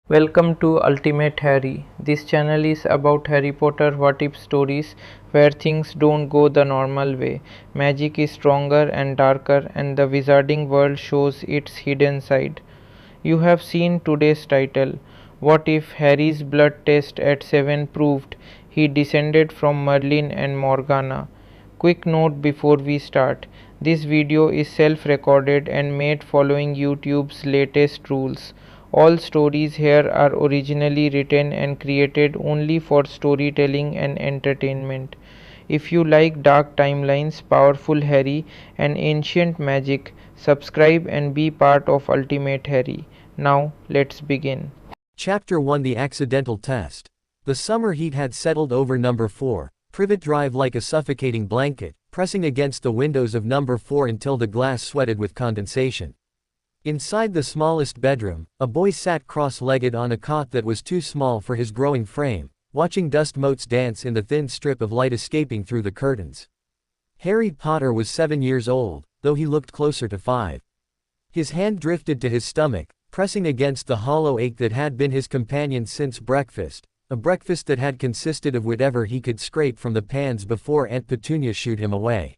Welcome to Ultimate Harry. This channel is about Harry Potter what if stories where things don't go the normal way. Magic is stronger and darker, and the wizarding world shows its hidden side. You have seen today's title. What if Harry's blood test at 7 proved he descended from Merlin and Morgana? Quick note before we start. This video is self-recorded and made following YouTube's latest rules. All stories here are originally written and created only for storytelling and entertainment. If you like dark timelines, powerful Harry, and ancient magic, subscribe and be part of Ultimate Harry. Now, let's begin. Chapter 1 The Accidental Test. The summer heat had settled over number 4, Privet Drive like a suffocating blanket, pressing against the windows of number 4 until the glass sweated with condensation. Inside the smallest bedroom, a boy sat cross-legged on a cot that was too small for his growing frame, watching dust motes dance in the thin strip of light escaping through the curtains. Harry Potter was 7 years old, though he looked closer to 5. His hand drifted to his stomach, pressing against the hollow ache that had been his companion since breakfast, a breakfast that had consisted of whatever he could scrape from the pans before Aunt Petunia shooed him away.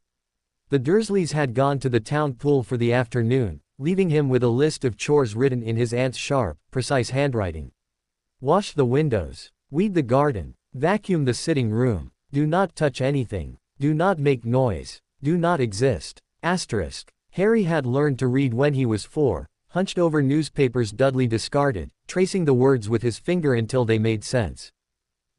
The Dursleys had gone to the town pool for the afternoon, leaving him with a list of chores written in his aunt's sharp, precise handwriting. Wash the windows. Weed the garden. Vacuum the sitting room. Do not touch anything. Do not make noise. Do not exist. Asterisk. Harry had learned to read when he was 4, hunched over newspapers Dudley discarded, tracing the words with his finger until they made sense.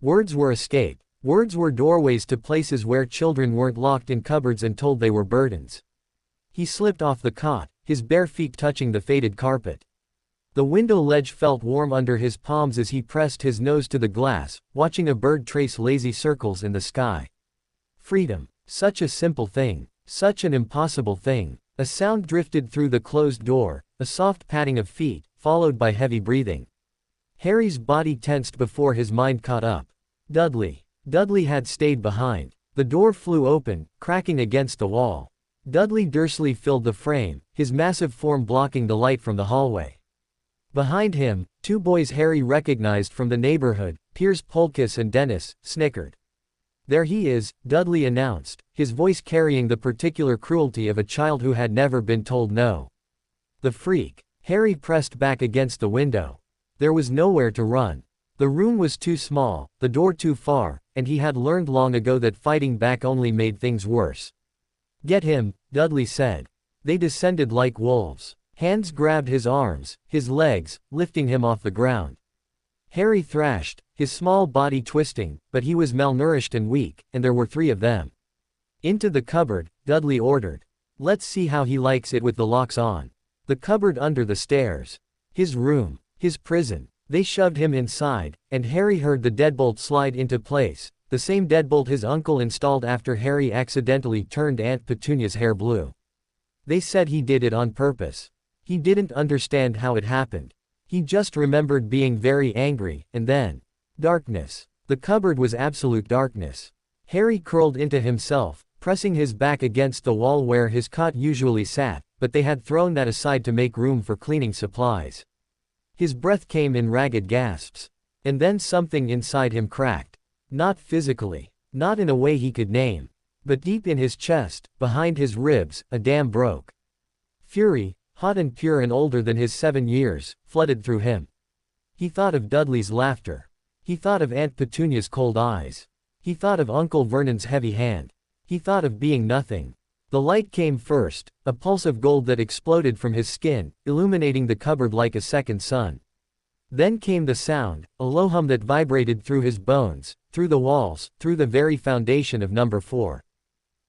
Words were escape. Words were doorways to places where children weren't locked in cupboards and told they were burdens. He slipped off the cot, his bare feet touching the faded carpet. The window ledge felt warm under his palms as he pressed his nose to the glass, watching a bird trace lazy circles in the sky. Freedom. Such a simple thing. Such an impossible thing. A sound drifted through the closed door, a soft patting of feet, followed by heavy breathing. Harry's body tensed before his mind caught up. Dudley. Dudley had stayed behind. The door flew open, cracking against the wall. Dudley Dursley filled the frame, his massive form blocking the light from the hallway. Behind him, 2 boys Harry recognized from the neighborhood, Piers Polkiss and Dennis, snickered. "There he is," Dudley announced, his voice carrying the particular cruelty of a child who had never been told no. The freak. Harry pressed back against the window. There was nowhere to run. The room was too small, the door too far, and he had learned long ago that fighting back only made things worse. "Get him," Dudley said. They descended like wolves. Hands grabbed his arms, his legs, lifting him off the ground. Harry thrashed, his small body twisting, but he was malnourished and weak, and there were 3 of them. "Into the cupboard," Dudley ordered. "Let's see how he likes it with the locks on." The cupboard under the stairs. His room. His prison. They shoved him inside, and Harry heard the deadbolt slide into place, the same deadbolt his uncle installed after Harry accidentally turned Aunt Petunia's hair blue. They said he did it on purpose. He didn't understand how it happened. He just remembered being very angry, and then darkness. The cupboard was absolute darkness. Harry curled into himself, pressing his back against the wall where his cot usually sat, but they had thrown that aside to make room for cleaning supplies. His breath came in ragged gasps. And then something inside him cracked. Not physically. Not in a way he could name. But deep in his chest, behind his ribs, a dam broke. Fury, hot and pure and older than his 7 years, flooded through him. He thought of Dudley's laughter. He thought of Aunt Petunia's cold eyes. He thought of Uncle Vernon's heavy hand. He thought of being nothing. The light came first, a pulse of gold that exploded from his skin, illuminating the cupboard like a second sun. Then came the sound, a low hum that vibrated through his bones, through the walls, through the very foundation of number 4.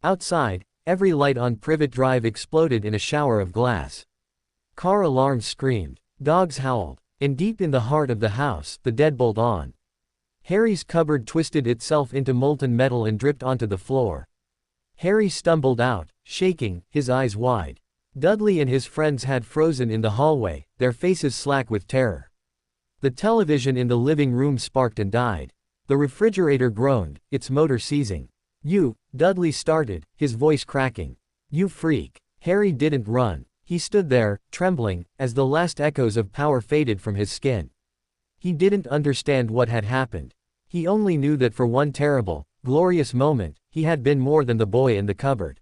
Outside, every light on Privet Drive exploded in a shower of glass. Car alarms screamed, dogs howled, and deep in the heart of the house, the deadbolt on. Harry's cupboard twisted itself into molten metal and dripped onto the floor. Harry stumbled out, shaking, his eyes wide. Dudley and his friends had frozen in the hallway, their faces slack with terror. The television in the living room sparked and died. The refrigerator groaned, its motor seizing. "You," Dudley started, his voice cracking. "You freak." Harry didn't run. He stood there, trembling, as the last echoes of power faded from his skin. He didn't understand what had happened. He only knew that for one terrible, glorious moment, he had been more than the boy in the cupboard.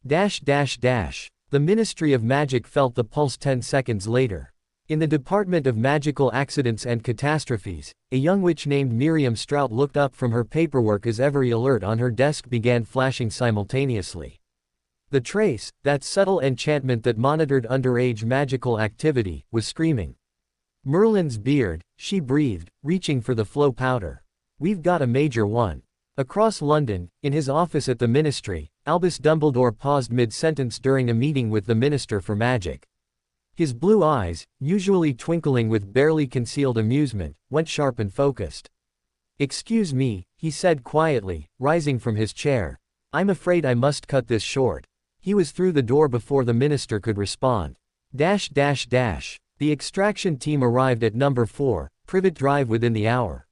The Ministry of Magic felt the pulse 10 seconds later. In the Department of Magical Accidents and Catastrophes, a young witch named Miriam Strout looked up from her paperwork as every alert on her desk began flashing simultaneously. The trace, that subtle enchantment that monitored underage magical activity, was screaming. Merlin's beard, she breathed, reaching for the flow powder. We've got a major one. Across London, in his office at the Ministry, Albus Dumbledore paused mid-sentence during a meeting with the Minister for Magic. His blue eyes, usually twinkling with barely concealed amusement, went sharp and focused. "Excuse me," he said quietly, rising from his chair. "I'm afraid I must cut this short." He was through the door before the minister could respond. The extraction team arrived at number 4, Privet Drive within the hour.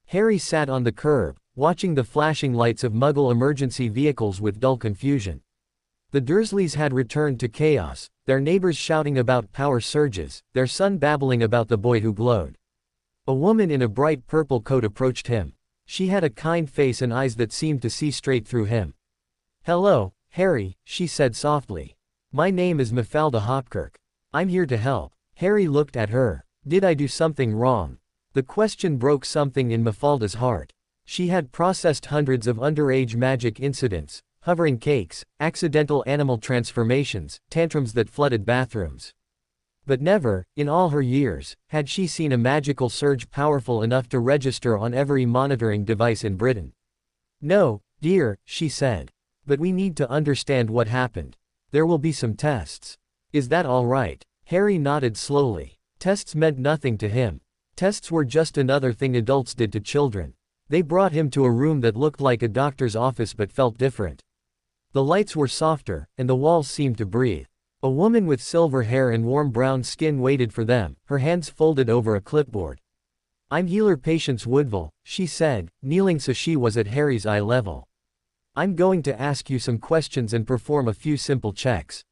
Harry sat on the curb, watching the flashing lights of Muggle emergency vehicles with dull confusion. The Dursleys had returned to chaos, their neighbors shouting about power surges, their son babbling about the boy who glowed. A woman in a bright purple coat approached him. She had a kind face and eyes that seemed to see straight through him. "Hello, Harry," she said softly. "My name is Mafalda Hopkirk. I'm here to help." Harry looked at her. Did I do something wrong? The question broke something in Mafalda's heart. She had processed hundreds of underage magic incidents, hovering cakes, accidental animal transformations, tantrums that flooded bathrooms. But never, in all her years, had she seen a magical surge powerful enough to register on every monitoring device in Britain. "No, dear," she said. "But we need to understand what happened. There will be some tests. Is that all right?" Harry nodded slowly. Tests meant nothing to him. Tests were just another thing adults did to children. They brought him to a room that looked like a doctor's office but felt different. The lights were softer, and the walls seemed to breathe. A woman with silver hair and warm brown skin waited for them, her hands folded over a clipboard. "I'm healer Patience Woodville," she said, kneeling so she was at Harry's eye level. "I'm going to ask you some questions and perform a few simple checks.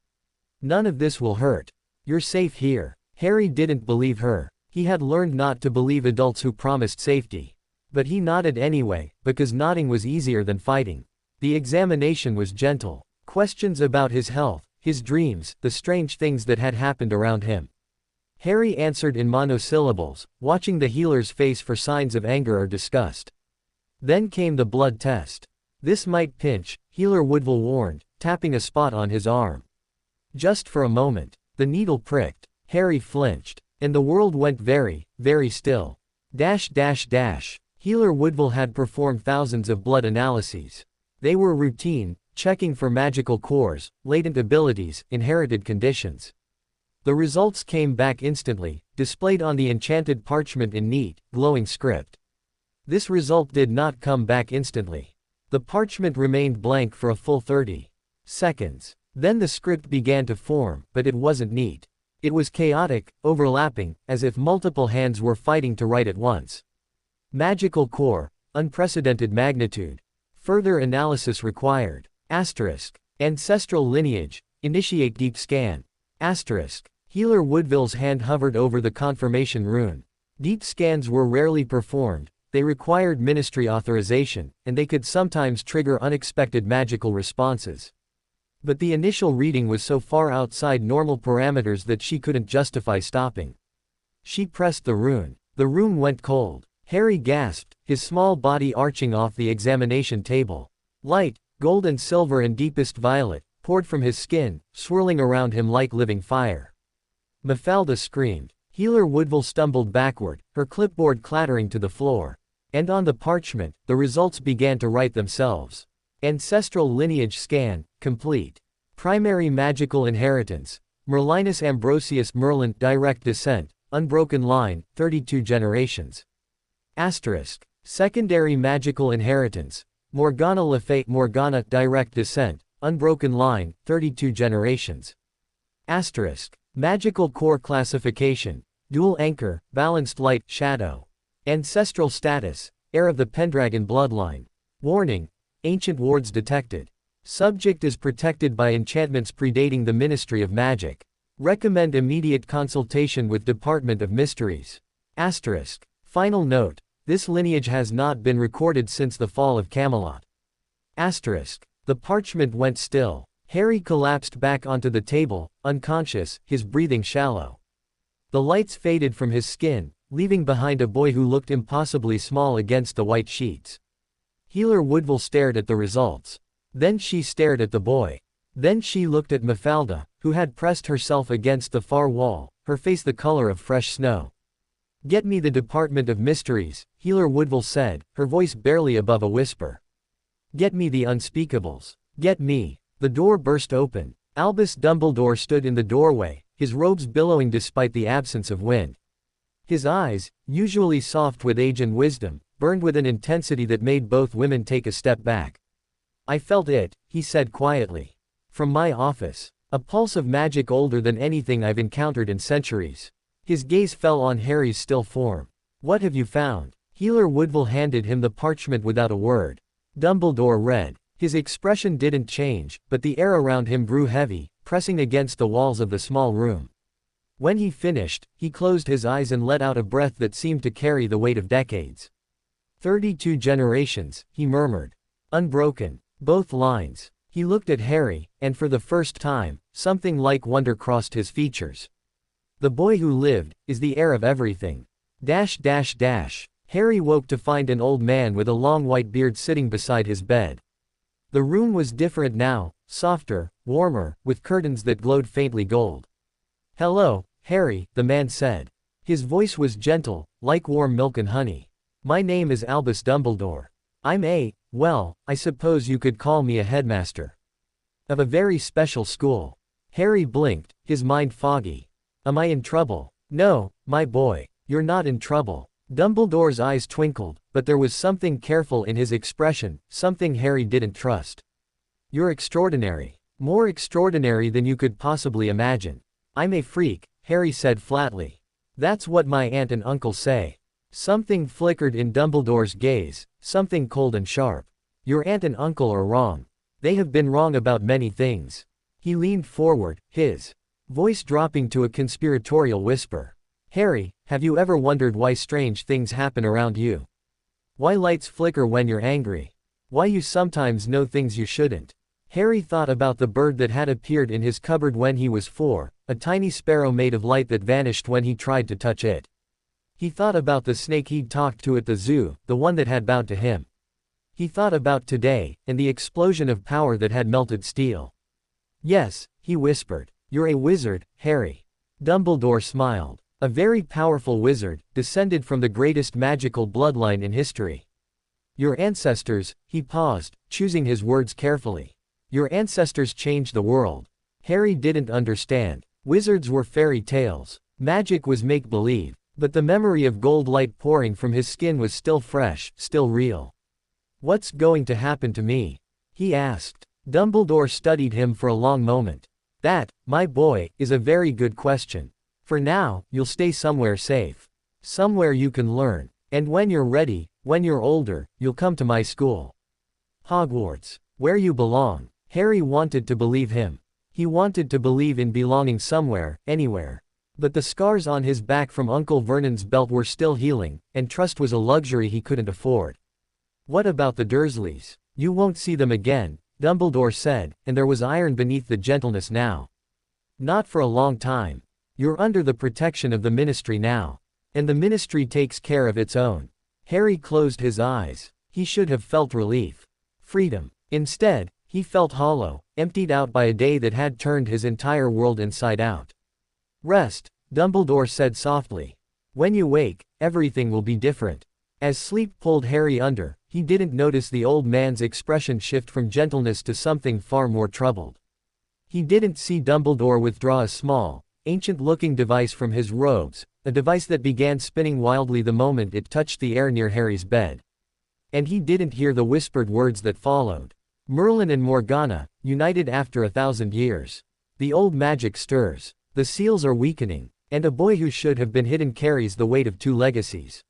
None of this will hurt. You're safe here." Harry didn't believe her. He had learned not to believe adults who promised safety. But he nodded anyway, because nodding was easier than fighting. The examination was gentle. Questions about his health, his dreams, the strange things that had happened around him. Harry answered in monosyllables, watching the healer's face for signs of anger or disgust. Then came the blood test. "This might pinch," Healer Woodville warned, tapping a spot on his arm. Just for a moment. The needle pricked. Harry flinched. And the world went very, very still. Healer Woodville had performed thousands of blood analyses. They were routine, checking for magical cores, latent abilities, inherited conditions. The results came back instantly, displayed on the enchanted parchment in neat, glowing script. This result did not come back instantly. The parchment remained blank for a full 30 seconds. Then the script began to form, but it wasn't neat. It was chaotic, overlapping, as if multiple hands were fighting to write at once. Magical core, unprecedented magnitude. Further analysis required. Ancestral lineage, initiate deep scan. Healer Woodville's hand hovered over the confirmation rune. Deep scans were rarely performed, they required ministry authorization, and they could sometimes trigger unexpected magical responses. But the initial reading was so far outside normal parameters that she couldn't justify stopping. She pressed the rune. The rune went cold. Harry gasped, his small body arching off the examination table. Light, gold and silver and deepest violet, poured from his skin, swirling around him like living fire. Mafalda screamed. Healer Woodville stumbled backward, her clipboard clattering to the floor. And on the parchment, the results began to write themselves. Ancestral lineage scan, complete. Primary magical inheritance. Merlinus Ambrosius Merlin, direct descent, unbroken line, 32 generations. Secondary magical inheritance. Morgana Le Fay Morgana, direct descent, unbroken line, 32 generations. Magical core classification. Dual anchor, balanced light, shadow. Ancestral status, heir of the Pendragon bloodline. Warning. Ancient wards detected. Subject is protected by enchantments predating the Ministry of Magic. Recommend immediate consultation with Department of Mysteries. Asterisk. Final note. This lineage has not been recorded since the fall of Camelot. Asterisk. The parchment went still. Harry collapsed back onto the table, unconscious, his breathing shallow. The lights faded from his skin, leaving behind a boy who looked impossibly small against the white sheets. Healer Woodville stared at the results. Then she stared at the boy. Then she looked at Mafalda, who had pressed herself against the far wall, her face the color of fresh snow. "Get me the Department of Mysteries," Healer Woodville said, her voice barely above a whisper. "Get me the unspeakables. Get me." The door burst open. Albus Dumbledore stood in the doorway, his robes billowing despite the absence of wind. His eyes, usually soft with age and wisdom, burned with an intensity that made both women take a step back. "I felt it," he said quietly. "From my office. A pulse of magic older than anything I've encountered in centuries." His gaze fell on Harry's still form. "What have you found?" Healer Woodville handed him the parchment without a word. Dumbledore read. His expression didn't change, but the air around him grew heavy, pressing against the walls of the small room. When he finished, he closed his eyes and let out a breath that seemed to carry the weight of decades. 32 generations, he murmured. Unbroken. Both lines. He looked at Harry, and for the first time, something like wonder crossed his features. The boy who lived, is the heir of everything. Harry woke to find an old man with a long white beard sitting beside his bed. The room was different now, softer, warmer, with curtains that glowed faintly gold. "Hello, Harry," the man said. His voice was gentle, like warm milk and honey. "My name is Albus Dumbledore. Well, I suppose you could call me a headmaster. Of a very special school." Harry blinked, his mind foggy. "Am I in trouble?" "No, my boy, you're not in trouble." Dumbledore's eyes twinkled, but there was something careful in his expression, something Harry didn't trust. "You're extraordinary. More extraordinary than you could possibly imagine." "I'm a freak," Harry said flatly. "That's what my aunt and uncle say." Something flickered in Dumbledore's gaze, something cold and sharp. "Your aunt and uncle are wrong. They have been wrong about many things." He leaned forward, his voice dropping to a conspiratorial whisper. "Harry, have you ever wondered why strange things happen around you? Why lights flicker when you're angry? Why you sometimes know things you shouldn't?" Harry thought about the bird that had appeared in his cupboard when he was 4, a tiny sparrow made of light that vanished when he tried to touch it. He thought about the snake he'd talked to at the zoo, the one that had bowed to him. He thought about today, and the explosion of power that had melted steel. "Yes," he whispered. "You're a wizard, Harry." Dumbledore smiled. "A very powerful wizard, descended from the greatest magical bloodline in history." "Your ancestors," he paused, choosing his words carefully. "Your ancestors changed the world." Harry didn't understand. Wizards were fairy tales. Magic was make-believe. But the memory of gold light pouring from his skin was still fresh, still real. "What's going to happen to me?" he asked. Dumbledore studied him for a long moment. "That, my boy, is a very good question. For now, you'll stay somewhere safe. Somewhere you can learn. And when you're ready, when you're older, you'll come to my school. Hogwarts. Where you belong." Harry wanted to believe him. He wanted to believe in belonging somewhere, anywhere. But the scars on his back from Uncle Vernon's belt were still healing, and trust was a luxury he couldn't afford. "What about the Dursleys?" "You won't see them again," Dumbledore said, and there was iron beneath the gentleness now. "Not for a long time. You're under the protection of the Ministry now. And the Ministry takes care of its own." Harry closed his eyes. He should have felt relief. Freedom. Instead, he felt hollow, emptied out by a day that had turned his entire world inside out. "Rest," Dumbledore said softly. "When you wake, everything will be different." As sleep pulled Harry under, he didn't notice the old man's expression shift from gentleness to something far more troubled. He didn't see Dumbledore withdraw a small, ancient-looking device from his robes, a device that began spinning wildly the moment it touched the air near Harry's bed. And he didn't hear the whispered words that followed. "Merlin and Morgana, united after 1,000 years. The old magic stirs. The seals are weakening. And a boy who should have been hidden carries the weight of 2 legacies."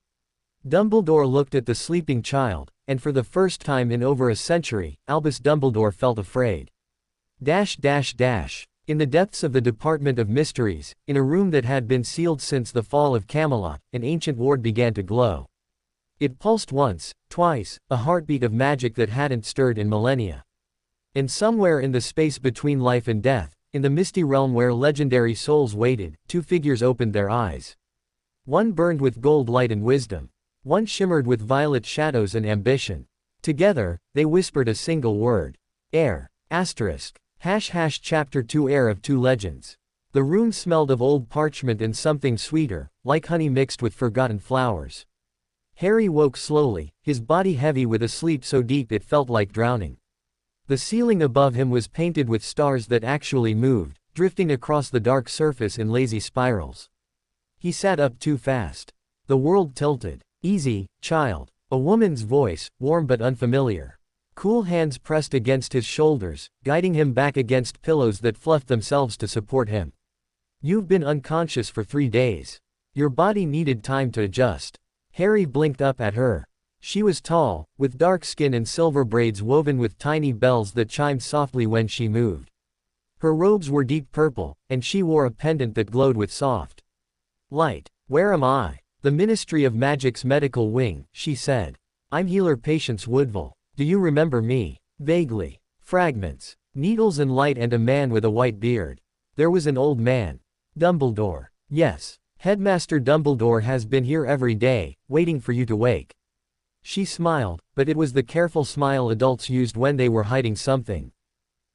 Dumbledore looked at the sleeping child, and for the first time in over a century, Albus Dumbledore felt afraid. In the depths of the Department of Mysteries, in a room that had been sealed since the fall of Camelot, an ancient ward began to glow. It pulsed once, twice, a heartbeat of magic that hadn't stirred in millennia. And somewhere in the space between life and death, in the misty realm where legendary souls waited, two figures opened their eyes. One burned with gold light and wisdom. One shimmered with violet shadows and ambition. Together, they whispered a single word. Heir. Chapter 2 Heir of Two Legends. The room smelled of old parchment and something sweeter, like honey mixed with forgotten flowers. Harry woke slowly, his body heavy with a sleep so deep it felt like drowning. The ceiling above him was painted with stars that actually moved, drifting across the dark surface in lazy spirals. He sat up too fast. The world tilted. Easy, child. A woman's voice, warm but unfamiliar. Cool hands pressed against his shoulders, guiding him back against pillows that fluffed themselves to support him. You've been unconscious for 3 days. Your body needed time to adjust. Harry blinked up at her. She was tall, with dark skin and silver braids woven with tiny bells that chimed softly when she moved. Her robes were deep purple, and she wore a pendant that glowed with soft light. Where am I? The Ministry of Magic's medical wing, she said. I'm healer Patience Woodville. Do you remember me? Vaguely. Fragments. Needles and light and a man with a white beard. There was an old man. Dumbledore. Yes. Headmaster Dumbledore has been here every day, waiting for you to wake. She smiled, but it was the careful smile adults used when they were hiding something.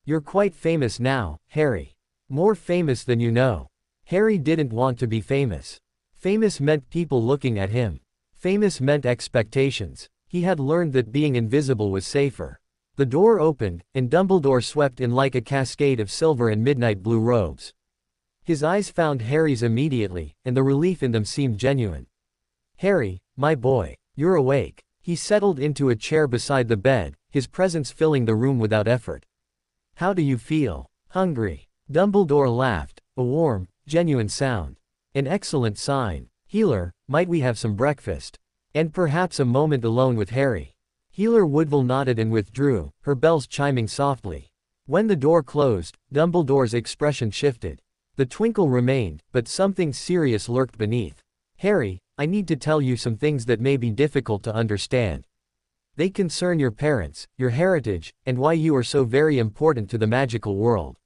You're quite famous now, Harry. More famous than you know. Harry didn't want to be famous. Famous meant people looking at him. Famous meant expectations. He had learned that being invisible was safer. The door opened, and Dumbledore swept in like a cascade of silver and midnight blue robes. His eyes found Harry's immediately, and the relief in them seemed genuine. Harry, my boy, you're awake. He settled into a chair beside the bed, his presence filling the room without effort. How do you feel? Hungry. Dumbledore laughed, a warm, genuine sound. An excellent sign. Healer, might we have some breakfast? And perhaps a moment alone with Harry. Healer Woodville nodded and withdrew, her bells chiming softly. When the door closed, Dumbledore's expression shifted. The twinkle remained, but something serious lurked beneath. Harry, I need to tell you some things that may be difficult to understand. They concern your parents, your heritage, and why you are so very important to the magical world.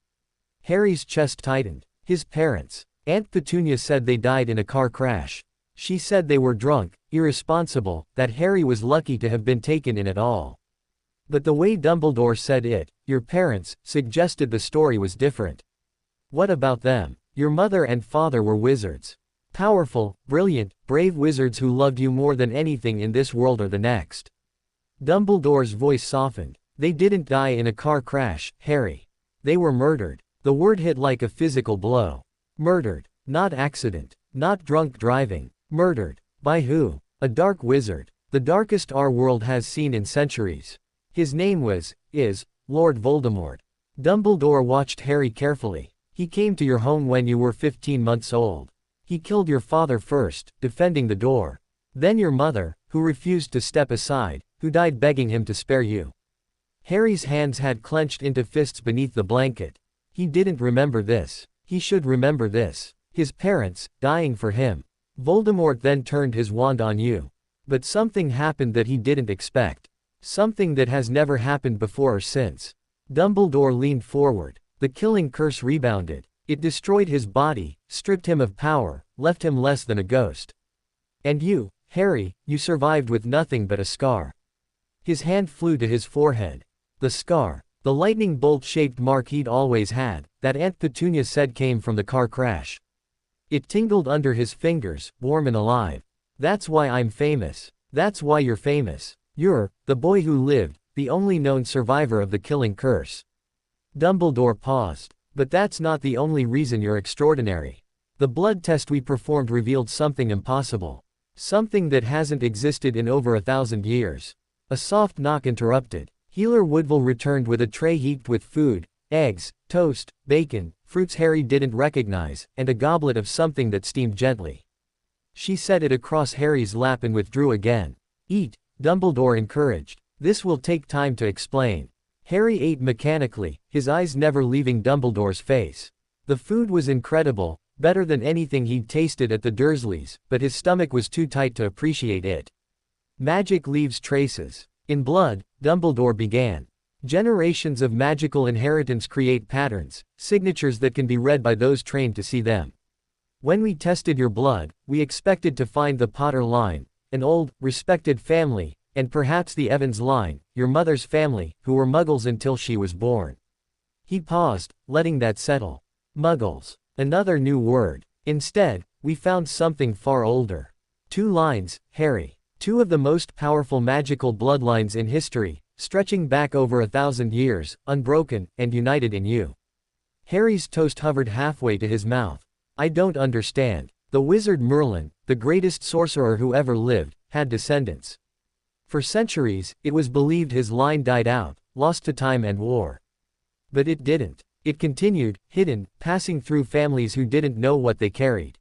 Harry's chest tightened. His parents. Aunt Petunia said they died in a car crash. She said they were drunk, irresponsible, that Harry was lucky to have been taken in at all. But the way Dumbledore said it, your parents, suggested the story was different. What about them? Your mother and father were wizards. Powerful, brilliant, brave wizards who loved you more than anything in this world or the next. Dumbledore's voice softened. They didn't die in a car crash, Harry. They were murdered. The word hit like a physical blow. Murdered. Not accident. Not drunk driving. Murdered. By who? A dark wizard. The darkest our world has seen in centuries. His name is Lord Voldemort. Dumbledore watched Harry carefully. He came to your home when you were 15 months old. He killed your father first, defending the door. Then your mother, who refused to step aside, who died begging him to spare you. Harry's hands had clenched into fists beneath the blanket. He didn't remember this. He should remember this. His parents, dying for him. Voldemort then turned his wand on you. But something happened that he didn't expect. Something that has never happened before or since. Dumbledore leaned forward. The killing curse rebounded. It destroyed his body, stripped him of power, left him less than a ghost. And you, Harry, you survived with nothing but a scar. His hand flew to his forehead. The scar. The lightning bolt-shaped mark he'd always had, that Aunt Petunia said came from the car crash. It tingled under his fingers, warm and alive. That's why I'm famous. That's why you're famous. You're the boy who lived, the only known survivor of the killing curse. Dumbledore paused. But that's not the only reason you're extraordinary. The blood test we performed revealed something impossible. Something that hasn't existed in over 1,000 years. A soft knock interrupted. Healer Woodville returned with a tray heaped with food, eggs, toast, bacon, fruits Harry didn't recognize, and a goblet of something that steamed gently. She set it across Harry's lap and withdrew again. Eat, Dumbledore encouraged. This will take time to explain. Harry ate mechanically, his eyes never leaving Dumbledore's face. The food was incredible, better than anything he'd tasted at the Dursleys, but his stomach was too tight to appreciate it. Magic leaves traces. In blood, Dumbledore began. Generations of magical inheritance create patterns, signatures that can be read by those trained to see them. When we tested your blood, we expected to find the Potter line, an old, respected family, and perhaps the Evans line, your mother's family, who were Muggles until she was born. He paused, letting that settle. Muggles. Another new word. Instead, we found something far older. 2 lines, Harry. 2 of the most powerful magical bloodlines in history, stretching back over 1,000 years, unbroken, and united in you. Harry's toast hovered halfway to his mouth. I don't understand. The wizard Merlin, the greatest sorcerer who ever lived, had descendants. For centuries, it was believed his line died out, lost to time and war. But it didn't. It continued, hidden, passing through families who didn't know what they carried.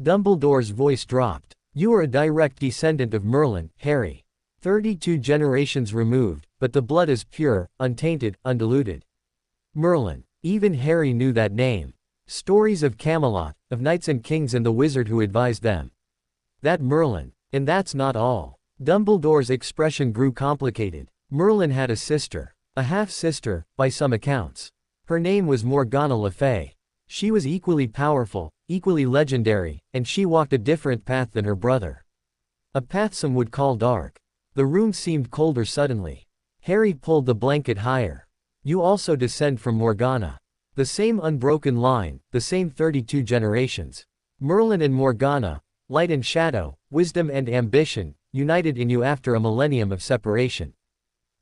Dumbledore's voice dropped. You are a direct descendant of Merlin, Harry. 32 generations removed, but the blood is pure, untainted, undiluted. Merlin. Even Harry knew that name. Stories of Camelot, of knights and kings and the wizard who advised them. That Merlin. And that's not all. Dumbledore's expression grew complicated. Merlin had a sister. A half-sister, by some accounts. Her name was Morgana Le Fay. She was equally powerful, equally legendary, and she walked a different path than her brother. A path some would call dark. The room seemed colder suddenly. Harry pulled the blanket higher. You also descend from Morgana. The same unbroken line, the same 32 generations. Merlin and Morgana, light and shadow, wisdom and ambition, united in you after a millennium of separation.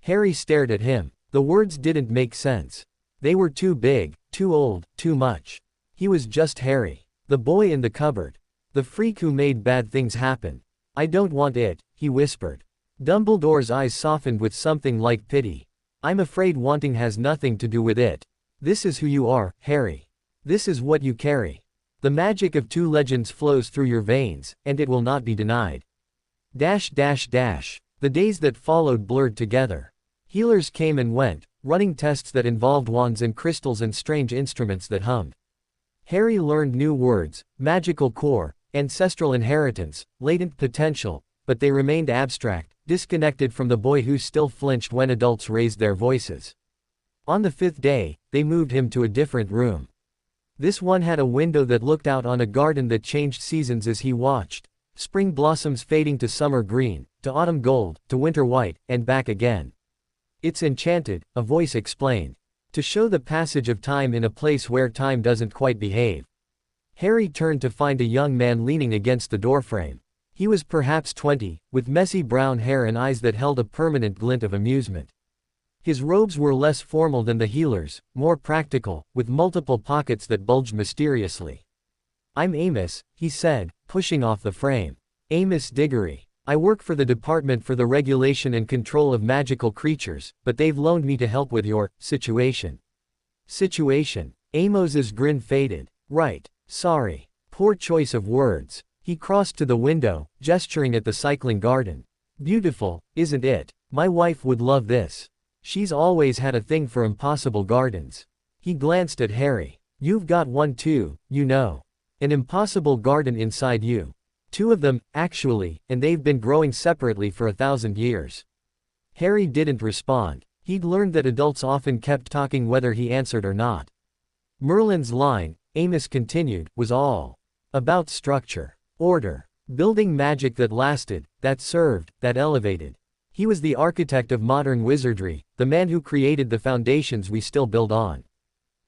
Harry stared at him. The words didn't make sense. They were too big, too old, too much. He was just Harry. The boy in the cupboard. The freak who made bad things happen. I don't want it, he whispered. Dumbledore's eyes softened with something like pity. I'm afraid wanting has nothing to do with it. This is who you are, Harry. This is what you carry. The magic of 2 legends flows through your veins, and it will not be denied. The days that followed blurred together. Healers came and went, running tests that involved wands and crystals and strange instruments that hummed. Harry learned new words, magical core, ancestral inheritance, latent potential, but they remained abstract, disconnected from the boy who still flinched when adults raised their voices. On the 5th day, they moved him to a different room. This one had a window that looked out on a garden that changed seasons as he watched, spring blossoms fading to summer green, to autumn gold, to winter white, and back again. It's enchanted, a voice explained. To show the passage of time in a place where time doesn't quite behave. Harry turned to find a young man leaning against the doorframe. He was perhaps 20, with messy brown hair and eyes that held a permanent glint of amusement. His robes were less formal than the healer's, more practical, with multiple pockets that bulged mysteriously. I'm Amos, he said, pushing off the frame. Amos Diggory. I work for the Department for the Regulation and Control of Magical Creatures, but they've loaned me to help with your situation. Situation. Amos's grin faded. Right. Sorry. Poor choice of words. He crossed to the window, gesturing at the cycling garden. Beautiful, isn't it? My wife would love this. She's always had a thing for impossible gardens. He glanced at Harry. You've got one too, you know. An impossible garden inside you. 2 of them, actually, and they've been growing separately for 1,000 years. Harry didn't respond. He'd learned that adults often kept talking whether he answered or not. Merlin's line, Amos continued, was all about structure, order, building magic that lasted, that served, that elevated. He was the architect of modern wizardry, the man who created the foundations we still build on.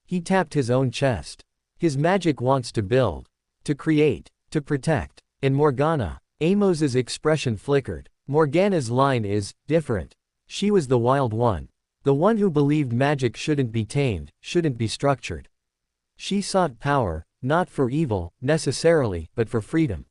He tapped his own chest. His magic wants to build, to create, to protect. In Morgana, Amos's expression flickered. Morgana's line is different. She was the wild one. The one who believed magic shouldn't be tamed, shouldn't be structured. She sought power, not for evil, necessarily, but for freedom.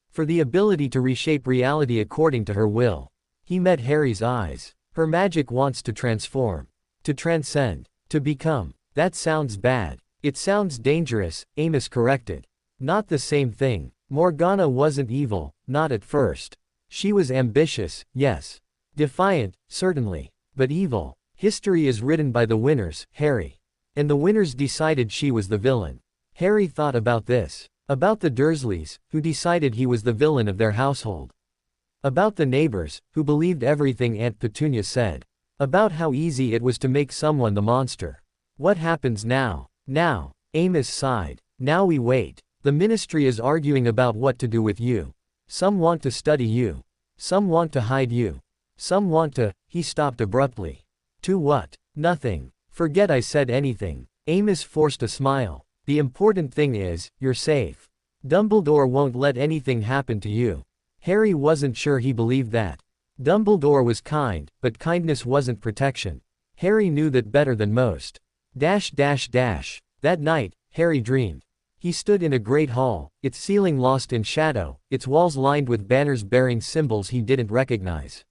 For the ability to reshape reality according to her will. He met Harry's eyes. Her magic wants to transform. To transcend. To become. That sounds bad. It sounds dangerous, Amos corrected. Not the same thing. Morgana wasn't evil, not at first. She was ambitious, yes. Defiant, certainly. But evil. History is written by the winners, Harry. And the winners decided she was the villain. Harry thought about this. About the Dursleys, who decided he was the villain of their household. About the neighbors, who believed everything Aunt Petunia said. About how easy it was to make someone the monster. What happens now? Now, Amos sighed. Now we wait. The ministry is arguing about what to do with you. Some want to study you. Some want to hide you. Some want to. He stopped abruptly. To what? Nothing. Forget I said anything. Amos forced a smile. The important thing is, you're safe. Dumbledore won't let anything happen to you. Harry wasn't sure he believed that. Dumbledore was kind, but kindness wasn't protection. Harry knew that better than most. That night, Harry dreamed. He stood in a great hall, its ceiling lost in shadow, its walls lined with banners bearing symbols he didn't recognize.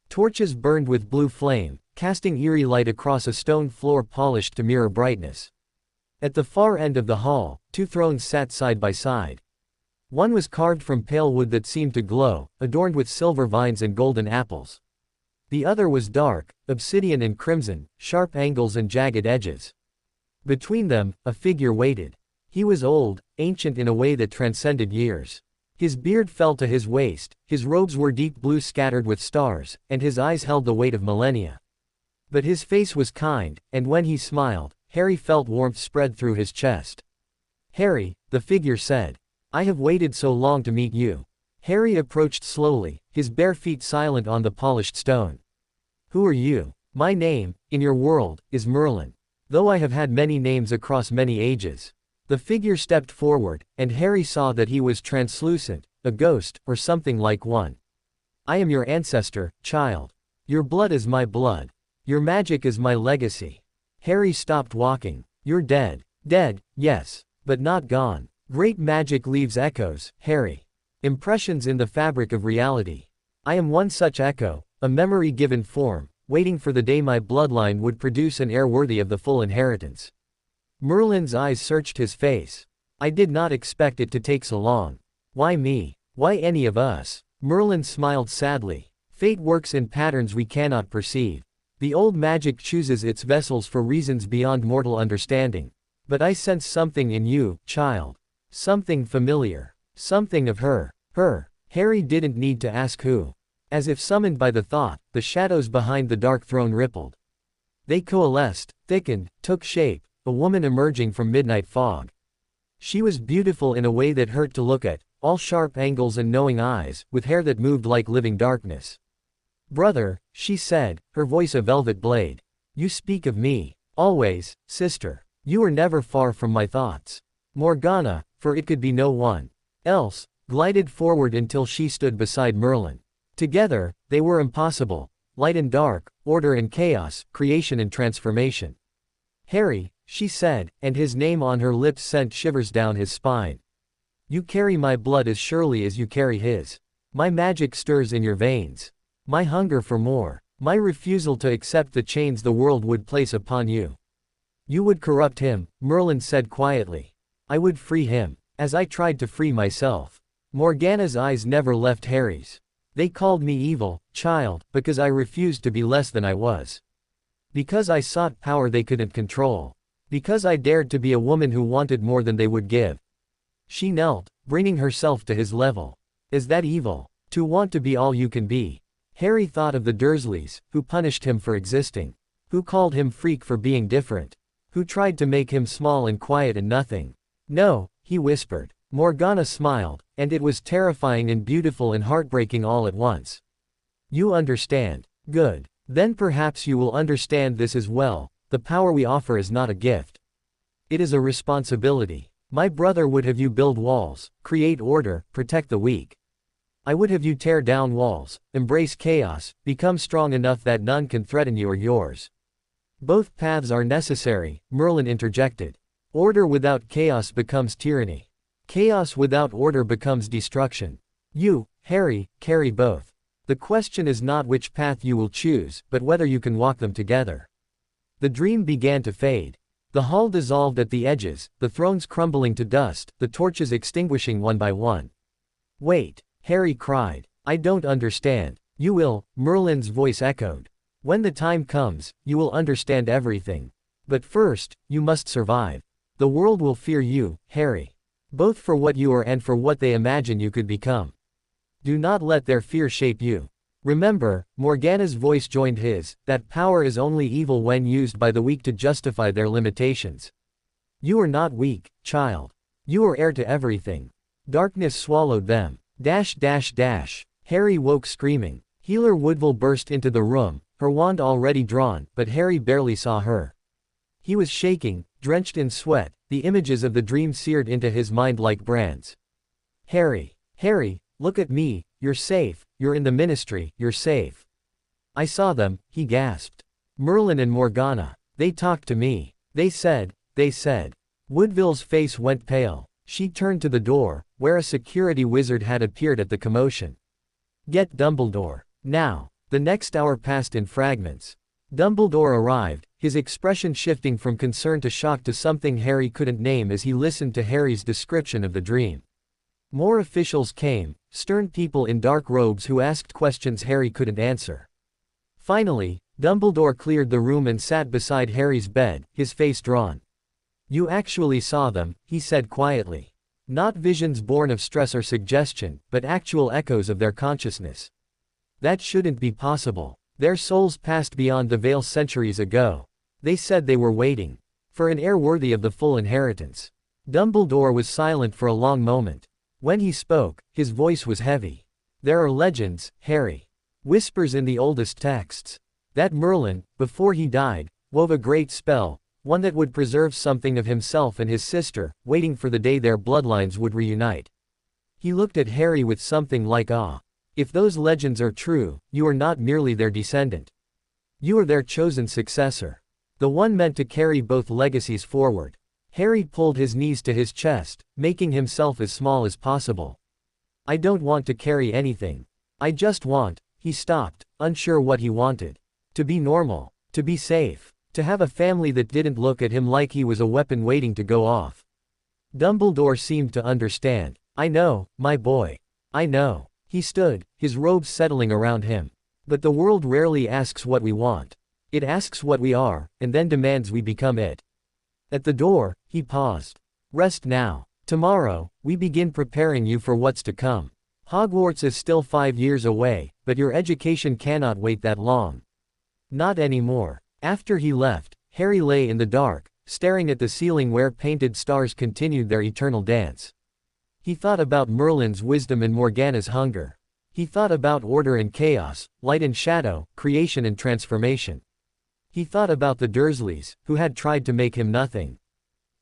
Torches burned with blue flame, casting eerie light across a stone floor polished to mirror brightness. At the far end of the hall, two thrones sat side by side. One was carved from pale wood that seemed to glow, adorned with silver vines and golden apples. The other was dark, obsidian and crimson, sharp angles and jagged edges. Between them, a figure waited. He was old, ancient in a way that transcended years. His beard fell to his waist, his robes were deep blue scattered with stars, and his eyes held the weight of millennia. But his face was kind, and when he smiled, Harry felt warmth spread through his chest. Harry, the figure said. I have waited so long to meet you. Harry approached slowly, his bare feet silent on the polished stone. Who are you? My name, in your world, is Merlin. Though I have had many names across many ages. The figure stepped forward, and Harry saw that he was translucent, a ghost, or something like one. I am your ancestor, child. Your blood is my blood. Your magic is my legacy. Harry stopped walking. You're dead. Dead, yes, but not gone. Great magic leaves echoes, Harry. Impressions in the fabric of reality. I am one such echo, a memory given form, waiting for the day my bloodline would produce an heir worthy of the full inheritance. Merlin's eyes searched his face. I did not expect it to take so long. Why me? Why any of us? Merlin smiled sadly. Fate works in patterns we cannot perceive. The old magic chooses its vessels for reasons beyond mortal understanding. But I sense something in you, child. Something familiar. Something of her. Her. Harry didn't need to ask who. As if summoned by the thought, the shadows behind the dark throne rippled. They coalesced, thickened, took shape, a woman emerging from midnight fog. She was beautiful in a way that hurt to look at, all sharp angles and knowing eyes, with hair that moved like living darkness. Brother, she said, her voice a velvet blade. You speak of me. Always, sister. You are never far from my thoughts. Morgana, for it could be no one else, glided forward until she stood beside Merlin. Together, they were impossible. Light and dark, order and chaos, creation and transformation. Harry, she said, and his name on her lips sent shivers down his spine. You carry my blood as surely as you carry his. My magic stirs in your veins. My hunger for more. My refusal to accept the chains the world would place upon you. You would corrupt him, Merlin said quietly. I would free him, as I tried to free myself. Morgana's eyes never left Harry's. They called me evil, child, because I refused to be less than I was. Because I sought power they couldn't control. Because I dared to be a woman who wanted more than they would give. She knelt, bringing herself to his level. Is that evil? To want to be all you can be? Harry thought of the Dursleys, who punished him for existing. Who called him freak for being different. Who tried to make him small and quiet and nothing. No, he whispered. Morgana smiled, and it was terrifying and beautiful and heartbreaking all at once. You understand. Good. Then perhaps you will understand this as well. The power we offer is not a gift. It is a responsibility. My brother would have you build walls, create order, protect the weak. I would have you tear down walls, embrace chaos, become strong enough that none can threaten you or yours. Both paths are necessary, Merlin interjected. Order without chaos becomes tyranny. Chaos without order becomes destruction. You, Harry, carry both. The question is not which path you will choose, but whether you can walk them together. The dream began to fade. The hall dissolved at the edges, the thrones crumbling to dust, the torches extinguishing one by one. Wait, Harry cried. I don't understand. You will, Merlin's voice echoed. When the time comes, you will understand everything. But first, you must survive. The world will fear you, Harry. Both for what you are and for what they imagine you could become. Do not let their fear shape you. Remember, Morgana's voice joined his, that power is only evil when used by the weak to justify their limitations. You are not weak, child. You are heir to everything. Darkness swallowed them. Harry woke screaming. Healer Woodville burst into the room, her wand already drawn, but Harry barely saw her. He was shaking, drenched in sweat, the images of the dream seared into his mind like brands. Harry, look at me, you're safe, you're in the ministry, you're safe. I saw them, he gasped. Merlin and Morgana, they talked to me. They said. Woodville's face went pale. She turned to the door, where a security wizard had appeared at the commotion. Get Dumbledore. Now. The next hour passed in fragments. Dumbledore arrived, his expression shifting from concern to shock to something Harry couldn't name as he listened to Harry's description of the dream. More officials came, stern people in dark robes who asked questions Harry couldn't answer. Finally, Dumbledore cleared the room and sat beside Harry's bed, his face drawn. You actually saw them, he said quietly. Not visions born of stress or suggestion, but actual echoes of their consciousness. That shouldn't be possible. Their souls passed beyond the veil centuries ago. They said they were waiting for an heir worthy of the full inheritance. Dumbledore was silent for a long moment. When he spoke, his voice was heavy. There are legends, Harry. Whispers in the oldest texts. That Merlin, before he died, wove a great spell, one that would preserve something of himself and his sister, waiting for the day their bloodlines would reunite. He looked at Harry with something like awe. If those legends are true, you are not merely their descendant. You are their chosen successor. The one meant to carry both legacies forward. Harry pulled his knees to his chest, making himself as small as possible. I don't want to carry anything. I just want, he stopped, unsure what he wanted. To be normal. To be safe. To have a family that didn't look at him like he was a weapon waiting to go off. Dumbledore seemed to understand. I know, my boy. I know. He stood, his robes settling around him. But the world rarely asks what we want. It asks what we are, and then demands we become it. At the door, he paused. Rest now. Tomorrow, we begin preparing you for what's to come. Hogwarts is still 5 years away, but your education cannot wait that long. Not anymore. After he left, Harry lay in the dark, staring at the ceiling where painted stars continued their eternal dance. He thought about Merlin's wisdom and Morgana's hunger. He thought about order and chaos, light and shadow, creation and transformation. He thought about the Dursleys, who had tried to make him nothing.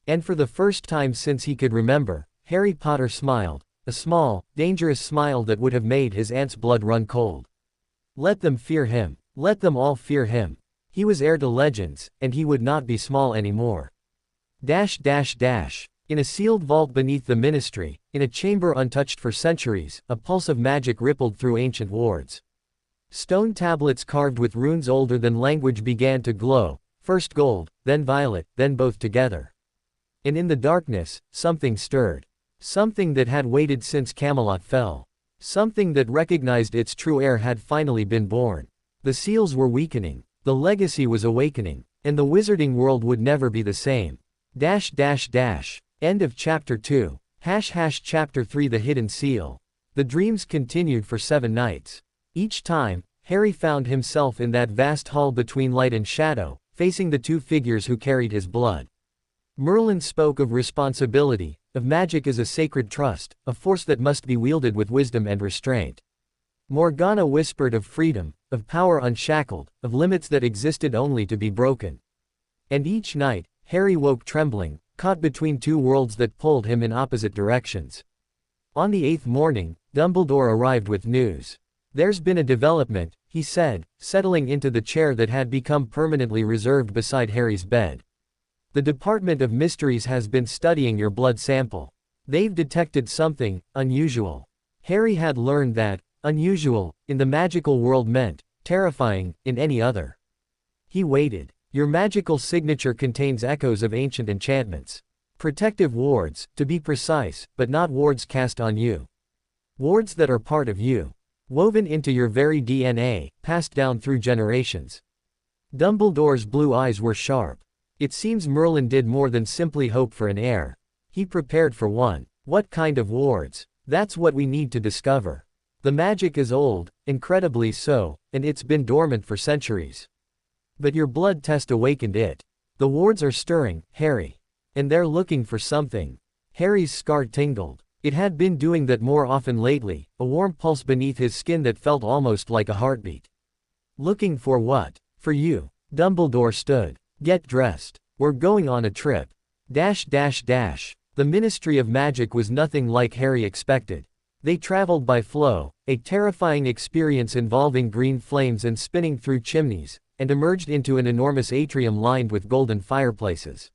And for the first time since he could remember, Harry Potter smiled, a small, dangerous smile that would have made his aunt's blood run cold. Let them fear him. Let them all fear him. He was heir to legends, and he would not be small anymore. In a sealed vault beneath the ministry, in a chamber untouched for centuries, a pulse of magic rippled through ancient wards. Stone tablets carved with runes older than language began to glow, first gold, then violet, then both together. And in the darkness, something stirred. Something that had waited since Camelot fell. Something that recognized its true heir had finally been born. The seals were weakening. The legacy was awakening, and the wizarding world would never be the same. End of Chapter 2. Chapter 3 The Hidden Seal. The dreams continued for 7 nights. Each time, Harry found himself in that vast hall between light and shadow, facing the 2 figures who carried his blood. Merlin spoke of responsibility, of magic as a sacred trust, a force that must be wielded with wisdom and restraint. Morgana whispered of freedom, of power unshackled, of limits that existed only to be broken. And each night, Harry woke trembling, caught between 2 worlds that pulled him in opposite directions. On the 8th morning, Dumbledore arrived with news. There's been a development, he said, settling into the chair that had become permanently reserved beside Harry's bed. The Department of Mysteries has been studying your blood sample. They've detected something unusual. Harry had learned that unusual, in the magical world meant terrifying, in any other. He waited. Your magical signature contains echoes of ancient enchantments. Protective wards, to be precise, but not wards cast on you. Wards that are part of you. Woven into your very DNA, passed down through generations. Dumbledore's blue eyes were sharp. It seems Merlin did more than simply hope for an heir. He prepared for one. What kind of wards? That's what we need to discover. The magic is old, incredibly so, and it's been dormant for centuries. But your blood test awakened it. The wards are stirring, Harry. And they're looking for something. Harry's scar tingled. It had been doing that more often lately, a warm pulse beneath his skin that felt almost like a heartbeat. Looking for what? For you. Dumbledore stood. Get dressed. We're going on a trip. The Ministry of Magic was nothing like Harry expected. They traveled by flow, a terrifying experience involving green flames and spinning through chimneys, and emerged into an enormous atrium lined with golden fireplaces.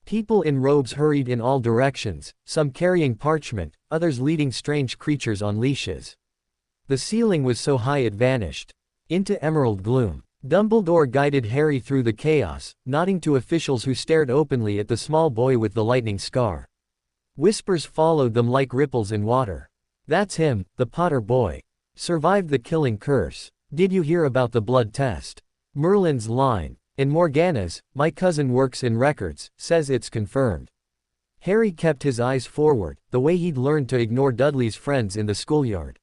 People in robes hurried in all directions, some carrying parchment, others leading strange creatures on leashes. The ceiling was so high it vanished into emerald gloom. Dumbledore guided Harry through the chaos, nodding to officials who stared openly at the small boy with the lightning scar. Whispers followed them like ripples in water. That's him, the Potter boy. Survived the killing curse. Did you hear about the blood test? Merlin's line. In Morgana's, my cousin works in records, says it's confirmed. Harry kept his eyes forward, the way he'd learned to ignore Dudley's friends in the schoolyard.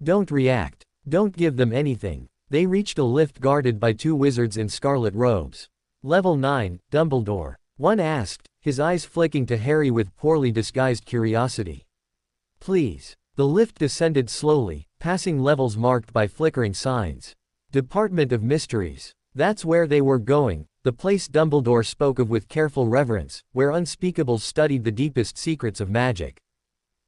Don't react. Don't give them anything. They reached a lift guarded by two wizards in scarlet robes. Level 9, Dumbledore. One asked, his eyes flicking to Harry with poorly disguised curiosity. Please. The lift descended slowly, passing levels marked by flickering signs. Department of Mysteries. That's where they were going, the place Dumbledore spoke of with careful reverence, where unspeakables studied the deepest secrets of magic.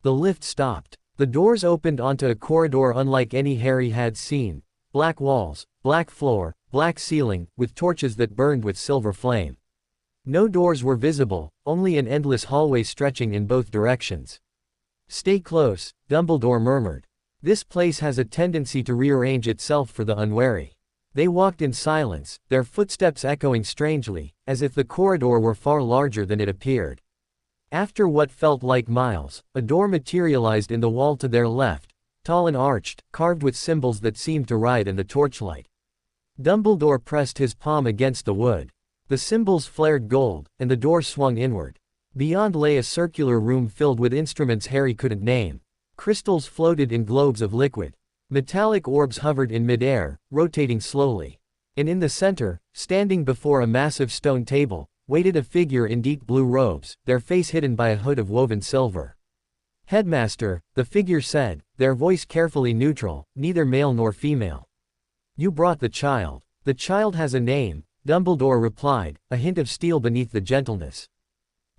The lift stopped. The doors opened onto a corridor unlike any Harry had seen. Black walls, black floor, black ceiling, with torches that burned with silver flame. No doors were visible, only an endless hallway stretching in both directions. Stay close, Dumbledore murmured. This place has a tendency to rearrange itself for the unwary. They walked in silence, their footsteps echoing strangely, as if the corridor were far larger than it appeared. After what felt like miles, a door materialized in the wall to their left, tall and arched, carved with symbols that seemed to ride in the torchlight. Dumbledore pressed his palm against the wood. The symbols flared gold, and the door swung inward. Beyond lay a circular room filled with instruments Harry couldn't name. Crystals floated in globes of liquid. Metallic orbs hovered in midair, rotating slowly. And in the center, standing before a massive stone table, waited a figure in deep blue robes, their face hidden by a hood of woven silver. Headmaster, the figure said, their voice carefully neutral, neither male nor female. You brought the child. The child has a name, Dumbledore replied, a hint of steel beneath the gentleness.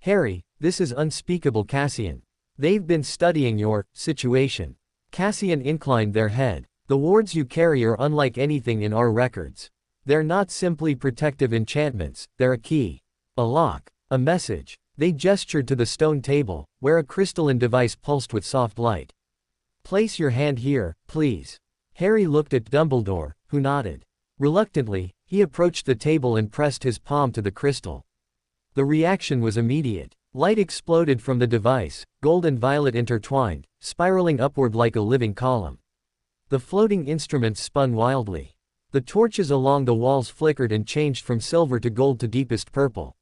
Harry, this is unspeakable Cassian. They've been studying your situation. Cassian inclined their head. The wards you carry are unlike anything in our records. They're not simply protective enchantments, they're a key. A lock. A message. They gestured to the stone table, where a crystalline device pulsed with soft light. Place your hand here, please. Harry looked at Dumbledore, who nodded. Reluctantly, he approached the table and pressed his palm to the crystal. The reaction was immediate. Light exploded from the device, gold and violet intertwined, spiraling upward like a living column. The floating instruments spun wildly. The torches along the walls flickered and changed from silver to gold to deepest purple.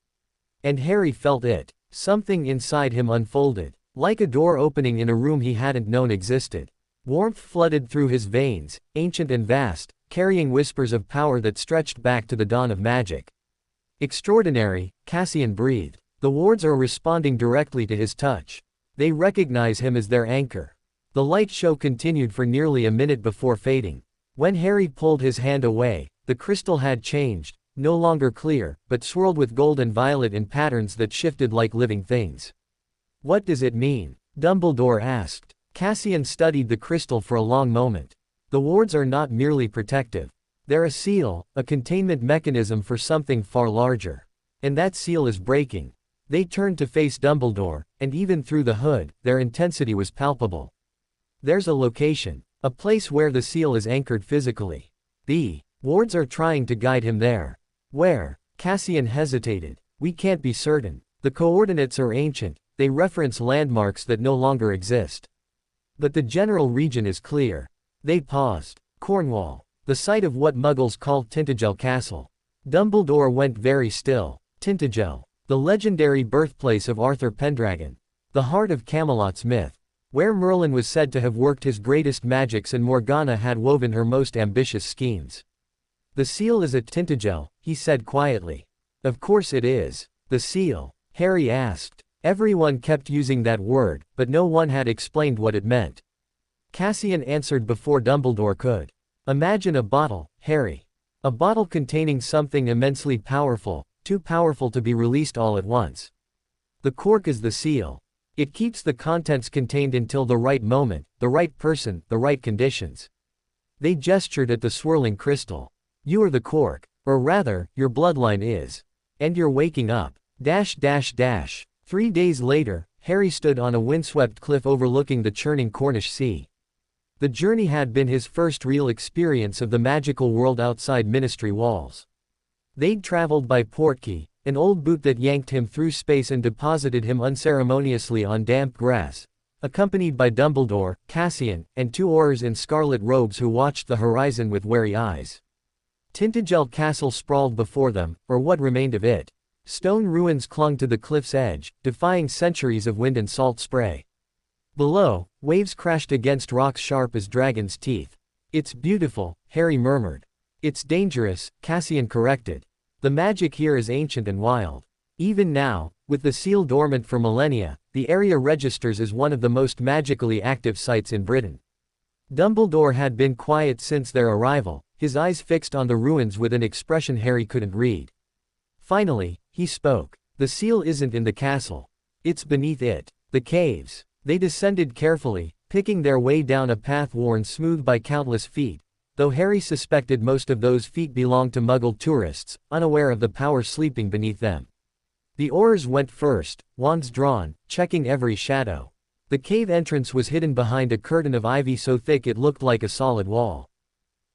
And Harry felt it. Something inside him unfolded, like a door opening in a room he hadn't known existed. Warmth flooded through his veins, ancient and vast, carrying whispers of power that stretched back to the dawn of magic. Extraordinary, Cassian breathed. The wards are responding directly to his touch. They recognize him as their anchor. The light show continued for nearly a minute before fading. When Harry pulled his hand away, the crystal had changed, no longer clear, but swirled with gold and violet in patterns that shifted like living things. What does it mean? Dumbledore asked. Cassian studied the crystal for a long moment. The wards are not merely protective. They're a seal, a containment mechanism for something far larger. And that seal is breaking. They turned to face Dumbledore, and even through the hood, their intensity was palpable. There's a location. A place where the seal is anchored physically. The wards are trying to guide him there. Where? Cassian hesitated. We can't be certain. The coordinates are ancient, they reference landmarks that no longer exist. But the general region is clear. They paused. Cornwall. The site of what Muggles called Tintagel Castle. Dumbledore went very still. Tintagel, the legendary birthplace of Arthur Pendragon, the heart of Camelot's myth, where Merlin was said to have worked his greatest magics and Morgana had woven her most ambitious schemes. The seal is a Tintagel, he said quietly. Of course it is. The seal? Harry asked. Everyone kept using that word, but no one had explained what it meant. Cassian answered before Dumbledore could. Imagine a bottle, Harry. A bottle containing something immensely powerful, too powerful to be released all at once. The cork is the seal. It keeps the contents contained until the right moment, the right person, the right conditions. They gestured at the swirling crystal. You are the cork, or rather, your bloodline is. And you're waking up. 3 days later, Harry stood on a windswept cliff overlooking the churning Cornish sea. The journey had been his first real experience of the magical world outside Ministry walls. They'd traveled by Portkey, an old boot that yanked him through space and deposited him unceremoniously on damp grass, accompanied by Dumbledore, Cassian, and 2 Aurors in scarlet robes who watched the horizon with wary eyes. Tintagel Castle sprawled before them, or what remained of it. Stone ruins clung to the cliff's edge, defying centuries of wind and salt spray. Below, waves crashed against rocks sharp as dragon's teeth. It's beautiful, Harry murmured. It's dangerous, Cassian corrected. The magic here is ancient and wild. Even now, with the seal dormant for millennia, the area registers as one of the most magically active sites in Britain. Dumbledore had been quiet since their arrival, his eyes fixed on the ruins with an expression Harry couldn't read. Finally, he spoke. The seal isn't in the castle. It's beneath it. The caves. They descended carefully, picking their way down a path worn smooth by countless feet, though Harry suspected most of those feet belonged to Muggle tourists, unaware of the power sleeping beneath them. The Aurors went first, wands drawn, checking every shadow. The cave entrance was hidden behind a curtain of ivy so thick it looked like a solid wall.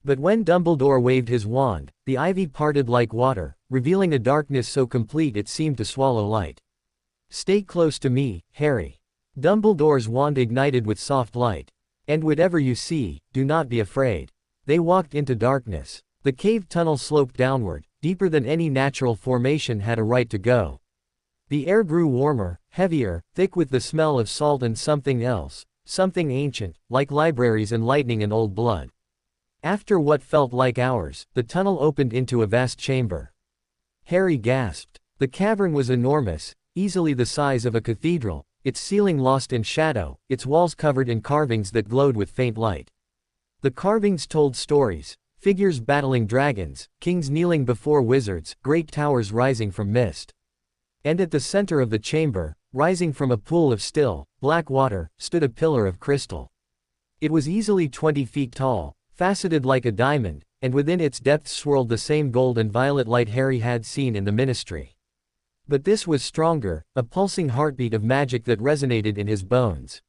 But when Dumbledore waved his wand, the ivy parted like water, revealing a darkness so complete it seemed to swallow light. Stay close to me, Harry. Dumbledore's wand ignited with soft light. And whatever you see, do not be afraid. They walked into darkness. The cave tunnel sloped downward, deeper than any natural formation had a right to go. The air grew warmer, heavier, thick with the smell of salt and something else, something ancient, like libraries and lightning and old blood. After what felt like hours, the tunnel opened into a vast chamber. Harry gasped. The cavern was enormous, easily the size of a cathedral, its ceiling lost in shadow, its walls covered in carvings that glowed with faint light. The carvings told stories, figures battling dragons, kings kneeling before wizards, great towers rising from mist. And at the center of the chamber, rising from a pool of still, black water, stood a pillar of crystal. It was easily 20 feet tall, faceted like a diamond, and within its depths swirled the same gold and violet light Harry had seen in the Ministry. But this was stronger, a pulsing heartbeat of magic that resonated in his bones.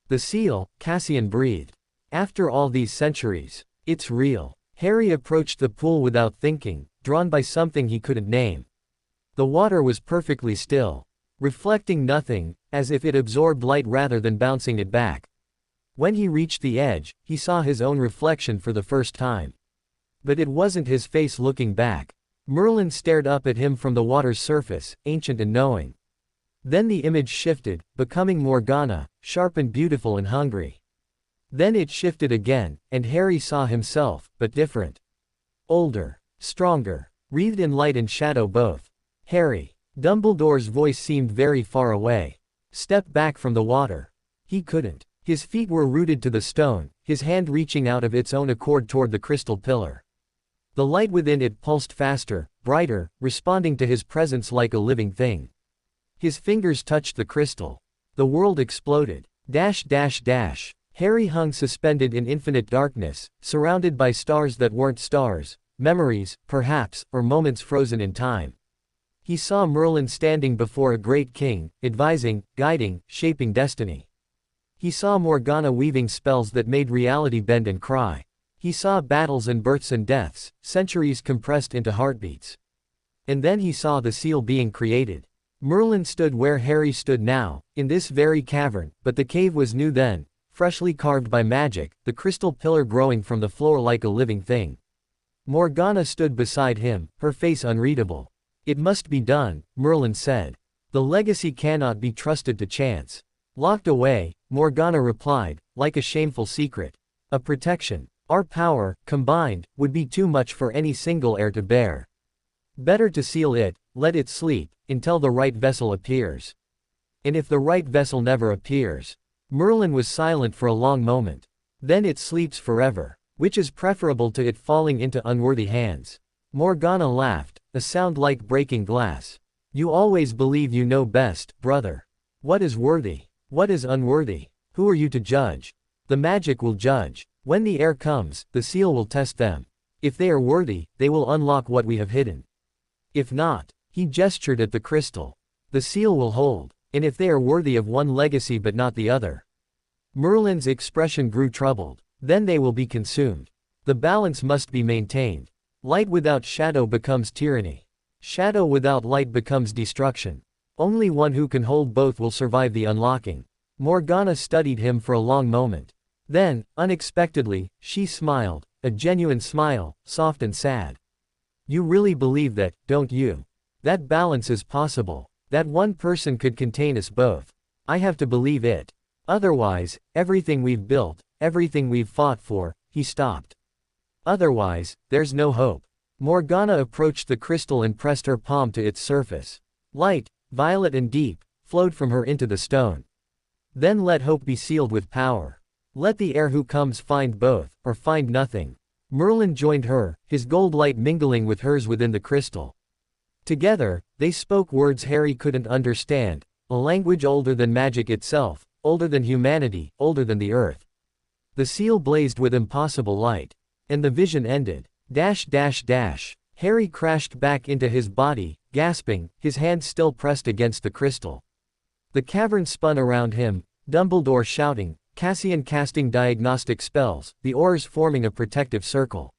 The seal, Cassian breathed. After all these centuries, it's real. Harry approached the pool without thinking, drawn by something he couldn't name. The water was perfectly still, reflecting nothing, as if it absorbed light rather than bouncing it back. When he reached the edge, he saw his own reflection for the first time. But it wasn't his face looking back. Merlin stared up at him from the water's surface, ancient and knowing. Then the image shifted, becoming Morgana, sharp and beautiful and hungry. Then it shifted again, and Harry saw himself, but different. Older, stronger, wreathed in light and shadow both. Harry. Dumbledore's voice seemed very far away. Step back from the water. He couldn't. His feet were rooted to the stone, his hand reaching out of its own accord toward the crystal pillar. The light within it pulsed faster, brighter, responding to his presence like a living thing. His fingers touched the crystal. The world exploded. Harry hung suspended in infinite darkness, surrounded by stars that weren't stars, memories, perhaps, or moments frozen in time. He saw Merlin standing before a great king, advising, guiding, shaping destiny. He saw Morgana weaving spells that made reality bend and cry. He saw battles and births and deaths, centuries compressed into heartbeats. And then he saw the seal being created. Merlin stood where Harry stood now, in this very cavern, but the cave was new then, freshly carved by magic, the crystal pillar growing from the floor like a living thing. Morgana stood beside him, her face unreadable. It must be done, Merlin said. The legacy cannot be trusted to chance. Locked away, Morgana replied, like a shameful secret. A protection. Our power, combined, would be too much for any single heir to bear. Better to seal it, let it sleep, until the right vessel appears. And if the right vessel never appears? Merlin was silent for a long moment. Then it sleeps forever, which is preferable to it falling into unworthy hands. Morgana laughed, a sound like breaking glass. You always believe you know best, brother. What is worthy? What is unworthy? Who are you to judge? The magic will judge. When the heir comes, the seal will test them. If they are worthy, they will unlock what we have hidden. If not, he gestured at the crystal. The seal will hold. And if they are worthy of one legacy but not the other. Merlin's expression grew troubled. Then they will be consumed. The balance must be maintained. Light without shadow becomes tyranny. Shadow without light becomes destruction. Only one who can hold both will survive the unlocking. Morgana studied him for a long moment. Then, unexpectedly, she smiled, a genuine smile, soft and sad. You really believe that, don't you? That balance is possible. That one person could contain us both. I have to believe it. Otherwise, everything we've built, everything we've fought for, he stopped. Otherwise, there's no hope. Morgana approached the crystal and pressed her palm to its surface. Light, violet and deep, flowed from her into the stone. Then let hope be sealed with power. Let the heir who comes find both, or find nothing. Merlin joined her, his gold light mingling with hers within the crystal. Together, they spoke words Harry couldn't understand, a language older than magic itself, older than humanity, older than the earth. The seal blazed with impossible light. And the vision ended. Harry crashed back into his body, gasping, his hand still pressed against the crystal. The cavern spun around him, Dumbledore shouting, Cassian casting diagnostic spells, the oars forming a protective circle.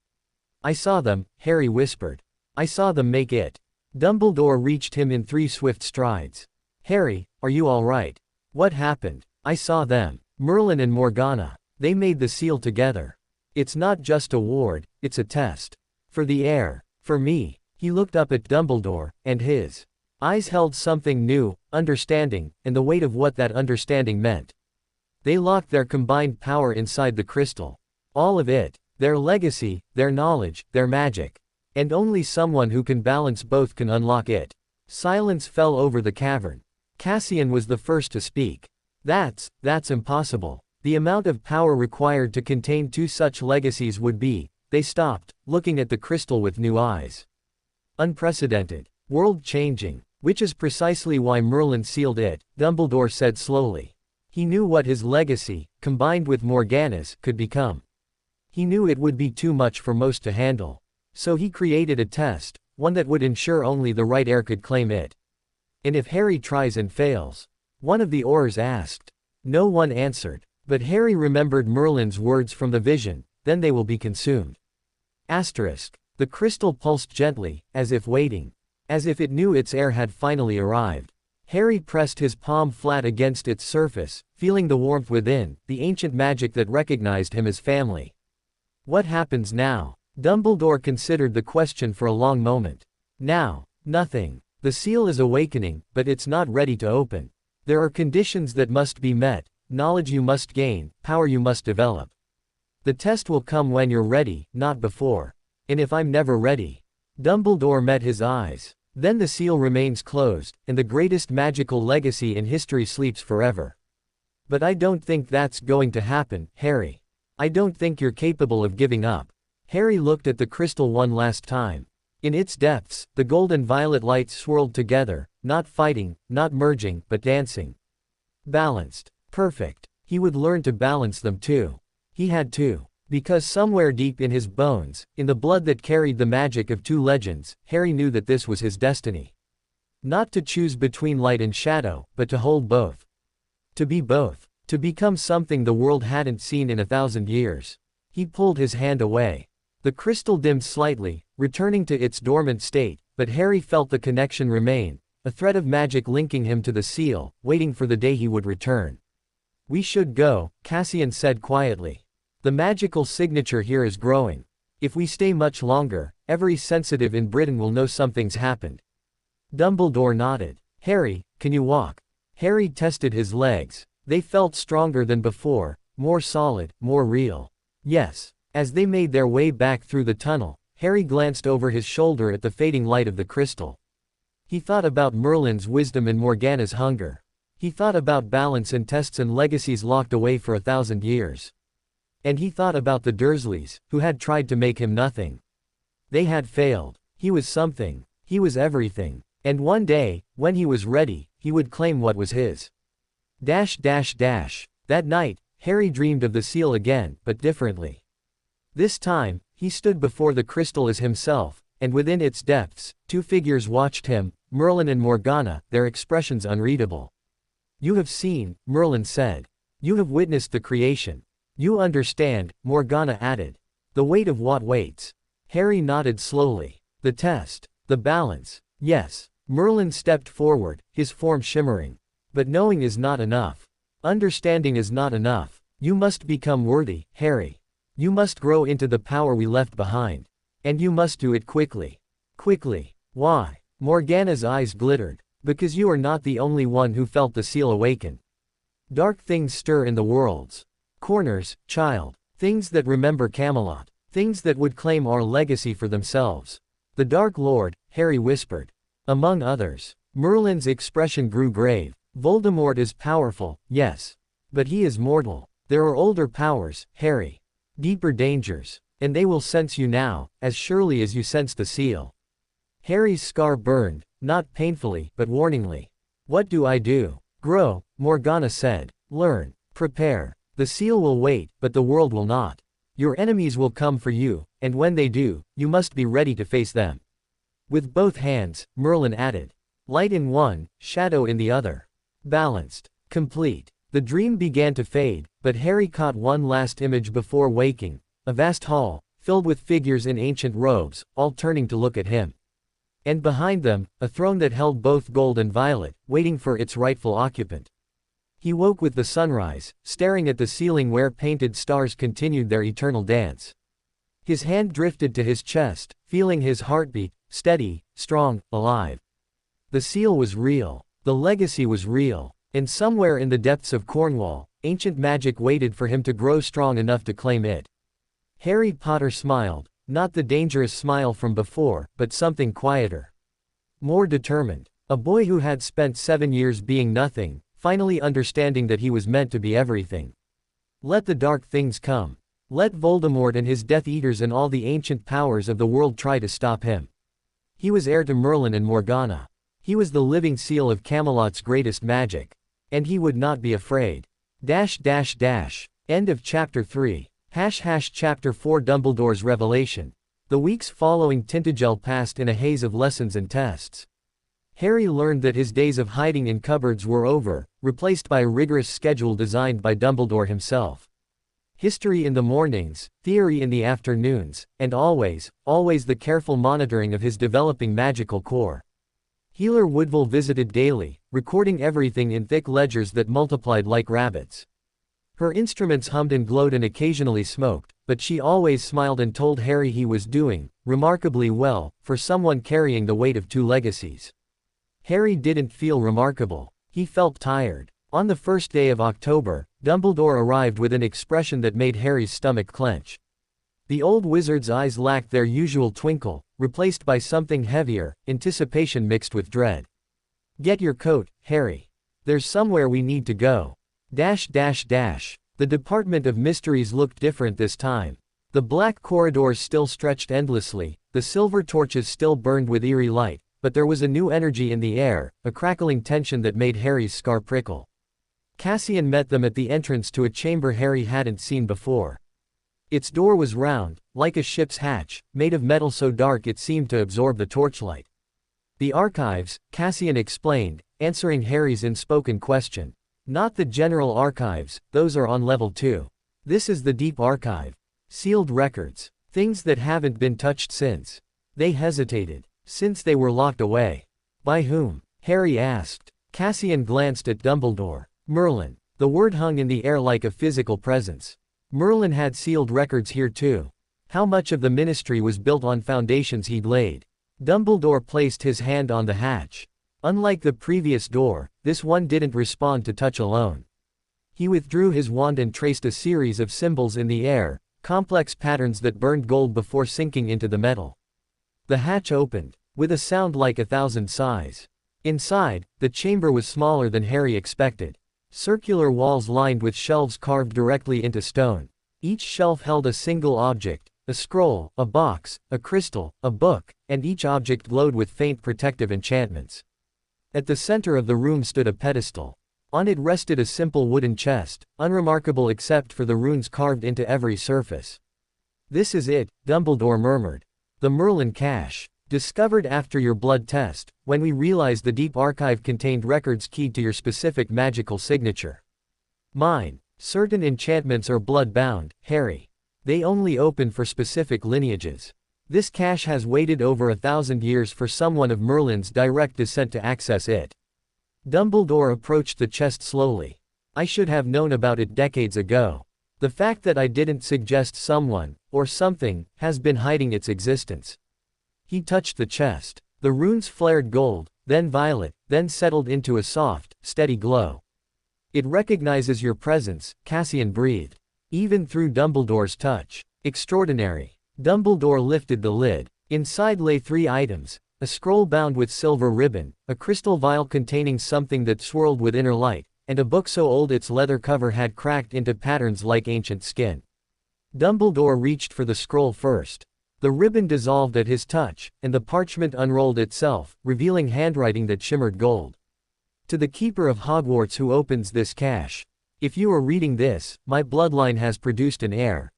I saw them, Harry whispered. I saw them make it. Dumbledore reached him in 3 swift strides. Harry, are you all right? What happened? I saw them. Merlin and Morgana. They made the seal together. It's not just a ward, it's a test. For the heir. For me. He looked up at Dumbledore, and his eyes held something new, understanding, and the weight of what that understanding meant. They locked their combined power inside the crystal. All of it. Their legacy, their knowledge, their magic. And only someone who can balance both can unlock it. Silence fell over the cavern. Cassian was the first to speak. That's impossible. The amount of power required to contain 2 such legacies would be. They stopped, looking at the crystal with new eyes. Unprecedented. World-changing. Which is precisely why Merlin sealed it, Dumbledore said slowly. He knew what his legacy, combined with Morgana's, could become. He knew it would be too much for most to handle. So he created a test, one that would ensure only the right heir could claim it. And if Harry tries and fails? One of the Aurors asked. No one answered, but Harry remembered Merlin's words from the vision, then they will be consumed. Asterisk. The crystal pulsed gently, as if waiting. As if it knew its heir had finally arrived. Harry pressed his palm flat against its surface, feeling the warmth within, the ancient magic that recognized him as family. What happens now? Dumbledore considered the question for a long moment. Now, nothing. The seal is awakening, but it's not ready to open. There are conditions that must be met, knowledge you must gain, power you must develop. The test will come when you're ready, not before. And if I'm never ready? Dumbledore met his eyes. Then the seal remains closed, and the greatest magical legacy in history sleeps forever. But I don't think that's going to happen, Harry. I don't think you're capable of giving up. Harry looked at the crystal one last time. In its depths, the gold and violet lights swirled together, not fighting, not merging, but dancing. Balanced. Perfect. He would learn to balance them too. He had to. Because somewhere deep in his bones, in the blood that carried the magic of 2 legends, Harry knew that this was his destiny. Not to choose between light and shadow, but to hold both. To be both. To become something the world hadn't seen in 1,000 years. He pulled his hand away. The crystal dimmed slightly, returning to its dormant state, but Harry felt the connection remain, a thread of magic linking him to the seal, waiting for the day he would return. We should go, Cassian said quietly. The magical signature here is growing. If we stay much longer, every sensitive in Britain will know something's happened. Dumbledore nodded. Harry, can you walk? Harry tested his legs. They felt stronger than before, more solid, more real. Yes. As they made their way back through the tunnel, Harry glanced over his shoulder at the fading light of the crystal. He thought about Merlin's wisdom and Morgana's hunger. He thought about balance and tests and legacies locked away for 1,000 years. And he thought about the Dursleys, who had tried to make him nothing. They had failed. He was something. He was everything. And one day, when he was ready, he would claim what was his. That night, Harry dreamed of the seal again, but differently. This time, he stood before the crystal as himself, and within its depths, two figures watched him, Merlin and Morgana, their expressions unreadable. You have seen, Merlin said. You have witnessed the creation. You understand, Morgana added. The weight of what waits. Harry nodded slowly. The test. The balance. Yes. Merlin stepped forward, his form shimmering. But knowing is not enough. Understanding is not enough. You must become worthy, Harry. You must grow into the power we left behind. And you must do it quickly. Quickly. Why? Morgana's eyes glittered. Because you are not the only one who felt the seal awaken. Dark things stir in the world's corners, child. Things that remember Camelot. Things that would claim our legacy for themselves. The Dark Lord, Harry whispered. Among others. Merlin's expression grew grave. Voldemort is powerful, yes. But he is mortal. There are older powers, Harry. Deeper dangers. And they will sense you now, as surely as you sense the seal. Harry's scar burned, not painfully, but warningly. What do I do? Grow, Morgana said. Learn. Prepare. The seal will wait, but the world will not. Your enemies will come for you, and when they do, you must be ready to face them. With both hands, Merlin added. Light in one, shadow in the other. Balanced. Complete. The dream began to fade, but Harry caught one last image before waking. A vast hall, filled with figures in ancient robes, all turning to look at him. And behind them, a throne that held both gold and violet, waiting for its rightful occupant. He woke with the sunrise, staring at the ceiling where painted stars continued their eternal dance. His hand drifted to his chest, feeling his heartbeat, steady, strong, alive. The seal was real. The legacy was real. And somewhere in the depths of Cornwall, ancient magic waited for him to grow strong enough to claim it. Harry Potter smiled, not the dangerous smile from before, but something quieter. More determined. A boy who had spent 7 years being nothing, finally understanding that he was meant to be everything. Let the dark things come. Let Voldemort and his Death Eaters and all the ancient powers of the world try to stop him. He was heir to Merlin and Morgana. He was the living seal of Camelot's greatest magic. And he would not be afraid. End of chapter 3. Chapter 4 Dumbledore's revelation. The weeks following Tintagel passed in a haze of lessons and tests. Harry learned that his days of hiding in cupboards were over, replaced by a rigorous schedule designed by Dumbledore himself. History in the mornings, theory in the afternoons, and always the careful monitoring of his developing magical core. Healer Woodville visited daily, recording everything in thick ledgers that multiplied like rabbits. Her instruments hummed and glowed and occasionally smoked, but she always smiled and told Harry he was doing remarkably well, for someone carrying the weight of 2 legacies. Harry didn't feel remarkable. He felt tired. On the first day of October, Dumbledore arrived with an expression that made Harry's stomach clench. The old wizard's eyes lacked their usual twinkle, replaced by something heavier, anticipation mixed with dread. Get your coat, Harry. There's somewhere we need to go. The Department of Mysteries looked different this time. The black corridors still stretched endlessly, the silver torches still burned with eerie light, but there was a new energy in the air, a crackling tension that made Harry's scar prickle. Cassian met them at the entrance to a chamber Harry hadn't seen before. Its door was round, like a ship's hatch, made of metal so dark it seemed to absorb the torchlight. The archives, Cassian explained, answering Harry's unspoken question. Not the general archives, those are on level 2. This is the deep archive. Sealed records. Things that haven't been touched since. They hesitated. Since they were locked away. By whom? Harry asked. Cassian glanced at Dumbledore. Merlin. The word hung in the air like a physical presence. Merlin had sealed records here too. How much of the ministry was built on foundations he'd laid? Dumbledore placed his hand on the hatch. Unlike the previous door, this one didn't respond to touch alone. He withdrew his wand and traced a series of symbols in the air, complex patterns that burned gold before sinking into the metal. The hatch opened, with a sound like 1,000 sighs. Inside, the chamber was smaller than Harry expected. Circular walls lined with shelves carved directly into stone. Each shelf held a single object, a scroll, a box, a crystal, a book, and each object glowed with faint protective enchantments. At the center of the room stood a pedestal. On it rested a simple wooden chest, unremarkable except for the runes carved into every surface. "This is it," Dumbledore murmured. "The Merlin cache. Discovered after your blood test, when we realized the deep archive contained records keyed to your specific magical signature. Mine. Certain enchantments are blood-bound, Harry. They only open for specific lineages. This cache has waited over 1,000 years for someone of Merlin's direct descent to access it." Dumbledore approached the chest slowly. "I should have known about it decades ago. The fact that I didn't suggest someone, or something, has been hiding its existence." He touched the chest. The runes flared gold, then violet, then settled into a soft, steady glow. "It recognizes your presence," Cassian breathed. "Even through Dumbledore's touch. Extraordinary." Dumbledore lifted the lid. Inside lay 3 items. A scroll bound with silver ribbon, a crystal vial containing something that swirled with inner light, and a book so old its leather cover had cracked into patterns like ancient skin. Dumbledore reached for the scroll first. The ribbon dissolved at his touch, and the parchment unrolled itself, revealing handwriting that shimmered gold. "To the Keeper of Hogwarts who opens this cache. If you are reading this, my bloodline has produced an heir.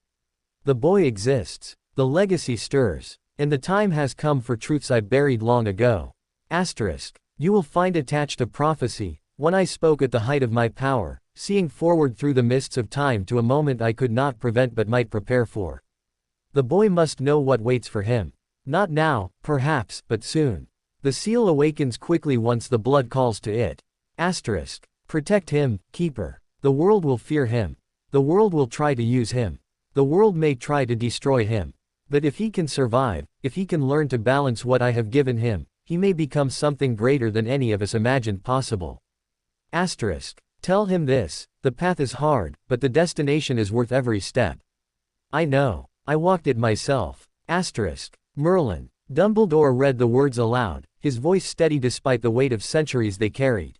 The boy exists. The legacy stirs. And the time has come for truths I buried long ago. Asterisk. You will find attached a prophecy, one I spoke at the height of my power, seeing forward through the mists of time to a moment I could not prevent but might prepare for. The boy must know what waits for him. Not now, perhaps, but soon. The seal awakens quickly once the blood calls to it. Asterisk. Protect him, Keeper. The world will fear him. The world will try to use him. The world may try to destroy him. But if he can survive, if he can learn to balance what I have given him, he may become something greater than any of us imagined possible. Asterisk. Tell him this, the path is hard, but the destination is worth every step. I know. I walked it myself. Asterisk. Merlin. Dumbledore read the words aloud, his voice steady despite the weight of centuries they carried.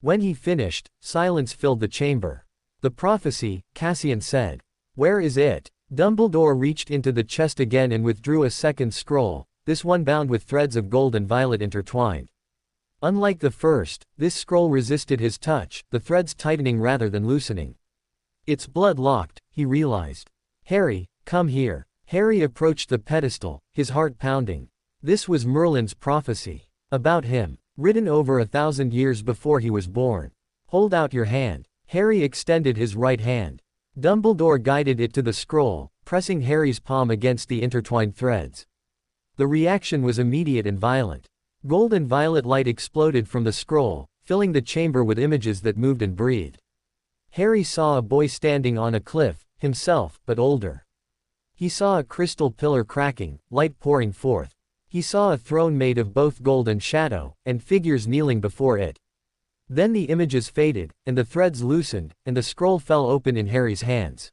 When he finished, silence filled the chamber. "The prophecy," Cassian said. "Where is it?" Dumbledore reached into the chest again and withdrew a second scroll, this one bound with threads of gold and violet intertwined. Unlike the first, this scroll resisted his touch, the threads tightening rather than loosening. "It's blood-locked," he realized. "Harry, come here." Harry approached the pedestal, his heart pounding. This was Merlin's prophecy. About him, written over 1,000 years before he was born. "Hold out your hand." Harry extended his right hand. Dumbledore guided it to the scroll, pressing Harry's palm against the intertwined threads. The reaction was immediate and violent. Gold and violet light exploded from the scroll, filling the chamber with images that moved and breathed. Harry saw a boy standing on a cliff, himself, but older. He saw a crystal pillar cracking, light pouring forth. He saw a throne made of both gold and shadow, and figures kneeling before it. Then the images faded, and the threads loosened, and the scroll fell open in Harry's hands.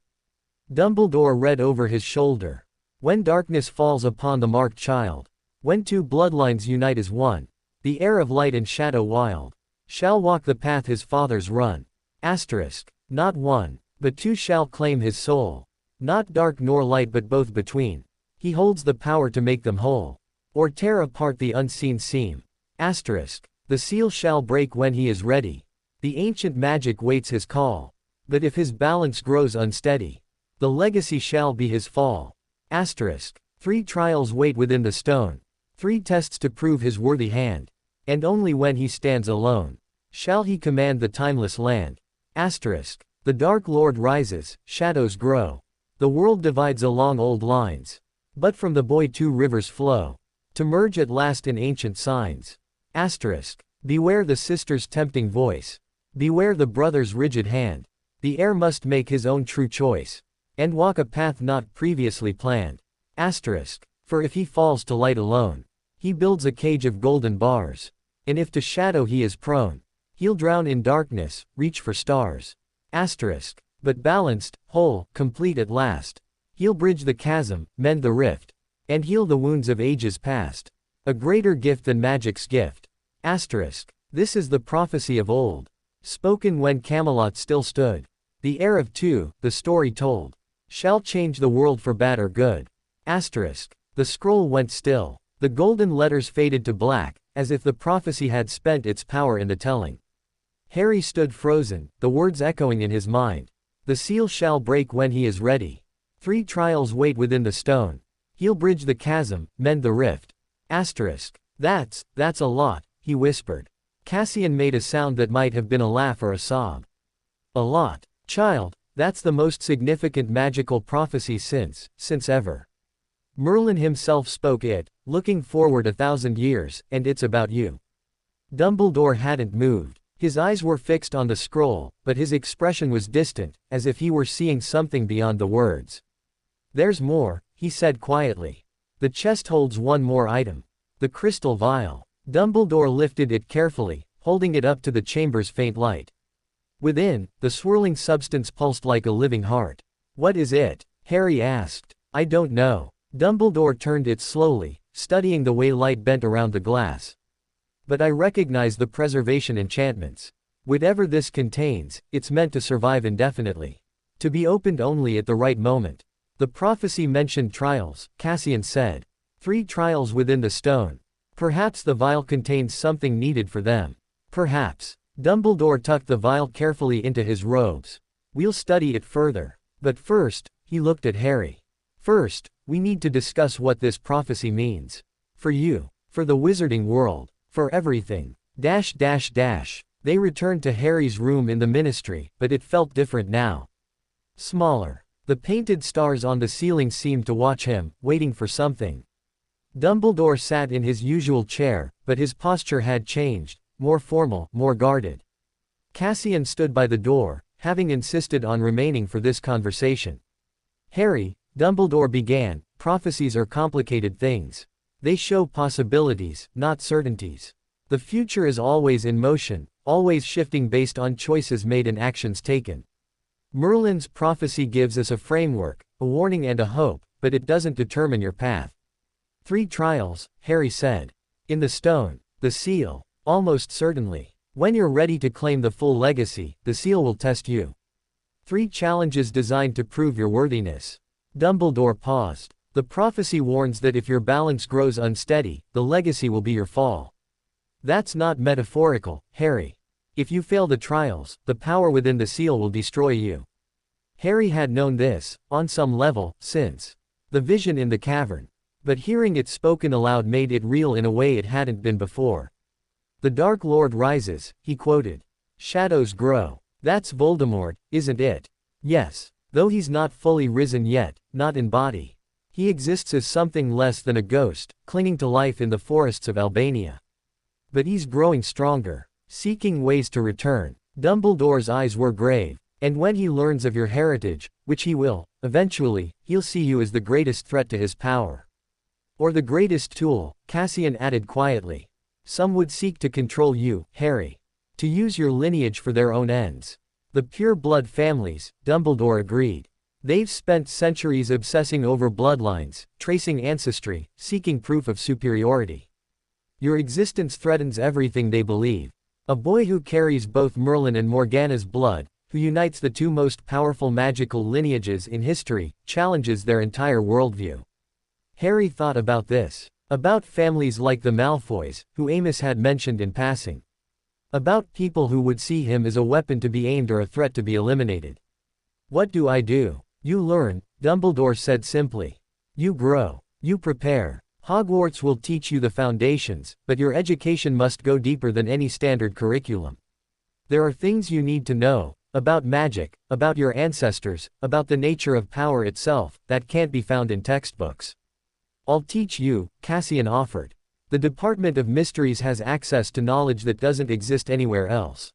Dumbledore read over his shoulder. "When darkness falls upon the marked child, when 2 bloodlines unite as one, the heir of light and shadow wild, shall walk the path his fathers run. Asterisk. Not 1, but 2 shall claim his soul. Not dark nor light but both between. He holds the power to make them whole, or tear apart the unseen seam. Asterisk. The seal shall break when he is ready. The ancient magic waits his call. But if his balance grows unsteady, the legacy shall be his fall. Asterisk. 3 trials wait within the stone. 3 tests to prove his worthy hand. And only when he stands alone, shall he command the timeless land. Asterisk. The Dark Lord rises, shadows grow. The world divides along old lines. But from the boy 2 rivers flow, to merge at last in ancient signs. Asterisk. Beware the sister's tempting voice. Beware the brother's rigid hand. The heir must make his own true choice, and walk a path not previously planned. Asterisk. For if he falls to light alone, He builds a cage of golden bars. And if to shadow he is prone, he'll drown in darkness, reach for stars. Asterisk. But balanced, whole, complete at last. He'll bridge the chasm, mend the rift, and heal the wounds of ages past. A greater gift than magic's gift. Asterisk. This is the prophecy of old, spoken when Camelot still stood. The heir of two, the story told, shall change the world for bad or good. Asterisk. The scroll went still. The golden letters faded to black, as if the prophecy had spent its power in the telling. Harry stood frozen, the words echoing in his mind. The seal shall break when he is ready. 3 trials wait within the stone. He'll bridge the chasm, mend the rift. Asterisk. That's a lot, he whispered. Cassian made a sound that might have been a laugh or a sob. A lot, child, that's the most significant magical prophecy since ever. Merlin himself spoke it, looking forward 1,000 years, and it's about you. Dumbledore hadn't moved. His eyes were fixed on the scroll, but his expression was distant, as if he were seeing something beyond the words. There's more, he said quietly. The chest holds one more item. The crystal vial. Dumbledore lifted it carefully, holding it up to the chamber's faint light. Within, the swirling substance pulsed like a living heart. What is it? Harry asked. I don't know. Dumbledore turned it slowly, studying the way light bent around the glass. But I recognize the preservation enchantments. Whatever this contains, it's meant to survive indefinitely. To be opened only at the right moment. The prophecy mentioned trials, Cassian said. 3 trials within the stone. Perhaps the vial contains something needed for them. Perhaps. Dumbledore tucked the vial carefully into his robes. We'll study it further. But first, he looked at Harry. First, we need to discuss what this prophecy means. For you. For the wizarding world. For everything. They returned to Harry's room in the ministry, but it felt different now. Smaller. The painted stars on the ceiling seemed to watch him, waiting for something. Dumbledore sat in his usual chair, but his posture had changed, more formal, more guarded. Cassian stood by the door, having insisted on remaining for this conversation. Harry, Dumbledore began, prophecies are complicated things. They show possibilities, not certainties. The future is always in motion, always shifting based on choices made and actions taken. Merlin's prophecy gives us a framework, a warning and a hope, but it doesn't determine your path. 3 trials, Harry said. In the stone, the seal, almost certainly. When you're ready to claim the full legacy, the seal will test you. 3 challenges designed to prove your worthiness. Dumbledore paused. The prophecy warns that if your balance grows unsteady, the legacy will be your fall. That's not metaphorical, Harry. If you fail the trials, the power within the seal will destroy you. Harry had known this, on some level, since the vision in the cavern. But hearing it spoken aloud made it real in a way it hadn't been before. The Dark Lord rises, he quoted. Shadows grow. That's Voldemort, isn't it? Yes. Though he's not fully risen yet, not in body. He exists as something less than a ghost, clinging to life in the forests of Albania. But he's growing stronger, seeking ways to return. Dumbledore's eyes were grave. And when he learns of your heritage, which he will, eventually, he'll see you as the greatest threat to his power. Or the greatest tool, Cassian added quietly. Some would seek to control you, Harry. To use your lineage for their own ends. The pure-blood families, Dumbledore agreed. They've spent centuries obsessing over bloodlines, tracing ancestry, seeking proof of superiority. Your existence threatens everything they believe. A boy who carries both Merlin and Morgana's blood, who unites the 2 most powerful magical lineages in history, challenges their entire worldview. Harry thought about this. About families like the Malfoys, who Amos had mentioned in passing. About people who would see him as a weapon to be aimed or a threat to be eliminated. What do I do? You learn, Dumbledore said simply. You grow. You prepare. Hogwarts will teach you the foundations, but your education must go deeper than any standard curriculum. There are things you need to know, about magic, about your ancestors, about the nature of power itself, that can't be found in textbooks. I'll teach you, Cassian offered. The Department of Mysteries has access to knowledge that doesn't exist anywhere else.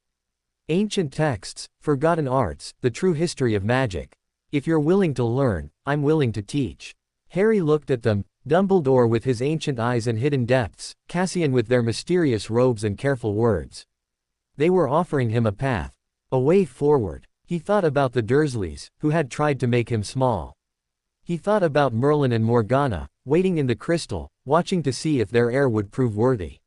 Ancient texts, forgotten arts, the true history of magic. If you're willing to learn, I'm willing to teach. Harry looked at them, Dumbledore with his ancient eyes and hidden depths, Cassian with their mysterious robes and careful words. They were offering him a path. A way forward. He thought about the Dursleys, who had tried to make him small. He thought about Merlin and Morgana, waiting in the crystal, watching to see if their heir would prove worthy.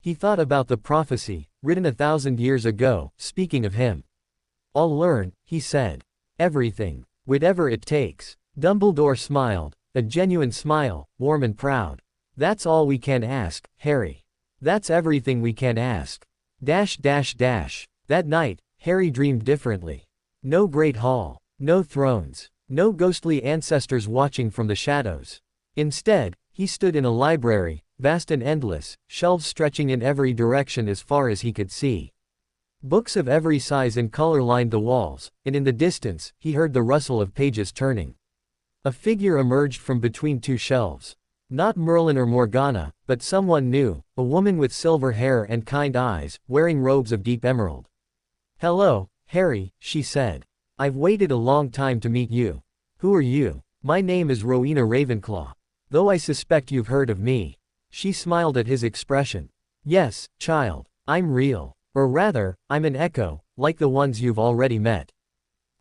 He thought about the prophecy, written 1,000 years ago, speaking of him. "I'll learn," he said. "Everything. Whatever it takes." Dumbledore smiled, a genuine smile, warm and proud. "That's all we can ask, Harry. That's everything we can ask." That night, Harry dreamed differently. No great hall. No thrones. No ghostly ancestors watching from the shadows. Instead, he stood in a library, vast and endless, shelves stretching in every direction as far as he could see. Books of every size and color lined the walls, and in the distance, he heard the rustle of pages turning. A figure emerged from between two shelves. Not Merlin or Morgana, but someone new, a woman with silver hair and kind eyes, wearing robes of deep emerald. "Hello, Harry," she said. "I've waited a long time to meet you. Who are you?" "My name is Rowena Ravenclaw. Though I suspect you've heard of me." She smiled at his expression. "Yes, child, I'm real. Or rather, I'm an echo, like the ones you've already met.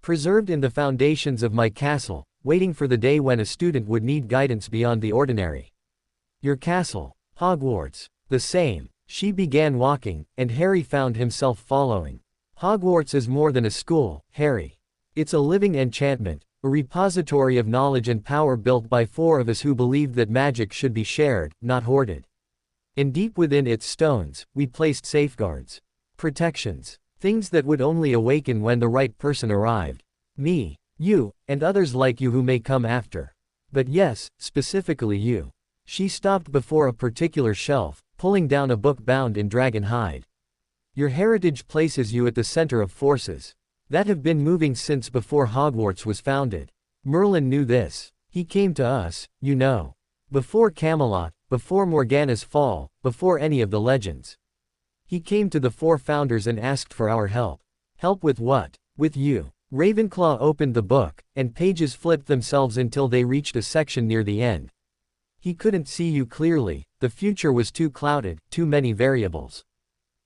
Preserved in the foundations of my castle, waiting for the day when a student would need guidance beyond the ordinary." "Your castle." "Hogwarts." "The same." She began walking, and Harry found himself following. "Hogwarts is more than a school, Harry. It's a living enchantment, a repository of knowledge and power built by 4 of us who believed that magic should be shared, not hoarded. And deep within its stones, we placed safeguards. Protections. Things that would only awaken when the right person arrived. Me, you, and others like you who may come after. But yes, specifically you." She stopped before a particular shelf, pulling down a book bound in dragon hide. "Your heritage places you at the center of forces that have been moving since before Hogwarts was founded. Merlin knew this. He came to us, you know. Before Camelot, before Morgana's fall, before any of the legends. He came to the 4 founders and asked for our help." "Help with what?" "With you." Ravenclaw opened the book, and pages flipped themselves until they reached a section near the end. "He couldn't see you clearly, the future was too clouded, too many variables.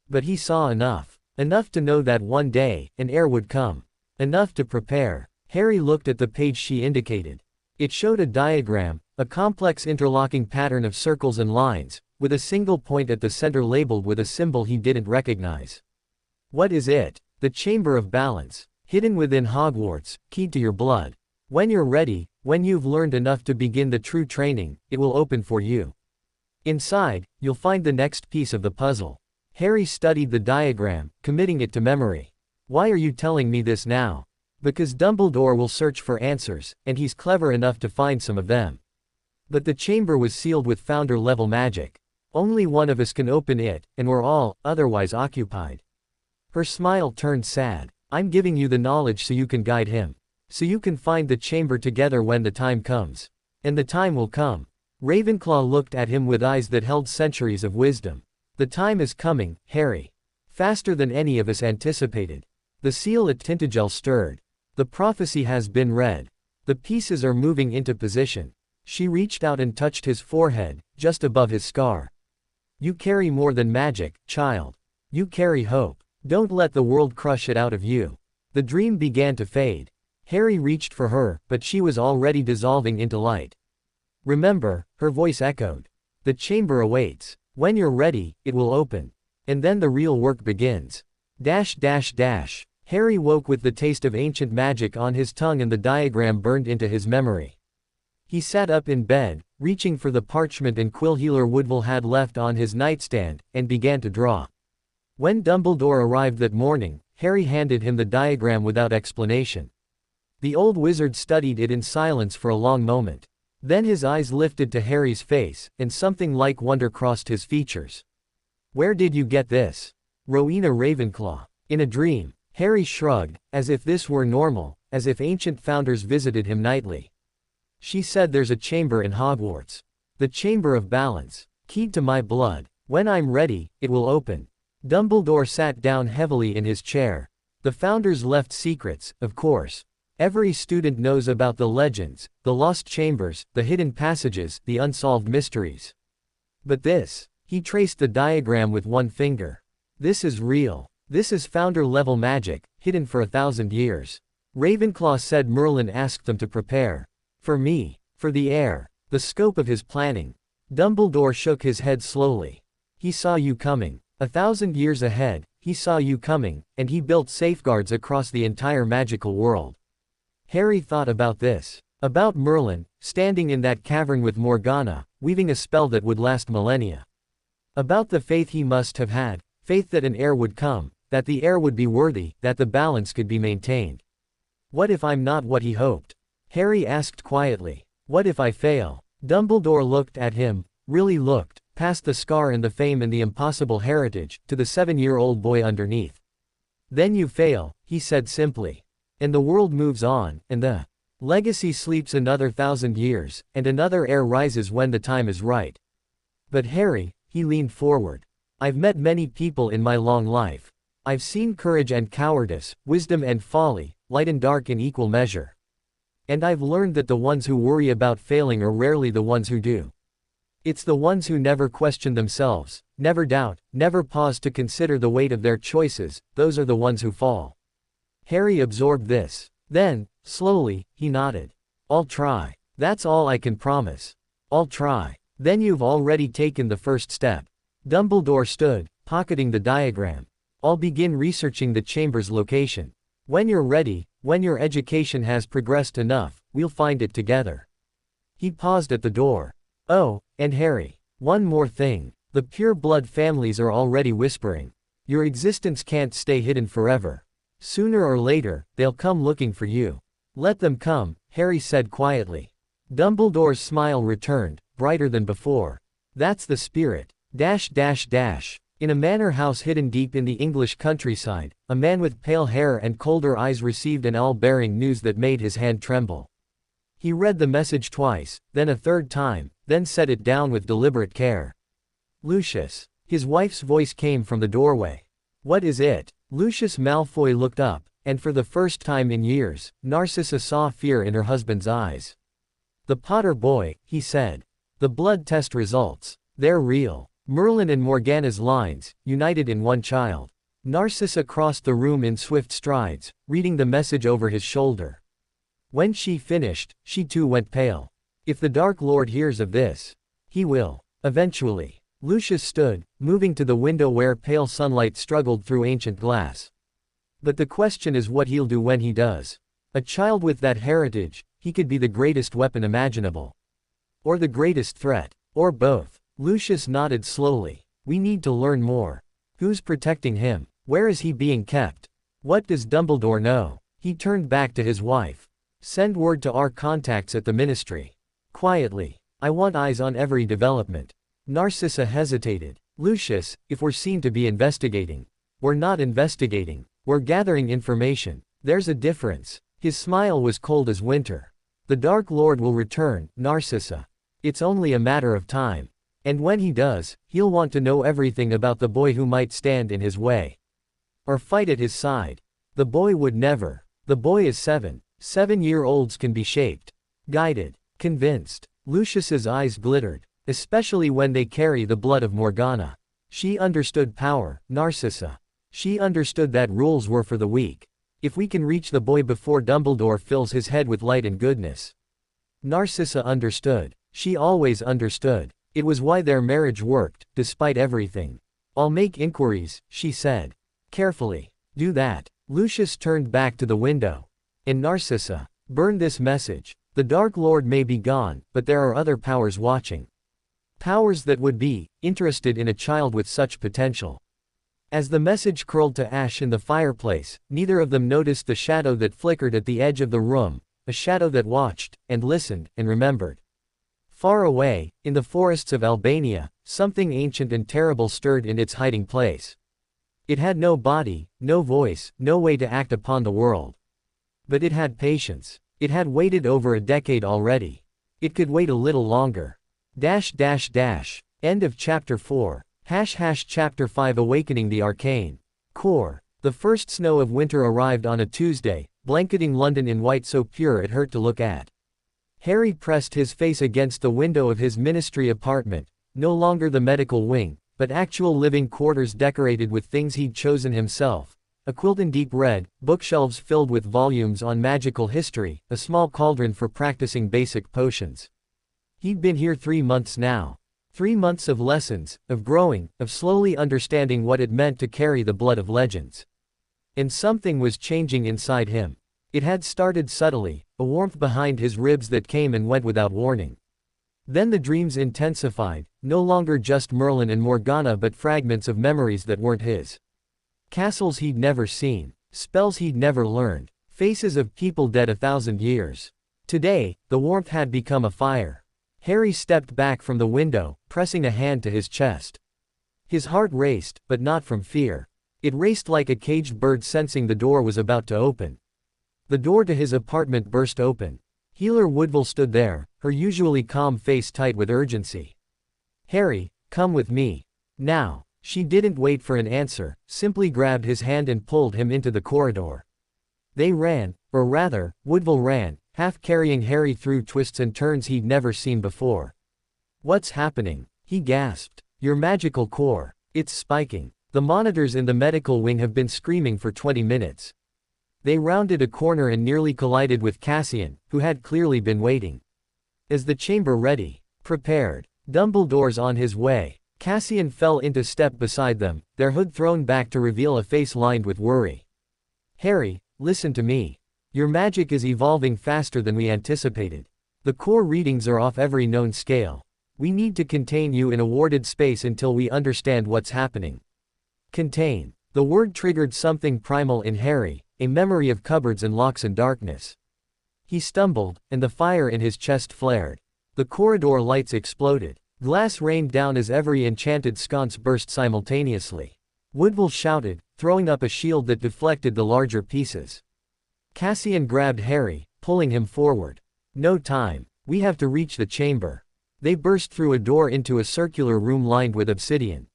But he saw enough. Enough to know that one day, an heir would come. Enough to prepare." Harry looked at the page she indicated. It showed a diagram, a complex interlocking pattern of circles and lines, with a single point at the center labeled with a symbol he didn't recognize. "What is it?" "The Chamber of Balance. Hidden within Hogwarts, keyed to your blood. When you're ready, when you've learned enough to begin the true training, it will open for you. Inside, you'll find the next piece of the puzzle." Harry studied the diagram, committing it to memory. "Why are you telling me this now?" "Because Dumbledore will search for answers, and he's clever enough to find some of them. But the chamber was sealed with founder-level magic. Only one of us can open it, and we're all, otherwise occupied." Her smile turned sad. "I'm giving you the knowledge so you can guide him. So you can find the chamber together when the time comes. And the time will come." Ravenclaw looked at him with eyes that held centuries of wisdom. "The time is coming, Harry. Faster than any of us anticipated." The seal at Tintagel stirred. "The prophecy has been read. The pieces are moving into position." She reached out and touched his forehead, just above his scar. "You carry more than magic, child. You carry hope. Don't let the world crush it out of you." The dream began to fade. Harry reached for her, but she was already dissolving into light. "Remember," her voice echoed. "The chamber awaits. When you're ready, it will open. And then the real work begins." Harry woke with the taste of ancient magic on his tongue and the diagram burned into his memory. He sat up in bed, reaching for the parchment and quill Healer Woodville had left on his nightstand, and began to draw. When Dumbledore arrived that morning, Harry handed him the diagram without explanation. The old wizard studied it in silence for a long moment. Then his eyes lifted to Harry's face, and something like wonder crossed his features. "Where did you get this?" "Rowena Ravenclaw." "In a dream." Harry shrugged, as if this were normal, as if ancient founders visited him nightly. "She said there's a chamber in Hogwarts. The Chamber of Balance. Keyed to my blood. When I'm ready, it will open." Dumbledore sat down heavily in his chair. "The founders left secrets, of course. Every student knows about the legends, the lost chambers, the hidden passages, the unsolved mysteries. But this, he traced the diagram with one finger. This is real. This is founder-level magic, hidden for 1,000 years. Ravenclaw said Merlin asked them to prepare. For me. For the heir. The scope of his planning. Dumbledore shook his head slowly. He saw you coming. 1,000 years ahead, he saw you coming, and he built safeguards across the entire magical world. Harry thought about this. About Merlin, standing in that cavern with Morgana, weaving a spell that would last millennia. About the faith he must have had, faith that an heir would come, that the heir would be worthy, that the balance could be maintained. What if I'm not what he hoped? Harry asked quietly. What if I fail? Dumbledore looked at him, really looked, past the scar and the fame and the impossible heritage, to the 7-year-old boy underneath. Then you fail, he said simply. And the world moves on, and the legacy sleeps another 1,000 years, and another heir rises when the time is right. But Harry, he leaned forward. I've met many people in my long life. I've seen courage and cowardice, wisdom and folly, light and dark in equal measure. And I've learned that the ones who worry about failing are rarely the ones who do. It's the ones who never question themselves, never doubt, never pause to consider the weight of their choices, those are the ones who fall. Harry absorbed this. Then, slowly, he nodded. I'll try. That's all I can promise. I'll try. Then you've already taken the first step. Dumbledore stood, pocketing the diagram. I'll begin researching the chamber's location. When you're ready, when your education has progressed enough, we'll find it together. He paused at the door. Oh, and Harry. One more thing. The pure blood families are already whispering. Your existence can't stay hidden forever. Sooner or later, they'll come looking for you. Let them come, Harry said quietly. Dumbledore's smile returned, brighter than before. That's the spirit. In a manor house hidden deep in the English countryside, a man with pale hair and colder eyes received an owl bearing news that made his hand tremble. He read the message twice, then a third time, then set it down with deliberate care. Lucius. His wife's voice came from the doorway. What is it? Lucius Malfoy looked up, and for the first time in years, Narcissa saw fear in her husband's eyes. The Potter boy, he said. The blood test results. They're real. Merlin and Morgana's lines, united in one child. Narcissa crossed the room in swift strides, reading the message over his shoulder. When she finished, she too went pale. If the Dark Lord hears of this, he will. Eventually. Lucius stood, moving to the window where pale sunlight struggled through ancient glass. But the question is what he'll do when he does. A child with that heritage, he could be the greatest weapon imaginable. Or the greatest threat. Or both. Lucius nodded slowly. We need to learn more. Who's protecting him? Where is he being kept? What does Dumbledore know? He turned back to his wife. Send word to our contacts at the ministry. Quietly. I want eyes on every development. Narcissa hesitated. Lucius, if we're seen to be investigating. We're not investigating. We're gathering information. There's a difference. His smile was cold as winter. The Dark Lord will return, Narcissa. It's only a matter of time. And when he does, he'll want to know everything about the boy who might stand in his way. Or fight at his side. The boy would never. The boy is 7. 7-year-olds can be shaped. Guided. Convinced. Lucius's eyes glittered. Especially when they carry the blood of Morgana. She understood power, Narcissa. She understood that rules were for the weak. If we can reach the boy before Dumbledore fills his head with light and goodness. Narcissa understood. She always understood. It was why their marriage worked, despite everything. I'll make inquiries, she said. Carefully. Do that. Lucius turned back to the window. And Narcissa. Burn this message. The Dark Lord may be gone, but there are other powers watching. Powers that would be interested in a child with such potential. As the message curled to ash in the fireplace, neither of them noticed the shadow that flickered at the edge of the room, a shadow that watched, and listened, and remembered. Far away, in the forests of Albania, something ancient and terrible stirred in its hiding place. It had no body, no voice, no way to act upon the world. But it had patience. It had waited over a decade already. It could wait a little longer. End of chapter 4. #chapter 5 Awakening the Arcane. Core. The first snow of winter arrived on a Tuesday, blanketing London in white so pure it hurt to look at. Harry pressed his face against the window of his ministry apartment, no longer the medical wing, but actual living quarters decorated with things he'd chosen himself. A quilt in deep red, bookshelves filled with volumes on magical history, a small cauldron for practicing basic potions. He'd been here 3 months now. 3 months of lessons, of growing, of slowly understanding what it meant to carry the blood of legends. And something was changing inside him. It had started subtly, a warmth behind his ribs that came and went without warning. Then the dreams intensified, no longer just Merlin and Morgana but fragments of memories that weren't his. Castles he'd never seen, spells he'd never learned, faces of people dead 1,000 years. Today, the warmth had become a fire. Harry stepped back from the window, pressing a hand to his chest. His heart raced, but not from fear. It raced like a caged bird sensing the door was about to open. The door to his apartment burst open. Healer Woodville stood there, her usually calm face tight with urgency. "Harry, come with me. Now." She didn't wait for an answer, simply grabbed his hand and pulled him into the corridor. They ran, or rather, Woodville ran, half carrying Harry through twists and turns he'd never seen before. "What's happening?" he gasped. "Your magical core. It's spiking. The monitors in the medical wing have been screaming for 20 minutes. They rounded a corner and nearly collided with Cassian, who had clearly been waiting. "Is the chamber ready? Prepared? Dumbledore's on his way." Cassian fell into step beside them, their hood thrown back to reveal a face lined with worry. "Harry, listen to me. Your magic is evolving faster than we anticipated. The core readings are off every known scale. We need to contain you in a warded space until we understand what's happening." Contain. The word triggered something primal in Harry, a memory of cupboards and locks and darkness. He stumbled, and the fire in his chest flared. The corridor lights exploded. Glass rained down as every enchanted sconce burst simultaneously. Woodville shouted, throwing up a shield that deflected the larger pieces. Cassian grabbed Harry, pulling him forward. "No time. We have to reach the chamber." They burst through a door into a circular room lined with obsidian.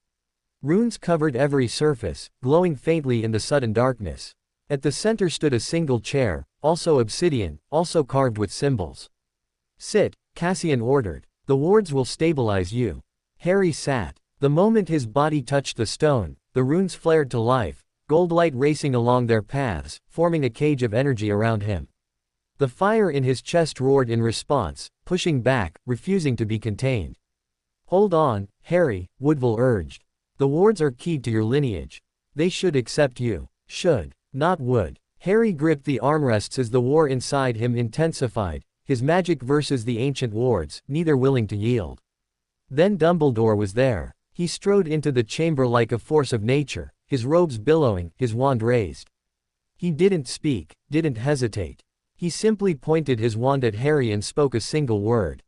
Runes covered every surface, glowing faintly in the sudden darkness. At the center stood a single chair, also obsidian, also carved with symbols. "Sit," Cassian ordered. "The wards will stabilize you." Harry sat. The moment his body touched the stone, the runes flared to life, gold light racing along their paths, forming a cage of energy around him. The fire in his chest roared in response, pushing back, refusing to be contained. "Hold on, Harry," Woodville urged. "The wards are keyed to your lineage. They should accept you. Should, not would." Harry gripped the armrests as the war inside him intensified, his magic versus the ancient wards, neither willing to yield. Then Dumbledore was there. He strode into the chamber like a force of nature, his robes billowing, his wand raised. He didn't speak, didn't hesitate. He simply pointed his wand at Harry and spoke a single word.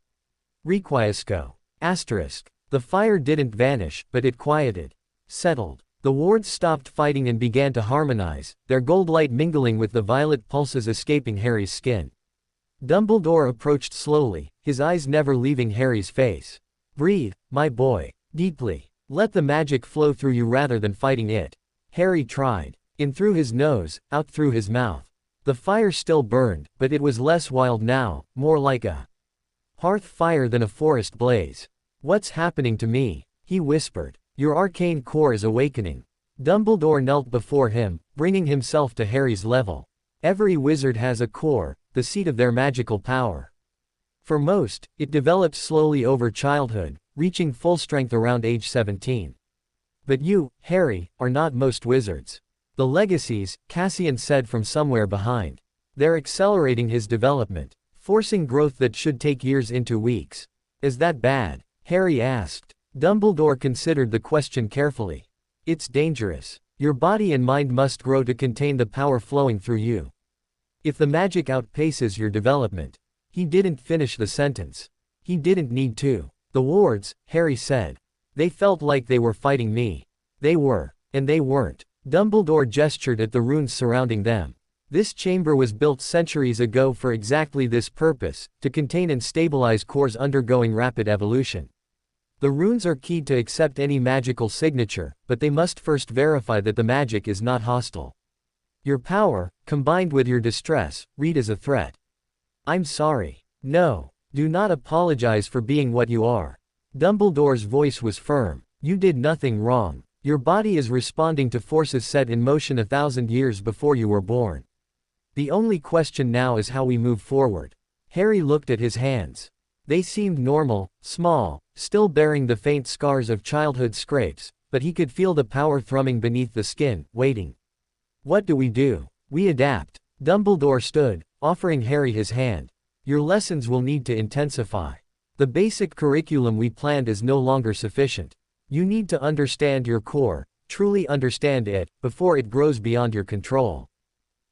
"Requiesco." Asterisk. The fire didn't vanish, but it quieted. Settled. The wards stopped fighting and began to harmonize, their gold light mingling with the violet pulses escaping Harry's skin. Dumbledore approached slowly, his eyes never leaving Harry's face. "Breathe, my boy. Deeply. Let the magic flow through you rather than fighting it." Harry tried. In through his nose, out through his mouth. The fire still burned, but it was less wild now, more like a hearth fire than a forest blaze. "What's happening to me?" he whispered. "Your arcane core is awakening." Dumbledore knelt before him, bringing himself to Harry's level. Every wizard has a core, the seat of their magical power. For most, it develops slowly over childhood, reaching full strength around age 17. But you, Harry, are not most wizards. The legacies, Cassian said from somewhere behind. They're accelerating his development, forcing growth that should take years into weeks. "Is that bad?" Harry asked. Dumbledore considered the question carefully. "It's dangerous. Your body and mind must grow to contain the power flowing through you. If the magic outpaces your development." He didn't finish the sentence. He didn't need to. "The wards," Harry said. "They felt like they were fighting me. They were. And they weren't." Dumbledore gestured at the runes surrounding them. "This chamber was built centuries ago for exactly this purpose, to contain and stabilize cores undergoing rapid evolution. The runes are keyed to accept any magical signature, but they must first verify that the magic is not hostile. Your power, combined with your distress, read as a threat. I'm sorry. No. Do not apologize for being what you are. Dumbledore's voice was firm. You did nothing wrong. Your body is responding to forces set in motion 1,000 years before you were born. The only question now is how we move forward. Harry looked at his hands. They seemed normal, small, still bearing the faint scars of childhood scrapes, but he could feel the power thrumming beneath the skin, waiting. What do we do? We adapt. Dumbledore stood, offering Harry his hand. Your lessons will need to intensify. The basic curriculum we planned is no longer sufficient. You need to understand your core, truly understand it, before it grows beyond your control.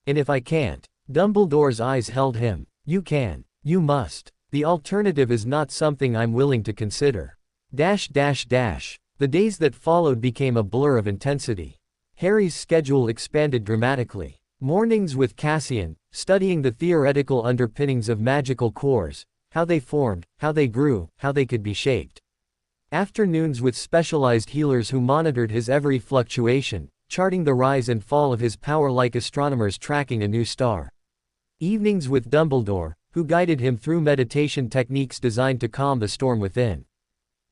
And if I can't? Dumbledore's eyes held him. You can. You must. The alternative is not something I'm willing to consider. The days that followed became a blur of intensity. Harry's schedule expanded dramatically. Mornings with Cassian, studying the theoretical underpinnings of magical cores, how they formed, how they grew, how they could be shaped. Afternoons with specialized healers who monitored his every fluctuation, charting the rise and fall of his power like astronomers tracking a new star. Evenings with Dumbledore, who guided him through meditation techniques designed to calm the storm within.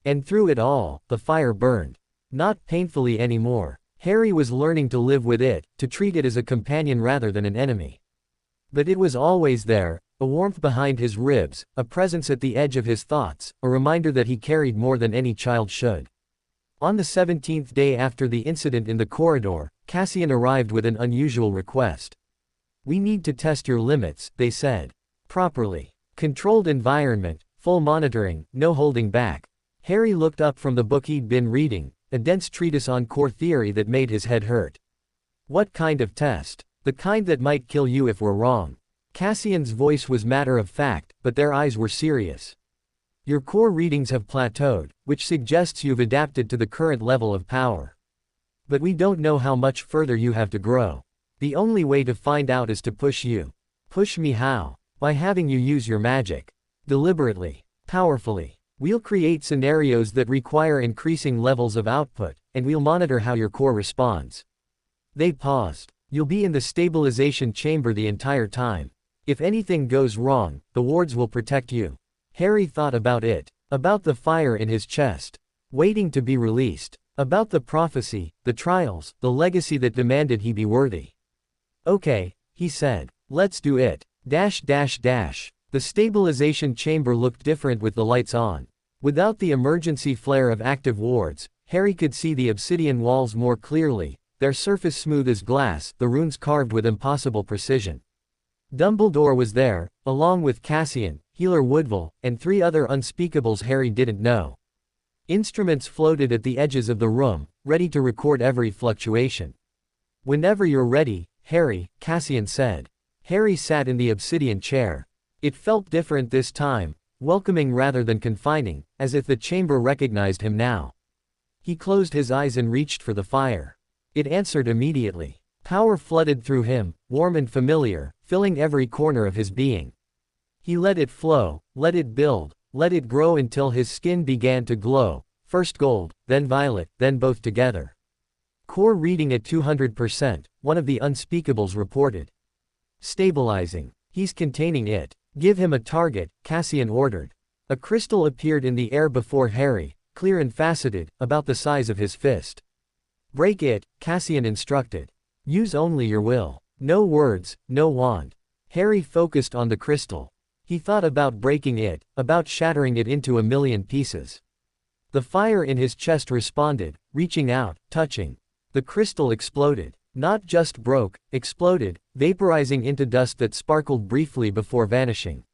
And through it all, the fire burned. Not painfully anymore. Harry was learning to live with it, to treat it as a companion rather than an enemy. But it was always there, a warmth behind his ribs, a presence at the edge of his thoughts, a reminder that he carried more than any child should. On the 17th day after the incident in the corridor, Cassian arrived with an unusual request. We need to test your limits, they said. Properly. Controlled environment, full monitoring, no holding back. Harry looked up from the book he'd been reading, a dense treatise on core theory that made his head hurt. What kind of test? The kind that might kill you if we're wrong. Cassian's voice was matter of fact, but their eyes were serious. Your core readings have plateaued, which suggests you've adapted to the current level of power. But we don't know how much further you have to grow. The only way to find out is to push you. Push me how? By having you use your magic. Deliberately. Powerfully. We'll create scenarios that require increasing levels of output, and we'll monitor how your core responds. They paused. You'll be in the stabilization chamber the entire time. If anything goes wrong, the wards will protect you. Harry thought about it. About the fire in his chest. Waiting to be released. About the prophecy, the trials, the legacy that demanded he be worthy. Okay, he said. Let's do it. The stabilization chamber looked different with the lights on. Without the emergency flare of active wards, Harry could see the obsidian walls more clearly, their surface smooth as glass, the runes carved with impossible precision. Dumbledore was there, along with Cassian, Healer Woodville, and 3 other unspeakables Harry didn't know. Instruments floated at the edges of the room, ready to record every fluctuation. Whenever you're ready, Harry, Cassian said. Harry sat in the obsidian chair. It felt different this time, welcoming rather than confining, as if the chamber recognized him now. He closed his eyes and reached for the fire. It answered immediately. Power flooded through him, warm and familiar, filling every corner of his being. He let it flow, let it build, let it grow until his skin began to glow, first gold, then violet, then both together. Core reading at 200%, one of the unspeakables reported. Stabilizing. He's containing it. Give him a target, Cassian ordered. A crystal appeared in the air before Harry, clear and faceted, about the size of his fist. Break it, Cassian instructed. Use only your will. No words, no wand. Harry focused on the crystal. He thought about breaking it, about shattering it into a million pieces. The fire in his chest responded, reaching out, touching. The crystal exploded. Not just broke, exploded, vaporizing into dust that sparkled briefly before vanishing.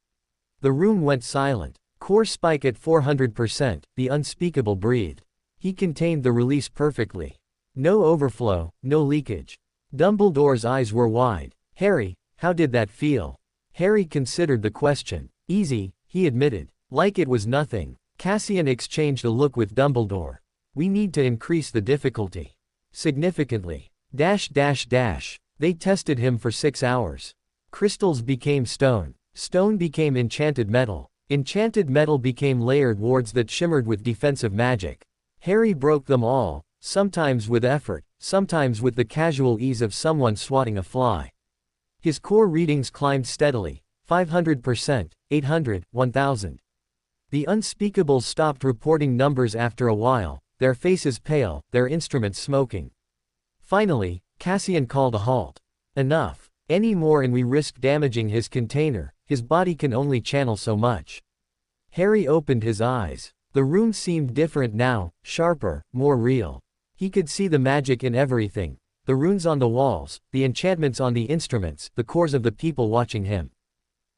The room went silent. Core spike at 400%, the unspeakable breathed. He contained the release perfectly. No overflow, no leakage. Dumbledore's eyes were wide. Harry, how did that feel? Harry considered the question. Easy, he admitted. Like it was nothing. Cassian exchanged a look with Dumbledore. We need to increase the difficulty. Significantly. They tested him for 6 hours. Crystals became stone. Stone became enchanted metal. Enchanted metal became layered wards that shimmered with defensive magic. Harry broke them all, sometimes with effort, sometimes with the casual ease of someone swatting a fly. His core readings climbed steadily, 500%, 800, 1000. The unspeakables stopped reporting numbers after a while, their faces pale, their instruments smoking. Finally, Cassian called a halt. Enough. Any more and we risk damaging his container, his body can only channel so much. Harry opened his eyes. The room seemed different now, sharper, more real. He could see the magic in everything. The runes on the walls, the enchantments on the instruments, the cores of the people watching him.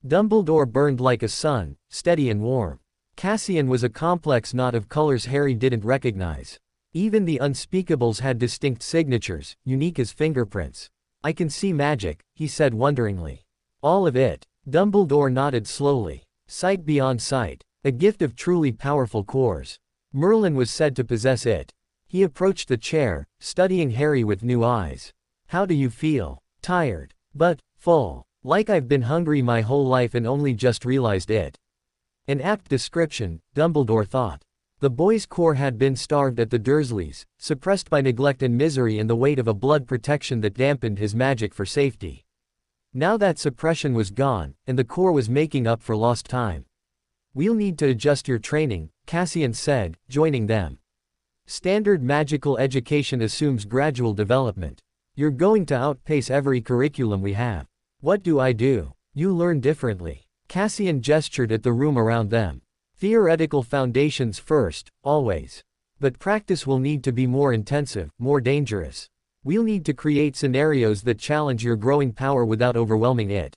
Dumbledore burned like a sun, steady and warm. Cassian was a complex knot of colors Harry didn't recognize. Even the unspeakables had distinct signatures, unique as fingerprints. I can see magic, he said wonderingly. All of it. Dumbledore nodded slowly. Sight beyond sight. A gift of truly powerful cores. Merlin was said to possess it. He approached the chair, studying Harry with new eyes. How do you feel? Tired. But full. Like I've been hungry my whole life and only just realized it. An apt description, Dumbledore thought. The boy's core had been starved at the Dursleys, suppressed by neglect and misery and the weight of a blood protection that dampened his magic for safety. Now that suppression was gone, and the core was making up for lost time. We'll need to adjust your training, Cassian said, joining them. Standard magical education assumes gradual development. You're going to outpace every curriculum we have. What do I do? You learn differently. Cassian gestured at the room around them. Theoretical foundations first, always. But practice will need to be more intensive, more dangerous. We'll need to create scenarios that challenge your growing power without overwhelming it.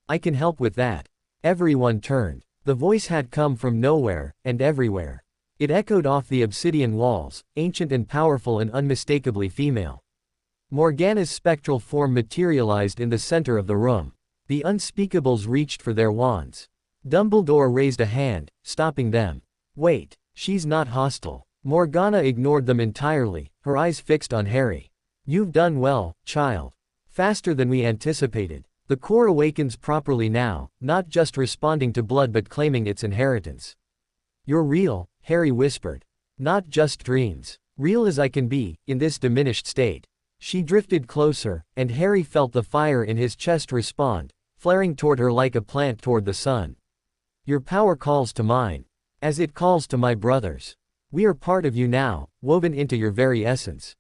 I can help with that. Everyone turned. The voice had come from nowhere, and everywhere. It echoed off the obsidian walls, ancient and powerful and unmistakably female. Morgana's spectral form materialized in the center of the room. The unspeakables reached for their wands. Dumbledore raised a hand, stopping them. Wait, she's not hostile. Morgana ignored them entirely, her eyes fixed on Harry. You've done well, child. Faster than we anticipated. The core awakens properly now, not just responding to blood but claiming its inheritance. You're real, Harry whispered. Not just dreams. Real as I can be, in this diminished state. She drifted closer, and Harry felt the fire in his chest respond, flaring toward her like a plant toward the sun. Your power calls to mine. As it calls to my brothers. We are part of you now, woven into your very essence.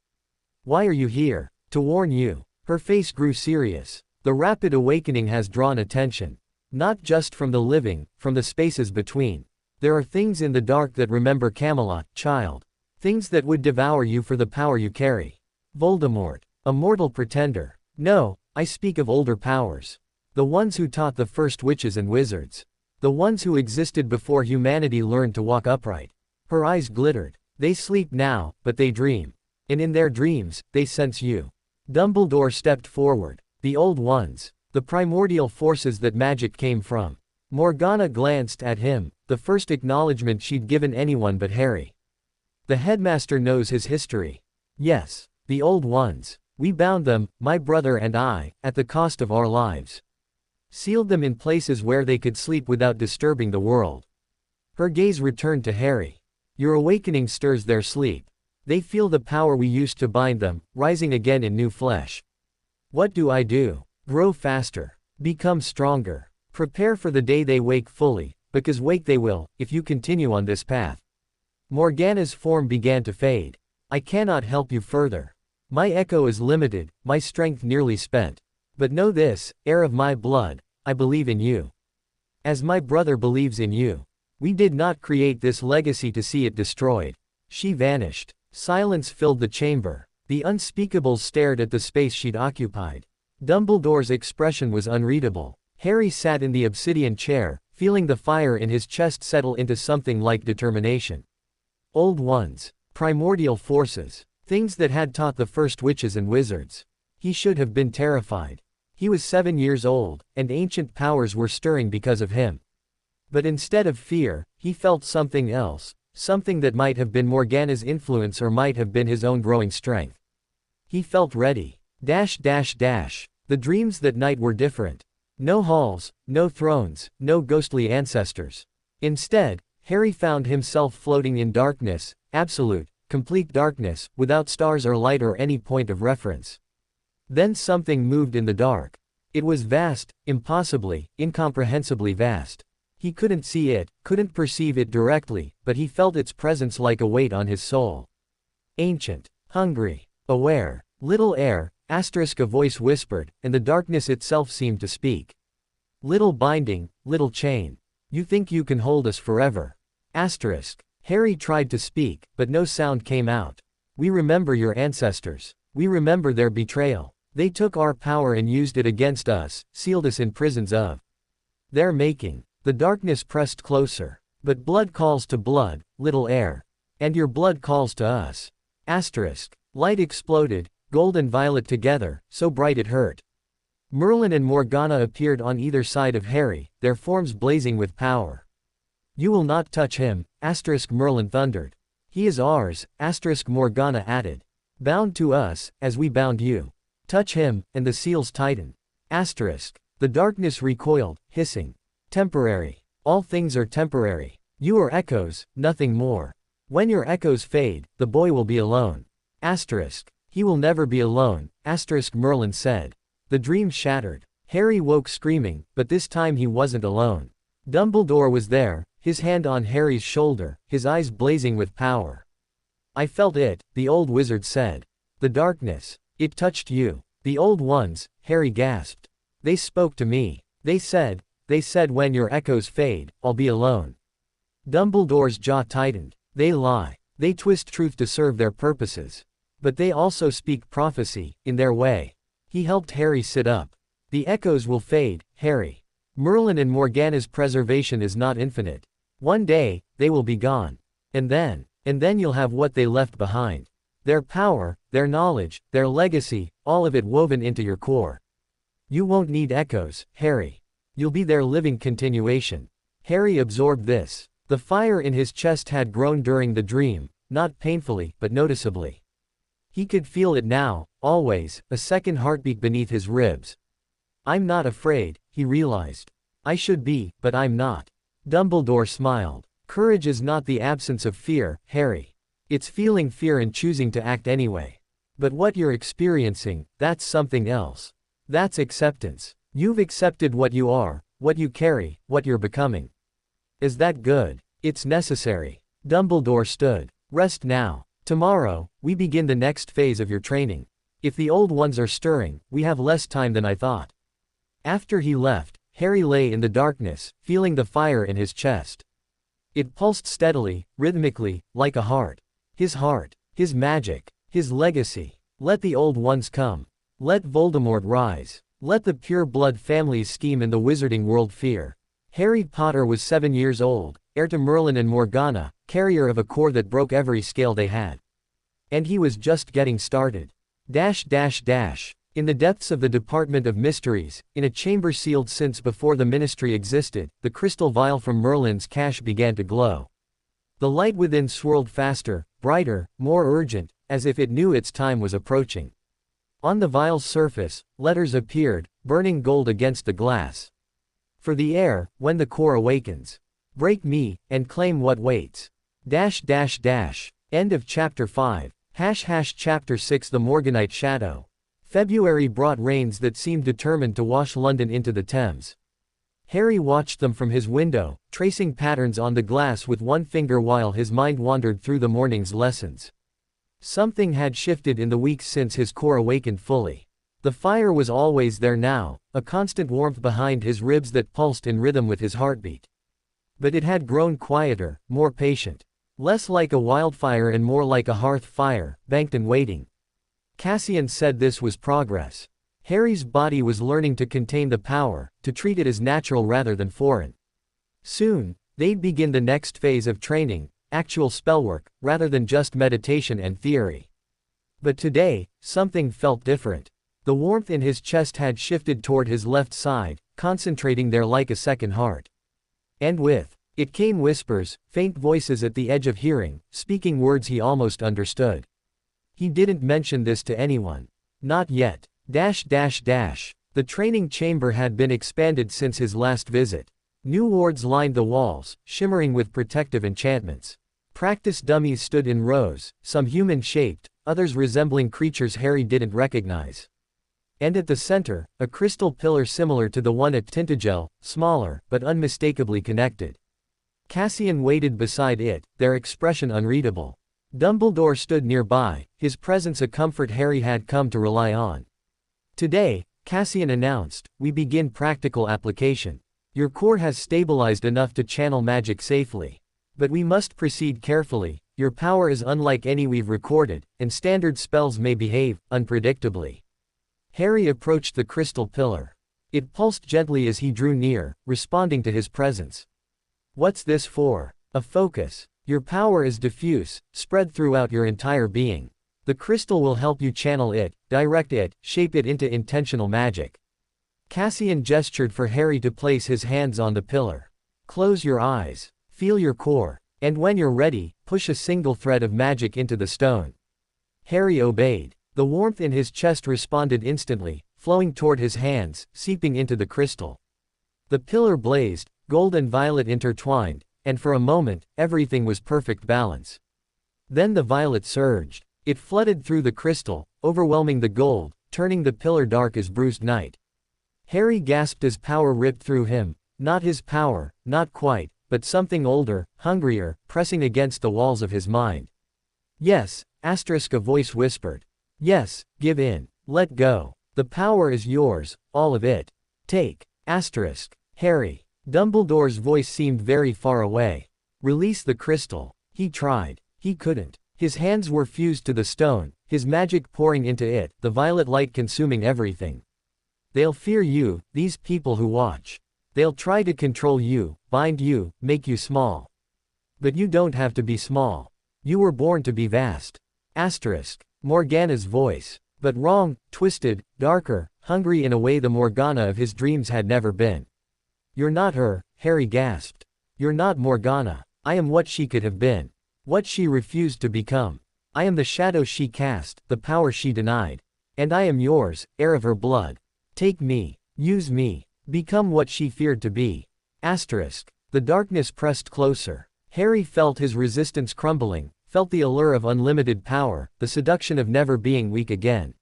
Why are you here? To warn you. Her face grew serious. The rapid awakening has drawn attention. Not just from the living, from the spaces between. There are things in the dark that remember Camelot, child. Things that would devour you for the power you carry. Voldemort. A mortal pretender. No, I speak of older powers. The ones who taught the first witches and wizards. The ones who existed before humanity learned to walk upright. Her eyes glittered. They sleep now, but they dream. And in their dreams, they sense you. Dumbledore stepped forward. The old ones. The primordial forces that magic came from. Morgana glanced at him, the first acknowledgement she'd given anyone but Harry. The headmaster knows his history. Yes, the old ones. We bound them, my brother and I, at the cost of our lives. Sealed them in places where they could sleep without disturbing the world. Her gaze returned to Harry. Your awakening stirs their sleep. They feel the power we used to bind them, rising again in new flesh. What do I do? Grow faster. Become stronger. Prepare for the day they wake fully, because wake they will, if you continue on this path. Morgana's form began to fade. I cannot help you further. My echo is limited, my strength nearly spent. But know this, heir of my blood, I believe in you. As my brother believes in you. We did not create this legacy to see it destroyed. She vanished. Silence filled the chamber. The unspeakables stared at the space she'd occupied. Dumbledore's expression was unreadable. Harry sat in the obsidian chair, feeling the fire in his chest settle into something like determination. Old ones. Primordial forces. Things that had taught the first witches and wizards. He should have been terrified. He was 7 years old, and ancient powers were stirring because of him. But instead of fear, he felt something else, something that might have been Morgana's influence or might have been his own growing strength. He felt ready. The dreams that night were different. No halls, no thrones, no ghostly ancestors. Instead, Harry found himself floating in darkness, absolute, complete darkness, without stars or light or any point of reference. Then something moved in the dark. It was vast, impossibly, incomprehensibly vast. He couldn't see it, couldn't perceive it directly, but he felt its presence like a weight on his soul. Ancient, hungry, aware, little Heir, *, a voice whispered, and the darkness itself seemed to speak. Little binding, little chain. You think you can hold us forever. *. Harry tried to speak, but no sound came out. We remember your ancestors. We remember their betrayal. They took our power and used it against us, sealed us in prisons of their making. The darkness pressed closer. But blood calls to blood, little Heir. And your blood calls to us. *. Light exploded, gold and violet together, so bright it hurt. Merlin and Morgana appeared on either side of Harry, their forms blazing with power. You will not touch him, *, Merlin thundered. He is ours, * Morgana added. Bound to us, as we bound you. Touch him, and the seals tighten. *. The darkness recoiled, hissing. Temporary. All things are temporary. You are echoes, nothing more. When your echoes fade, the boy will be alone. *. He will never be alone, * Merlin said. The dream shattered. Harry woke screaming, but this time he wasn't alone. Dumbledore was there, his hand on Harry's shoulder, his eyes blazing with power. I felt it, the old wizard said. The darkness. It touched you. The old ones, Harry gasped. They spoke to me. They said when your echoes fade, I'll be alone. Dumbledore's jaw tightened. They lie. They twist truth to serve their purposes. But they also speak prophecy, in their way. He helped Harry sit up. The echoes will fade, Harry. Merlin and Morgana's preservation is not infinite. One day, they will be gone. And then you'll have what they left behind. Their power, their knowledge, their legacy, all of it woven into your core. You won't need echoes, Harry. You'll be their living continuation. Harry absorbed this. The fire in his chest had grown during the dream, not painfully, but noticeably. He could feel it now, always, a second heartbeat beneath his ribs. I'm not afraid, he realized. I should be, but I'm not. Dumbledore smiled. Courage is not the absence of fear, Harry. It's feeling fear and choosing to act anyway. But what you're experiencing, that's something else. That's acceptance. You've accepted what you are, what you carry, what you're becoming. Is that good? It's necessary. Dumbledore stood. Rest now. Tomorrow, we begin the next phase of your training. If the old ones are stirring, we have less time than I thought. After he left, Harry lay in the darkness, feeling the fire in his chest. It pulsed steadily, rhythmically, like a heart. His magic, his legacy. Let the old ones come. Let Voldemort rise. Let the pure blood families scheme in the wizarding world fear. Harry Potter was 7 years old, heir to Merlin and Morgana, carrier of a core that broke every scale they had. And he was just getting started. In the depths of the Department of Mysteries, in a chamber sealed since before the Ministry existed, the crystal vial from Merlin's cache began to glow. The light within swirled faster, brighter, more urgent, as if it knew its time was approaching. On the vial's surface, letters appeared, burning gold against the glass. For the Heir, when the core awakens. Break me, and claim what waits. End of Chapter 5. Chapter 6 The Morganite Shadow. February brought rains that seemed determined to wash London into the Thames. Harry watched them from his window, tracing patterns on the glass with one finger while his mind wandered through the morning's lessons. Something had shifted in the weeks since his core awakened fully. The fire was always there now, a constant warmth behind his ribs that pulsed in rhythm with his heartbeat. But it had grown quieter, more patient. Less like a wildfire and more like a hearth fire, banked and waiting. Cassian said this was progress. Harry's body was learning to contain the power, to treat it as natural rather than foreign. Soon, they'd begin the next phase of training, actual spellwork, rather than just meditation and theory. But today, something felt different. The warmth in his chest had shifted toward his left side, concentrating there like a second heart. And with it came whispers, faint voices at the edge of hearing, speaking words he almost understood. He didn't mention this to anyone. Not yet. The training chamber had been expanded since his last visit. New wards lined the walls, shimmering with protective enchantments. Practice dummies stood in rows, some human-shaped, others resembling creatures Harry didn't recognize. And at the center, a crystal pillar similar to the one at Tintagel, smaller, but unmistakably connected. Cassian waited beside it, their expression unreadable. Dumbledore stood nearby, his presence a comfort Harry had come to rely on. Today, Cassian announced, we begin practical application. Your core has stabilized enough to channel magic safely. But we must proceed carefully, your power is unlike any we've recorded, and standard spells may behave unpredictably. Harry approached the crystal pillar. It pulsed gently as he drew near, responding to his presence. What's this for? A focus. Your power is diffuse, spread throughout your entire being. The crystal will help you channel it, direct it, shape it into intentional magic. Cassian gestured for Harry to place his hands on the pillar. Close your eyes. Feel your core. And when you're ready, push a single thread of magic into the stone. Harry obeyed. The warmth in his chest responded instantly, flowing toward his hands, seeping into the crystal. The pillar blazed, gold and violet intertwined, and for a moment, everything was perfect balance. Then the violet surged. It flooded through the crystal, overwhelming the gold, turning the pillar dark as bruised night. Harry gasped as power ripped through him, not his power, not quite, but something older, hungrier, pressing against the walls of his mind. Yes, a voice whispered. Yes, give in, let go. The power is yours, all of it. Take. Harry. Dumbledore's voice seemed very far away. Release the crystal. He tried. He couldn't. His hands were fused to the stone, his magic pouring into it, the violet light consuming everything. They'll fear you, these people who watch. They'll try to control you, bind you, make you small. But you don't have to be small. You were born to be vast. Morgana's voice. But wrong, twisted, darker, hungry in a way the Morgana of his dreams had never been. You're not her, Harry gasped. You're not Morgana. I am what she could have been. What she refused to become. I am the shadow she cast, the power she denied. And I am yours, heir of her blood. Take me. Use me. Become what she feared to be. The darkness pressed closer. Harry felt his resistance crumbling, felt the allure of unlimited power, the seduction of never being weak again.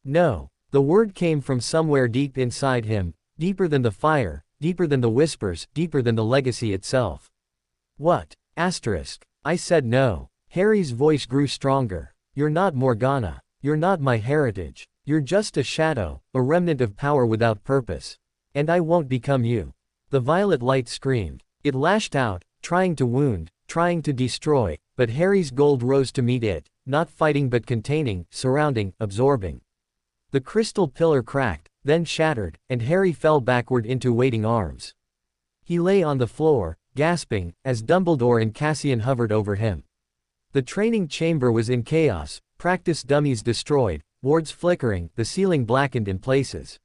No. The word came from somewhere deep inside him, deeper than the fire, deeper than the whispers, deeper than the legacy itself. What? I said no. Harry's voice grew stronger. You're not Morgana. You're not my heritage. You're just a shadow, a remnant of power without purpose. And I won't become you. The violet light screamed. It lashed out, trying to wound, trying to destroy, but Harry's gold rose to meet it, not fighting but containing, surrounding, absorbing. The crystal pillar cracked, then shattered, and Harry fell backward into waiting arms. He lay on the floor, gasping, as Dumbledore and Cassian hovered over him. The training chamber was in chaos, practice dummies destroyed, wards flickering, the ceiling blackened in places.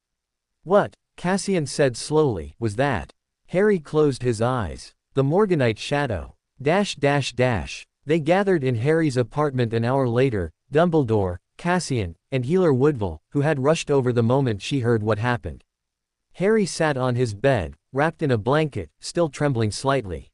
What, Cassian said slowly, was that? Harry closed his eyes. The Morganite shadow. They gathered in Harry's apartment an hour later, Dumbledore, Cassian, and Healer Woodville, who had rushed over the moment she heard what happened. Harry sat on his bed, wrapped in a blanket, still trembling slightly.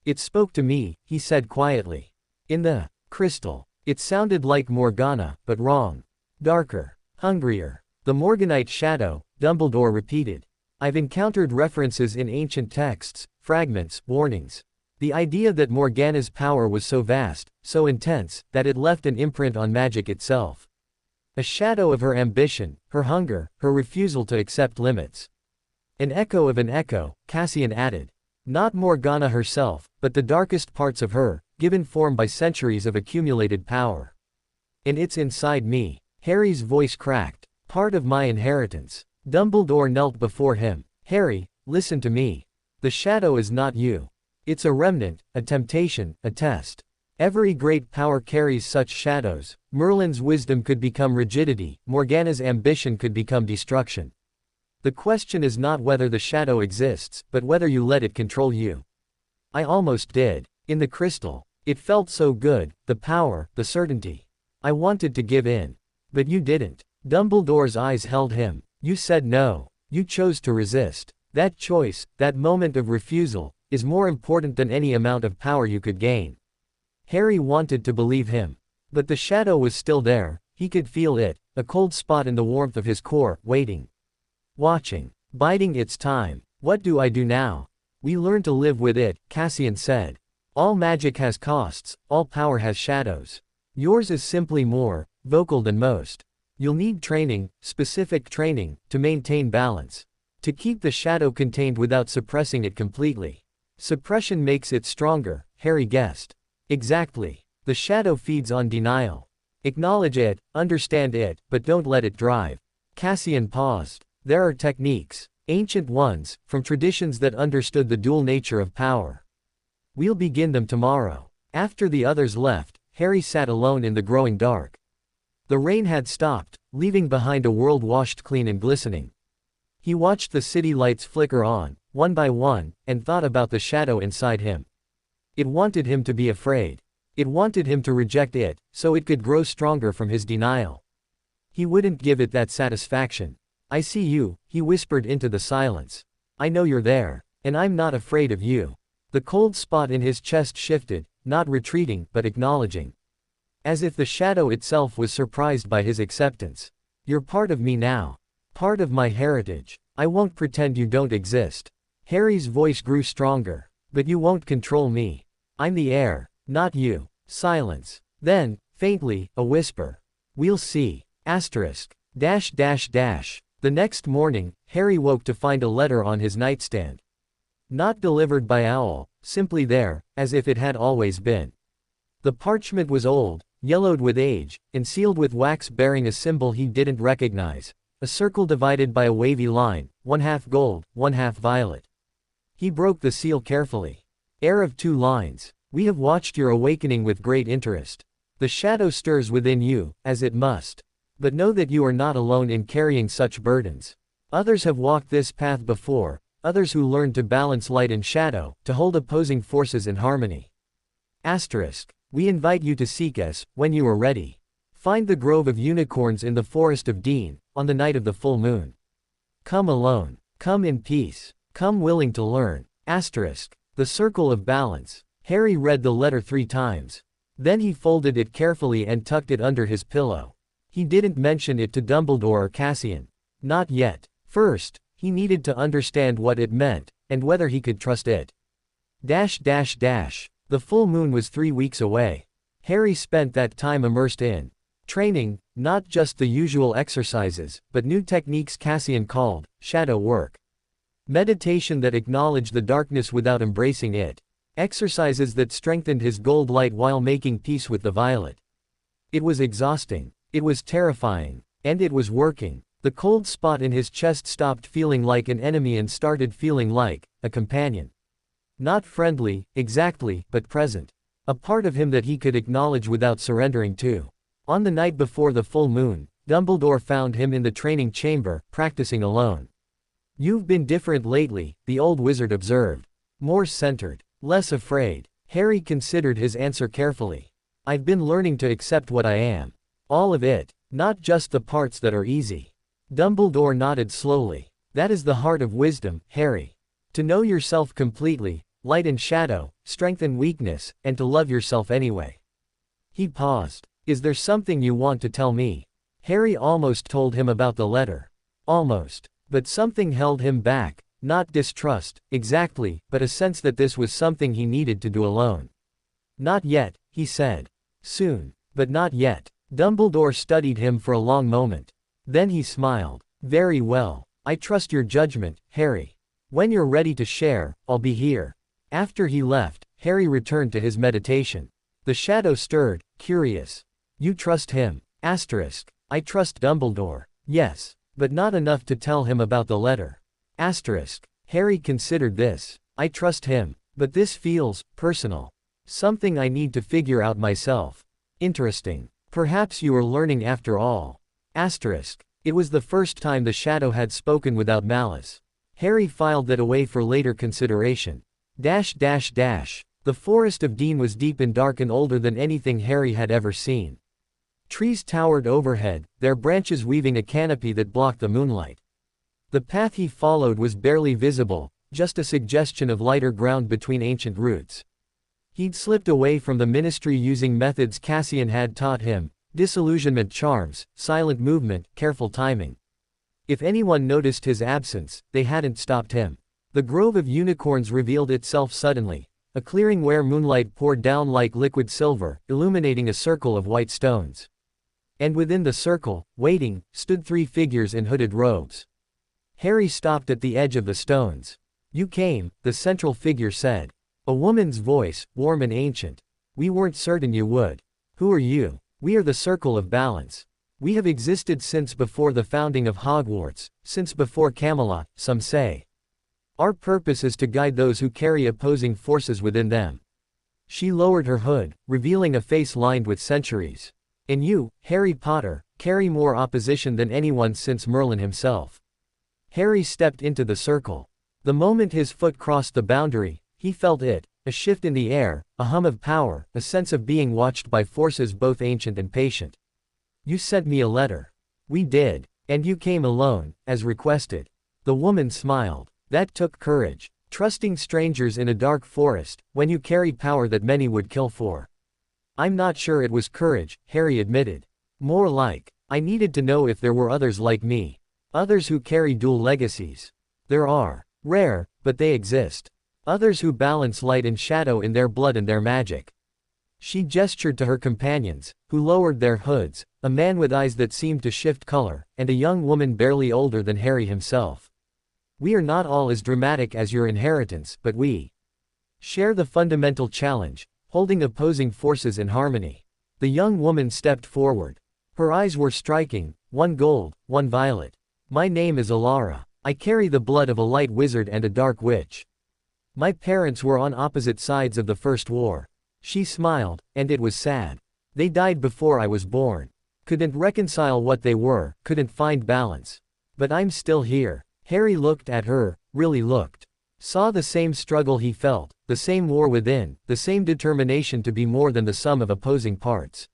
It spoke to me, he said quietly. In the crystal. It sounded like Morgana, but wrong. Darker. Hungrier. The Morganite shadow, Dumbledore repeated. I've encountered references in ancient texts, fragments, warnings. The idea that Morgana's power was so vast, so intense, that it left an imprint on magic itself. A shadow of her ambition, her hunger, her refusal to accept limits. An echo of an echo, Cassian added. Not Morgana herself, but the darkest parts of her, given form by centuries of accumulated power. And it's inside me. Harry's voice cracked. Part of my inheritance. Dumbledore knelt before him. Harry, listen to me. The shadow is not you. It's a remnant, a temptation, a test. Every great power carries such shadows. Merlin's wisdom could become rigidity, Morgana's ambition could become destruction. The question is not whether the shadow exists, but whether you let it control you. I almost did. In the crystal. It felt so good, the power, the certainty. I wanted to give in. But you didn't. Dumbledore's eyes held him. You said no. You chose to resist. That choice, that moment of refusal, is more important than any amount of power you could gain. Harry wanted to believe him. But the shadow was still there, he could feel it, a cold spot in the warmth of his core, waiting. Watching. Biding its time. What do I do now? We learn to live with it, Cassian said. All magic has costs, all power has shadows. Yours is simply more vocal than most. You'll need training, specific training, to maintain balance. To keep the shadow contained without suppressing it completely. Suppression makes it stronger, Harry guessed. Exactly. The shadow feeds on denial. Acknowledge it, understand it, but don't let it drive. Cassian paused. There are techniques. Ancient ones, from traditions that understood the dual nature of power. We'll begin them tomorrow. After the others left, Harry sat alone in the growing dark. The rain had stopped, leaving behind a world washed clean and glistening. He watched the city lights flicker on, one by one, and thought about the shadow inside him. It wanted him to be afraid. It wanted him to reject it, so it could grow stronger from his denial. He wouldn't give it that satisfaction. I see you, he whispered into the silence. I know you're there, and I'm not afraid of you. The cold spot in his chest shifted, not retreating, but acknowledging. As if the shadow itself was surprised by his acceptance. You're part of me now. Part of my heritage. I won't pretend you don't exist. Harry's voice grew stronger. But you won't control me. I'm the heir, not you. Silence. Then, faintly, a whisper. We'll see. Asterisk. Dash dash dash. The next morning, Harry woke to find a letter on his nightstand. Not delivered by owl, simply there, as if it had always been. The parchment was old, yellowed with age, and sealed with wax bearing a symbol he didn't recognize. A circle divided by a wavy line, one half gold, one half violet. He broke the seal carefully. Heir of 2 lines. We have watched your awakening with great interest. The shadow stirs within you, as it must. But know that you are not alone in carrying such burdens. Others have walked this path before, others who learned to balance light and shadow, to hold opposing forces in harmony. Asterisk. We invite you to seek us, when you are ready. Find the grove of unicorns in the forest of Dean, on the night of the full moon. Come alone. Come in peace. Come willing to learn. Asterisk. The circle of balance. Harry read the letter 3 times. Then he folded it carefully and tucked it under his pillow. He didn't mention it to Dumbledore or Cassian. Not yet. First, he needed to understand what it meant, and whether he could trust it. Dash dash dash. The full moon was 3 weeks away. Harry spent that time immersed in training, not just the usual exercises, but new techniques Cassian called shadow work. Meditation that acknowledged the darkness without embracing it. Exercises that strengthened his gold light while making peace with the violet. It was exhausting. It was terrifying. And it was working. The cold spot in his chest stopped feeling like an enemy and started feeling like a companion. Not friendly, exactly, but present. A part of him that he could acknowledge without surrendering to. On the night before the full moon, Dumbledore found him in the training chamber, practicing alone. You've been different lately, the old wizard observed. More centered. Less afraid. Harry considered his answer carefully. I've been learning to accept what I am. All of it, not just the parts that are easy. Dumbledore nodded slowly. That is the heart of wisdom, Harry. To know yourself completely, light and shadow, strength and weakness, and to love yourself anyway. He paused. Is there something you want to tell me? Harry almost told him about the letter. Almost. But something held him back. Not distrust, exactly, but a sense that this was something he needed to do alone. Not yet, he said. Soon. But not yet. Dumbledore studied him for a long moment. Then he smiled. Very well. I trust your judgment, Harry. When you're ready to share, I'll be here. After he left, Harry returned to his meditation. The shadow stirred, curious. You trust him? Asterisk. I trust Dumbledore. Yes. But not enough to tell him about the letter. Asterisk. Harry considered this. I trust him. But this feels personal. Something I need to figure out myself. Interesting. Perhaps you are learning after all. Asterisk. It was the first time the shadow had spoken without malice. Harry filed that away for later consideration. Dash dash dash. The forest of Dean was deep and dark and older than anything Harry had ever seen. Trees towered overhead, their branches weaving a canopy that blocked the moonlight. The path he followed was barely visible, just a suggestion of lighter ground between ancient roots. He'd slipped away from the ministry using methods Cassian had taught him: disillusionment charms, silent movement, careful timing. If anyone noticed his absence, they hadn't stopped him. The grove of unicorns revealed itself suddenly, a clearing where moonlight poured down like liquid silver, illuminating a circle of white stones. And within the circle, waiting, stood 3 figures in hooded robes. Harry stopped at the edge of the stones. "You came," the central figure said. A woman's voice, warm and ancient. "We weren't certain you would. Who are you?" "We are the Circle of Balance. We have existed since before the founding of Hogwarts, since before Camelot, some say. Our purpose is to guide those who carry opposing forces within them." She lowered her hood, revealing a face lined with centuries. "And you, Harry Potter, carry more opposition than anyone since Merlin himself." Harry stepped into the circle. The moment his foot crossed the boundary, he felt it, a shift in the air, a hum of power, a sense of being watched by forces both ancient and patient. "You sent me a letter." "We did. And you came alone, as requested." The woman smiled. "That took courage. Trusting strangers in a dark forest, when you carry power that many would kill for." "I'm not sure it was courage," Harry admitted. "More like, I needed to know if there were others like me. Others who carry dual legacies. There are. Rare, but they exist. Others who balance light and shadow in their blood and their magic." She gestured to her companions, who lowered their hoods, a man with eyes that seemed to shift color, and a young woman barely older than Harry himself. "We are not all as dramatic as your inheritance, but we share the fundamental challenge, holding opposing forces in harmony." The young woman stepped forward. Her eyes were striking, one gold, one violet. "My name is Alara. I carry the blood of a light wizard and a dark witch. My parents were on opposite sides of the First War." She smiled, and it was sad. "They died before I was born. Couldn't reconcile what they were, couldn't find balance. But I'm still here." Harry looked at her, really looked. Saw the same struggle he felt, the same war within, the same determination to be more than the sum of opposing parts.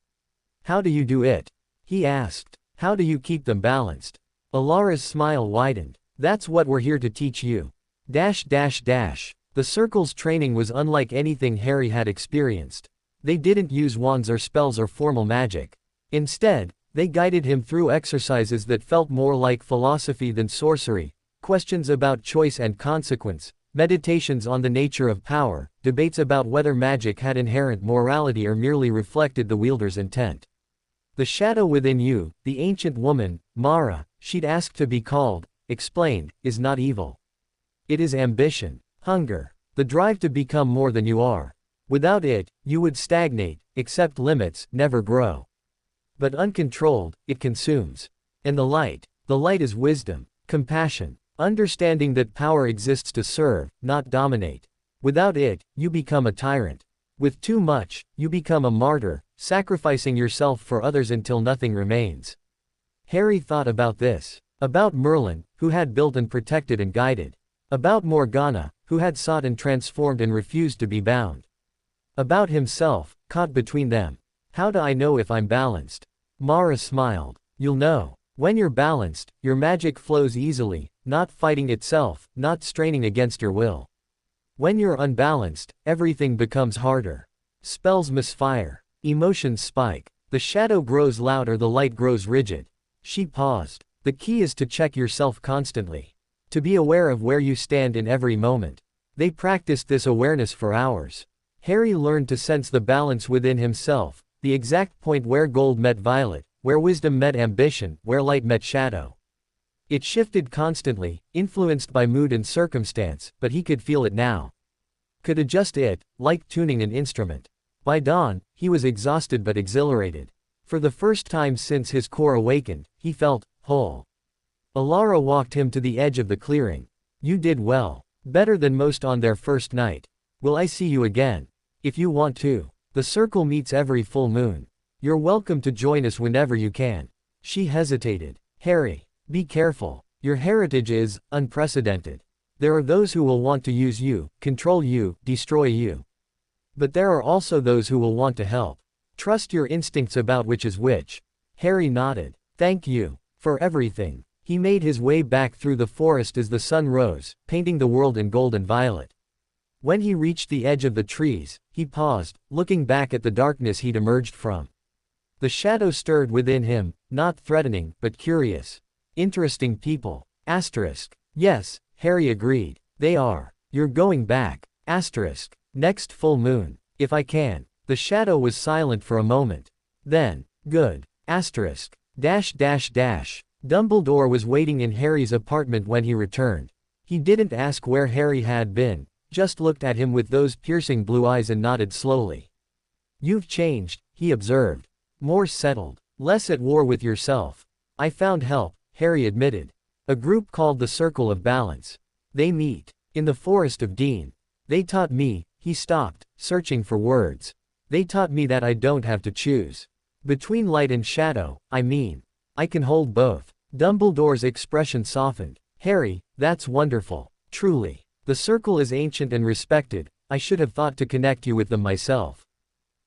"How do you do it?" he asked. "How do you keep them balanced?" Alara's smile widened. "That's what we're here to teach you." The circle's training was unlike anything Harry had experienced. They didn't use wands or spells or formal magic. Instead, they guided him through exercises that felt more like philosophy than sorcery: questions about choice and consequence, meditations on the nature of power, debates about whether magic had inherent morality or merely reflected the wielder's intent. "The shadow within you," the ancient woman, Mara, she'd asked to be called, explained, "is not evil. It is ambition. Hunger. The drive to become more than you are. Without it, you would stagnate, accept limits, never grow. But uncontrolled, it consumes. And the light is wisdom, compassion, understanding that power exists to serve, not dominate. Without it, you become a tyrant. With too much, you become a martyr, sacrificing yourself for others until nothing remains." Harry thought about this. About Merlin, who had built and protected and guided. About Morgana, who had sought and transformed and refused to be bound. About himself, caught between them. "How do I know if I'm balanced?" Mara smiled. "You'll know. When you're balanced, your magic flows easily, not fighting itself, not straining against your will. When you're unbalanced, everything becomes harder. Spells misfire. Emotions spike. The shadow grows louder, the light grows rigid." She paused. "The key is to check yourself constantly. To be aware of where you stand in every moment." They practiced this awareness for hours. Harry learned to sense the balance within himself, the exact point where gold met violet, where wisdom met ambition, where light met shadow. It shifted constantly, influenced by mood and circumstance, but he could feel it now. Could adjust it, like tuning an instrument. By dawn, he was exhausted but exhilarated. For the first time since his core awakened, he felt whole. Alara walked him to the edge of the clearing. "You did well. Better than most on their first night. Will I see you again?" "If you want to. The circle meets every full moon. You're welcome to join us whenever you can." She hesitated. "Harry, be careful. Your heritage is unprecedented. There are those who will want to use you, control you, destroy you. But there are also those who will want to help. Trust your instincts about which is which." Harry nodded. "Thank you for everything." He made his way back through the forest as the sun rose, painting the world in gold and violet. When he reached the edge of the trees, he paused, looking back at the darkness he'd emerged from. The shadow stirred within him, not threatening, but curious. Interesting people. Asterisk. Yes, Harry agreed. They are. You're going back. Asterisk. Next full moon. If I can. The shadow was silent for a moment. Then. Good. Asterisk. Dash dash dash. Dumbledore was waiting in Harry's apartment when he returned. He didn't ask where Harry had been, just looked at him with those piercing blue eyes and nodded slowly. You've changed, he observed. More settled. Less at war with yourself. I found help, Harry admitted. A group called the Circle of Balance. They meet in the Forest of Dean. They taught me, he stopped, searching for words. They taught me that I don't have to choose. Between light and shadow, I mean. I can hold both. Dumbledore's expression softened. Harry, that's wonderful. Truly. The circle is ancient and respected. I should have thought to connect you with them myself.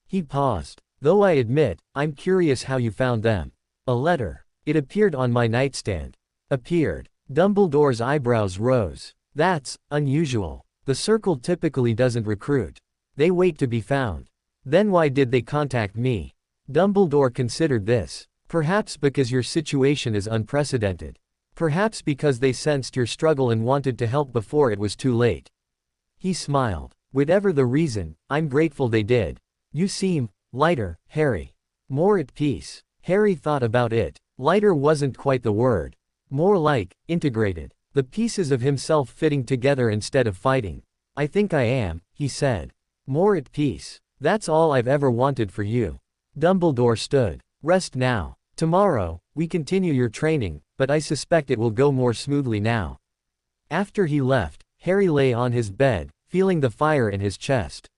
He paused. Though I admit, I'm curious how you found them. A letter. It appeared on my nightstand. Appeared. Dumbledore's eyebrows rose. That's unusual. The circle typically doesn't recruit. They wait to be found. Then why did they contact me? Dumbledore considered this. Perhaps because your situation is unprecedented. Perhaps because they sensed your struggle and wanted to help before it was too late. He smiled. Whatever the reason, I'm grateful they did. You seem lighter, Harry. More at peace. Harry thought about it. Lighter wasn't quite the word. More like, integrated. The pieces of himself fitting together instead of fighting. I think I am, he said. More at peace. That's all I've ever wanted for you. Dumbledore stood. Rest now. Tomorrow, we continue your training, but I suspect it will go more smoothly now. After he left, Harry lay on his bed, feeling the fire in his chest.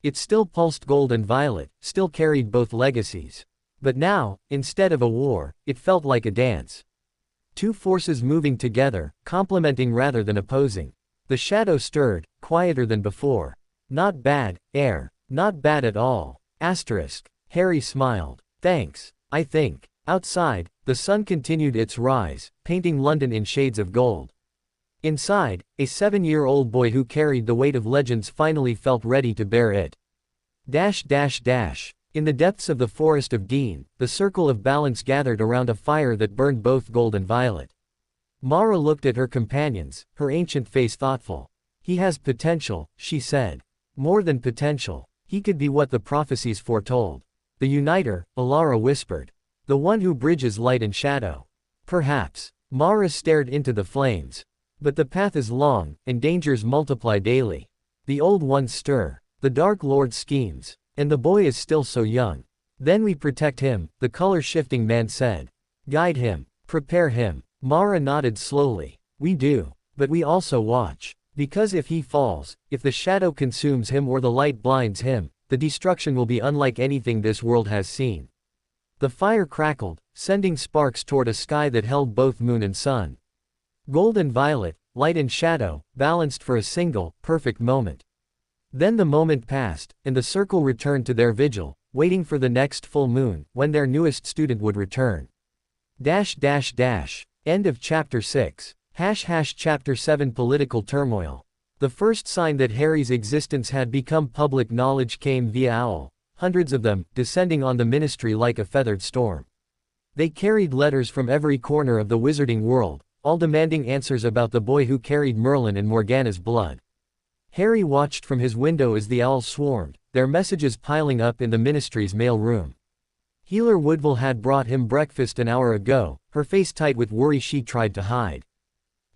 It still pulsed gold and violet, still carried both legacies. But now, instead of a war, it felt like a dance. Two forces moving together, complementing rather than opposing. The shadow stirred, quieter than before. Not bad, Heir. Not bad at all. Asterisk. Harry smiled. Thanks, I think. Outside, the sun continued its rise, painting London in shades of gold. Inside, a 7-year-old boy who carried the weight of legends finally felt ready to bear it. Dash dash dash. In the depths of the Forest of Dean, the Circle of Balance gathered around a fire that burned both gold and violet. Mara looked at her companions, her ancient face thoughtful. He has potential, she said. More than potential. He could be what the prophecies foretold. The Uniter, Alara whispered. The one who bridges light and shadow. Perhaps. Mara stared into the flames. But the path is long, and dangers multiply daily. The old ones stir. The Dark Lord schemes. And the boy is still so young. Then we protect him, the color-shifting man said. Guide him. Prepare him. Mara nodded slowly. We do. But we also watch. Because if he falls, if the shadow consumes him or the light blinds him, the destruction will be unlike anything this world has seen. The fire crackled, sending sparks toward a sky that held both moon and sun. Gold and violet, light and shadow, balanced for a single, perfect moment. Then the moment passed, and the circle returned to their vigil, waiting for the next full moon, when their newest student would return. Dash dash dash. End of Chapter 6. Chapter 7 Political Turmoil. The first sign that Harry's existence had become public knowledge came via Owl, hundreds of them, descending on the ministry like a feathered storm. They carried letters from every corner of the wizarding world, all demanding answers about the boy who carried Merlin and Morgana's blood. Harry watched from his window as the owls swarmed, their messages piling up in the ministry's mail room. Healer Woodville had brought him breakfast an hour ago, her face tight with worry she tried to hide.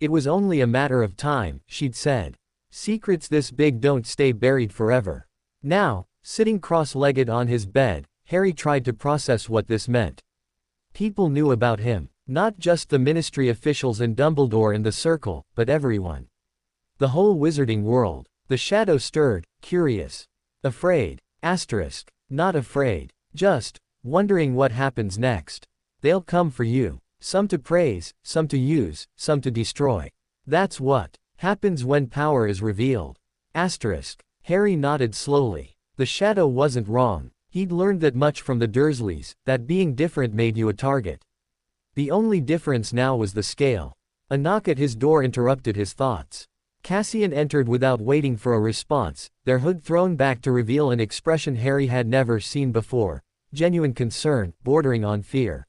It was only a matter of time, she'd said. Secrets this big don't stay buried forever. Now, sitting cross-legged on his bed, Harry tried to process what this meant. People knew about him, not just the ministry officials and Dumbledore and the Circle, but everyone. The whole wizarding world. The shadow stirred, curious. Afraid. Asterisk. Not afraid. Just wondering what happens next. They'll come for you. Some to praise, some to use, some to destroy. That's what happens when power is revealed. Asterisk. Harry nodded slowly. The shadow wasn't wrong. He'd learned that much from the Dursleys, that being different made you a target. The only difference now was the scale. A knock at his door interrupted his thoughts. Cassian entered without waiting for a response, their hood thrown back to reveal an expression Harry had never seen before, genuine concern, bordering on fear.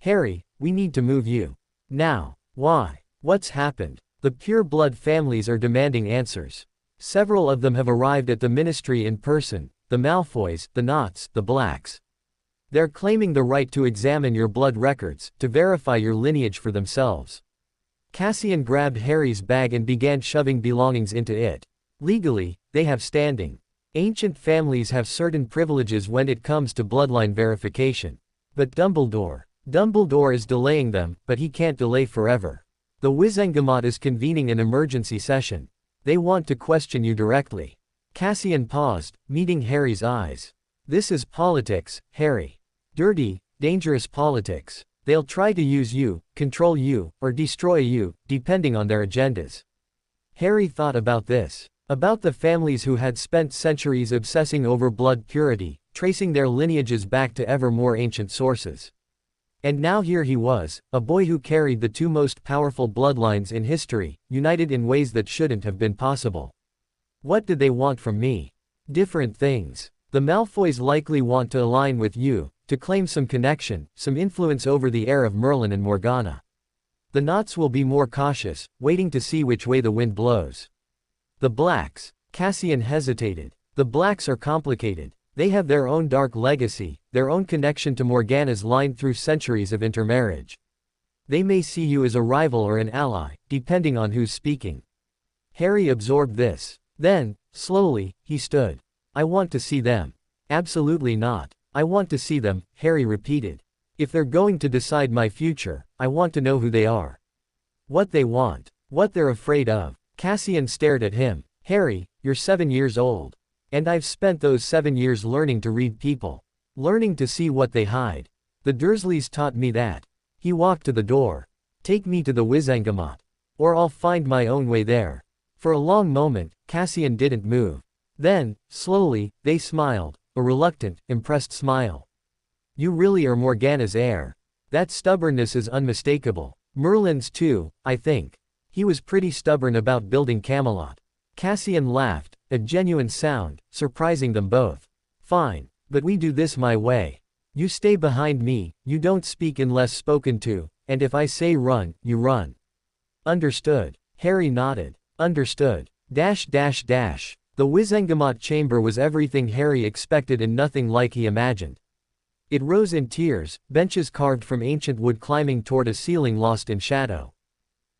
"Harry, we need to move you. Now." "Why? What's happened?" "The pure blood families are demanding answers. Several of them have arrived at the ministry in person, the Malfoys, the Knots, the Blacks. They're claiming the right to examine your blood records, to verify your lineage for themselves." Cassian grabbed Harry's bag and began shoving belongings into it. "Legally, they have standing. Ancient families have certain privileges when it comes to bloodline verification. But Dumbledore is delaying them, but he can't delay forever. The Wizengamot is convening an emergency session. They want to question you directly." Cassian paused, meeting Harry's eyes. "This is politics, Harry. Dirty, dangerous politics. They'll try to use you, control you, or destroy you, depending on their agendas." Harry thought about this. About the families who had spent centuries obsessing over blood purity, tracing their lineages back to ever more ancient sources. And now here he was, a boy who carried the two most powerful bloodlines in history, united in ways that shouldn't have been possible. "What did they want from me?" "Different things. The Malfoys likely want to align with you, to claim some connection, some influence over the heir of Merlin and Morgana. The Knots will be more cautious, waiting to see which way the wind blows. The Blacks." Cassian hesitated. "The Blacks are complicated. They have their own dark legacy, their own connection to Morgana's line through centuries of intermarriage. They may see you as a rival or an ally, depending on who's speaking." Harry absorbed this. Then, slowly, he stood. "I want to see them." "Absolutely not. I want to see them," Harry repeated. "If they're going to decide my future, I want to know who they are. What they want. What they're afraid of." Cassian stared at him. "Harry, you're 7 years old. And I've spent those 7 years learning to read people. Learning to see what they hide. The Dursleys taught me that." He walked to the door. "Take me to the Wizengamot. Or I'll find my own way there." For a long moment, Cassian didn't move. Then, slowly, they smiled, a reluctant, impressed smile. "You really are Morgana's heir. That stubbornness is unmistakable. Merlin's too, I think. He was pretty stubborn about building Camelot." Cassian laughed, a genuine sound, surprising them both. "Fine. But we do this my way. You stay behind me, you don't speak unless spoken to, and if I say run, you run." "Understood." Harry nodded. "Understood. The Wizengamot chamber was everything Harry expected and nothing like he imagined. It rose in tiers, benches carved from ancient wood climbing toward a ceiling lost in shadow.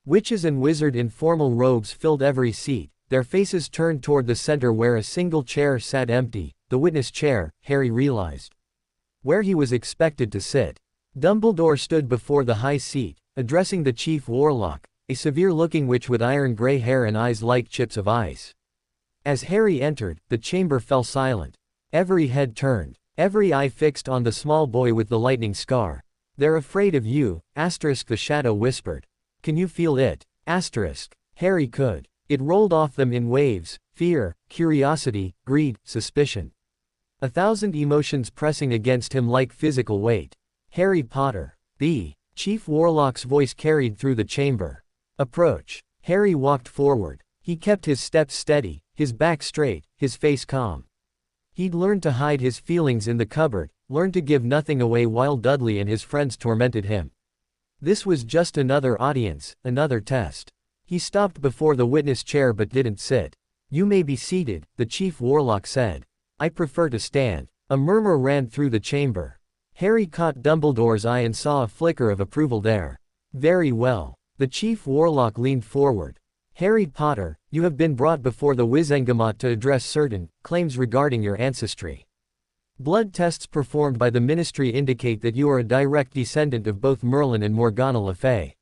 Witches and wizards in formal robes filled every seat, their faces turned toward the center where a single chair sat empty, the witness chair, Harry realized. Where he was expected to sit. Dumbledore stood before the high seat, addressing the chief warlock, a severe-looking witch with iron-gray hair and eyes like chips of ice. As Harry entered, the chamber fell silent. Every head turned, every eye fixed on the small boy with the lightning scar. "They're afraid of you," the shadow whispered. "Can you feel it?" Harry could. It rolled off them in waves, fear, curiosity, greed, suspicion. 1,000 emotions pressing against him like physical weight. "Harry Potter." The chief warlock's voice carried through the chamber. "Approach." Harry walked forward. He kept his steps steady, his back straight, his face calm. He'd learned to hide his feelings in the cupboard, learned to give nothing away while Dudley and his friends tormented him. This was just another audience, another test. He stopped before the witness chair but didn't sit. "You may be seated," the chief warlock said. "I prefer to stand." A murmur ran through the chamber. Harry caught Dumbledore's eye and saw a flicker of approval there. "Very well." The chief warlock leaned forward. "Harry Potter, you have been brought before the Wizengamot to address certain claims regarding your ancestry. Blood tests performed by the Ministry indicate that you are a direct descendant of both Merlin and Morgana Le Fay.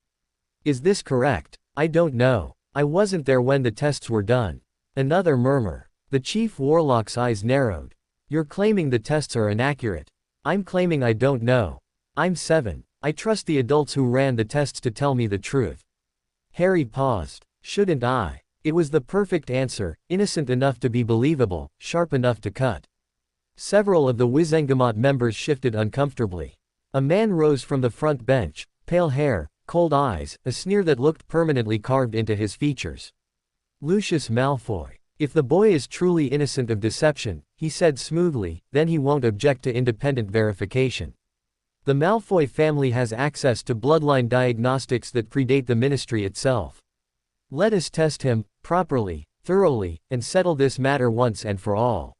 Is this correct?" "I don't know. I wasn't there when the tests were done." Another murmur. The chief warlock's eyes narrowed. "You're claiming the tests are inaccurate." "I'm claiming I don't know. I'm 7. I trust the adults who ran the tests to tell me the truth." Harry paused. "Shouldn't I?" It was the perfect answer, innocent enough to be believable, sharp enough to cut. Several of the Wizengamot members shifted uncomfortably. A man rose from the front bench, Pale hair, cold eyes, a sneer that looked permanently carved into his features. Lucius Malfoy. If the boy is truly innocent of deception, he said smoothly, then he won't object to independent verification. The Malfoy family has access to bloodline diagnostics that predate the ministry itself. Let us test him, properly, thoroughly, and settle this matter once and for all.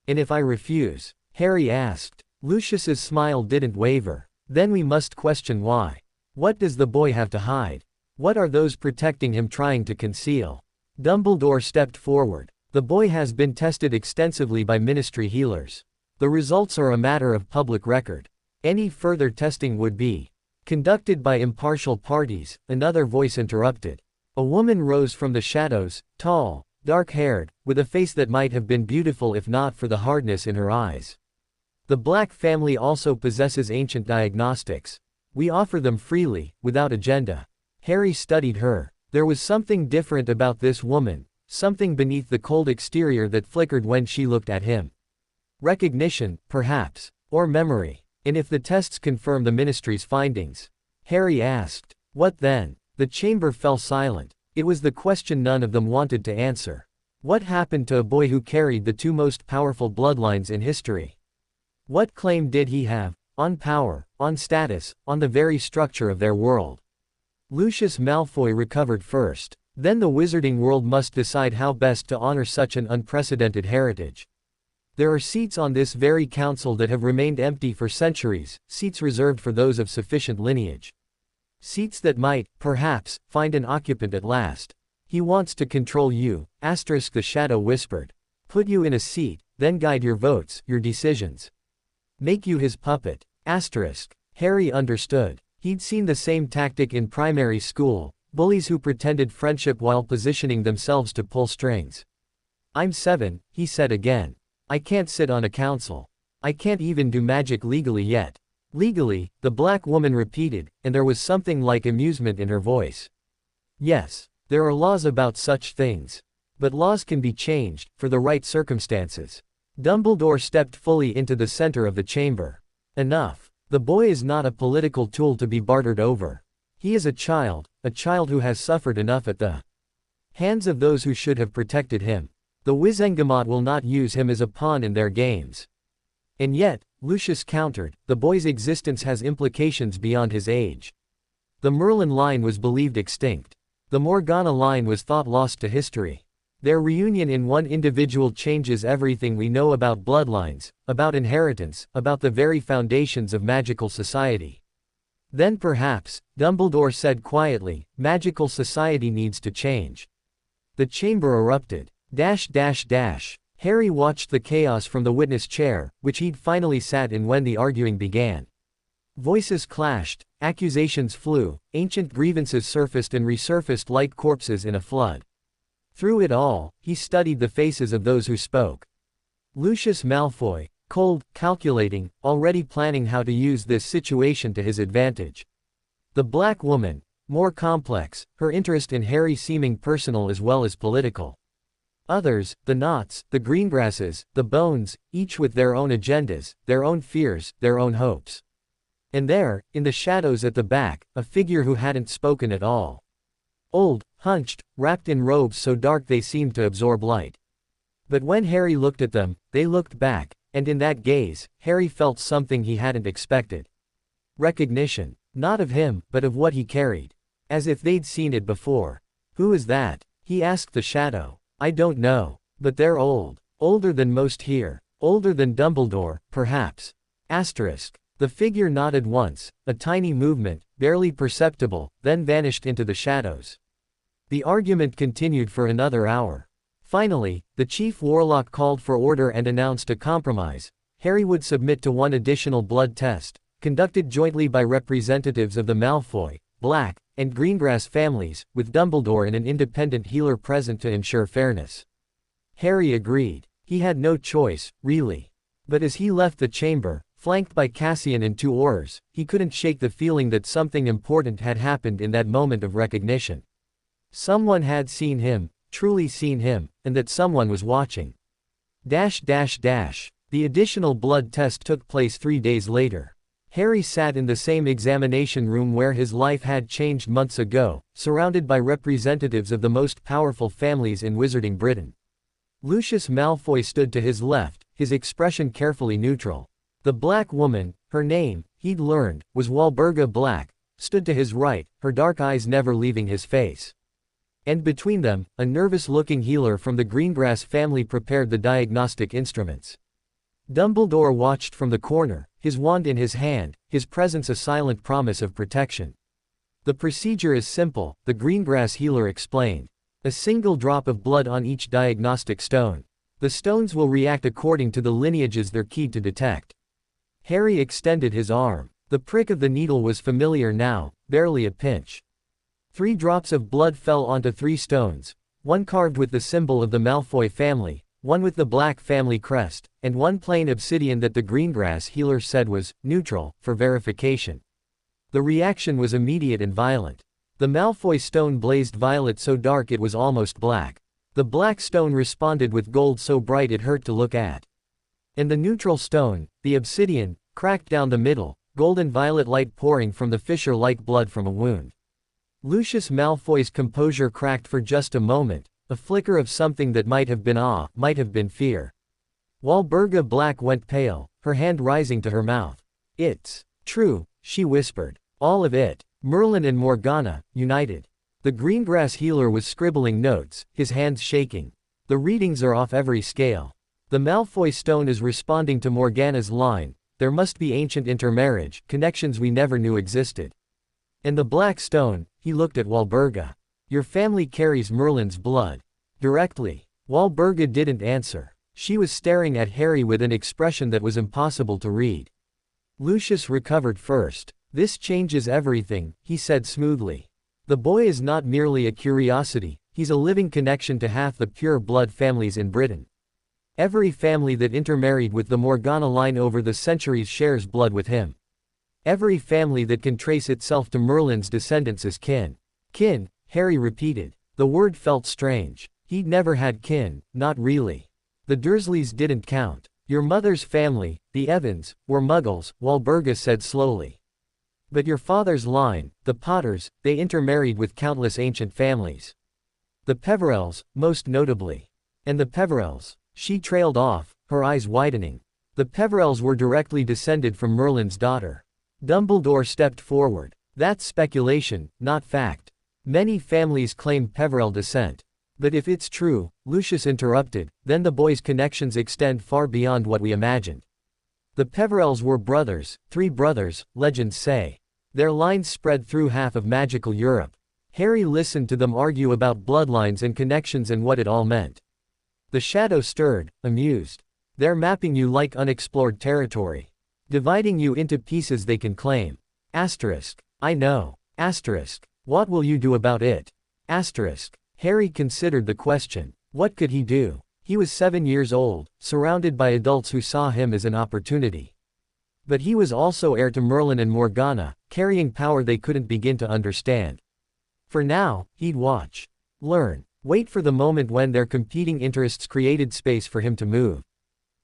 And if I refuse? Harry asked. Lucius's smile didn't waver. Then we must question why. What does the boy have to hide? What are those protecting him trying to conceal? Dumbledore stepped forward. The boy has been tested extensively by ministry healers. The results are a matter of public record. Any further testing would be conducted by impartial parties. Another voice interrupted. A woman rose from the shadows, tall, dark-haired, with a face that might have been beautiful if not for the hardness in her eyes. The Black family also possesses ancient diagnostics. We offer them freely, without agenda. Harry studied her. There was something different about this woman, something beneath the cold exterior that flickered when she looked at him. Recognition, perhaps, or memory. And if the tests confirm the ministry's findings? Harry asked. What then? The chamber fell silent. It was the question none of them wanted to answer. What happened to a boy who carried the two most powerful bloodlines in history? What claim did he have, on power, on status, on the very structure of their world? Lucius Malfoy recovered first. Then the wizarding world must decide how best to honor such an unprecedented heritage. There are seats on this very council that have remained empty for centuries, seats reserved for those of sufficient lineage. Seats that might, perhaps, find an occupant at last. He wants to control you, the shadow whispered. Put you in a seat, then guide your votes, your decisions. Make you his puppet. Harry understood. He'd seen the same tactic in primary school, bullies who pretended friendship while positioning themselves to pull strings. I'm 7, he said again. I can't sit on a council. I can't even do magic legally yet. Legally, the black woman repeated, and there was something like amusement in her voice. Yes, there are laws about such things. But laws can be changed, for the right circumstances. Dumbledore stepped fully into the center of the chamber. Enough. The boy is not a political tool to be bartered over. He is a child who has suffered enough at the hands of those who should have protected him. The Wizengamot will not use him as a pawn in their games. And yet, Lucius countered, the boy's existence has implications beyond his age. The Merlin line was believed extinct. The Morgana line was thought lost to history. Their reunion in one individual changes everything we know about bloodlines, about inheritance, about the very foundations of magical society. Then perhaps, Dumbledore said quietly, magical society needs to change. The chamber erupted. Harry watched the chaos from the witness chair, which he'd finally sat in when the arguing began. Voices clashed, accusations flew, ancient grievances surfaced and resurfaced like corpses in a flood. Through it all, he studied the faces of those who spoke. Lucius Malfoy, cold, calculating, already planning how to use this situation to his advantage. The black woman, more complex, her interest in Harry seeming personal as well as political. Others, the Knots, the Greengrasses, the Bones, each with their own agendas, their own fears, their own hopes. And there, in the shadows at the back, a figure who hadn't spoken at all. Old, hunched, wrapped in robes so dark they seemed to absorb light. But when Harry looked at them, they looked back, and in that gaze, Harry felt something he hadn't expected. Recognition. Not of him, but of what he carried. As if they'd seen it before. Who is that? He asked the shadow. I don't know. But they're old. Older than most here. Older than Dumbledore, perhaps. The figure nodded once, a tiny movement, barely perceptible, then vanished into the shadows. The argument continued for another hour. Finally, the chief warlock called for order and announced a compromise. Harry would submit to one additional blood test, conducted jointly by representatives of the Malfoy, Black, and Greengrass families, with Dumbledore and an independent healer present to ensure fairness. Harry agreed. He had no choice, really. But as he left the chamber, flanked by Cassian and 2 Aurors, he couldn't shake the feeling that something important had happened in that moment of recognition. Someone had seen him, truly seen him, and that someone was watching. The additional blood test took place 3 days later. Harry sat in the same examination room where his life had changed months ago, surrounded by representatives of the most powerful families in Wizarding Britain. Lucius Malfoy stood to his left, his expression carefully neutral. The black woman, her name, he'd learned, was Walburga Black, stood to his right, her dark eyes never leaving his face. And between them, a nervous-looking healer from the Greengrass family prepared the diagnostic instruments. Dumbledore watched from the corner, his wand in his hand, his presence a silent promise of protection. The procedure is simple, the Greengrass healer explained. A single drop of blood on each diagnostic stone. The stones will react according to the lineages they're keyed to detect. Harry extended his arm. The prick of the needle was familiar now, barely a pinch. 3 drops of blood fell onto 3 stones, one carved with the symbol of the Malfoy family, one with the Black family crest, and one plain obsidian that the Greengrass healer said was neutral, for verification. The reaction was immediate and violent. The Malfoy stone blazed violet so dark it was almost black. The black stone responded with gold so bright it hurt to look at. And the neutral stone, the obsidian, cracked down the middle, golden violet light pouring from the fissure like blood from a wound. Lucius Malfoy's composure cracked for just a moment, a flicker of something that might have been awe, might have been fear. Walburga Black went pale, her hand rising to her mouth. "It's true," she whispered. "All of it. Merlin and Morgana, united." The Greengrass healer was scribbling notes, his hands shaking. "The readings are off every scale. The Malfoy stone is responding to Morgana's line. There must be ancient intermarriage, connections we never knew existed. And the black stone," he looked at Walburga. "Your family carries Merlin's blood. Directly." Walburga didn't answer. She was staring at Harry with an expression that was impossible to read. Lucius recovered first. "This changes everything," he said smoothly. "The boy is not merely a curiosity, he's a living connection to half the pure blood families in Britain. Every family that intermarried with the Morgana line over the centuries shares blood with him. Every family that can trace itself to Merlin's descendants is kin." "Kin," Harry repeated. The word felt strange. He'd never had kin, not really. The Dursleys didn't count. "Your mother's family, the Evans, were Muggles," Walburga said slowly. "But your father's line, the Potters, they intermarried with countless ancient families. The Peverells, most notably. And the Peverells," she trailed off, her eyes widening. "The Peverells were directly descended from Merlin's daughter." Dumbledore stepped forward. "That's speculation, not fact. Many families claim Peverell descent. But if it's true," Lucius interrupted, "then the boy's connections extend far beyond what we imagined. The Peverells were brothers, 3 brothers, legends say. Their lines spread through half of magical Europe." Harry listened to them argue about bloodlines and connections and what it all meant. The shadow stirred, amused. "They're mapping you like unexplored territory. Dividing you into pieces they can claim. Asterisk. I know. Asterisk. What will you do about it? Asterisk." Harry considered the question. What could he do? He was 7 years old, surrounded by adults who saw him as an opportunity. But he was also heir to Merlin and Morgana, carrying power they couldn't begin to understand. For now, he'd watch. Learn. Wait for the moment when their competing interests created space for him to move.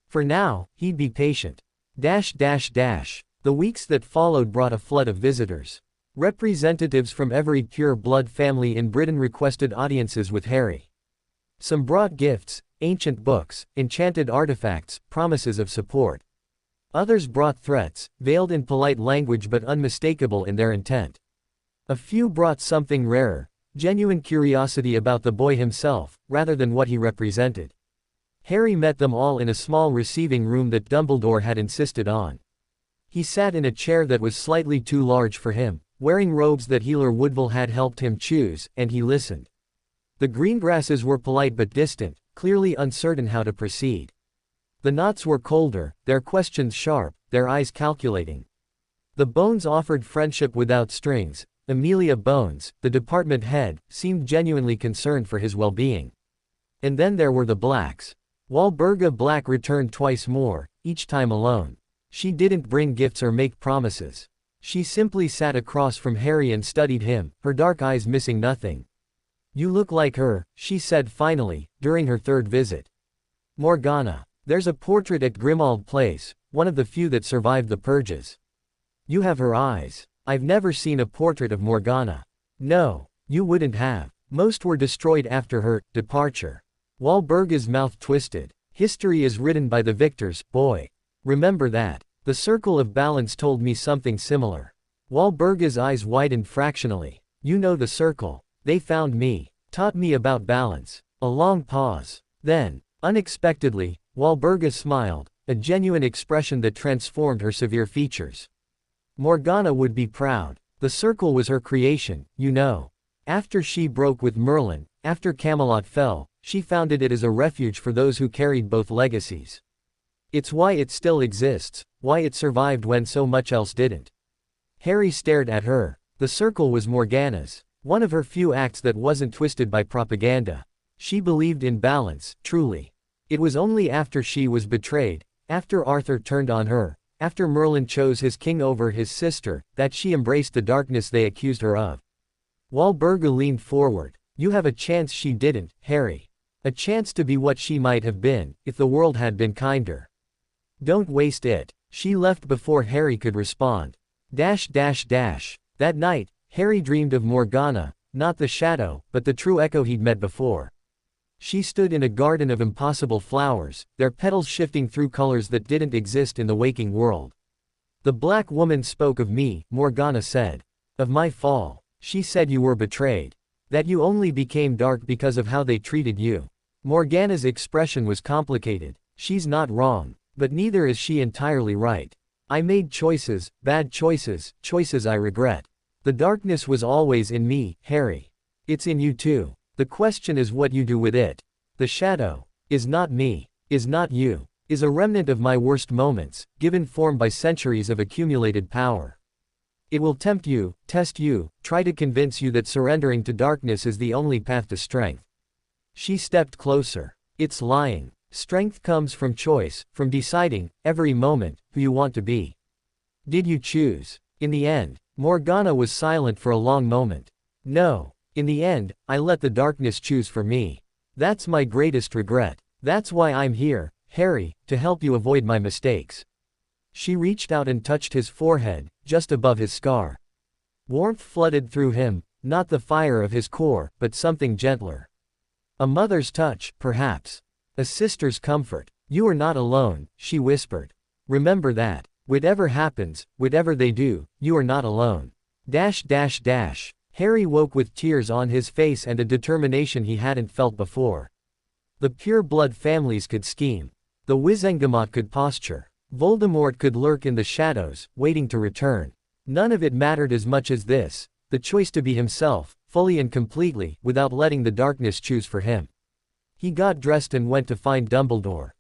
For now, he'd be patient. The weeks that followed brought a flood of visitors. Representatives from every pure blood family in Britain requested audiences with Harry. Some brought gifts, ancient books, enchanted artifacts, promises of support. Others brought threats, veiled in polite language but unmistakable in their intent. A few brought something rarer, genuine curiosity about the boy himself, rather than what he represented. Harry met them all in a small receiving room that Dumbledore had insisted on. He sat in a chair that was slightly too large for him, wearing robes that Healer Woodville had helped him choose, and he listened. The Greengrasses were polite but distant, clearly uncertain how to proceed. The Knots were colder, their questions sharp, their eyes calculating. The Bones offered friendship without strings. Amelia Bones, the department head, seemed genuinely concerned for his well-being. And then there were the Blacks. Walburga Black returned twice more, each time alone. She didn't bring gifts or make promises. She simply sat across from Harry and studied him, her dark eyes missing nothing. "You look like her," she said finally, during her 3rd visit. "Morgana. There's a portrait at Grimmauld Place, one of the few that survived the purges. You have her eyes. I've never seen a portrait of Morgana. No, you wouldn't have. Most were destroyed after her departure. Walburga's mouth twisted. History is written by the victors, boy. Remember that. The circle of balance told me something similar. Walburga's eyes widened fractionally. You know the circle. They found me. Taught me about balance. A long pause. Then, unexpectedly, Walburga smiled, a genuine expression that transformed her severe features. Morgana would be proud. The circle was her creation, you know. After she broke with Merlin, after Camelot fell, she founded it as a refuge for those who carried both legacies. It's why it still exists, why it survived when so much else didn't. Harry stared at her. The circle was Morgana's. One of her few acts that wasn't twisted by propaganda. She believed in balance, truly. It was only after she was betrayed, after Arthur turned on her, after Merlin chose his king over his sister, that she embraced the darkness they accused her of. Walburga leaned forward. You have a chance she didn't, Harry. A chance to be what she might have been, if the world had been kinder. Don't waste it. She left before Harry could respond. That night, Harry dreamed of Morgana, not the shadow, but the true echo he'd met before. She stood in a garden of impossible flowers, their petals shifting through colors that didn't exist in the waking world. The black woman spoke of me, Morgana said. Of my fall. She said you were betrayed. That you only became dark because of how they treated you. Morgana's expression was complicated. She's not wrong, but neither is she entirely right. I made choices, bad choices, choices I regret. The darkness was always in me, Harry. It's in you too. The question is what you do with it. The shadow is not me, is not you, is a remnant of my worst moments, given form by centuries of accumulated power. It will tempt you, test you, try to convince you that surrendering to darkness is the only path to strength. She stepped closer. It's lying. Strength comes from choice, from deciding, every moment, who you want to be. Did you choose? In the end, Morgana was silent for a long moment. No. In the end, I let the darkness choose for me. That's my greatest regret. That's why I'm here, Harry, to help you avoid my mistakes. She reached out and touched his forehead, just above his scar. Warmth flooded through him, not the fire of his core, but something gentler. A mother's touch, perhaps. A sister's comfort. You are not alone, she whispered. Remember that. Whatever happens, whatever they do, you are not alone. Harry woke with tears on his face and a determination he hadn't felt before. The pure-blood families could scheme. The Wizengamot could posture. Voldemort could lurk in the shadows, waiting to return. None of it mattered as much as this, the choice to be himself, fully and completely, without letting the darkness choose for him. He got dressed and went to find Dumbledore.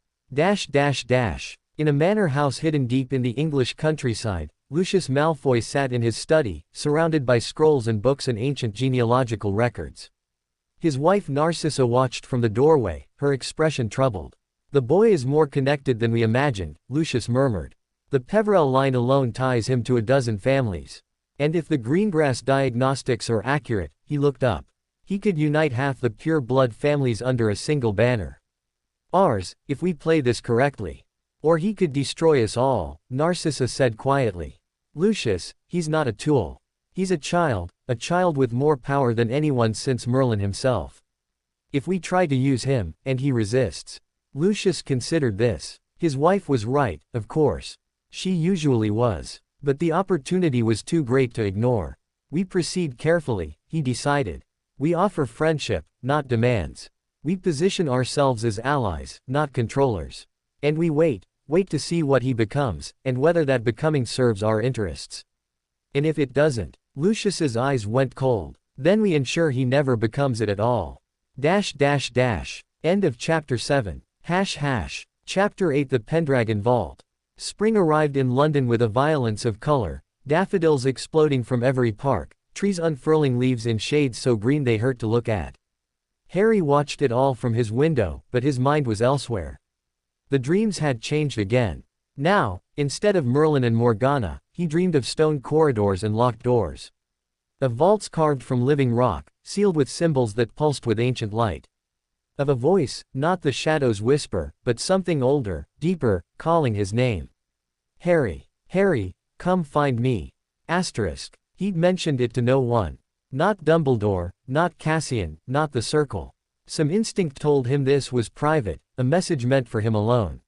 In a manor house hidden deep in the English countryside, Lucius Malfoy sat in his study, surrounded by scrolls and books and ancient genealogical records. His wife Narcissa watched from the doorway, her expression troubled. The boy is more connected than we imagined, Lucius murmured. The Peverell line alone ties him to a dozen families. And if the Greengrass diagnostics are accurate, he looked up. He could unite half the pure-blood families under a single banner. Ours, if we play this correctly. Or he could destroy us all, Narcissa said quietly. Lucius, he's not a tool. He's a child with more power than anyone since Merlin himself. If we try to use him, and he resists. Lucius considered this. His wife was right, of course. She usually was. But the opportunity was too great to ignore. We proceed carefully, he decided. We offer friendship, not demands. We position ourselves as allies, not controllers. And we wait to see what he becomes, and whether that becoming serves our interests. And if it doesn't, Lucius's eyes went cold. Then we ensure he never becomes it at all. End of Chapter 7. Chapter 8. The Pendragon Vault. Spring arrived in London with a violence of color, daffodils exploding from every park, trees unfurling leaves in shades so green they hurt to look at. Harry watched it all from his window, but his mind was elsewhere. The dreams had changed again. Now, instead of Merlin and Morgana, he dreamed of stone corridors and locked doors. Of vaults carved from living rock, sealed with symbols that pulsed with ancient light. Of a voice, not the shadow's whisper, but something older, deeper, calling his name. Harry, Come find me. Asterisk. He'd mentioned it to no one. Not Dumbledore, not Cassian, not the Circle. Some instinct told him this was private, a message meant for him alone.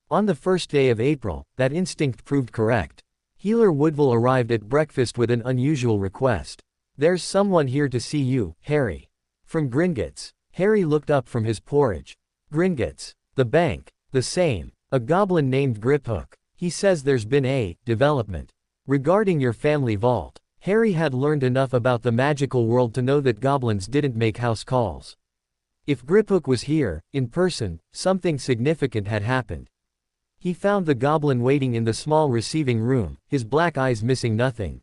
On the first day of April, that instinct proved correct. Healer Woodville arrived at breakfast with an unusual request. There's someone here to see you, Harry. From Gringotts. Harry looked up from his porridge. Gringotts. The bank. The same. A goblin named Griphook. He says there's been a development regarding your family vault. Harry had learned enough about the magical world to know that goblins didn't make house calls. If Griphook was here, in person, something significant had happened. He found the goblin waiting in the small receiving room, his black eyes missing nothing.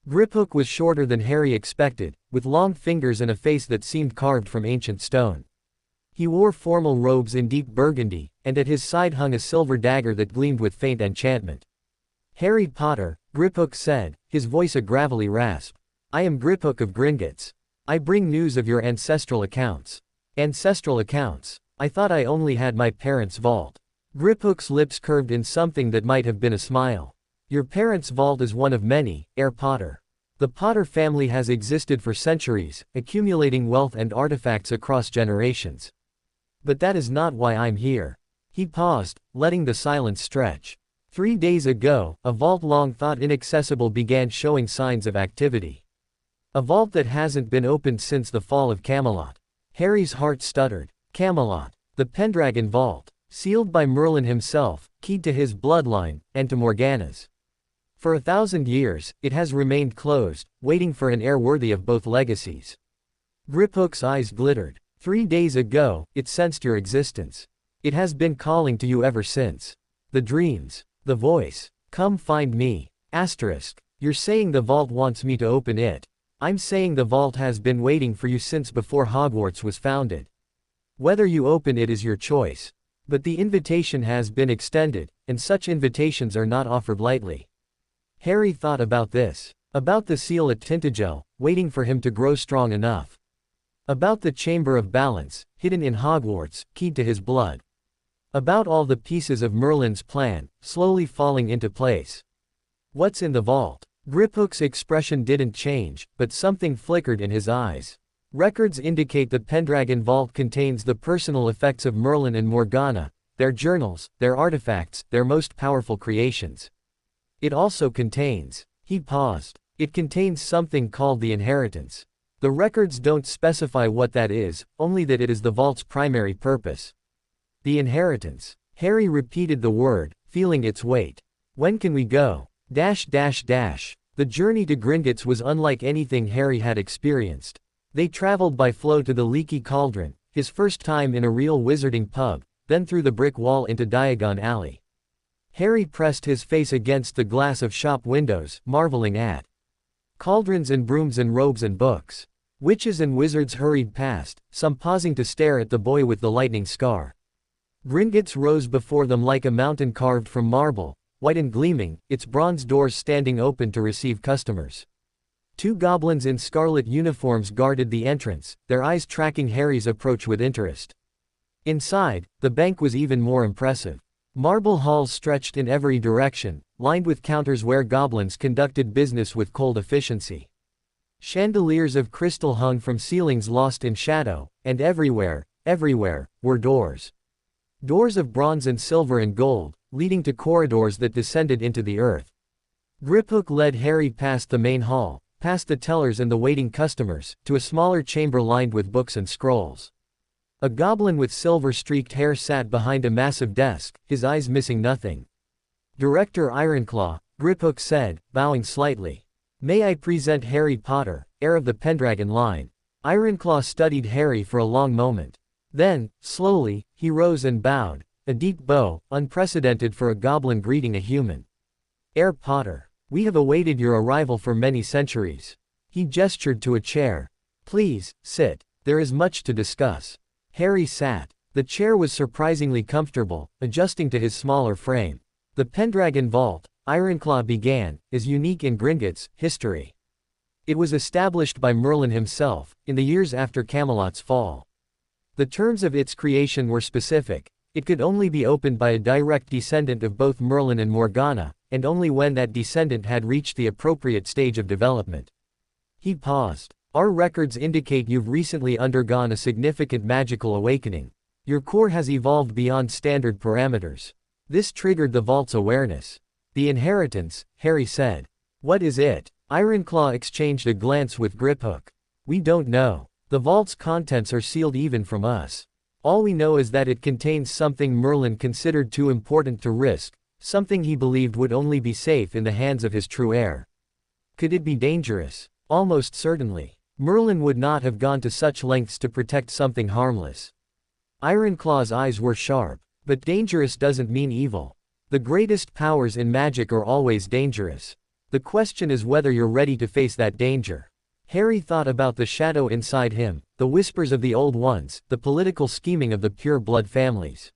Griphook was shorter than Harry expected, with long fingers and a face that seemed carved from ancient stone. He wore formal robes in deep burgundy, and at his side hung a silver dagger that gleamed with faint enchantment. Harry Potter, Griphook said, his voice a gravelly rasp. I am Griphook of Gringotts. I bring news of your ancestral accounts. Ancestral accounts. I thought I only had my parents' vault. Griphook's lips curved in something that might have been a smile. Your parents' vault is one of many, Heir Potter. The Potter family has existed for centuries, accumulating wealth and artifacts across generations. But that is not why I'm here. He paused, letting the silence stretch. 3 days ago, a vault long thought inaccessible began showing signs of activity. A vault that hasn't been opened since the fall of Camelot. Harry's heart stuttered. Camelot. The Pendragon vault. Sealed by Merlin himself, keyed to his bloodline, and to Morgana's. For 1,000 years, it has remained closed, waiting for an heir worthy of both legacies. Griphook's eyes glittered. 3 days ago, it sensed your existence. It has been calling to you ever since. The dreams. The voice. Come find me. Asterisk. You're saying the vault wants me to open it. I'm saying the vault has been waiting for you since before Hogwarts was founded. Whether you open it is your choice. But the invitation has been extended, and such invitations are not offered lightly. Harry thought about this. About the seal at Tintagel, waiting for him to grow strong enough. About the Chamber of Balance, hidden in Hogwarts, keyed to his blood. About all the pieces of Merlin's plan, slowly falling into place. What's in the vault? Griphook's expression didn't change, but something flickered in his eyes. Records indicate the Pendragon vault contains the personal effects of Merlin and Morgana, their journals, their artifacts, their most powerful creations. It also contains. He paused. It contains something called the inheritance. The records don't specify what that is, only that it is the vault's primary purpose. The inheritance. Harry repeated the word, feeling its weight. When can we go? The journey to Gringotts was unlike anything Harry had experienced. They traveled by flow to the Leaky Cauldron, his first time in a real wizarding pub, then through the brick wall into Diagon Alley. Harry pressed his face against the glass of shop windows, marveling at cauldrons and brooms and robes and books. Witches and wizards hurried past, some pausing to stare at the boy with the lightning scar. Gringotts rose before them like a mountain carved from marble, white and gleaming, its bronze doors standing open to receive customers. 2 goblins in scarlet uniforms guarded the entrance, their eyes tracking Harry's approach with interest. Inside, the bank was even more impressive. Marble halls stretched in every direction, lined with counters where goblins conducted business with cold efficiency. Chandeliers of crystal hung from ceilings lost in shadow, and everywhere, were doors. Doors of bronze and silver and gold, leading to corridors that descended into the earth. Griphook led Harry past the main hall, past the tellers and the waiting customers, to a smaller chamber lined with books and scrolls. A goblin with silver-streaked hair sat behind a massive desk, his eyes missing nothing. Director Ironclaw, Griphook said, bowing slightly. May I present Harry Potter, heir of the Pendragon line. Ironclaw studied Harry for a long moment. Then, slowly, he rose and bowed, a deep bow, unprecedented for a goblin greeting a human. Heir Potter. We have awaited your arrival for many centuries. He gestured to a chair. Please, sit. There is much to discuss. Harry sat. The chair was surprisingly comfortable, adjusting to his smaller frame. The Pendragon Vault, Ironclaw began, is unique in Gringotts' history. It was established by Merlin himself, in the years after Camelot's fall. The terms of its creation were specific. It could only be opened by a direct descendant of both Merlin and Morgana, and only when that descendant had reached the appropriate stage of development. He paused. Our records indicate you've recently undergone a significant magical awakening. Your core has evolved beyond standard parameters. This triggered the vault's awareness. The inheritance, Harry said. What is it? Ironclaw exchanged a glance with Griphook. We don't know. The vault's contents are sealed even from us. All we know is that it contains something Merlin considered too important to risk, something he believed would only be safe in the hands of his true heir. Could it be dangerous? Almost certainly. Merlin would not have gone to such lengths to protect something harmless. Ironclaw's eyes were sharp. But dangerous doesn't mean evil. The greatest powers in magic are always dangerous. The question is whether you're ready to face that danger. Harry thought about the shadow inside him, the whispers of the old ones, the political scheming of the pure blood families.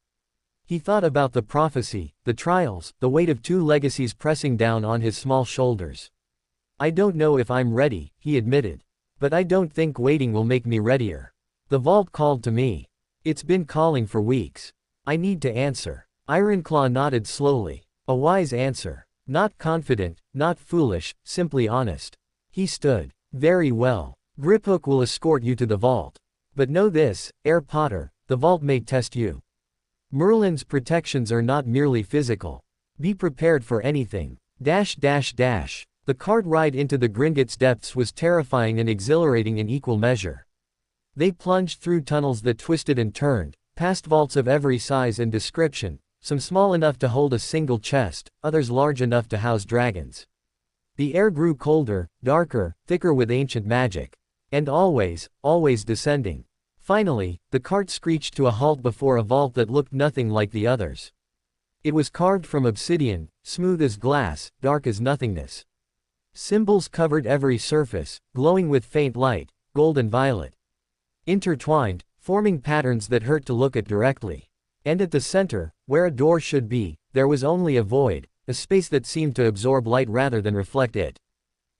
He thought about the prophecy, the trials, the weight of two legacies pressing down on his small shoulders. I don't know if I'm ready, he admitted. But I don't think waiting will make me readier. The vault called to me. It's been calling for weeks. I need to answer. Ironclaw nodded slowly. A wise answer. Not confident, not foolish, simply honest. He stood. Very well. Griphook will escort you to the vault. But know this, Heir Potter, the vault may test you. Merlin's protections are not merely physical. Be prepared for anything. The cart ride into the Gringotts depths was terrifying and exhilarating in equal measure. They plunged through tunnels that twisted and turned, past vaults of every size and description, some small enough to hold a single chest, others large enough to house dragons. The air grew colder, darker, thicker with ancient magic. And always descending. Finally, the cart screeched to a halt before a vault that looked nothing like the others. It was carved from obsidian, smooth as glass, dark as nothingness. Symbols covered every surface, glowing with faint light, gold and violet. Intertwined, forming patterns that hurt to look at directly. And at the center, where a door should be, there was only a void, a space that seemed to absorb light rather than reflect it.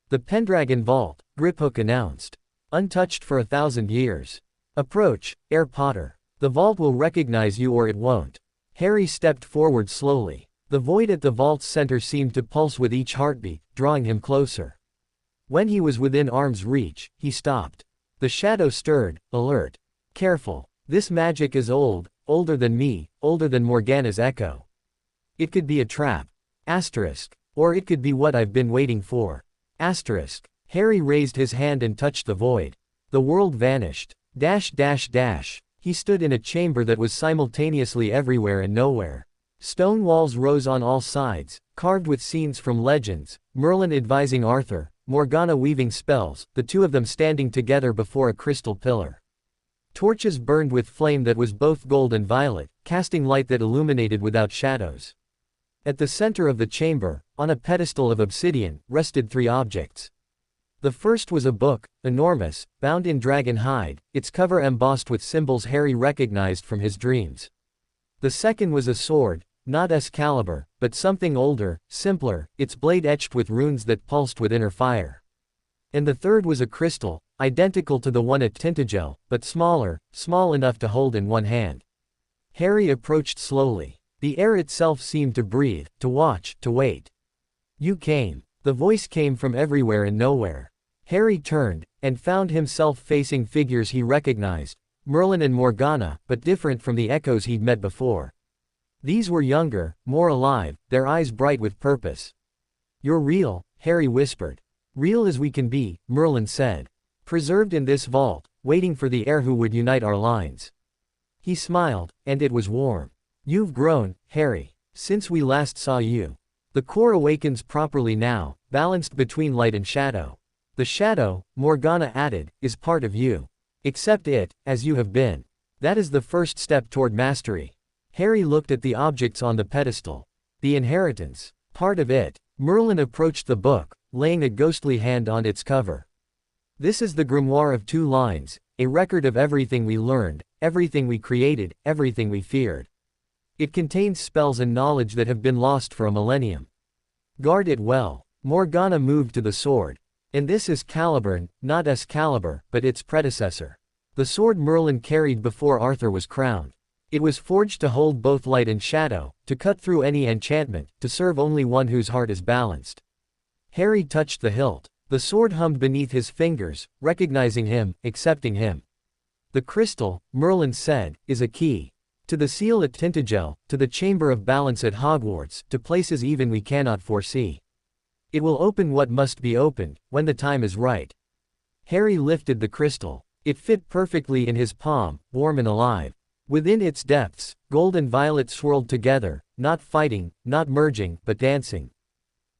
The Pendragon Vault, Griphook announced. Untouched for 1,000 years. Approach, Heir Potter. The vault will recognize you or it won't. Harry stepped forward slowly. The void at the vault's center seemed to pulse with each heartbeat, drawing him closer. When he was within arm's reach, he stopped. The shadow stirred, alert. Careful. This magic is old, older than me, older than Morgana's echo. It could be a trap. Asterisk. Or it could be what I've been waiting for. Asterisk. Harry raised his hand and touched the void. The world vanished. He stood in a chamber that was simultaneously everywhere and nowhere. Stone walls rose on all sides, carved with scenes from legends, Merlin advising Arthur, Morgana weaving spells, the two of them standing together before a crystal pillar. Torches burned with flame that was both gold and violet, casting light that illuminated without shadows. At the center of the chamber, on a pedestal of obsidian, rested three objects. The first was a book, enormous, bound in dragon hide, its cover embossed with symbols Harry recognized from his dreams. The second was a sword, not Excalibur, but something older, simpler, its blade etched with runes that pulsed with inner fire. And the third was a crystal, identical to the one at Tintagel, but smaller, small enough to hold in one hand. Harry approached slowly. The air itself seemed to breathe, to watch, to wait. You came. The voice came from everywhere and nowhere. Harry turned, and found himself facing figures he recognized, Merlin and Morgana, but different from the echoes he'd met before. These were younger, more alive, their eyes bright with purpose. You're real, Harry whispered. Real as we can be, Merlin said. Preserved in this vault, waiting for the heir who would unite our lines. He smiled, and it was warm. You've grown, Harry, since we last saw you. The core awakens properly now, balanced between light and shadow. The shadow, Morgana added, is part of you. Accept it, as you have been. That is the first step toward mastery. Harry looked at the objects on the pedestal. The inheritance. Part of it. Merlin approached the book, laying a ghostly hand on its cover. This is the grimoire of 2 lines, a record of everything we learned, everything we created, everything we feared. It contains spells and knowledge that have been lost for a millennium. Guard it well. Morgana moved to the sword. And this is Caliburn, not Excalibur, but its predecessor. The sword Merlin carried before Arthur was crowned. It was forged to hold both light and shadow, to cut through any enchantment, to serve only one whose heart is balanced. Harry touched the hilt. The sword hummed beneath his fingers, recognizing him, accepting him. The crystal, Merlin said, is a key. To the seal at Tintagel, to the chamber of balance at Hogwarts, to places even we cannot foresee. It will open what must be opened, when the time is right. Harry lifted the crystal. It fit perfectly in his palm, warm and alive. Within its depths, gold and violet swirled together, not fighting, not merging, but dancing.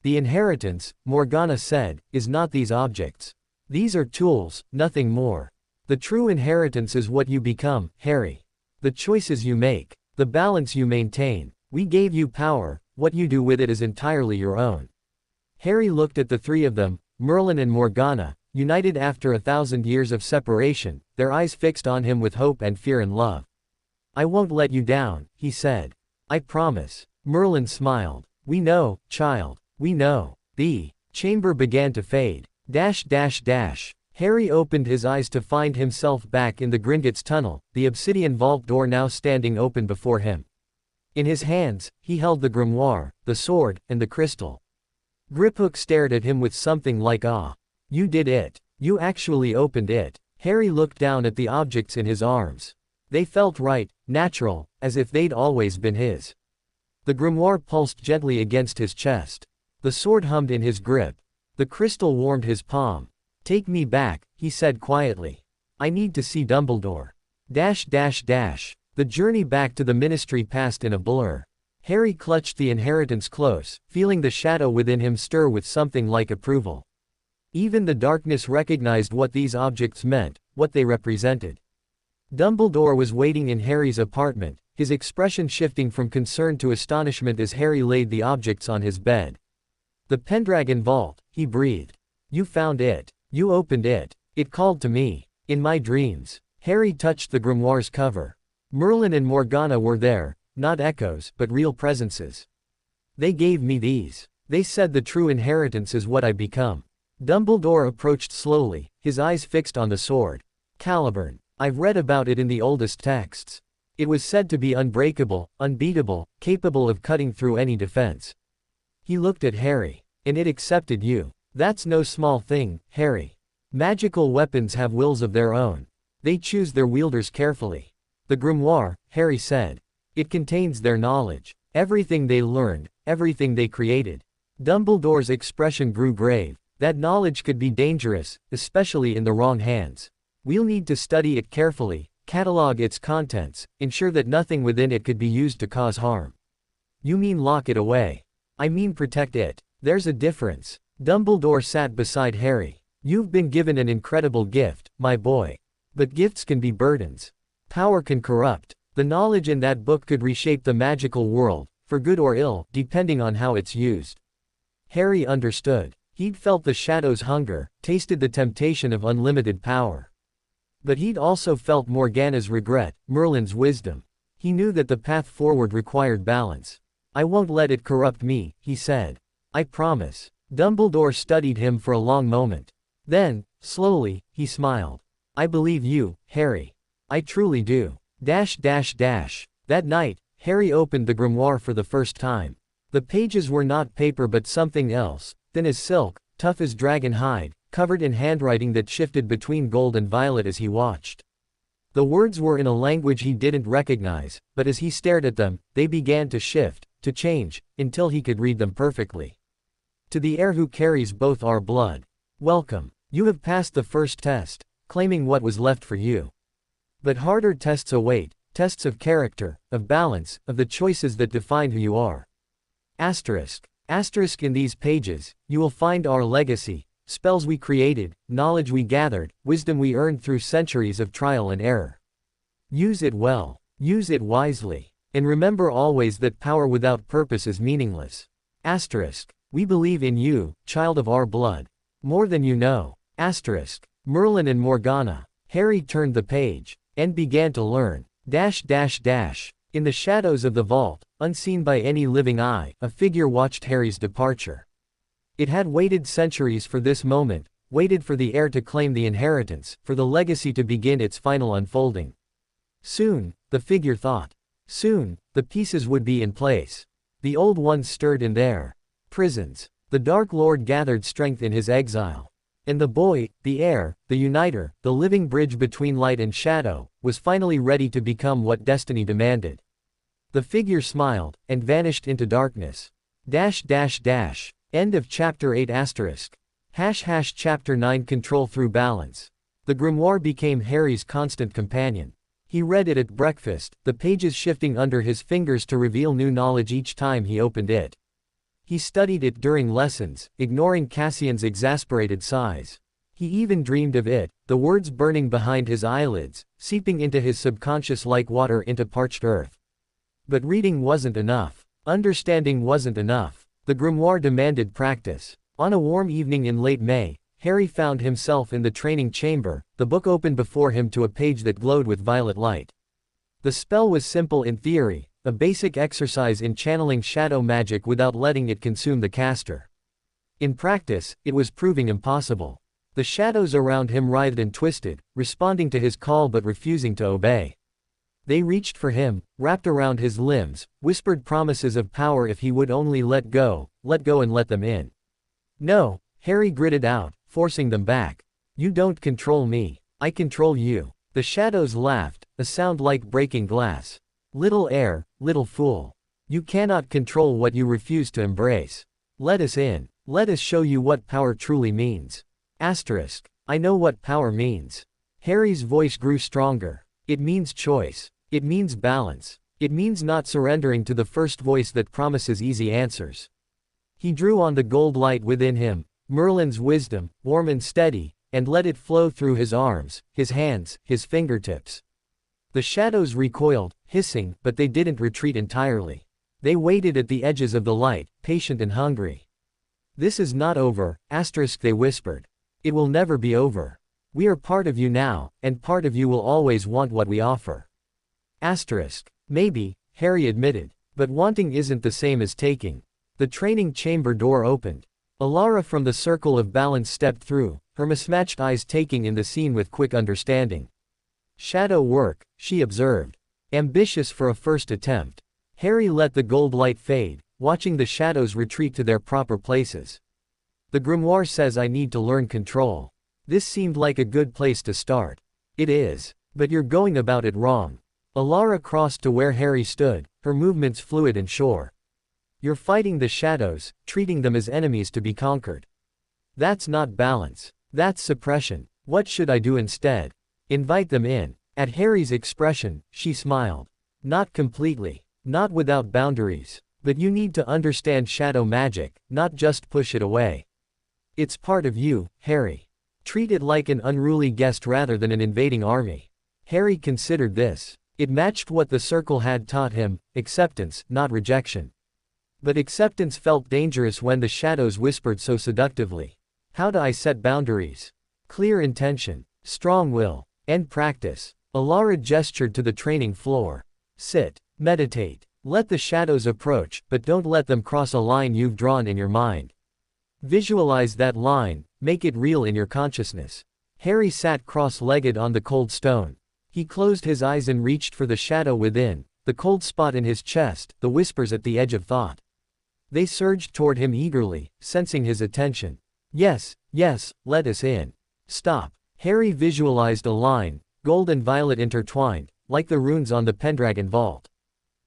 The inheritance, Morgana said, is not these objects. These are tools, nothing more. The true inheritance is what you become, Harry. The choices you make, the balance you maintain. We gave you power, what you do with it is entirely your own. Harry looked at the three of them, Merlin and Morgana, united after 1,000 years of separation, their eyes fixed on him with hope and fear and love. I won't let you down, he said. I promise. Merlin smiled. We know, child. We know. The chamber began to fade. Harry opened his eyes to find himself back in the Gringotts tunnel, the obsidian vault door now standing open before him. In his hands, he held the grimoire, the sword, and the crystal. Griphook stared at him with something like awe. You did it. You actually opened it. Harry looked down at the objects in his arms. They felt right, natural, as if they'd always been his. The grimoire pulsed gently against his chest. The sword hummed in his grip. The crystal warmed his palm. Take me back, he said quietly. I need to see Dumbledore. The journey back to the ministry passed in a blur. Harry clutched the inheritance close, feeling the shadow within him stir with something like approval. Even the darkness recognized what these objects meant, what they represented. Dumbledore was waiting in Harry's apartment, his expression shifting from concern to astonishment as Harry laid the objects on his bed. The Pendragon vault, he breathed. You found it. You opened it. It called to me. In my dreams. Harry touched the grimoire's cover. Merlin and Morgana were there, not echoes, but real presences. They gave me these. They said the true inheritance is what I become. Dumbledore approached slowly, his eyes fixed on the sword. Caliburn. I've read about it in the oldest texts. It was said to be unbreakable, unbeatable, capable of cutting through any defense. He looked at Harry. And it accepted you. That's no small thing, Harry. Magical weapons have wills of their own. They choose their wielders carefully. The grimoire, Harry said. It contains their knowledge. Everything they learned, everything they created. Dumbledore's expression grew grave. That knowledge could be dangerous, especially in the wrong hands. We'll need to study it carefully, catalog its contents, ensure that nothing within it could be used to cause harm. You mean lock it away. I mean protect it. There's a difference. Dumbledore sat beside Harry. You've been given an incredible gift, my boy. But gifts can be burdens. Power can corrupt. The knowledge in that book could reshape the magical world, for good or ill, depending on how it's used. Harry understood. He'd felt the shadow's hunger, tasted the temptation of unlimited power. But he'd also felt Morgana's regret, Merlin's wisdom. He knew that the path forward required balance. I won't let it corrupt me, he said. I promise. Dumbledore studied him for a long moment. Then, slowly, he smiled. I believe you, Harry. I truly do. That night, Harry opened the grimoire for the first time. The pages were not paper but something else, thin as silk, tough as dragon hide, covered in handwriting that shifted between gold and violet as he watched. The words were in a language he didn't recognize, but as he stared at them, they began to shift, to change, until he could read them perfectly. To the heir who carries both our blood. Welcome. You have passed the first test, claiming what was left for you. But harder tests await, tests of character, of balance, of the choices that define who you are. Asterisk. Asterisk in these pages, you will find our legacy, spells we created, knowledge we gathered, wisdom we earned through centuries of trial and error. Use it well. Use it wisely. And remember always that power without purpose is meaningless. Asterisk. We believe in you, child of our blood. More than you know. Asterisk. Merlin and Morgana. Harry turned the page, and began to learn. In the shadows of the vault, unseen by any living eye, a figure watched Harry's departure. It had waited centuries for this moment, waited for the heir to claim the inheritance, for the legacy to begin its final unfolding. Soon, the figure thought. Soon, the pieces would be in place. The old ones stirred in their prisons. The Dark Lord gathered strength in his exile. And the boy, the heir, the uniter, the living bridge between light and shadow, was finally ready to become what destiny demanded. The figure smiled, and vanished into darkness. End of chapter 8 *# chapter 9 Control through balance. The grimoire became Harry's constant companion. He read it at breakfast, the pages shifting under his fingers to reveal new knowledge each time he opened it. He studied it during lessons, ignoring Cassian's exasperated sighs. He even dreamed of it, the words burning behind his eyelids, seeping into his subconscious like water into parched earth. But reading wasn't enough. Understanding wasn't enough. The grimoire demanded practice. On a warm evening in late May, Harry found himself in the training chamber, the book opened before him to a page that glowed with violet light. The spell was simple in theory, a basic exercise in channeling shadow magic without letting it consume the caster. In practice, it was proving impossible. The shadows around him writhed and twisted, responding to his call but refusing to obey. They reached for him, wrapped around his limbs, whispered promises of power if he would only let go and let them in. No, Harry gritted out, forcing them back. You don't control me. I control you. The shadows laughed, a sound like breaking glass. Little heir, little fool. You cannot control what you refuse to embrace. Let us in. Let us show you what power truly means. I know what power means. Harry's voice grew stronger. It means choice. It means balance. It means not surrendering to the first voice that promises easy answers. He drew on the gold light within him, Merlin's wisdom, warm and steady, and let it flow through his arms, his hands, his fingertips. The shadows recoiled, hissing, but they didn't retreat entirely. They waited at the edges of the light, patient and hungry. This is not over, they whispered. It will never be over. We are part of you now, and part of you will always want what we offer. Maybe, Harry admitted, but wanting isn't the same as taking. The training chamber door opened. Alara from the Circle of Balance stepped through, her mismatched eyes taking in the scene with quick understanding. Shadow work, she observed. Ambitious for a first attempt. Harry let the gold light fade, watching the shadows retreat to their proper places. The grimoire says I need to learn control. This seemed like a good place to start. It is. But you're going about it wrong. Alara crossed to where Harry stood, her movements fluid and sure. You're fighting the shadows, treating them as enemies to be conquered. That's not balance. That's suppression. What should I do instead? Invite them in. At Harry's expression, she smiled. Not completely. Not without boundaries. But you need to understand shadow magic, not just push it away. It's part of you, Harry. Treat it like an unruly guest rather than an invading army. Harry considered this. It matched what the circle had taught him, acceptance, not rejection. But acceptance felt dangerous when the shadows whispered so seductively. How do I set boundaries? Clear intention, strong will, and practice. Alara gestured to the training floor. Sit, meditate, let the shadows approach, but don't let them cross a line you've drawn in your mind. Visualize that line, make it real in your consciousness. Harry sat cross-legged on the cold stone. He closed his eyes and reached for the shadow within, the cold spot in his chest, the whispers at the edge of thought. They surged toward him eagerly, sensing his attention. Yes, let us in. Stop. Harry visualized a line, gold and violet intertwined, like the runes on the Pendragon vault.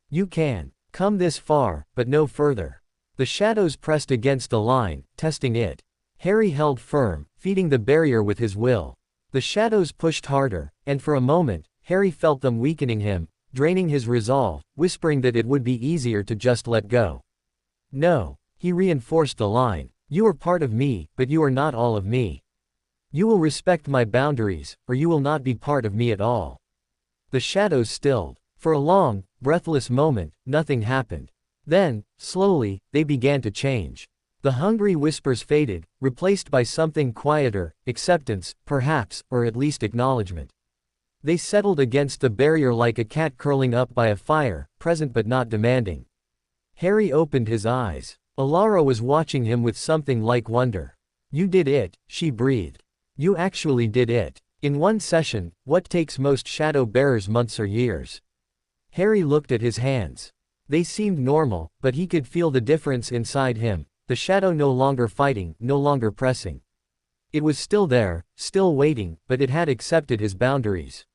You can come this far, but no further. The shadows pressed against the line, testing it. Harry held firm, feeding the barrier with his will. The shadows pushed harder, and for a moment, Harry felt them weakening him, draining his resolve, whispering that it would be easier to just let go. No, he reinforced the line. You are part of me, but you are not all of me. You will respect my boundaries, or you will not be part of me at all. The shadows stilled. For a long, breathless moment, nothing happened. Then, slowly, they began to change. The hungry whispers faded, replaced by something quieter, acceptance, perhaps, or at least acknowledgement. They settled against the barrier like a cat curling up by a fire, present but not demanding. Harry opened his eyes. Alara was watching him with something like wonder. You did it, she breathed. You actually did it. In one session, what takes most shadow bearers months or years. Harry looked at his hands. They seemed normal, but he could feel the difference inside him, the shadow no longer fighting, no longer pressing. It was still there, still waiting, but it had accepted his boundaries.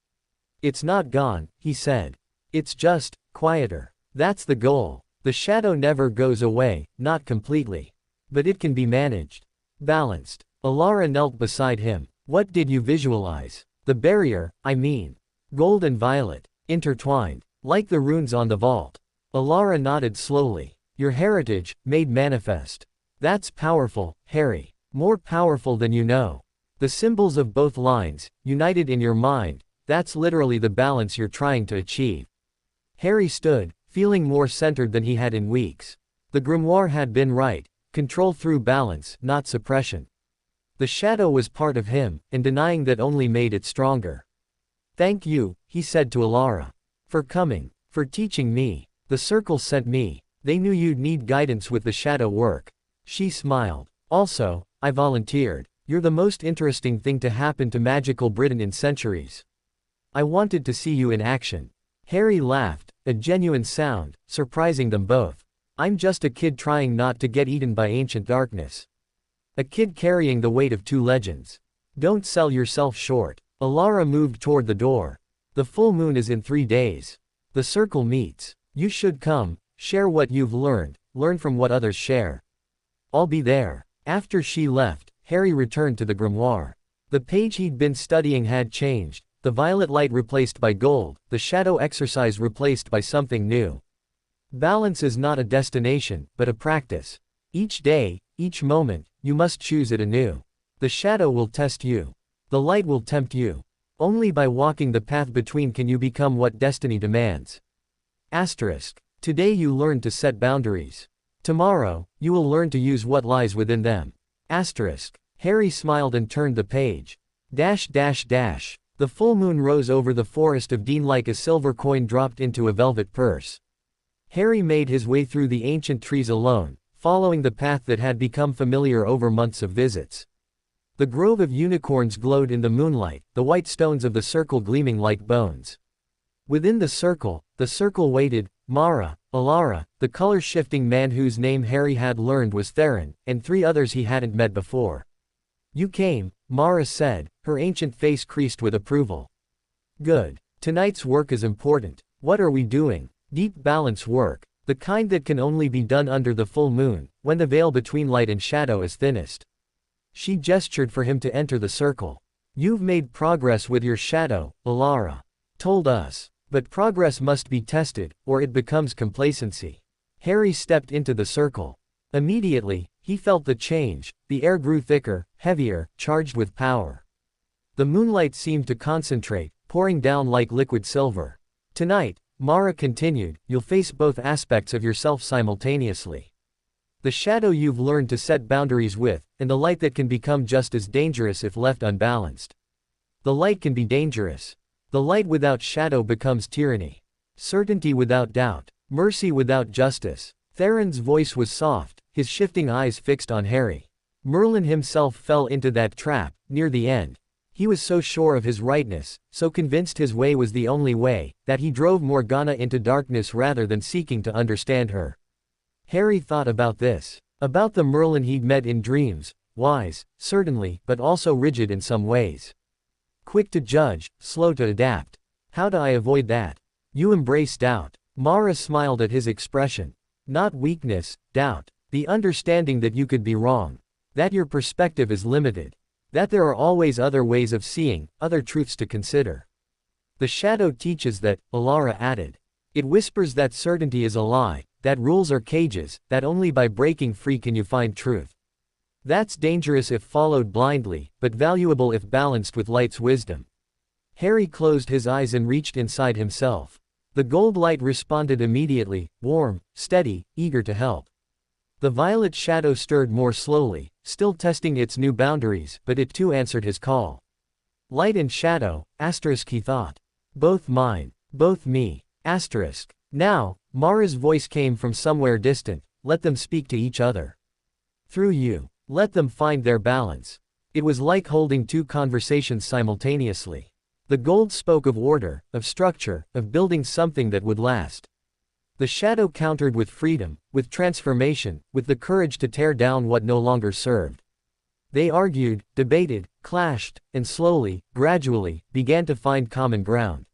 It's not gone, he said. It's just quieter. That's the goal. The shadow never goes away, not completely. But it can be managed. Balanced. Alara knelt beside him. What did you visualize? The barrier, I mean. Gold and violet. Intertwined. Like the runes on the vault. Alara nodded slowly. Your heritage, made manifest. That's powerful, Harry. More powerful than you know. The symbols of both lines, united in your mind, that's literally the balance you're trying to achieve. Harry stood, feeling more centered than he had in weeks. The grimoire had been right. Control through balance, not suppression. The shadow was part of him, and denying that only made it stronger. Thank you, he said to Alara. For coming. For teaching me. The circle sent me. They knew you'd need guidance with the shadow work. She smiled. Also, I volunteered. You're the most interesting thing to happen to magical Britain in centuries. I wanted to see you in action. Harry laughed, a genuine sound, surprising them both. I'm just a kid trying not to get eaten by ancient darkness. A kid carrying the weight of two legends. Don't sell yourself short. Alara moved toward the door. The full moon is in 3 days. The circle meets. You should come, share what you've learned, learn from what others share. I'll be there. After she left, Harry returned to the grimoire. The page he'd been studying had changed, the violet light replaced by gold, the shadow exercise replaced by something new. Balance is not a destination, but a practice. Each day, each moment, you must choose it anew. The shadow will test you. The light will tempt you. Only by walking the path between can you become what destiny demands. Asterisk. Today you learn to set boundaries. Tomorrow, you will learn to use what lies within them. Asterisk. Harry smiled and turned the page. Dash dash dash. The full moon rose over the forest of Dean like a silver coin dropped into a velvet purse. Harry made his way through the ancient trees alone, following the path that had become familiar over months of visits. The grove of unicorns glowed in the moonlight, the white stones of the circle gleaming like bones. Within the circle waited, Mara, Alara, the color-shifting man whose name Harry had learned was Theron, and 3 others he hadn't met before. You came, Mara said, her ancient face creased with approval. Good. Tonight's work is important. What are we doing? Deep balance work. The kind that can only be done under the full moon, when the veil between light and shadow is thinnest. She gestured for him to enter the circle. You've made progress with your shadow, Alara told us. But progress must be tested, or it becomes complacency. Harry stepped into the circle. Immediately, he felt the change. The air grew thicker, heavier, charged with power. The moonlight seemed to concentrate, pouring down like liquid silver. Tonight, Mara continued, you'll face both aspects of yourself simultaneously. The shadow you've learned to set boundaries with, and the light that can become just as dangerous if left unbalanced. The light can be dangerous. The light without shadow becomes tyranny. Certainty without doubt. Mercy without justice. Theron's voice was soft, his shifting eyes fixed on Harry. Merlin himself fell into that trap, near the end. He was so sure of his rightness, so convinced his way was the only way, that he drove Morgana into darkness rather than seeking to understand her. Harry thought about this. About the Merlin he'd met in dreams, wise, certainly, but also rigid in some ways. Quick to judge, slow to adapt. How do I avoid that? You embrace doubt. Mara smiled at his expression. Not weakness, doubt. The understanding that you could be wrong. That your perspective is limited. That there are always other ways of seeing, other truths to consider. The shadow teaches that, Alara added. It whispers that certainty is a lie, that rules are cages, that only by breaking free can you find truth. That's dangerous if followed blindly, but valuable if balanced with light's wisdom. Harry closed his eyes and reached inside himself. The gold light responded immediately, warm, steady, eager to help. The violet shadow stirred more slowly, still testing its new boundaries, but it too answered his call. Light and shadow, asterisk he thought. Both mine. Both me. Asterisk. Now, Mara's voice came from somewhere distant, let them speak to each other. Through you. Let them find their balance. It was like holding 2 conversations simultaneously. The gold spoke of order, of structure, of building something that would last. The shadow countered with freedom, with transformation, with the courage to tear down what no longer served. They argued, debated, clashed, and slowly, gradually, began to find common ground.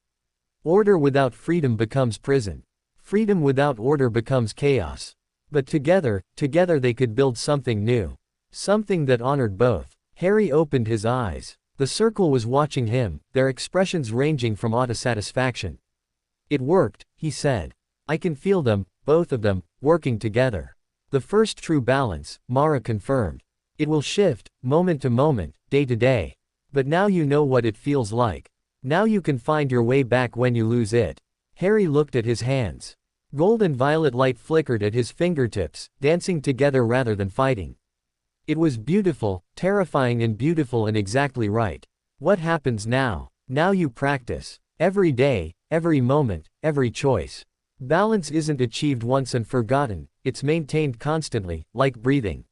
Order without freedom becomes prison. Freedom without order becomes chaos. But together they could build something new. Something that honored both. Harry opened his eyes. The circle was watching him, their expressions ranging from awe to satisfaction. It worked, he said. I can feel them, both of them, working together. The first true balance, Mara confirmed. It will shift, moment to moment, day to day. But now you know what it feels like. Now you can find your way back when you lose it. Harry looked at his hands. Gold and violet light flickered at his fingertips, dancing together rather than fighting. It was beautiful, terrifying and beautiful and exactly right. What happens now? Now you practice. Every day, every moment, every choice. Balance isn't achieved once and forgotten, it's maintained constantly, like breathing.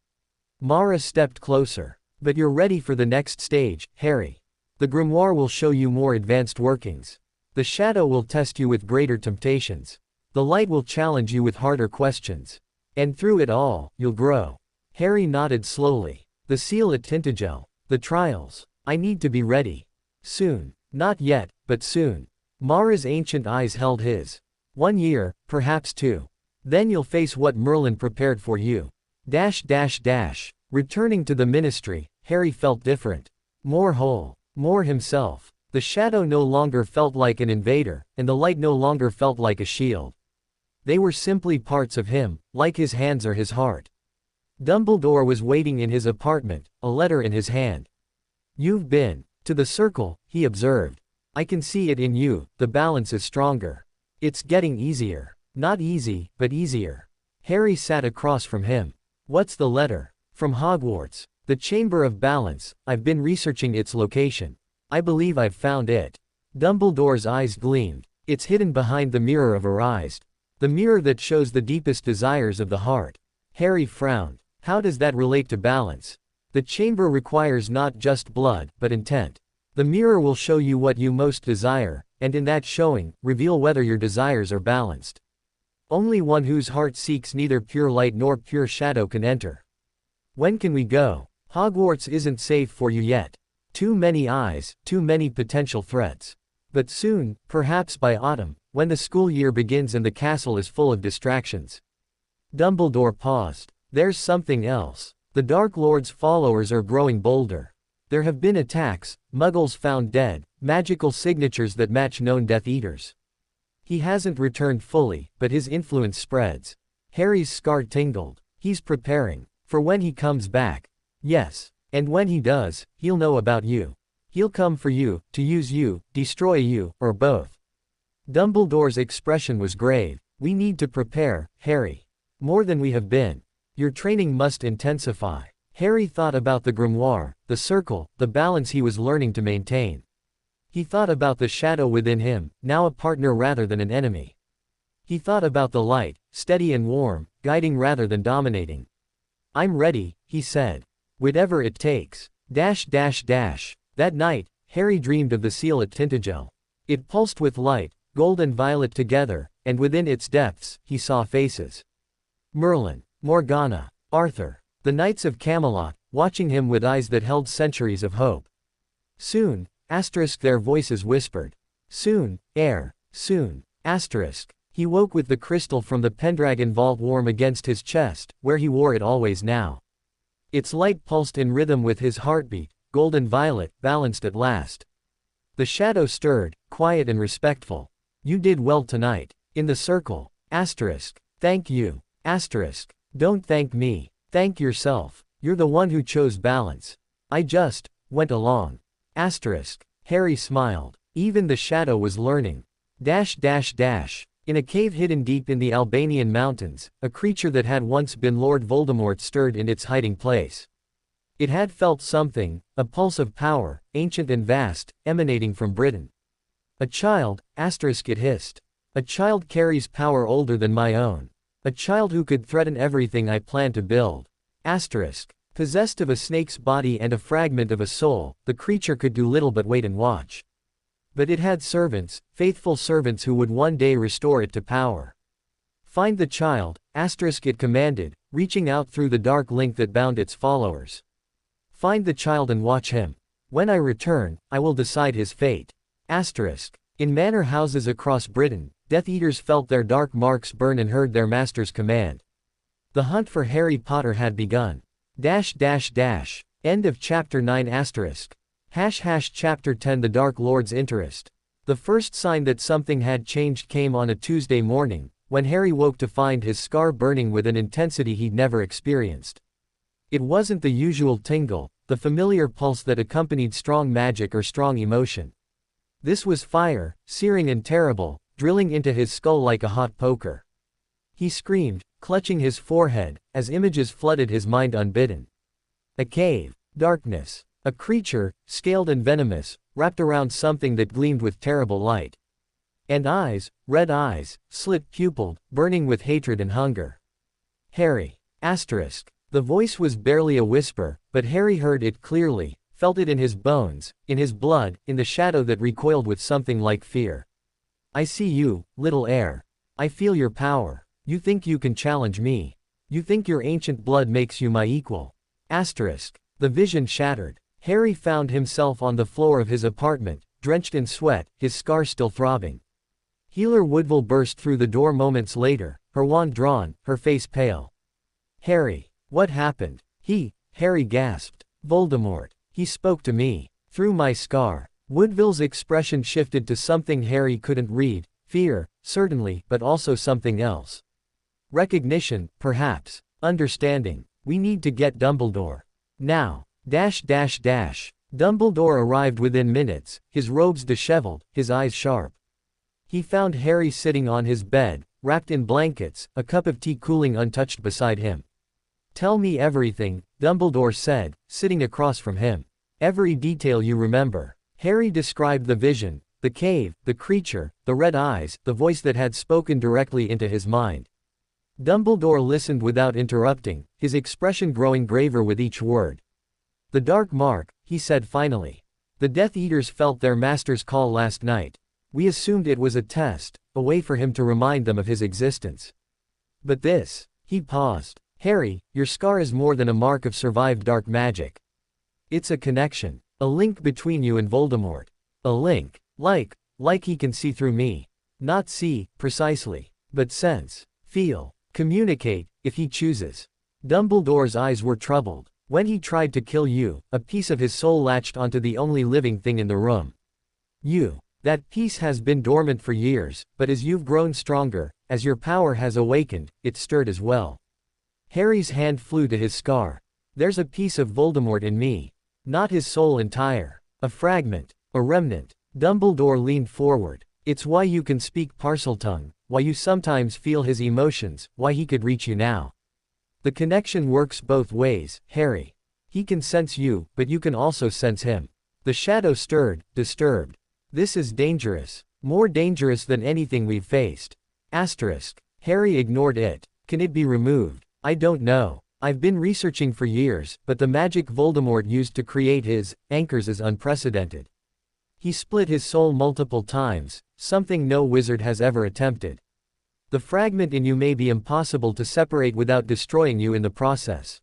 Mara stepped closer. But you're ready for the next stage, Harry. The grimoire will show you more advanced workings. The shadow will test you with greater temptations. The light will challenge you with harder questions. And through it all, you'll grow. Harry nodded slowly. The seal at Tintagel. The trials. I need to be ready. Soon. Not yet, but soon. Mara's ancient eyes held his. 1 year, perhaps 2. Then you'll face what Merlin prepared for you. Returning to the ministry, Harry felt different. More whole. More himself. The shadow no longer felt like an invader, and the light no longer felt like a shield. They were simply parts of him, like his hands or his heart. Dumbledore was waiting in his apartment, a letter in his hand. You've been to the circle, he observed. I can see it in you, the balance is stronger. It's getting easier. Not easy, but easier. Harry sat across from him. What's the letter? From Hogwarts. The Chamber of Balance. I've been researching its location. I believe I've found it. Dumbledore's eyes gleamed. It's hidden behind the mirror of Arised. The mirror that shows the deepest desires of the heart. Harry frowned. How does that relate to balance? The chamber requires not just blood, but intent. The mirror will show you what you most desire, and in that showing, reveal whether your desires are balanced. Only one whose heart seeks neither pure light nor pure shadow can enter. When can we go? Hogwarts isn't safe for you yet. Too many eyes, too many potential threats. But soon, perhaps by autumn, when the school year begins and the castle is full of distractions. Dumbledore paused. There's something else. The Dark Lord's followers are growing bolder. There have been attacks, muggles found dead, magical signatures that match known Death Eaters. He hasn't returned fully, but his influence spreads. Harry's scar tingled. He's preparing. For when he comes back. Yes. And when he does, he'll know about you. He'll come for you, to use you, destroy you, or both. Dumbledore's expression was grave. We need to prepare, Harry. More than we have been. Your training must intensify. Harry thought about the grimoire, the circle, the balance he was learning to maintain. He thought about the shadow within him, now a partner rather than an enemy. He thought about the light, steady and warm, guiding rather than dominating. I'm ready, he said. Whatever it takes. That night, Harry dreamed of the seal at Tintagel. It pulsed with light, gold and violet together, and within its depths, he saw faces. Merlin, Morgana, Arthur, the Knights of Camelot, watching him with eyes that held centuries of hope. Soon, their voices whispered. Soon, Heir, soon, He woke with the crystal from the Pendragon vault warm against his chest, where he wore it always now. Its light pulsed in rhythm with his heartbeat, gold and violet, balanced at last. The shadow stirred, quiet and respectful. You did well tonight. In the circle. Thank you. Don't thank me. Thank yourself. You're the one who chose balance. I just went along. Harry smiled. Even the shadow was learning. In a cave hidden deep in the Albanian mountains, a creature that had once been Lord Voldemort stirred in its hiding place. It had felt something, a pulse of power, ancient and vast, emanating from Britain. A child, it hissed. A child carries power older than my own. A child who could threaten everything I plan to build. Possessed of a snake's body and a fragment of a soul, the creature could do little but wait and watch. But it had servants, faithful servants who would one day restore it to power. Find the child, it commanded, reaching out through the dark link that bound its followers. Find the child and watch him. When I return, I will decide his fate. In manor houses across Britain, Death Eaters felt their dark marks burn and heard their master's command. The hunt for Harry Potter had begun. End of Chapter 9 *. Chapter 10 The Dark Lord's Interest. The first sign that something had changed came on a Tuesday morning, when Harry woke to find his scar burning with an intensity he'd never experienced. It wasn't the usual tingle, the familiar pulse that accompanied strong magic or strong emotion. This was fire, searing and terrible, drilling into his skull like a hot poker. He screamed, clutching his forehead, as images flooded his mind unbidden. A cave, darkness, a creature, scaled and venomous, wrapped around something that gleamed with terrible light. And eyes, red eyes, slit-pupilled, burning with hatred and hunger. Harry. The voice was barely a whisper, but Harry heard it clearly, felt it in his bones, in his blood, in the shadow that recoiled with something like fear. I see you, little heir. I feel your power. You think you can challenge me. You think your ancient blood makes you my equal. The vision shattered. Harry found himself on the floor of his apartment, drenched in sweat, his scar still throbbing. Healer Woodville burst through the door moments later, her wand drawn, her face pale. Harry. What happened? Harry gasped. Voldemort. He spoke to me. Through my scar. Woodville's expression shifted to something Harry couldn't read, fear, certainly, but also something else. Recognition, perhaps. Understanding. We need to get Dumbledore. Now. Dumbledore arrived within minutes, his robes disheveled, his eyes sharp. He found Harry sitting on his bed, wrapped in blankets, a cup of tea cooling untouched beside him. Tell me everything, Dumbledore said, sitting across from him. Every detail you remember. Harry described the vision, the cave, the creature, the red eyes, the voice that had spoken directly into his mind. Dumbledore listened without interrupting, his expression growing graver with each word. The dark mark, he said finally. The Death Eaters felt their master's call last night. We assumed it was a test, a way for him to remind them of his existence. But this, he paused. Harry, your scar is more than a mark of survived dark magic. It's a connection, a link between you and Voldemort. A link, like he can see through me. Not see, precisely, but sense, feel, communicate, if he chooses. Dumbledore's eyes were troubled. When he tried to kill you, a piece of his soul latched onto the only living thing in the room. You. That piece has been dormant for years, but as you've grown stronger, as your power has awakened, it stirred as well. Harry's hand flew to his scar. There's a piece of Voldemort in me. Not his soul entire. A fragment. A remnant. Dumbledore leaned forward. It's why you can speak Parseltongue, why you sometimes feel his emotions, why he could reach you now. The connection works both ways, Harry. He can sense you, but you can also sense him. The shadow stirred, disturbed. This is dangerous. More dangerous than anything we've faced. Harry ignored it. Can it be removed? I don't know. I've been researching for years, but the magic Voldemort used to create his anchors is unprecedented. He split his soul multiple times, something no wizard has ever attempted. The fragment in you may be impossible to separate without destroying you in the process.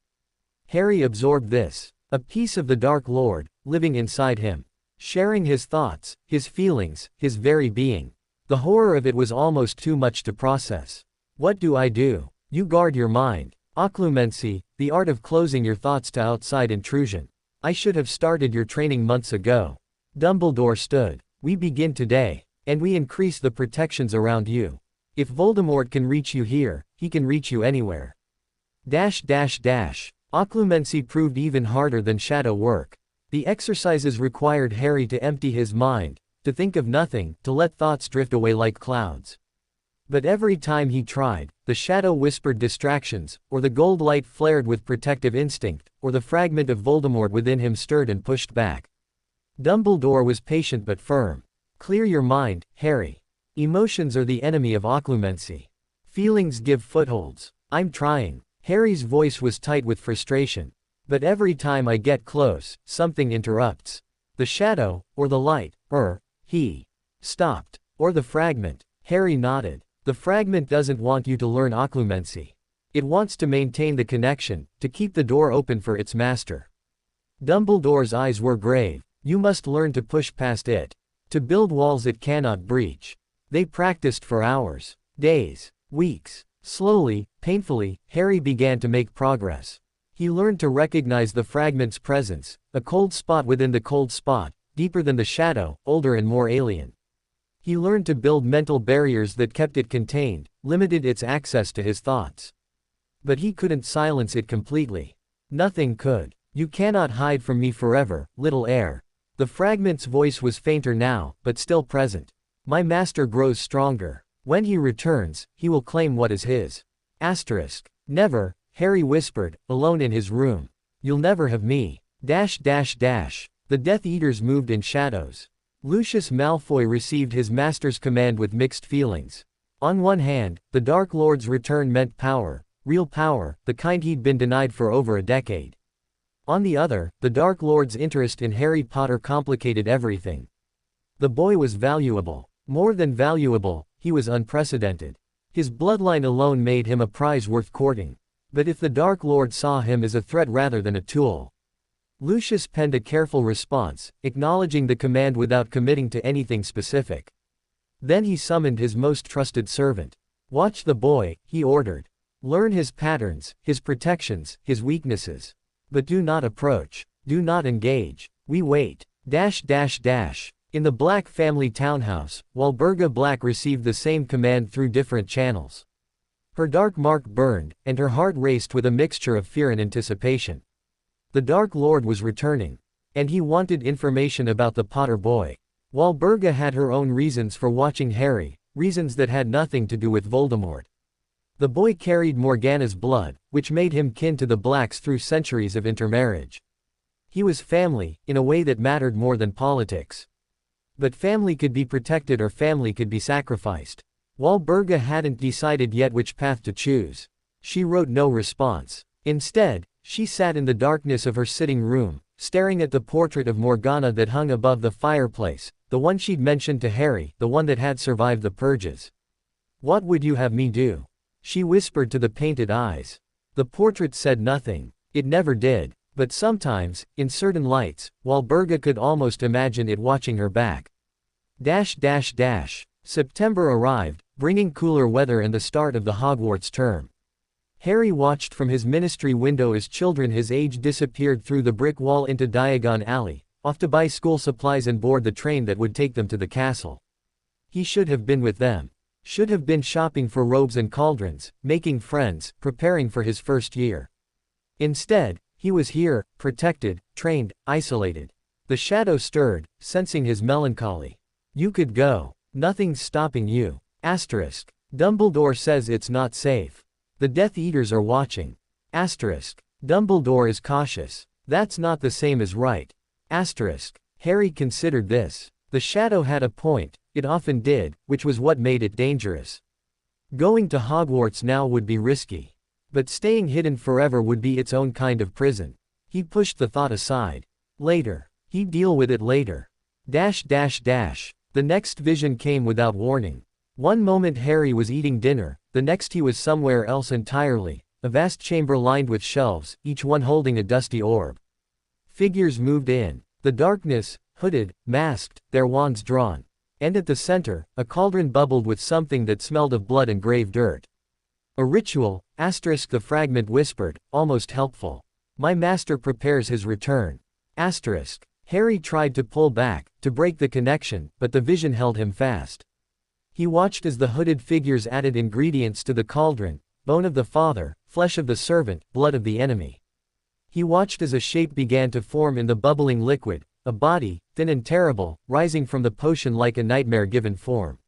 Harry absorbed this. A piece of the Dark Lord, living inside him. Sharing his thoughts, his feelings, his very being. The horror of it was almost too much to process. What do I do? You guard your mind. Occlumency, the art of closing your thoughts to outside intrusion. I should have started your training months ago. Dumbledore stood. We begin today, and we increase the protections around you. If Voldemort can reach you here, he can reach you anywhere. Occlumency proved even harder than shadow work. The exercises required Harry to empty his mind, to think of nothing, to let thoughts drift away like clouds. But every time he tried, the shadow whispered distractions, or the gold light flared with protective instinct, or the fragment of Voldemort within him stirred and pushed back. Dumbledore was patient but firm. Clear your mind, Harry. Emotions are the enemy of occlumency. Feelings give footholds. I'm trying. Harry's voice was tight with frustration. But every time I get close, something interrupts. The shadow, or the light, He stopped. Or the fragment. Harry nodded. The fragment doesn't want you to learn occlumency. It wants to maintain the connection, to keep the door open for its master. Dumbledore's eyes were grave. You must learn to push past it. To build walls it cannot breach. They practiced for hours, days, weeks. Slowly, painfully, Harry began to make progress. He learned to recognize the fragment's presence, a cold spot within the cold spot, deeper than the shadow, older and more alien. He learned to build mental barriers that kept it contained, limited its access to his thoughts. But he couldn't silence it completely. Nothing could. You cannot hide from me forever, little heir. The fragment's voice was fainter now, but still present. My master grows stronger. When he returns, he will claim what is his. Asterisk. Never, Harry whispered, alone in his room. You'll never have me. The Death Eaters moved in shadows. Lucius Malfoy received his master's command with mixed feelings. On one hand, the Dark Lord's return meant power, real power, the kind he'd been denied for over a decade. On the other, the Dark Lord's interest in Harry Potter complicated everything. The boy was valuable. More than valuable, he was unprecedented. His bloodline alone made him a prize worth courting. But if the Dark Lord saw him as a threat rather than a tool. Lucius penned a careful response, acknowledging the command without committing to anything specific. Then he summoned his most trusted servant. Watch the boy, he ordered. Learn his patterns, his protections, his weaknesses. But do not approach. Do not engage. We wait. In the Black family townhouse, Walburga Black received the same command through different channels. Her dark mark burned, and her heart raced with a mixture of fear and anticipation. The Dark Lord was returning. And he wanted information about the Potter boy. Walburga had her own reasons for watching Harry, reasons that had nothing to do with Voldemort. The boy carried Morgana's blood, which made him kin to the Blacks through centuries of intermarriage. He was family, in a way that mattered more than politics. But family could be protected or family could be sacrificed. Walburga hadn't decided yet which path to choose. She wrote no response. Instead, she sat in the darkness of her sitting room, staring at the portrait of Morgana that hung above the fireplace, the one she'd mentioned to Harry, the one that had survived the purges. What would you have me do? She whispered to the painted eyes. The portrait said nothing. It never did. But sometimes, in certain lights, Walburga could almost imagine it watching her back. September arrived, bringing cooler weather and the start of the Hogwarts term. Harry watched from his ministry window as children his age disappeared through the brick wall into Diagon Alley, off to buy school supplies and board the train that would take them to the castle. He should have been with them. Should have been shopping for robes and cauldrons, making friends, preparing for his first year. Instead, he was here, protected, trained, isolated. The shadow stirred, sensing his melancholy. You could go. Nothing's stopping you. Asterisk. Dumbledore says it's not safe. The Death Eaters are watching. Asterisk. Dumbledore is cautious. That's not the same as right. Asterisk. Harry considered this. The shadow had a point, it often did, which was what made it dangerous. Going to Hogwarts now would be risky. But staying hidden forever would be its own kind of prison. He pushed the thought aside. Later. He'd deal with it later. The next vision came without warning. One moment Harry was eating dinner, the next he was somewhere else entirely, a vast chamber lined with shelves, each one holding a dusty orb. Figures moved in. The darkness, hooded, masked, their wands drawn. And at the center, a cauldron bubbled with something that smelled of blood and grave dirt. A ritual, asterisk the fragment whispered, almost helpful. My master prepares his return. Asterisk. Harry tried to pull back, to break the connection, but the vision held him fast. He watched as the hooded figures added ingredients to the cauldron, bone of the father, flesh of the servant, blood of the enemy. He watched as a shape began to form in the bubbling liquid, a body, thin and terrible, rising from the potion like a nightmare-given form.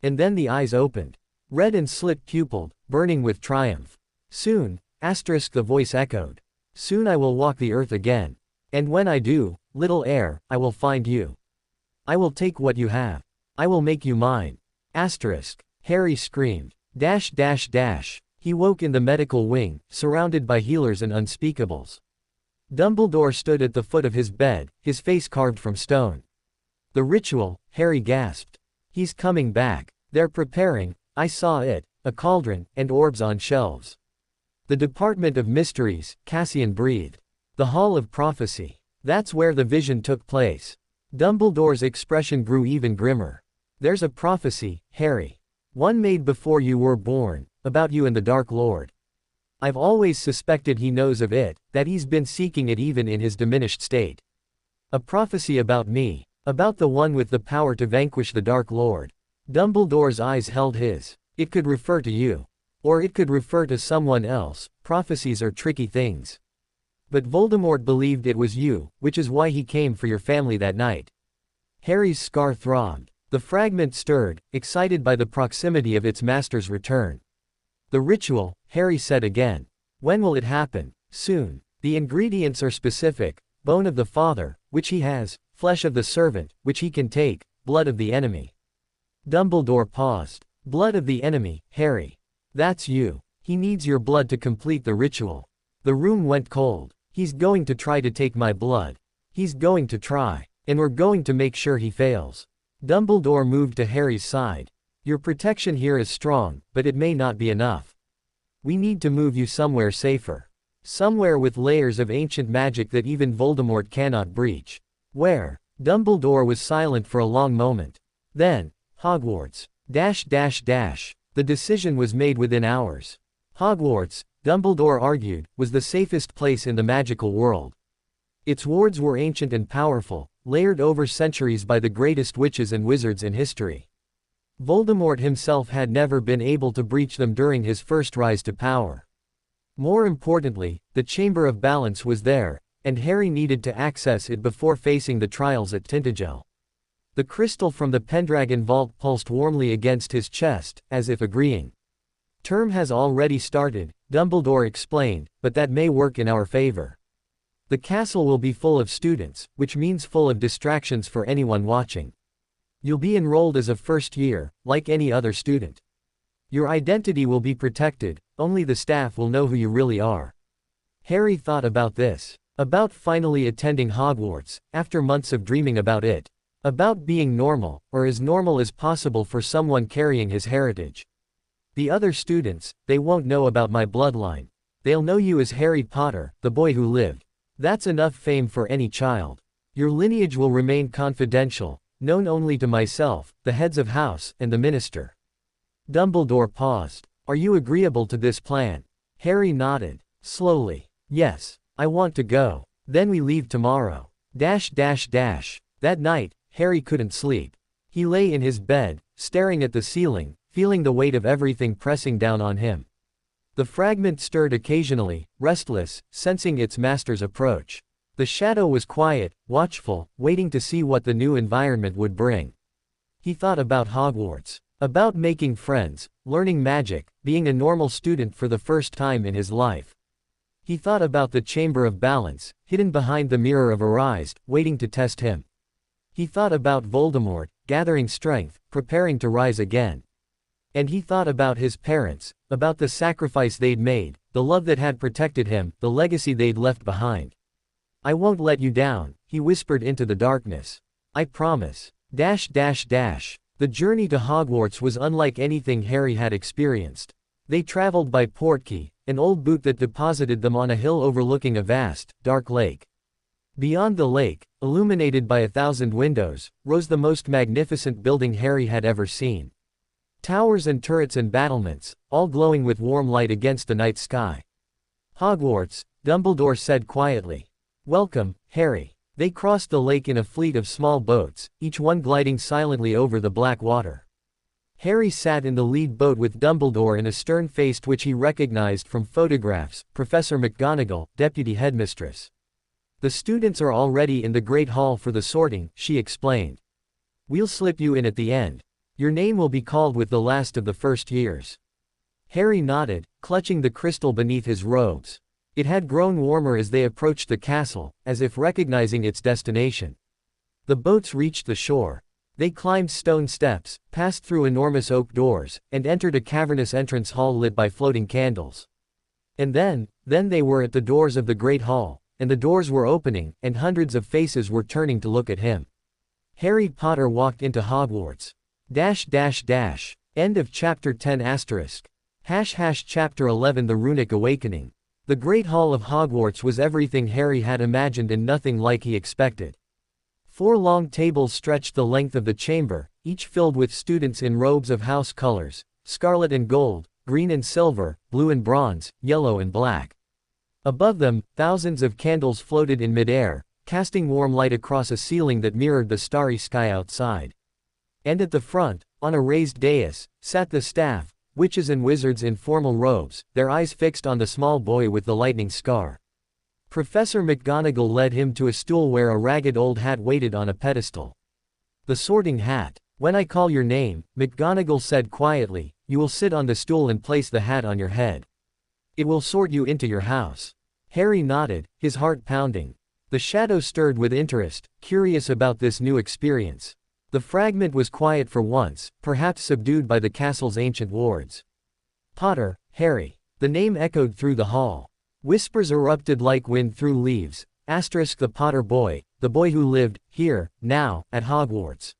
And then the eyes opened. Red and slit-pupilled, burning with triumph. Soon, asterisk the voice echoed. Soon I will walk the earth again. And when I do, little heir, I will find you. I will take what you have. I will make you mine. Asterisk. Harry screamed. He woke in the medical wing, surrounded by healers and unspeakables. Dumbledore stood at the foot of his bed, his face carved from stone. The ritual, Harry gasped. He's coming back. They're preparing, I saw it, a cauldron, and orbs on shelves. The Department of Mysteries, Cassian breathed. The Hall of Prophecy. That's where the vision took place. Dumbledore's expression grew even grimmer. There's a prophecy, Harry. One made before you were born, about you and the Dark Lord. I've always suspected he knows of it, that he's been seeking it even in his diminished state. A prophecy about me, about the one with the power to vanquish the Dark Lord. Dumbledore's eyes held his. It could refer to you. Or it could refer to someone else. Prophecies are tricky things. But Voldemort believed it was you, which is why he came for your family that night. Harry's scar throbbed. The fragment stirred, excited by the proximity of its master's return. The ritual, Harry said again. When will it happen? Soon. The ingredients are specific: bone of the father, which he has, flesh of the servant, which he can take, blood of the enemy. Dumbledore paused. Blood of the enemy, Harry. That's you. He needs your blood to complete the ritual. The room went cold. He's going to try to take my blood. He's going to try. And we're going to make sure he fails. Dumbledore moved to Harry's side. Your protection here is strong, but it may not be enough. We need to move you somewhere safer. Somewhere with layers of ancient magic that even Voldemort cannot breach. Where? Dumbledore was silent for a long moment. Then, Hogwarts. The decision was made within hours. Hogwarts, Dumbledore argued, was the safest place in the magical world. Its wards were ancient and powerful, layered over centuries by the greatest witches and wizards in history. Voldemort himself had never been able to breach them during his first rise to power. More importantly, the Chamber of Balance was there, and Harry needed to access it before facing the trials at Tintagel. The crystal from the Pendragon vault pulsed warmly against his chest, as if agreeing. Term has already started, Dumbledore explained, but that may work in our favor. The castle will be full of students, which means full of distractions for anyone watching. You'll be enrolled as a first year, like any other student. Your identity will be protected, only the staff will know who you really are. Harry thought about this. About finally attending Hogwarts, after months of dreaming about it. About being normal, or as normal as possible for someone carrying his heritage. The other students, they won't know about my bloodline. They'll know you as Harry Potter, the boy who lived. That's enough fame for any child. Your lineage will remain confidential, known only to myself, the heads of house, and the minister. Dumbledore paused. Are you agreeable to this plan? Harry nodded. Slowly. Yes. I want to go. Then we leave tomorrow. That night, Harry couldn't sleep. He lay in his bed, staring at the ceiling, feeling the weight of everything pressing down on him. The fragment stirred occasionally, restless, sensing its master's approach. The shadow was quiet, watchful, waiting to see what the new environment would bring. He thought about Hogwarts. About making friends, learning magic, being a normal student for the first time in his life. He thought about the Chamber of Balance, hidden behind the Mirror of Arise, waiting to test him. He thought about Voldemort, gathering strength, preparing to rise again. And he thought about his parents, about the sacrifice they'd made, the love that had protected him, the legacy they'd left behind. I won't let you down, he whispered into the darkness. I promise. The journey to Hogwarts was unlike anything Harry had experienced. They traveled by Portkey, an old boot that deposited them on a hill overlooking a vast, dark lake. Beyond the lake, illuminated by 1,000 windows, rose the most magnificent building Harry had ever seen. Towers and turrets and battlements, all glowing with warm light against the night sky. Hogwarts, Dumbledore said quietly. Welcome, Harry. They crossed the lake in a fleet of small boats, each one gliding silently over the black water. Harry sat in the lead boat with Dumbledore and a stern-faced witch he recognized from photographs, Professor McGonagall, Deputy Headmistress. The students are already in the Great Hall for the sorting, she explained. We'll slip you in at the end. Your name will be called with the last of the first years. Harry nodded, clutching the crystal beneath his robes. It had grown warmer as they approached the castle, as if recognizing its destination. The boats reached the shore. They climbed stone steps, passed through enormous oak doors, and entered a cavernous entrance hall lit by floating candles. And then they were at the doors of the Great Hall, and the doors were opening, and hundreds of faces were turning to look at him. Harry Potter walked into Hogwarts. End of chapter 10 asterisk. Chapter 11 The Runic Awakening. The Great Hall of Hogwarts was everything Harry had imagined and nothing like he expected. 4 long tables stretched the length of the chamber, each filled with students in robes of house colors, scarlet and gold, green and silver, blue and bronze, yellow and black. Above them, thousands of candles floated in midair, casting warm light across a ceiling that mirrored the starry sky outside. And at the front, on a raised dais, sat the staff, witches and wizards in formal robes, their eyes fixed on the small boy with the lightning scar. Professor McGonagall led him to a stool where a ragged old hat waited on a pedestal. The Sorting Hat. When I call your name, McGonagall said quietly, you will sit on the stool and place the hat on your head. It will sort you into your house. Harry nodded, his heart pounding. The shadow stirred with interest, curious about this new experience. The fragment was quiet for once, perhaps subdued by the castle's ancient wards. Potter, Harry. The name echoed through the hall. Whispers erupted like wind through leaves. The Potter boy, the boy who lived, here, now, at Hogwarts.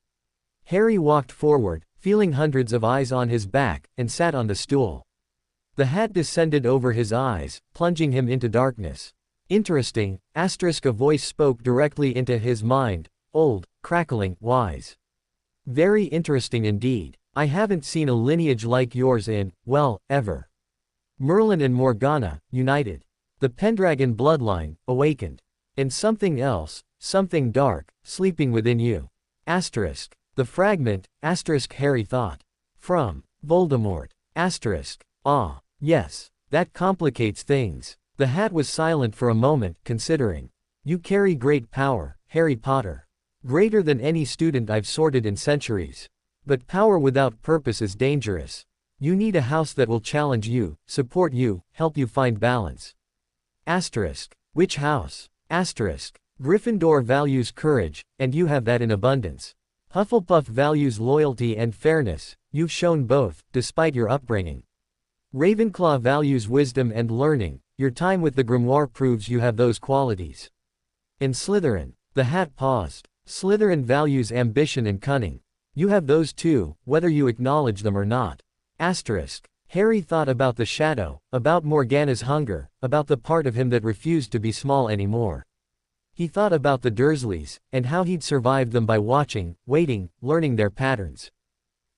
Harry walked forward, feeling hundreds of eyes on his back, and sat on the stool. The hat descended over his eyes, plunging him into darkness. Interesting, a voice spoke directly into his mind, old, crackling, wise. Very interesting indeed. I haven't seen a lineage like yours in, well, ever. Merlin and Morgana, united. The Pendragon bloodline, awakened. And something else, something dark, sleeping within you. The fragment, Harry thought. From Voldemort. Ah, yes. That complicates things. The hat was silent for a moment, considering. You carry great power, Harry Potter. Greater than any student I've sorted in centuries. But power without purpose is dangerous. You need a house that will challenge you, support you, help you find balance. Which house? Gryffindor values courage, and you have that in abundance. Hufflepuff values loyalty and fairness, you've shown both, despite your upbringing. Ravenclaw values wisdom and learning, your time with the grimoire proves you have those qualities. And Slytherin. The hat paused. Slytherin values ambition and cunning. You have those too, whether you acknowledge them or not. Harry thought about the shadow, about Morgana's hunger, about the part of him that refused to be small anymore. He thought about the Dursleys, and how he'd survived them by watching, waiting, learning their patterns.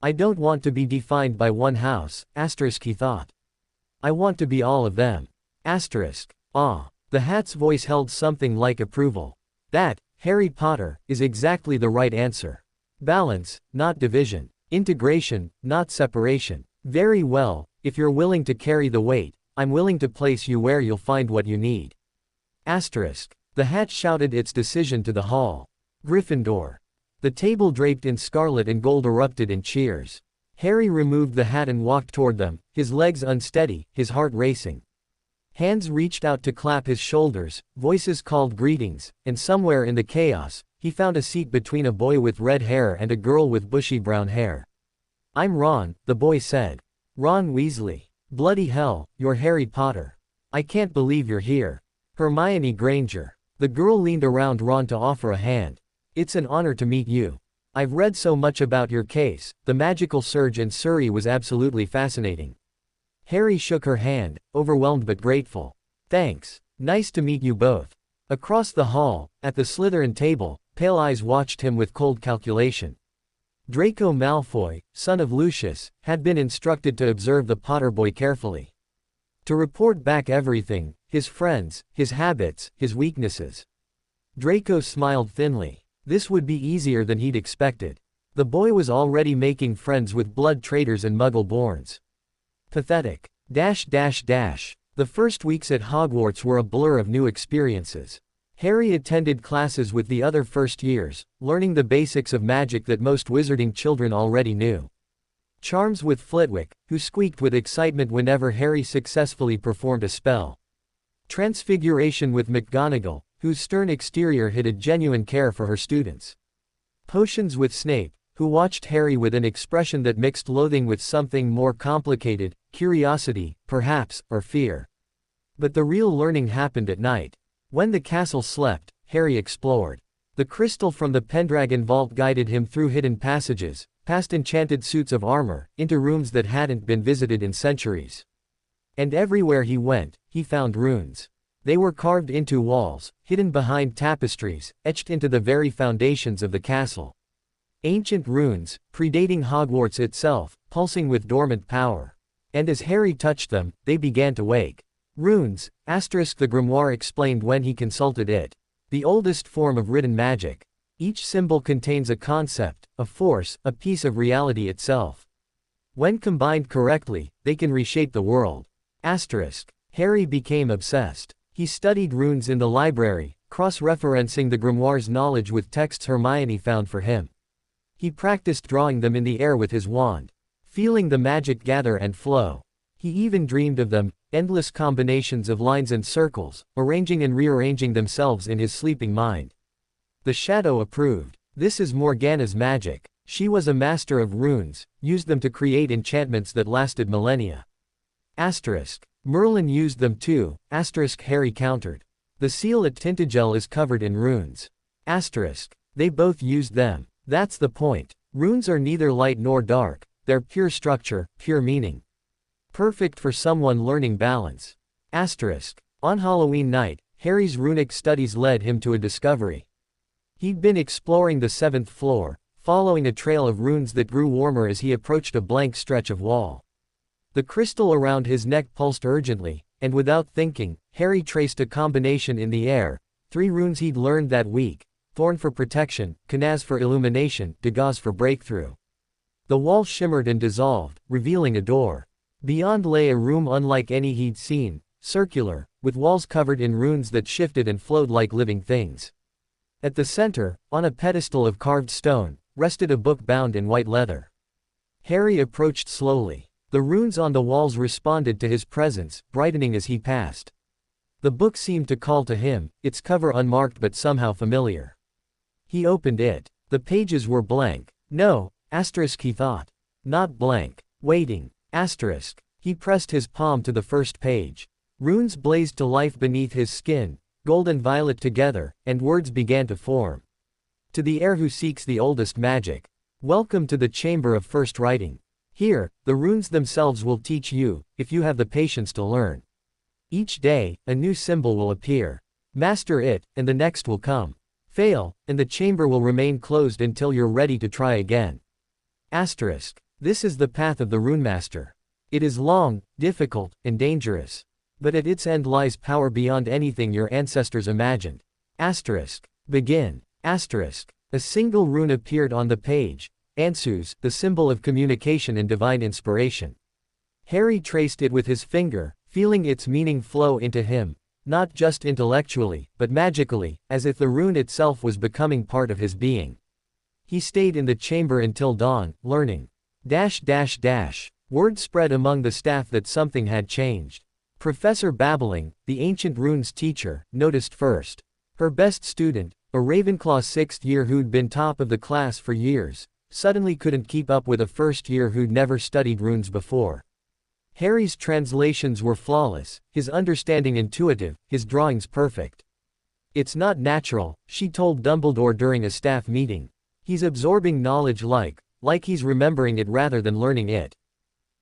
I don't want to be defined by one house, he thought. I want to be all of them. Ah. The hat's voice held something like approval. That, Harry Potter, is exactly the right answer. Balance, not division. Integration, not separation. Very well, if you're willing to carry the weight, I'm willing to place you where you'll find what you need. The hat shouted its decision to the hall. Gryffindor. The table draped in scarlet and gold erupted in cheers. Harry removed the hat and walked toward them, his legs unsteady, his heart racing. Hands reached out to clap his shoulders, voices called greetings, and somewhere in the chaos, he found a seat between a boy with red hair and a girl with bushy brown hair. I'm Ron, the boy said. Ron Weasley. Bloody hell, you're Harry Potter. I can't believe you're here. Hermione Granger. The girl leaned around Ron to offer a hand. It's an honor to meet you. I've read so much about your case, the magical surge in Surrey was absolutely fascinating. Harry shook her hand, overwhelmed but grateful. Thanks. Nice to meet you both. Across the hall, at the Slytherin table, pale eyes watched him with cold calculation. Draco Malfoy, son of Lucius, had been instructed to observe the Potter boy carefully. To report back everything, his friends, his habits, his weaknesses. Draco smiled thinly. This would be easier than he'd expected. The boy was already making friends with blood traitors and muggle-borns. Pathetic. The first weeks at Hogwarts were a blur of new experiences. Harry attended classes with the other first years, learning the basics of magic that most wizarding children already knew. Charms with Flitwick, who squeaked with excitement whenever Harry successfully performed a spell. Transfiguration with McGonagall, whose stern exterior hid a genuine care for her students. Potions with Snape, who watched Harry with an expression that mixed loathing with something more complicated, curiosity, perhaps, or fear. But the real learning happened at night. When the castle slept, Harry explored. The crystal from the Pendragon vault guided him through hidden passages, past enchanted suits of armor, into rooms that hadn't been visited in centuries. And everywhere he went, he found runes. They were carved into walls, hidden behind tapestries, etched into the very foundations of the castle. Ancient runes, predating Hogwarts itself, pulsing with dormant power. And as Harry touched them, they began to wake. Runes, asterisk the grimoire explained when he consulted it. The oldest form of written magic. Each symbol contains a concept, a force, a piece of reality itself. When combined correctly, they can reshape the world. Asterisk. Harry became obsessed. He studied runes in the library, cross-referencing the grimoire's knowledge with texts Hermione found for him. He practiced drawing them in the air with his wand, feeling the magic gather and flow. He even dreamed of them, endless combinations of lines and circles, arranging and rearranging themselves in his sleeping mind. The Shadow approved. This is Morgana's magic. She was a master of runes, used them to create enchantments that lasted millennia. Asterisk. Merlin used them too, asterisk Harry countered. The seal at Tintagel is covered in runes. Asterisk. They both used them. That's the point. Runes are neither light nor dark, they're pure structure, pure meaning. Perfect for someone learning balance. Asterisk. On Halloween night, Harry's runic studies led him to a discovery. He'd been exploring the 7th floor, following a trail of runes that grew warmer as he approached a blank stretch of wall. The crystal around his neck pulsed urgently, and without thinking, Harry traced a combination in the air, 3 runes he'd learned that week: Thorn for protection, Kanaz for illumination, Dagaz for breakthrough. The wall shimmered and dissolved, revealing a door. Beyond lay a room unlike any he'd seen, circular, with walls covered in runes that shifted and flowed like living things. At the center, on a pedestal of carved stone, rested a book bound in white leather. Harry approached slowly. The runes on the walls responded to his presence, brightening as he passed. The book seemed to call to him, its cover unmarked but somehow familiar. He opened it. The pages were blank. No, asterisk he thought. Not blank. Waiting. Asterisk. He pressed his palm to the first page. Runes blazed to life beneath his skin, gold and violet together, and words began to form. To the heir who seeks the oldest magic. Welcome to the chamber of first writing. Here, the runes themselves will teach you, if you have the patience to learn. Each day, a new symbol will appear. Master it, and the next will come. Fail, and the chamber will remain closed until you're ready to try again. Asterisk. This is the path of the runemaster. It is long, difficult, and dangerous. But at its end lies power beyond anything your ancestors imagined. Asterisk. Begin. Asterisk. A single rune appeared on the page. Ansus, the symbol of communication and divine inspiration. Harry traced it with his finger, feeling its meaning flow into him, not just intellectually, but magically, as if the rune itself was becoming part of his being. He stayed in the chamber until dawn, learning. Word spread among the staff that something had changed. Professor Babbling, the ancient runes teacher, noticed first. Her best student, a Ravenclaw 6th year who'd been top of the class for years, suddenly couldn't keep up with a first year who'd never studied runes before. Harry's translations were flawless, his understanding intuitive, his drawings perfect. It's not natural, she told Dumbledore during a staff meeting. He's absorbing knowledge like he's remembering it rather than learning it.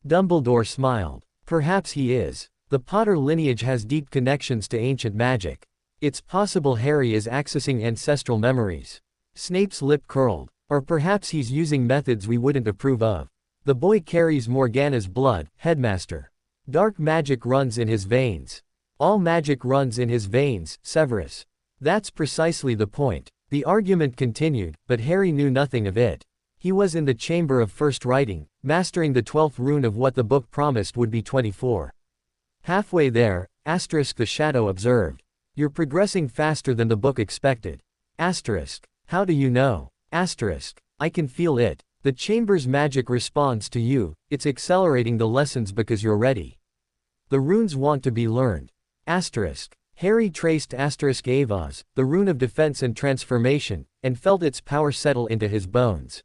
Dumbledore smiled. Perhaps he is. The Potter lineage has deep connections to ancient magic. It's possible Harry is accessing ancestral memories. Snape's lip curled. Or perhaps he's using methods we wouldn't approve of. The boy carries Morgana's blood, headmaster. Dark magic runs in his veins. All magic runs in his veins, Severus. That's precisely the point. The argument continued, but Harry knew nothing of it. He was in the chamber of first writing, mastering the 12th rune of what the book promised would be 24. Halfway there, asterisk the Shadow observed. You're progressing faster than the book expected. Asterisk. How do you know? Asterisk. I can feel it. The chamber's magic responds to you, it's accelerating the lessons because you're ready. The runes want to be learned. Asterisk. Harry traced asterisk Avaz, the rune of defense and transformation, and felt its power settle into his bones.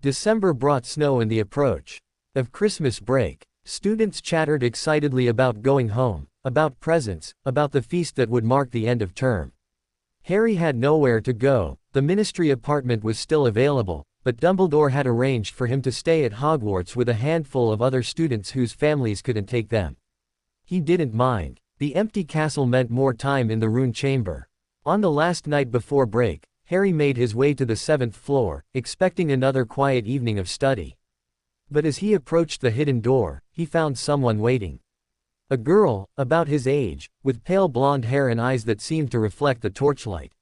December brought snow and the approach of Christmas break. Students chattered excitedly about going home, about presents, about the feast that would mark the end of term. Harry had nowhere to go. The ministry apartment was still available, but Dumbledore had arranged for him to stay at Hogwarts with a handful of other students whose families couldn't take them. He didn't mind. The empty castle meant more time in the rune chamber. On the last night before break, Harry made his way to the 7th floor, expecting another quiet evening of study. But as he approached the hidden door, he found someone waiting. A girl, about his age, with pale blonde hair and eyes that seemed to reflect the torchlight.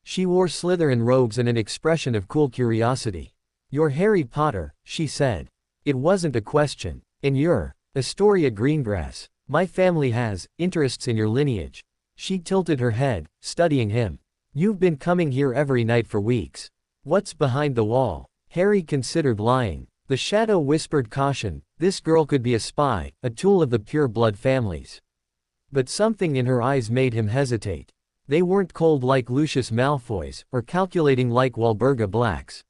She wore Slytherin robes and an expression of cool curiosity. "You're Harry Potter," she said. It wasn't a question. "And you're Astoria Greengrass. My family has interests in your lineage." She tilted her head, studying him. "You've been coming here every night for weeks. What's behind the wall?" Harry considered lying. The shadow whispered caution. This girl could be a spy, a tool of the pure blood families. But something in her eyes made him hesitate. They weren't cold like Lucius Malfoy's, or calculating like Walburga Black's.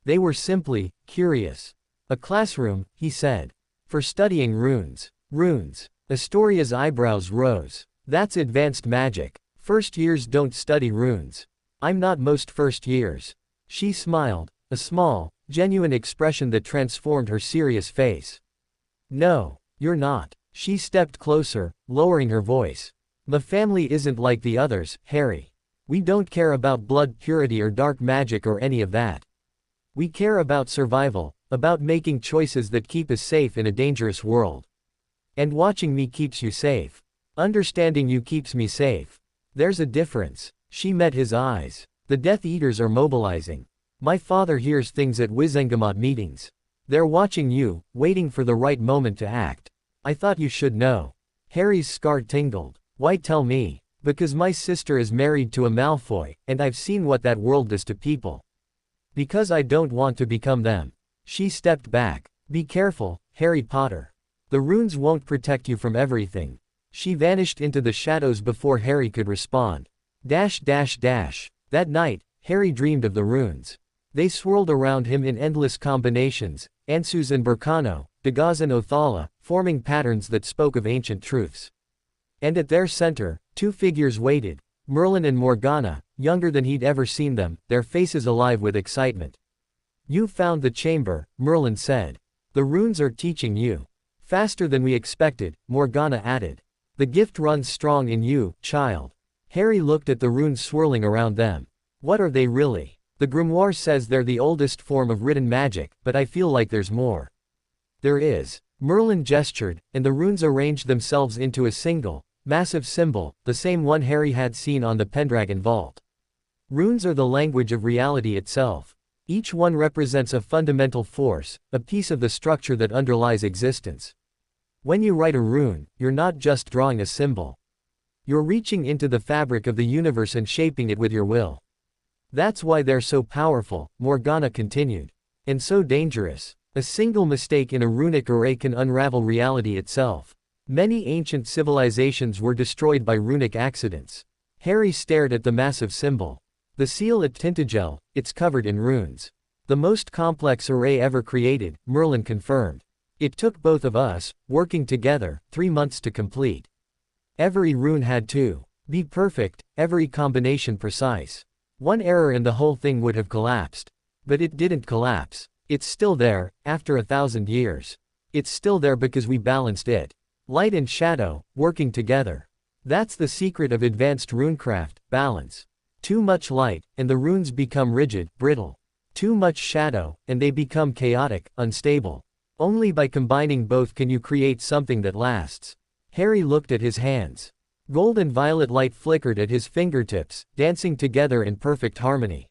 They were simply curious. "A classroom," he said. "For studying runes." "Runes?" Astoria's eyebrows rose. "That's advanced magic. First years don't study runes." "I'm not most first years." She smiled, a small, genuine expression that transformed her serious face. "No, you're not." She stepped closer, lowering her voice. "The family isn't like the others, Harry. We don't care about blood purity or dark magic or any of that. We care about survival, about making choices that keep us safe in a dangerous world. And watching me keeps you safe. Understanding you keeps me safe. There's a difference." She met his eyes. "The Death Eaters are mobilizing. My father hears things at Wizengamot meetings. They're watching you, waiting for the right moment to act. I thought you should know." Harry's scar tingled. "Why tell me?" "Because my sister is married to a Malfoy, and I've seen what that world does to people. Because I don't want to become them." She stepped back. "Be careful, Harry Potter. The runes won't protect you from everything." She vanished into the shadows before Harry could respond. That night, Harry dreamed of the runes. They swirled around him in endless combinations, Ansus and Burkano, Dagaz and Othala, forming patterns that spoke of ancient truths. And at their center, two figures waited, Merlin and Morgana, younger than he'd ever seen them, their faces alive with excitement. "You found the chamber," Merlin said. "The runes are teaching you. Faster than we expected," Morgana added. "The gift runs strong in you, child." Harry looked at the runes swirling around them. "What are they really?" "The grimoire says they're the oldest form of written magic, but I feel like there's more." "There is." Merlin gestured, and the runes arranged themselves into a single, massive symbol, the same one Harry had seen on the Pendragon vault. Runes are the language of reality itself. Each one represents a fundamental force, a piece of the structure that underlies existence. When you write a rune, you're not just drawing a symbol. You're reaching into the fabric of the universe and shaping it with your will. That's why they're so powerful, Morgana continued. And so dangerous. A single mistake in a runic array can unravel reality itself. Many ancient civilizations were destroyed by runic accidents. Harry stared at the massive symbol. "The seal at Tintagel, it's covered in runes. The most complex array ever created," Merlin confirmed. "It took both of us, working together, 3 months to complete. Every rune had to be perfect, every combination precise. One error and the whole thing would have collapsed. But it didn't collapse. It's still there, after 1,000 years. It's still there because we balanced it. Light and shadow, working together. That's the secret of advanced runecraft, balance. Too much light, and the runes become rigid, brittle. Too much shadow, and they become chaotic, unstable. Only by combining both can you create something that lasts." Harry looked at his hands. Gold and violet light flickered at his fingertips, dancing together in perfect harmony.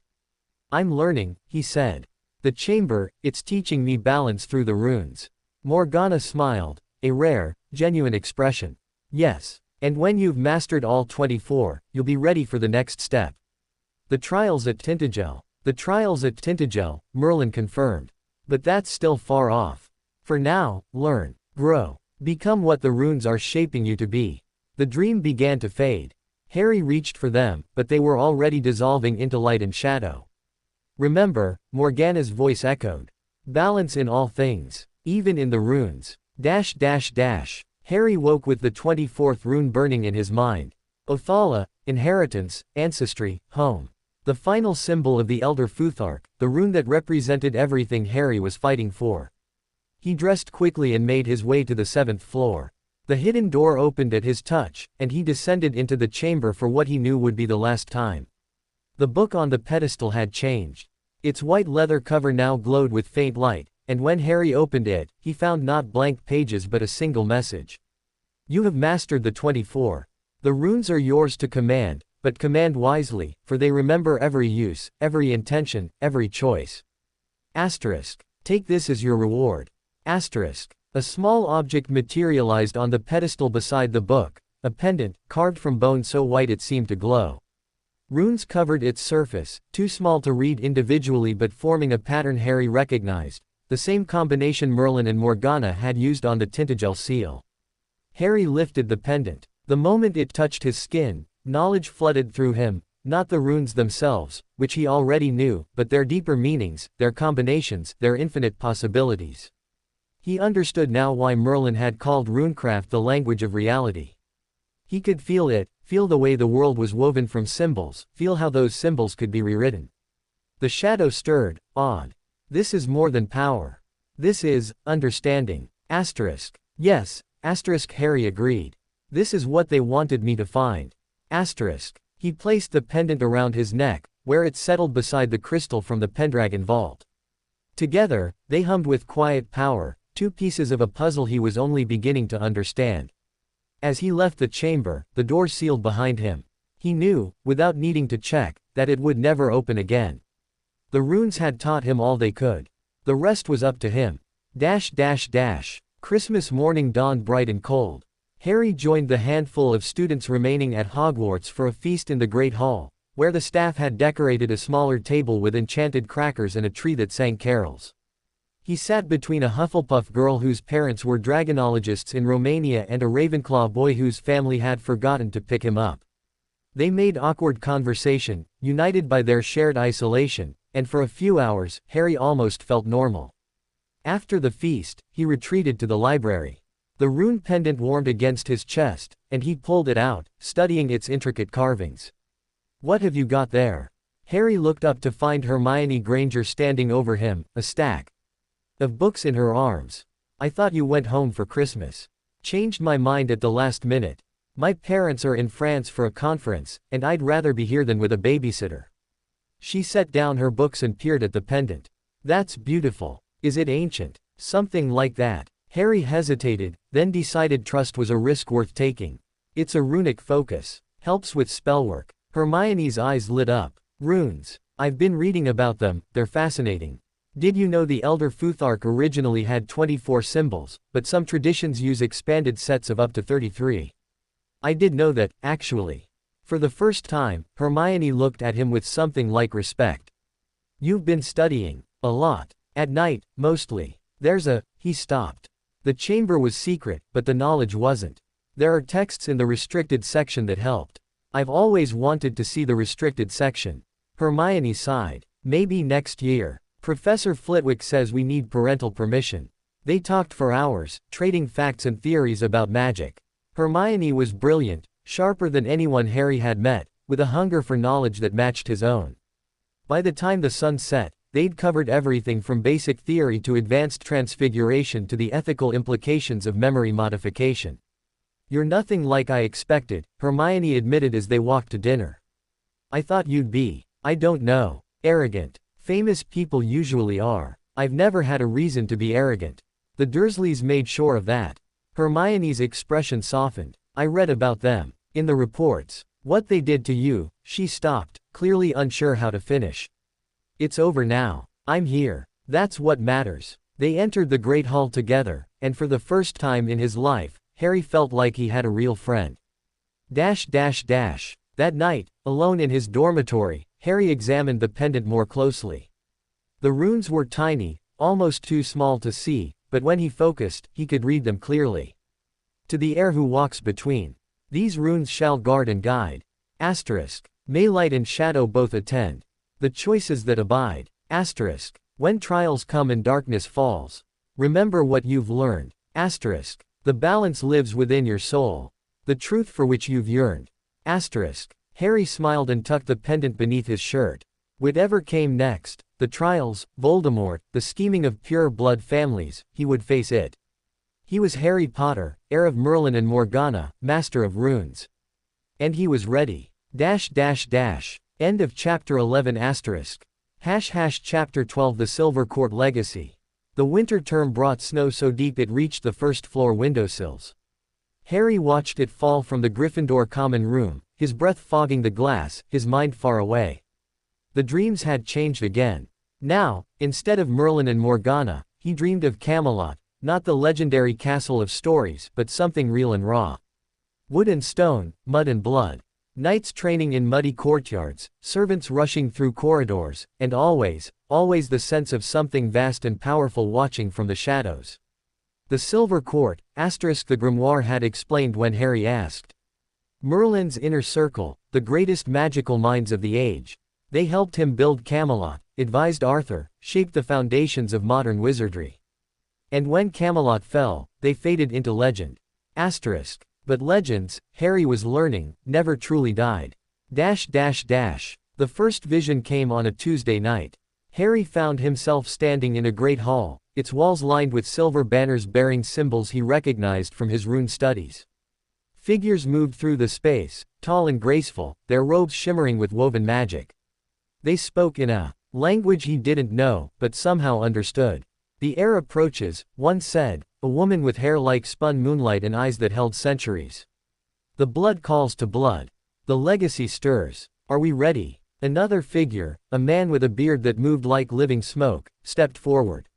"I'm learning," he said. "The chamber, it's teaching me balance through the runes." Morgana smiled, a rare, genuine expression. "Yes. And when you've mastered all 24, you'll be ready for the next step." "The trials at Tintagel." "The trials at Tintagel," Merlin confirmed. "But that's still far off. For now, learn, grow, become what the runes are shaping you to be." The dream began to fade. Harry reached for them, but they were already dissolving into light and shadow. "Remember," Morgana's voice echoed. "Balance in all things, even in the runes." Harry woke with the 24th rune burning in his mind. Othala, inheritance, ancestry, home. The final symbol of the Elder Futhark, the rune that represented everything Harry was fighting for. He dressed quickly and made his way to the 7th floor. The hidden door opened at his touch, and he descended into the chamber for what he knew would be the last time. The book on the pedestal had changed. Its white leather cover now glowed with faint light, and when Harry opened it, he found not blank pages but a single message. You have mastered the 24. The runes are yours to command, but command wisely, for they remember every use, every intention, every choice. Asterisk. Take this as your reward. Asterisk. A small object materialized on the pedestal beside the book, a pendant, carved from bone so white it seemed to glow. Runes covered its surface, too small to read individually but forming a pattern Harry recognized, the same combination Merlin and Morgana had used on the Tintagel seal. Harry lifted the pendant. The moment it touched his skin, knowledge flooded through him, not the runes themselves, which he already knew, but their deeper meanings, their combinations, their infinite possibilities. He understood now why Merlin had called runecraft the language of reality. He could feel it, feel the way the world was woven from symbols, feel how those symbols could be rewritten. The shadow stirred, awed. This is more than power. This is understanding. Asterisk. Yes, asterisk Harry agreed. This is what they wanted me to find. Asterisk. He placed the pendant around his neck, where it settled beside the crystal from the Pendragon vault. Together, they hummed with quiet power, two pieces of a puzzle he was only beginning to understand. As he left the chamber, the door sealed behind him. He knew, without needing to check, that it would never open again. The runes had taught him all they could. The rest was up to him. Christmas morning dawned bright and cold. Harry joined the handful of students remaining at Hogwarts for a feast in the Great Hall, where the staff had decorated a smaller table with enchanted crackers and a tree that sang carols. He sat between a Hufflepuff girl whose parents were dragonologists in Romania and a Ravenclaw boy whose family had forgotten to pick him up. They made awkward conversation, united by their shared isolation, and for a few hours, Harry almost felt normal. After the feast, he retreated to the library. The rune pendant warmed against his chest, and he pulled it out, studying its intricate carvings. What have you got there? Harry looked up to find Hermione Granger standing over him, a stack of books in her arms. I thought you went home for Christmas. Changed my mind at the last minute. My parents are in France for a conference, and I'd rather be here than with a babysitter. She set down her books and peered at the pendant. That's beautiful. Is it ancient? Something like that. Harry hesitated, then decided trust was a risk worth taking. It's a runic focus. Helps with spellwork. Hermione's eyes lit up. Runes. I've been reading about them, they're fascinating. Did you know the Elder Futhark originally had 24 symbols, but some traditions use expanded sets of up to 33? I did know that, actually. For the first time, Hermione looked at him with something like respect. You've been studying. A lot. At night, mostly. He stopped. The chamber was secret, but the knowledge wasn't. There are texts in the restricted section that helped. I've always wanted to see the restricted section. Hermione sighed. Maybe next year. Professor Flitwick says we need parental permission. They talked for hours, trading facts and theories about magic. Hermione was brilliant, sharper than anyone Harry had met, with a hunger for knowledge that matched his own. By the time the sun set, they'd covered everything from basic theory to advanced transfiguration to the ethical implications of memory modification. You're nothing like I expected, Hermione admitted as they walked to dinner. I thought you'd be, I don't know, arrogant. Famous people usually are. I've never had a reason to be arrogant. The Dursleys made sure of that. Hermione's expression softened. I read about them. In the reports. What they did to you. She stopped, clearly unsure how to finish. It's over now. I'm here. That's what matters. They entered the Great Hall together, and for the first time in his life, Harry felt like he had a real friend. That night, alone in his dormitory, Harry examined the pendant more closely. The runes were tiny, almost too small to see, but when he focused, he could read them clearly. To the heir who walks between. These runes shall guard and guide. Asterisk. May light and shadow both attend. The choices that abide. Asterisk. When trials come and darkness falls. Remember what you've learned. Asterisk. The balance lives within your soul. The truth for which you've yearned. Harry smiled and tucked the pendant beneath his shirt. Whatever came next, the trials, Voldemort, the scheming of pure blood families, he would face it. He was Harry Potter, heir of Merlin and Morgana, master of runes. And he was ready. End of chapter 11 *. Chapter 12 The Silver Court Legacy. The winter term brought snow so deep it reached the first floor windowsills. Harry watched it fall from the Gryffindor common room, his breath fogging the glass, his mind far away. The dreams had changed again. Now, instead of Merlin and Morgana, he dreamed of Camelot, not the legendary castle of stories, but something real and raw. Wood and stone, mud and blood. Knights training in muddy courtyards, servants rushing through corridors, and always the sense of something vast and powerful watching from the shadows. The Silver Court, the grimoire had explained when Harry asked. Merlin's inner circle, the greatest magical minds of the age. They helped him build Camelot, advised Arthur, shaped the foundations of modern wizardry. And when Camelot fell, they faded into legend. But legends, Harry was learning, never truly died. The first vision came on a Tuesday night. Harry found himself standing in a great hall, its walls lined with silver banners bearing symbols he recognized from his rune studies. Figures moved through the space, tall and graceful, their robes shimmering with woven magic. They spoke in a language he didn't know, but somehow understood. The heir approaches, one said, a woman with hair like spun moonlight and eyes that held centuries. The blood calls to blood. The legacy stirs. Are we ready? Another figure, a man with a beard that moved like living smoke, stepped forward.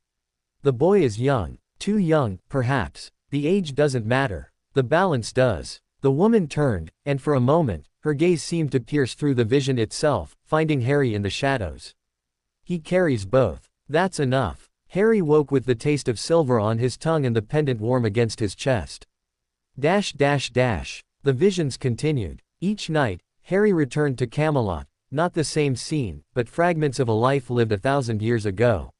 The boy is young. Too young, perhaps. The age doesn't matter. The balance does. The woman turned, and for a moment, her gaze seemed to pierce through the vision itself, finding Harry in the shadows. He carries both. That's enough. Harry woke with the taste of silver on his tongue and the pendant warm against his chest. The visions continued. Each night, Harry returned to Camelot, not the same scene, but fragments of a life lived 1,000 years ago.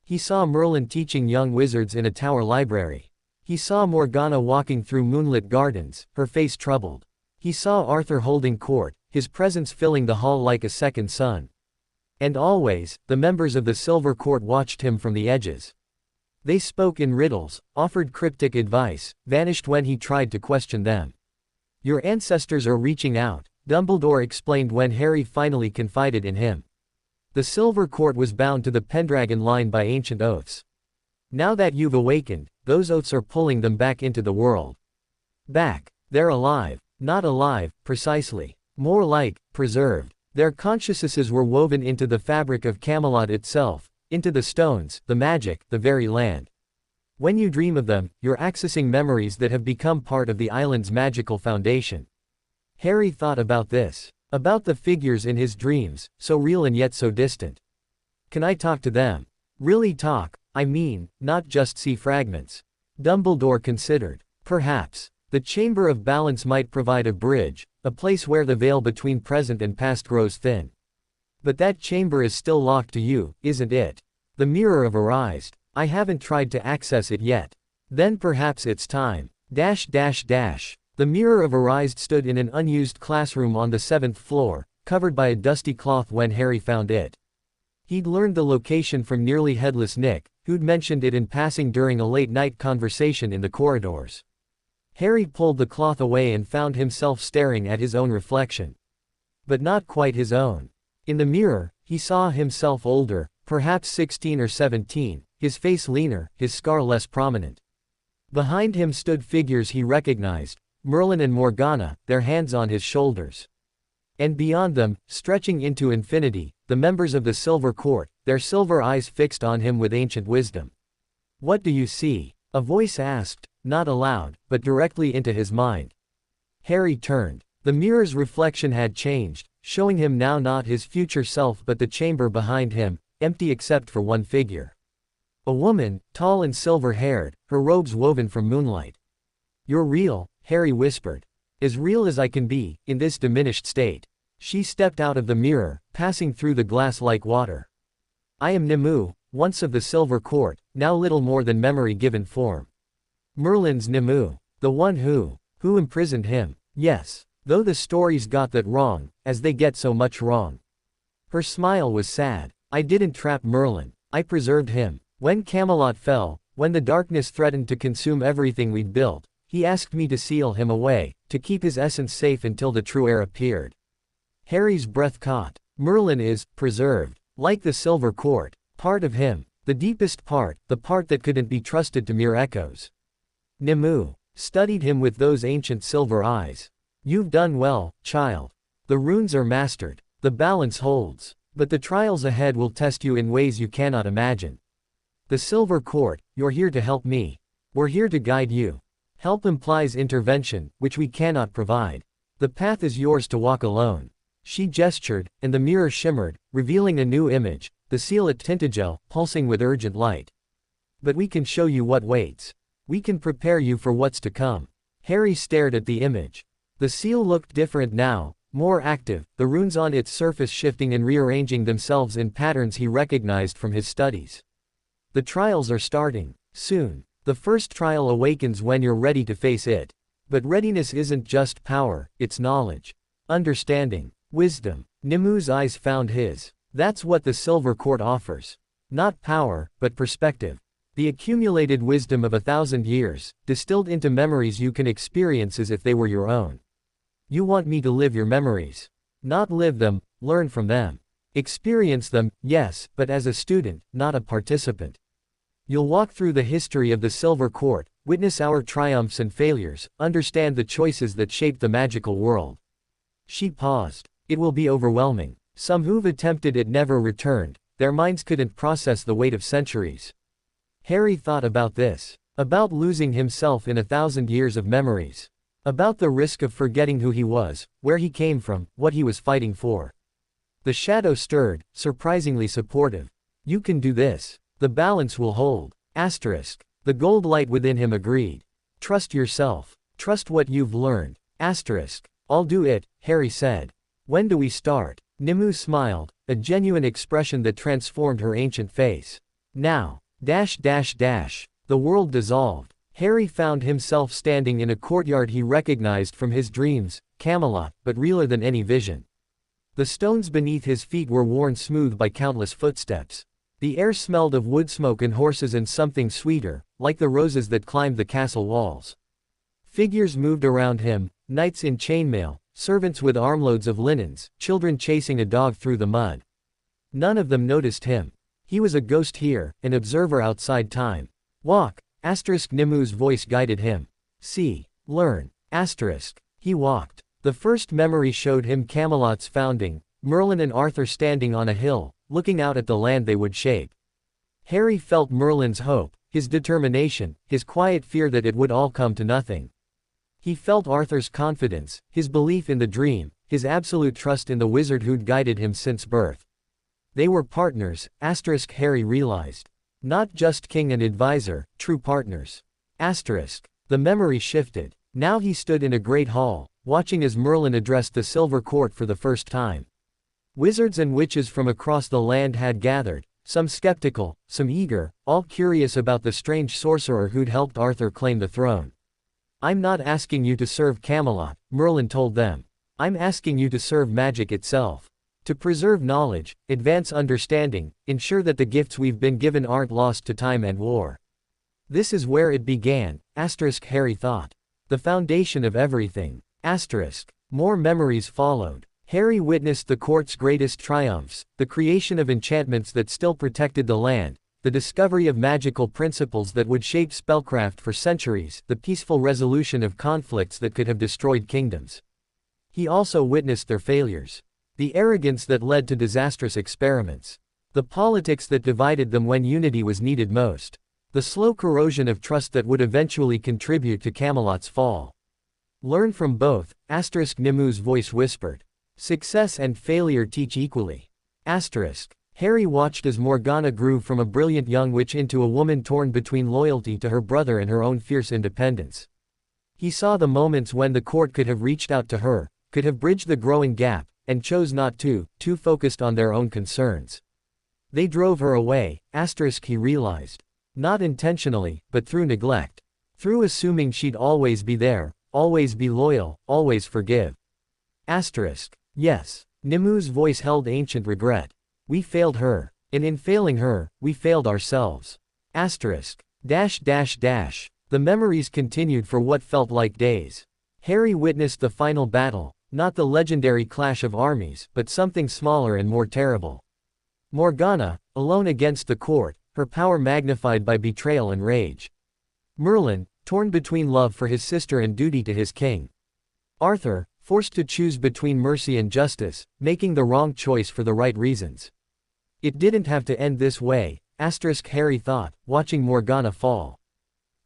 He saw Merlin teaching young wizards in a tower library. He saw Morgana walking through moonlit gardens, her face troubled. He saw Arthur holding court, his presence filling the hall like a second sun. And always, the members of the Silver Court watched him from the edges. They spoke in riddles, offered cryptic advice, vanished when he tried to question them. Your ancestors are reaching out, Dumbledore explained when Harry finally confided in him. The Silver Court was bound to the Pendragon line by ancient oaths. Now that you've awakened, those oaths are pulling them back into the world. Back. They're alive. Not alive, precisely. More like, preserved. Their consciousnesses were woven into the fabric of Camelot itself, into the stones, the magic, the very land. When you dream of them, you're accessing memories that have become part of the island's magical foundation. Harry thought about this. About the figures in his dreams, so real and yet so distant. Can I talk to them? Really talk, I mean, not just see fragments. Dumbledore considered. Perhaps. The Chamber of Balance might provide a bridge, a place where the veil between present and past grows thin. But that chamber is still locked to you, isn't it? The Mirror of Arised. I haven't tried to access it yet. Then perhaps it's time. The Mirror of Arised stood in an unused classroom on the 7th floor, covered by a dusty cloth when Harry found it. He'd learned the location from nearly headless Nick, who'd mentioned it in passing during a late-night conversation in the corridors. Harry pulled the cloth away and found himself staring at his own reflection. But not quite his own. In the mirror, he saw himself older, perhaps 16 or 17, his face leaner, his scar less prominent. Behind him stood figures he recognized, Merlin and Morgana, their hands on his shoulders. And beyond them, stretching into infinity, the members of the Silver Court, their silver eyes fixed on him with ancient wisdom. What do you see? A voice asked, not aloud, but directly into his mind. Harry turned. The mirror's reflection had changed, showing him now not his future self but the chamber behind him, empty except for one figure. A woman, tall and silver-haired, her robes woven from moonlight. You're real, Harry whispered. As real as I can be, in this diminished state. She stepped out of the mirror, passing through the glass like water. I am Nimue, once of the Silver Court, now little more than memory given form. Merlin's Nimue. The one who imprisoned him. Yes. Though the stories got that wrong, as they get so much wrong. Her smile was sad. I didn't trap Merlin. I preserved him. When Camelot fell, when the darkness threatened to consume everything we'd built, he asked me to seal him away, to keep his essence safe until the true heir appeared. Harry's breath caught. Merlin is preserved, like the Silver Court, part of him, the deepest part, the part that couldn't be trusted to mere echoes. Nimue studied him with those ancient silver eyes. You've done well, child. The runes are mastered. The balance holds. But the trials ahead will test you in ways you cannot imagine. The Silver Court, you're here to help me. We're here to guide you. Help implies intervention, which we cannot provide. The path is yours to walk alone. She gestured, and the mirror shimmered, revealing a new image, the seal at Tintagel, pulsing with urgent light. But we can show you what waits. We can prepare you for what's to come. Harry stared at the image. The seal looked different now, more active, the runes on its surface shifting and rearranging themselves in patterns he recognized from his studies. The trials are starting. Soon. The first trial awakens when you're ready to face it. But readiness isn't just power, it's knowledge. Understanding. Wisdom. Nimue's eyes found his. That's what the Silver Court offers. Not power, but perspective. The accumulated wisdom of 1,000 years, distilled into memories you can experience as if they were your own. You want me to live your memories. Not live them, learn from them. Experience them, yes, but as a student, not a participant. You'll walk through the history of the Silver Court, witness our triumphs and failures, understand the choices that shaped the magical world. She paused. It will be overwhelming. Some who've attempted it never returned, their minds couldn't process the weight of centuries. Harry thought about this. About losing himself in 1,000 years of memories. About the risk of forgetting who he was, where he came from, what he was fighting for. The shadow stirred, surprisingly supportive. You can do this. The balance will hold. Asterisk. The gold light within him agreed. Trust yourself. Trust what you've learned. Asterisk. I'll do it, Harry said. When do we start? Nimue smiled, a genuine expression that transformed her ancient face. Now. The world dissolved. Harry found himself standing in a courtyard he recognized from his dreams, Camelot, but realer than any vision. The stones beneath his feet were worn smooth by countless footsteps. The air smelled of wood smoke and horses and something sweeter, like the roses that climbed the castle walls. Figures moved around him, knights in chainmail, servants with armloads of linens, children chasing a dog through the mud. None of them noticed him. He was a ghost here, an observer outside time. Walk. Asterisk. Nimue's voice guided him. See. Learn. Asterisk. He walked. The first memory showed him Camelot's founding, Merlin and Arthur standing on a hill, looking out at the land they would shape. Harry felt Merlin's hope, his determination, his quiet fear that it would all come to nothing. He felt Arthur's confidence, his belief in the dream, his absolute trust in the wizard who'd guided him since birth. They were partners, asterisk. Harry realized. Not just king and advisor, true partners. Asterisk. The memory shifted. Now he stood in a great hall, watching as Merlin addressed the Silver Court for the first time. Wizards and witches from across the land had gathered, some skeptical, some eager, all curious about the strange sorcerer who'd helped Arthur claim the throne. I'm not asking you to serve Camelot, Merlin told them. I'm asking you to serve magic itself. To preserve knowledge, advance understanding, ensure that the gifts we've been given aren't lost to time and war. This is where it began, asterisk. Harry thought. The foundation of everything. Asterisk. More memories followed. Harry witnessed the court's greatest triumphs, the creation of enchantments that still protected the land, the discovery of magical principles that would shape spellcraft for centuries, the peaceful resolution of conflicts that could have destroyed kingdoms. He also witnessed their failures. The arrogance that led to disastrous experiments. The politics that divided them when unity was needed most. The slow corrosion of trust that would eventually contribute to Camelot's fall. Learn from both, asterisk. Nimue's voice whispered. Success and failure teach equally. Asterisk. Harry watched as Morgana grew from a brilliant young witch into a woman torn between loyalty to her brother and her own fierce independence. He saw the moments when the court could have reached out to her, could have bridged the growing gap, and chose not to, too focused on their own concerns. They drove her away, asterisk. He realized. Not intentionally, but through neglect. Through assuming she'd always be there, always be loyal, always forgive. Yes. Nimu's voice held ancient regret. We failed her. And in failing her, we failed ourselves. The memories continued for what felt like days. Harry witnessed the final battle, not the legendary clash of armies, but something smaller and more terrible. Morgana, alone against the court, her power magnified by betrayal and rage. Merlin, torn between love for his sister and duty to his king. Arthur, forced to choose between mercy and justice, making the wrong choice for the right reasons. It didn't have to end this way, Harry thought, watching Morgana fall.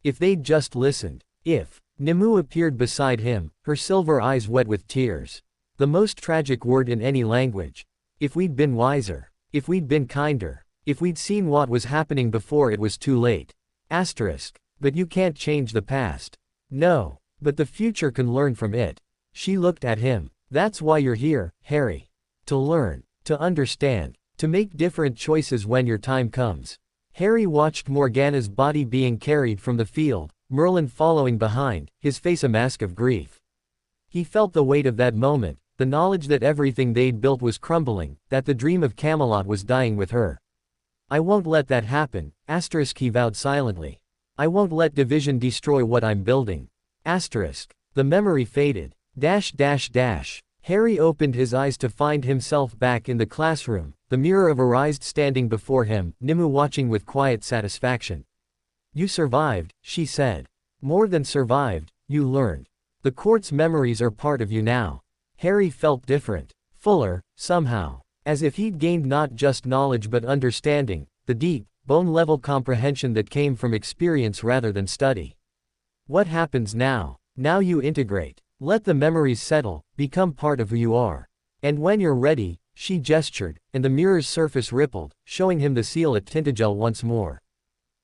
If they'd just listened. If. Nimue appeared beside him, her silver eyes wet with tears. The most tragic word in any language. If we'd been wiser. If we'd been kinder. If we'd seen what was happening before it was too late. But you can't change the past. No. But the future can learn from it. She looked at him. That's why you're here, Harry. To learn. To understand. To make different choices when your time comes. Harry watched Morgana's body being carried from the field, Merlin following behind, his face a mask of grief. He felt the weight of that moment, the knowledge that everything they'd built was crumbling, that the dream of Camelot was dying with her. I won't let that happen, he vowed silently. I won't let division destroy what I'm building. The memory faded. Harry opened his eyes to find himself back in the classroom, the mirror of Arise standing before him, Nimue watching with quiet satisfaction. You survived, she said. More than survived, you learned. The court's memories are part of you now. Harry felt different. Fuller, somehow. As if he'd gained not just knowledge but understanding, the deep, bone-level comprehension that came from experience rather than study. What happens now? Now you integrate. Let the memories settle, become part of who you are. And when you're ready, she gestured, and the mirror's surface rippled, showing him the seal at Tintagel once more.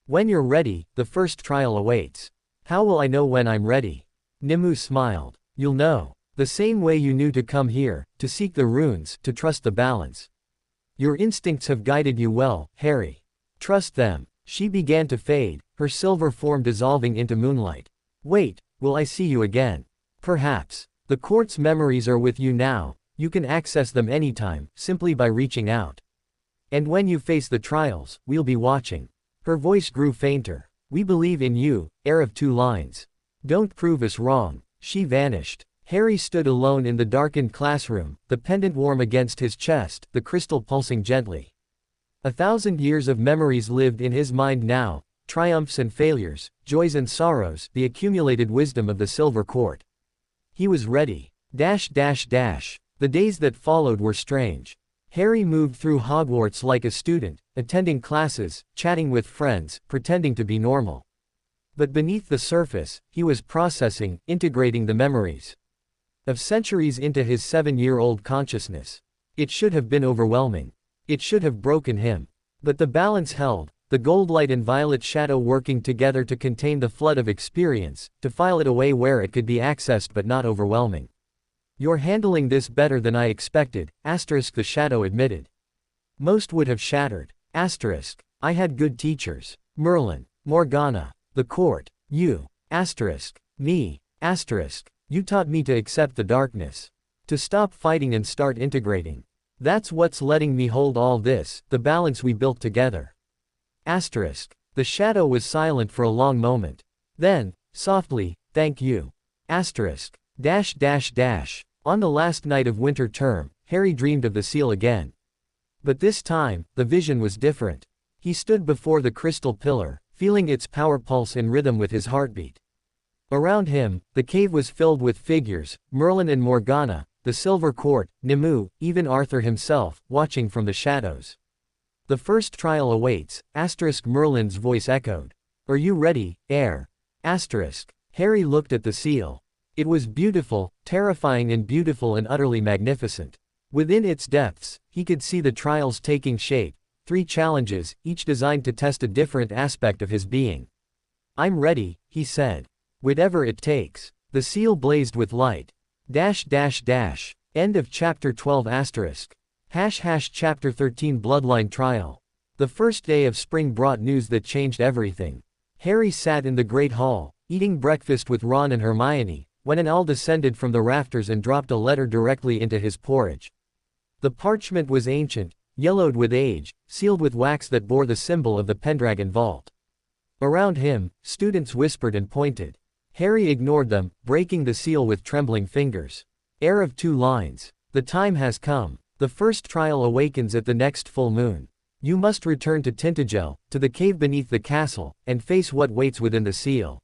When you're ready, the first trial awaits. How will I know when I'm ready? Nimue smiled. You'll know. The same way you knew to come here, to seek the runes, to trust the balance. Your instincts have guided you well, Harry. Trust them. She began to fade, her silver form dissolving into moonlight. Wait, will I see you again? Perhaps. The court's memories are with you now, you can access them anytime, simply by reaching out. And when you face the trials, we'll be watching. Her voice grew fainter. We believe in you, heir of two lines. Don't prove us wrong. She vanished. Harry stood alone in the darkened classroom, the pendant warm against his chest, the crystal pulsing gently. 1,000 years of memories lived in his mind now, triumphs and failures, joys and sorrows, the accumulated wisdom of the Silver Court. He was ready. The days that followed were strange. Harry moved through Hogwarts like a student, attending classes, chatting with friends, pretending to be normal. But beneath the surface, he was processing, integrating the memories of centuries into his 7-year-old consciousness. It should have been overwhelming. It should have broken him. But the balance held, the gold light and violet shadow working together to contain the flood of experience, to file it away where it could be accessed but not overwhelming. You're handling this better than I expected, the shadow admitted. Most would have shattered. I had good teachers. Merlin, Morgana, the court, you, me, you taught me to accept the darkness. To stop fighting and start integrating. That's what's letting me hold all this, the balance we built together. The shadow was silent for a long moment. Then, softly, thank you. On the last night of winter term, Harry dreamed of the seal again. But this time, the vision was different. He stood before the crystal pillar, feeling its power pulse in rhythm with his heartbeat. Around him, the cave was filled with figures, Merlin and Morgana, the Silver Court, Nimue, even Arthur himself, watching from the shadows. The first trial awaits, Merlin's voice echoed. Are you ready, heir? Harry looked at the seal. It was beautiful, terrifying and utterly magnificent. Within its depths, he could see the trials taking shape, 3 challenges, each designed to test a different aspect of his being. I'm ready, he said. Whatever it takes. The seal blazed with light. End of chapter 12 Chapter 13 Bloodline Trial. The first day of spring brought news that changed everything. Harry sat in the Great Hall, eating breakfast with Ron and Hermione, when an owl descended from the rafters and dropped a letter directly into his porridge. The parchment was ancient, yellowed with age, sealed with wax that bore the symbol of the Pendragon vault. Around him, students whispered and pointed. Harry ignored them, breaking the seal with trembling fingers. Heir of 2 lines. The time has come. The first trial awakens at the next full moon. You must return to Tintagel, to the cave beneath the castle, and face what waits within the seal.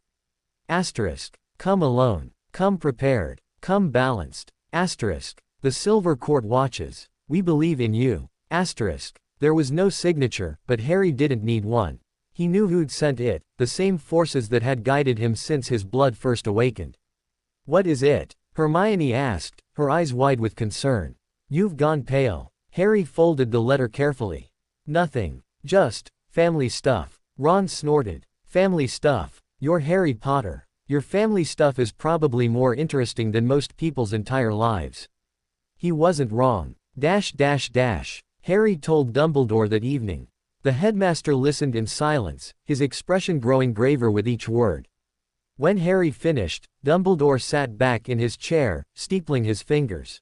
Asterisk. Come alone. Come prepared. Come balanced. Asterisk. The Silver Court watches. We believe in you. Asterisk. There was no signature, but Harry didn't need one. He knew who'd sent it, the same forces that had guided him since his blood first awakened. What is it? Hermione asked, her eyes wide with concern. You've gone pale. Harry folded the letter carefully. Nothing. Just family stuff. Ron snorted. Family stuff. You're Harry Potter. Your family stuff is probably more interesting than most people's entire lives. He wasn't wrong. Harry told Dumbledore that evening. The headmaster listened in silence, his expression growing graver with each word. When Harry finished, Dumbledore sat back in his chair, steepling his fingers.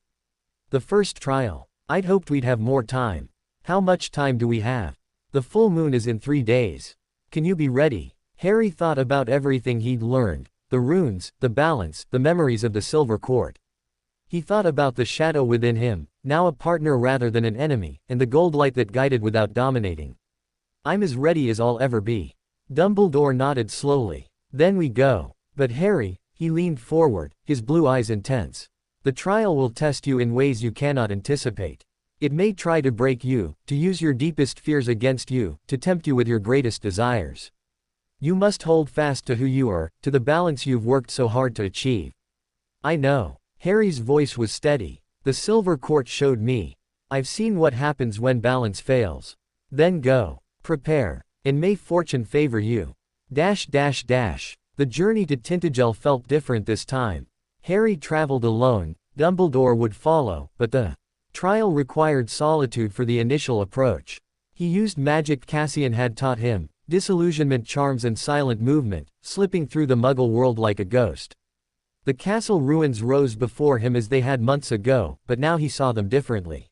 The first trial. I'd hoped we'd have more time. How much time do we have? The full moon is in 3 days. Can you be ready? Harry thought about everything he'd learned, the runes, the balance, the memories of the Silver Court. He thought about the shadow within him, now a partner rather than an enemy, and the gold light that guided without dominating. I'm as ready as I'll ever be. Dumbledore nodded slowly. Then we go. But Harry, he leaned forward, his blue eyes intense. The trial will test you in ways you cannot anticipate. It may try to break you, to use your deepest fears against you, to tempt you with your greatest desires. You must hold fast to who you are, to the balance you've worked so hard to achieve. I know. Harry's voice was steady. The Silver Court showed me. I've seen what happens when balance fails. Then go. Prepare. And may fortune favor you. The journey to Tintagel felt different this time. Harry traveled alone, Dumbledore would follow, but the trial required solitude for the initial approach. He used magic Cassian had taught him, disillusionment charms and silent movement, slipping through the Muggle world like a ghost. The castle ruins rose before him as they had months ago, but now he saw them differently.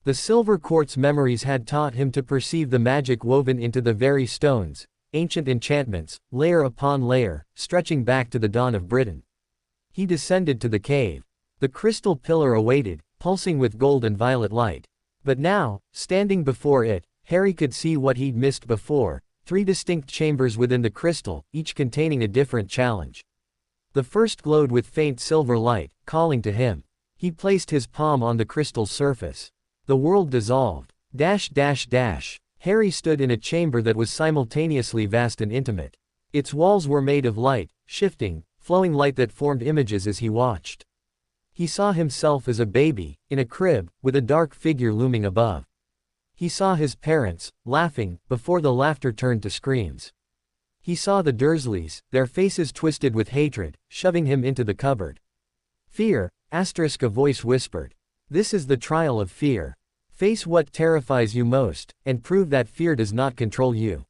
The Silver Court's memories had taught him to perceive the magic woven into the very stones, ancient enchantments, layer upon layer, stretching back to the dawn of Britain. He descended to the cave. The crystal pillar awaited, pulsing with gold and violet light. But now, standing before it, Harry could see what he'd missed before, 3 distinct chambers within the crystal, each containing a different challenge. The first glowed with faint silver light, calling to him. He placed his palm on the crystal's surface. The world dissolved. Harry stood in a chamber that was simultaneously vast and intimate. Its walls were made of light, shifting, flowing light that formed images as he watched. He saw himself as a baby, in a crib, with a dark figure looming above. He saw his parents, laughing, before the laughter turned to screams. He saw the Dursleys, their faces twisted with hatred, shoving him into the cupboard. Fear, a voice whispered. This is the trial of fear. Face what terrifies you most, and prove that fear does not control you.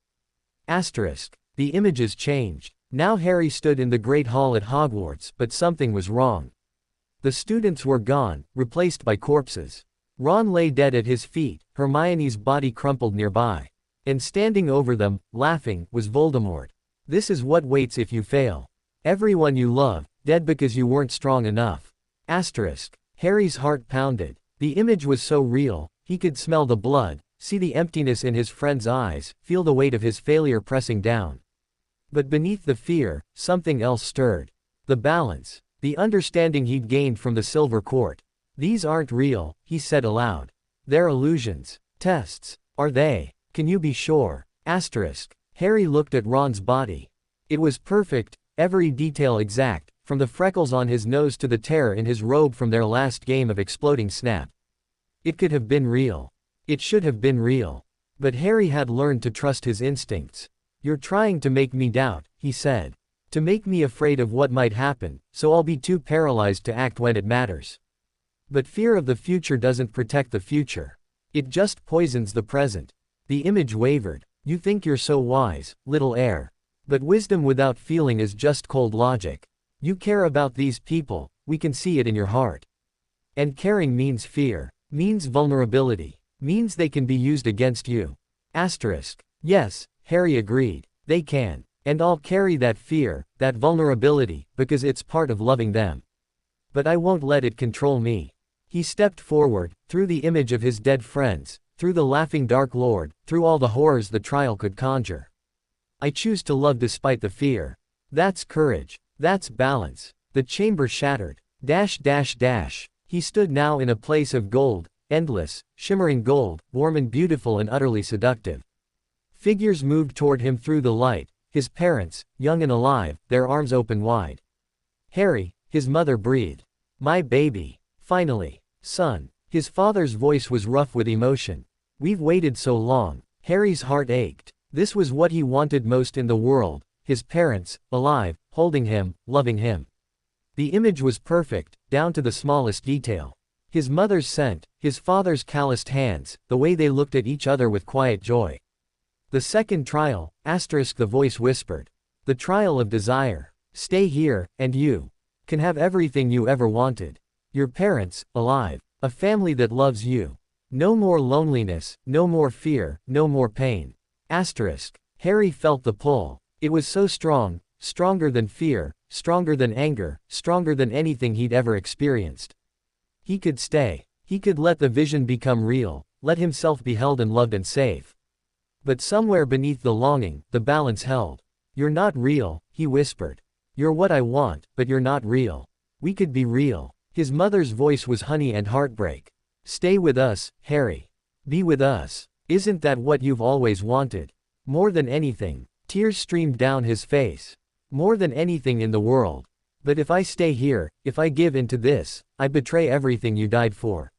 The images changed. Now Harry stood in the Great Hall at Hogwarts, but something was wrong. The students were gone, replaced by corpses. Ron lay dead at his feet, Hermione's body crumpled nearby. And standing over them, laughing, was Voldemort. This is what waits if you fail. Everyone you love, dead because you weren't strong enough. Harry's heart pounded. The image was so real, he could smell the blood, see the emptiness in his friend's eyes, feel the weight of his failure pressing down. But beneath the fear, something else stirred. The balance. The understanding he'd gained from the Silver Court. These aren't real, he said aloud. They're illusions. Tests. Are they? Can you be sure? Harry looked at Ron's body. It was perfect, every detail exact, from the freckles on his nose to the tear in his robe from their last game of exploding snap. It could have been real. It should have been real. But Harry had learned to trust his instincts. You're trying to make me doubt, he said. To make me afraid of what might happen, so I'll be too paralyzed to act when it matters. But fear of the future doesn't protect the future. It just poisons the present. The image wavered. You think you're so wise, little Heir. But wisdom without feeling is just cold logic. You care about these people, we can see it in your heart. And caring means fear, means vulnerability, means they can be used against you. Asterisk. Yes, Harry agreed. They can. And I'll carry that fear, that vulnerability, because it's part of loving them. But I won't let it control me. He stepped forward, through the image of his dead friends, through the laughing Dark Lord, through all the horrors the trial could conjure. I choose to love despite the fear. That's courage. That's balance. The chamber shattered. He stood now in a place of gold, endless, shimmering gold, warm and beautiful and utterly seductive. Figures moved toward him through the light, his parents, young and alive, their arms open wide. Harry, his mother breathed. My baby. Finally. Son. His father's voice was rough with emotion. We've waited so long. Harry's heart ached. This was what he wanted most in the world, his parents, alive, holding him, loving him. The image was perfect, down to the smallest detail. His mother's scent, his father's calloused hands, the way they looked at each other with quiet joy. The second trial, asterisk the voice whispered. The trial of desire. Stay here, and you can have everything you ever wanted. Your parents, alive. A family that loves you. No more loneliness, no more fear, no more pain. Asterisk. Harry felt the pull. It was so strong, stronger than fear, stronger than anger, stronger than anything he'd ever experienced. He could stay. He could let the vision become real, let himself be held and loved and safe. But somewhere beneath the longing, the balance held. You're not real, he whispered. You're what I want, but you're not real. We could be real. His mother's voice was honey and heartbreak. Stay with us, Harry. Be with us. Isn't that what you've always wanted? More than anything. Tears streamed down his face. More than anything in the world. But if I stay here, if I give in to this, I betray everything you died for.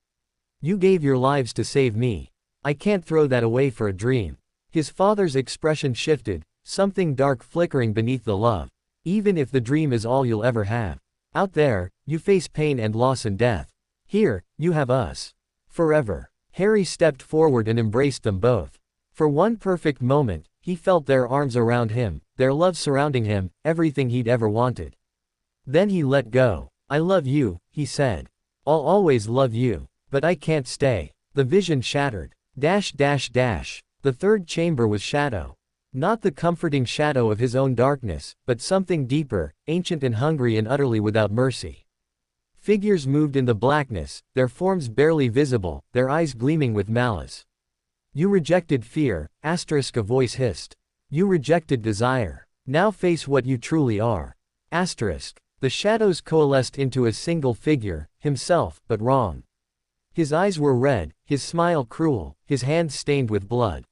You gave your lives to save me. I can't throw that away for a dream. His father's expression shifted, something dark flickering beneath the love. Even if the dream is all you'll ever have. Out there, you face pain and loss and death. Here, you have us. Forever. Harry stepped forward and embraced them both. For one perfect moment, he felt their arms around him, their love surrounding him, everything he'd ever wanted. Then he let go. I love you, he said. I'll always love you. But I can't stay. The vision shattered. The third chamber was shadow. Not the comforting shadow of his own darkness, but something deeper, ancient and hungry and utterly without mercy. Figures moved in the blackness, their forms barely visible, their eyes gleaming with malice. You rejected fear, asterisk a voice hissed. You rejected desire. Now face what you truly are. Asterisk. The shadows coalesced into a single figure, himself, but wrong. His eyes were red, his smile cruel, his hands stained with blood.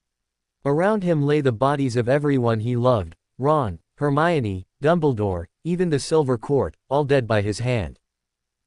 Around him lay the bodies of everyone he loved, Ron, Hermione, Dumbledore, even the Silver Court, all dead by his hand.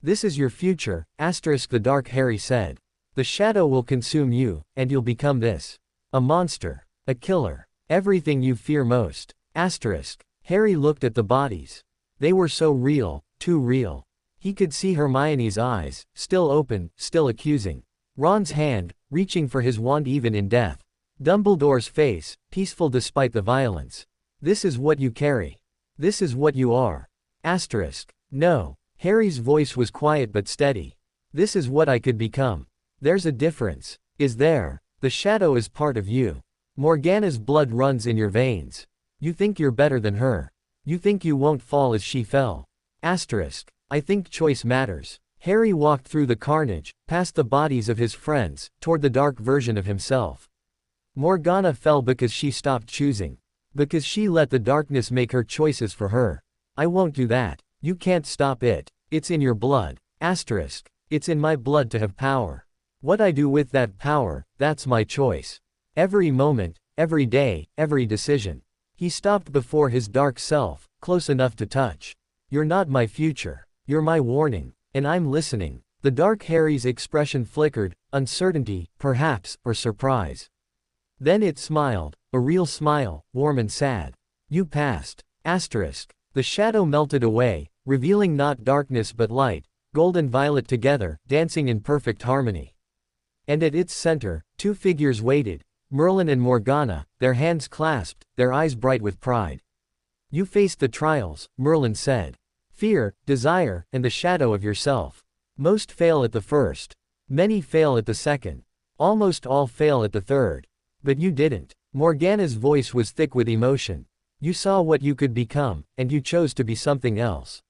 This is your future, asterisk the dark Harry said. The shadow will consume you, and you'll become this. A monster. A killer. Everything you fear most. Asterisk. Harry looked at the bodies. They were so real, too real. He could see Hermione's eyes, still open, still accusing. Ron's hand, reaching for his wand even in death. Dumbledore's face, peaceful despite the violence. This is what you carry. This is what you are. Asterisk. No. Harry's voice was quiet but steady. This is what I could become. There's a difference. Is there? The shadow is part of you. Morgana's blood runs in your veins. You think you're better than her. You think you won't fall as she fell. Asterisk. I think choice matters. Harry walked through the carnage, past the bodies of his friends, toward the dark version of himself. Morgana fell because she stopped choosing. Because she let the darkness make her choices for her. I won't do that. You can't stop it. It's in your blood. Asterisk. It's in my blood to have power. What I do with that power, that's my choice. Every moment, every day, every decision. He stopped before his dark self, close enough to touch. You're not my future. You're my warning. And I'm listening. The dark Harry's expression flickered, uncertainty, perhaps, or surprise. Then it smiled, a real smile, warm and sad. You passed. Asterisk. The shadow melted away, revealing not darkness but light, gold and violet together, dancing in perfect harmony. And at its center, two figures waited, Merlin and Morgana, their hands clasped, their eyes bright with pride. You faced the trials, Merlin said. Fear, desire, and the shadow of yourself. Most fail at the first. Many fail at the second. Almost all fail at the third. But you didn't. Morgana's voice was thick with emotion. You saw what you could become, and you chose to be something else.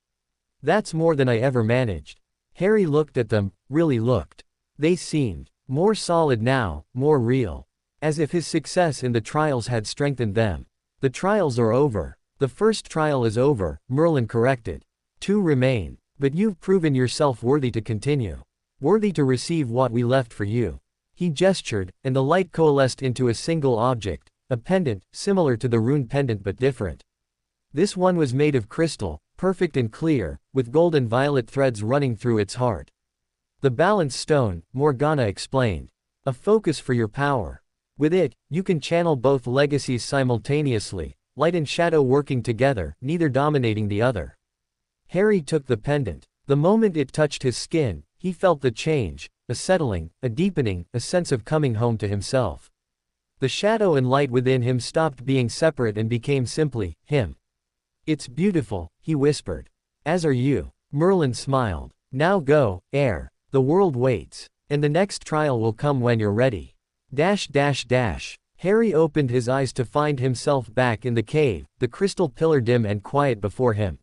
That's more than I ever managed. Harry looked at them, really looked. They seemed more solid now, more real. As if his success in the trials had strengthened them. The trials are over. The first trial is over, Merlin corrected. 2 remain. But you've proven yourself worthy to continue. Worthy to receive what we left for you. He gestured, and the light coalesced into a single object, a pendant, similar to the rune pendant but different. This one was made of crystal, perfect and clear, with gold and violet threads running through its heart. The balance stone, Morgana explained. A focus for your power. With it, you can channel both legacies simultaneously, light and shadow working together, neither dominating the other. Harry took the pendant. The moment it touched his skin, he felt the change, a settling, a deepening, a sense of coming home to himself. The shadow and light within him stopped being separate and became simply him. It's beautiful, he whispered. As are you. Merlin smiled. Now go, Heir. The world waits. And the next trial will come when you're ready. Harry opened his eyes to find himself back in the cave, the crystal pillar dim and quiet before him.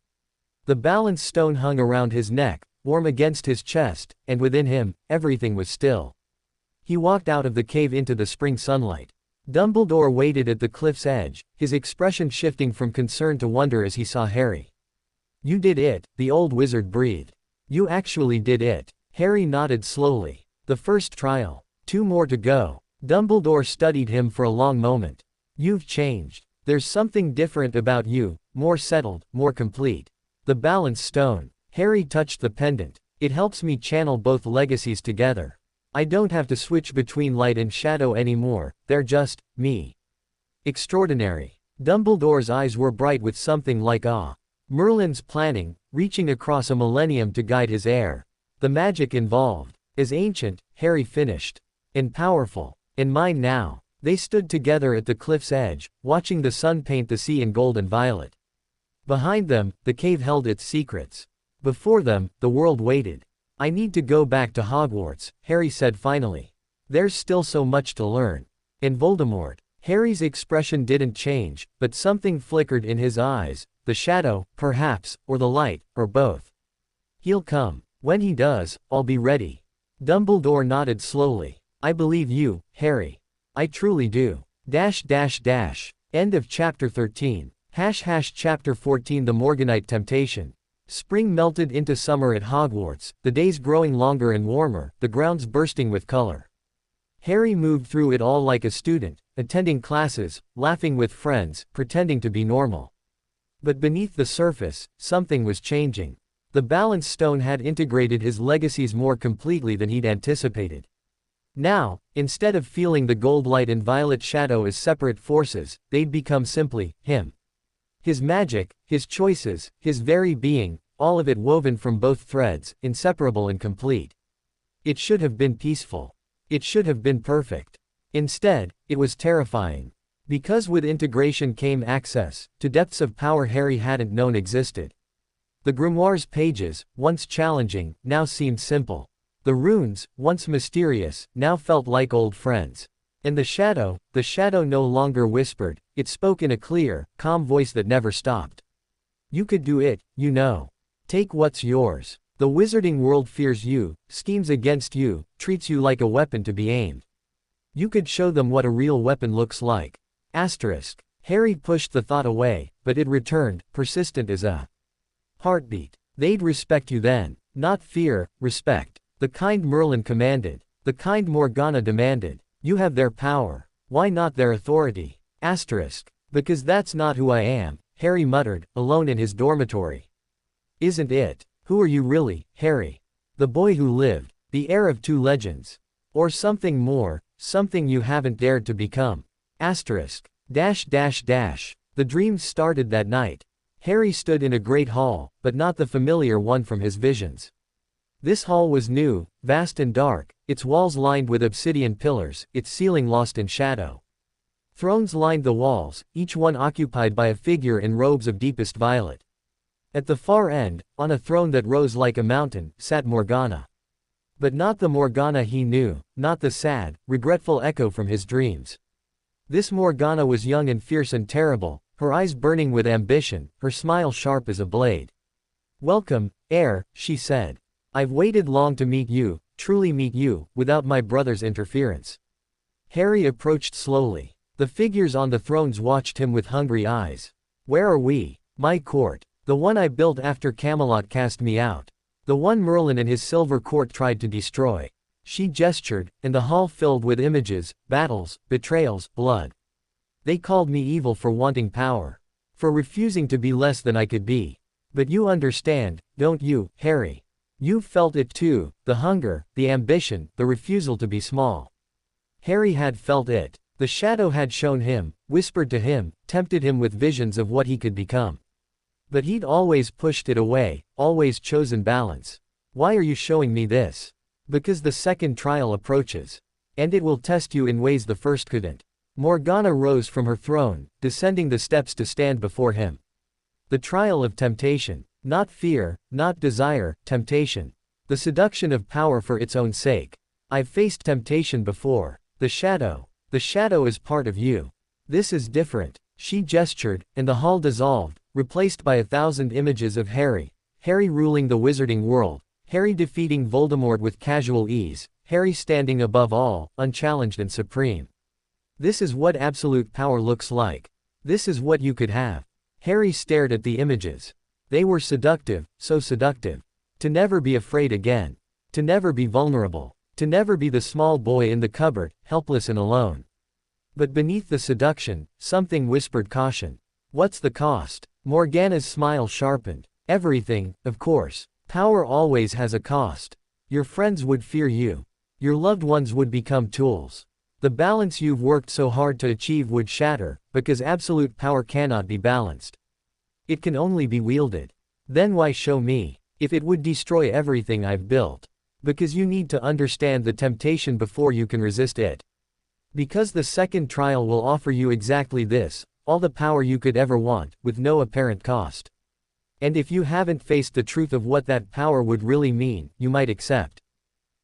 The balance stone hung around his neck, warm against his chest, and within him, everything was still. He walked out of the cave into the spring sunlight. Dumbledore waited at the cliff's edge, his expression shifting from concern to wonder as he saw Harry. You did it, the old wizard breathed. You actually did it. Harry nodded slowly. The first trial. 2 more to go. Dumbledore studied him for a long moment. You've changed. There's something different about you, more settled, more complete. The balance stone. Harry touched the pendant. It helps me channel both legacies together. I don't have to switch between light and shadow anymore, they're just me. Extraordinary. Dumbledore's eyes were bright with something like awe. Merlin's planning, reaching across a millennium to guide his heir. The magic involved. As ancient, Harry finished. And powerful. And mine now. They stood together at the cliff's edge, watching the sun paint the sea in gold and violet. Behind them, the cave held its secrets. Before them, the world waited. I need to go back to Hogwarts, Harry said finally. There's still so much to learn. And Voldemort. Harry's expression didn't change, but something flickered in his eyes, the shadow, perhaps, or the light, or both. He'll come. When he does, I'll be ready. Dumbledore nodded slowly. I believe you, Harry. I truly do. End of chapter 13. Chapter 14 The Morganite Temptation. Spring melted into summer at Hogwarts, the days growing longer and warmer, the grounds bursting with color. Harry moved through it all like a student, attending classes, laughing with friends, pretending to be normal. But beneath the surface, something was changing. The balance stone had integrated his legacies more completely than he'd anticipated. Now, instead of feeling the gold light and violet shadow as separate forces, they'd become simply him. His magic, his choices, his very being, all of it woven from both threads, inseparable and complete. It should have been peaceful. It should have been perfect. Instead, it was terrifying. Because with integration came access to depths of power Harry hadn't known existed. The grimoire's pages, once challenging, now seemed simple. The runes, once mysterious, now felt like old friends. And the shadow no longer whispered, it spoke in a clear, calm voice that never stopped. You could do it, you know. Take what's yours. The wizarding world fears you, schemes against you, treats you like a weapon to be aimed. You could show them what a real weapon looks like. Harry pushed the thought away, but it returned, persistent as a heartbeat. They'd respect you then. Not fear, respect. The kind Merlin commanded. The kind Morgana demanded. You have their power. Why not their authority? Because that's not who I am, Harry muttered, alone in his dormitory. Isn't it? Who are you really, Harry? The boy who lived, the heir of 2 legends. Or something more, something you haven't dared to become. The dreams started that night. Harry stood in a great hall, but not the familiar one from his visions. This hall was new, vast and dark, its walls lined with obsidian pillars, its ceiling lost in shadow. Thrones lined the walls, each one occupied by a figure in robes of deepest violet. At the far end, on a throne that rose like a mountain, sat Morgana. But not the Morgana he knew, not the sad, regretful echo from his dreams. This Morgana was young and fierce and terrible, her eyes burning with ambition, her smile sharp as a blade. "Welcome, Heir," she said. "I've waited long to meet you, truly meet you, without my brother's interference." Harry approached slowly. The figures on the thrones watched him with hungry eyes. "Where are we?" "My court. The one I built after Camelot cast me out. The one Merlin and his silver court tried to destroy." She gestured, and the hall filled with images, battles, betrayals, blood. "They called me evil for wanting power. For refusing to be less than I could be. But you understand, don't you, Harry? You've felt it too, the hunger, the ambition, the refusal to be small." Harry had felt it. The shadow had shown him, whispered to him, tempted him with visions of what he could become. But he'd always pushed it away, always chosen balance. "Why are you showing me this?" "Because the second trial approaches. And it will test you in ways the first couldn't." Morgana rose from her throne, descending the steps to stand before him. The trial of temptation. Not fear, not desire, temptation. The seduction of power for its own sake. "I've faced temptation before. The shadow. The shadow is part of you. This is different." She gestured, and the hall dissolved, replaced by 1,000 images of Harry. Harry ruling the wizarding world. Harry defeating Voldemort with casual ease. Harry standing above all, unchallenged and supreme. This is what absolute power looks like. This is what you could have. Harry stared at the images. They were seductive, so seductive. To never be afraid again. To never be vulnerable. To never be the small boy in the cupboard, helpless and alone. But beneath the seduction, something whispered caution. "What's the cost?" Morgana's smile sharpened. "Everything, of course. Power always has a cost. Your friends would fear you. Your loved ones would become tools. The balance you've worked so hard to achieve would shatter, because absolute power cannot be balanced. It can only be wielded. Then why show me, if it would destroy everything I've built? Because you need to understand the temptation before you can resist it. Because the second trial will offer you exactly this, all the power you could ever want, with no apparent cost. And if you haven't faced the truth of what that power would really mean, you might accept."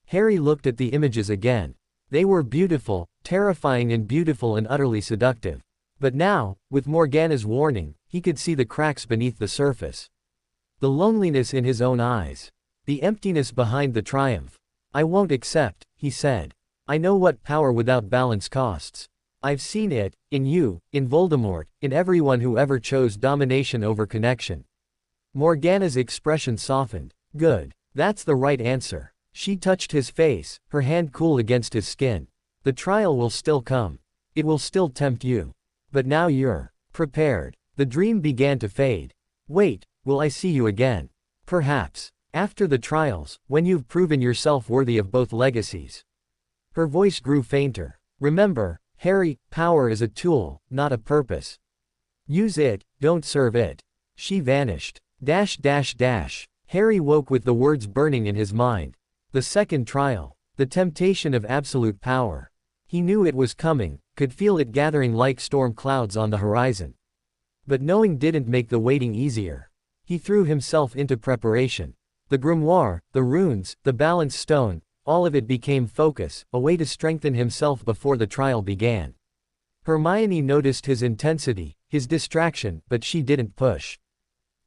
Harry looked at the images again. They were beautiful, terrifying and utterly seductive. But now, with Morgana's warning, he could see the cracks beneath the surface. The loneliness in his own eyes. The emptiness behind the triumph. "I won't accept," he said. "I know what power without balance costs. I've seen it, in you, in Voldemort, in everyone who ever chose domination over connection." Morgana's expression softened. "Good. That's the right answer." She touched his face, her hand cool against his skin. "The trial will still come. It will still tempt you. But now you're prepared." The dream began to fade. "Wait, will I see you again? Perhaps. After the trials, when you've proven yourself worthy of both legacies." Her voice grew fainter. "Remember, Harry, power is a tool, not a purpose. Use it, don't serve it." She vanished. Harry woke with the words burning in his mind. The second trial. The temptation of absolute power. He knew it was coming, could feel it gathering like storm clouds on the horizon. But knowing didn't make the waiting easier. He threw himself into preparation. The grimoire, the runes, the balance stone, all of it became focus, a way to strengthen himself before the trial began. Hermione noticed his intensity, his distraction, but she didn't push.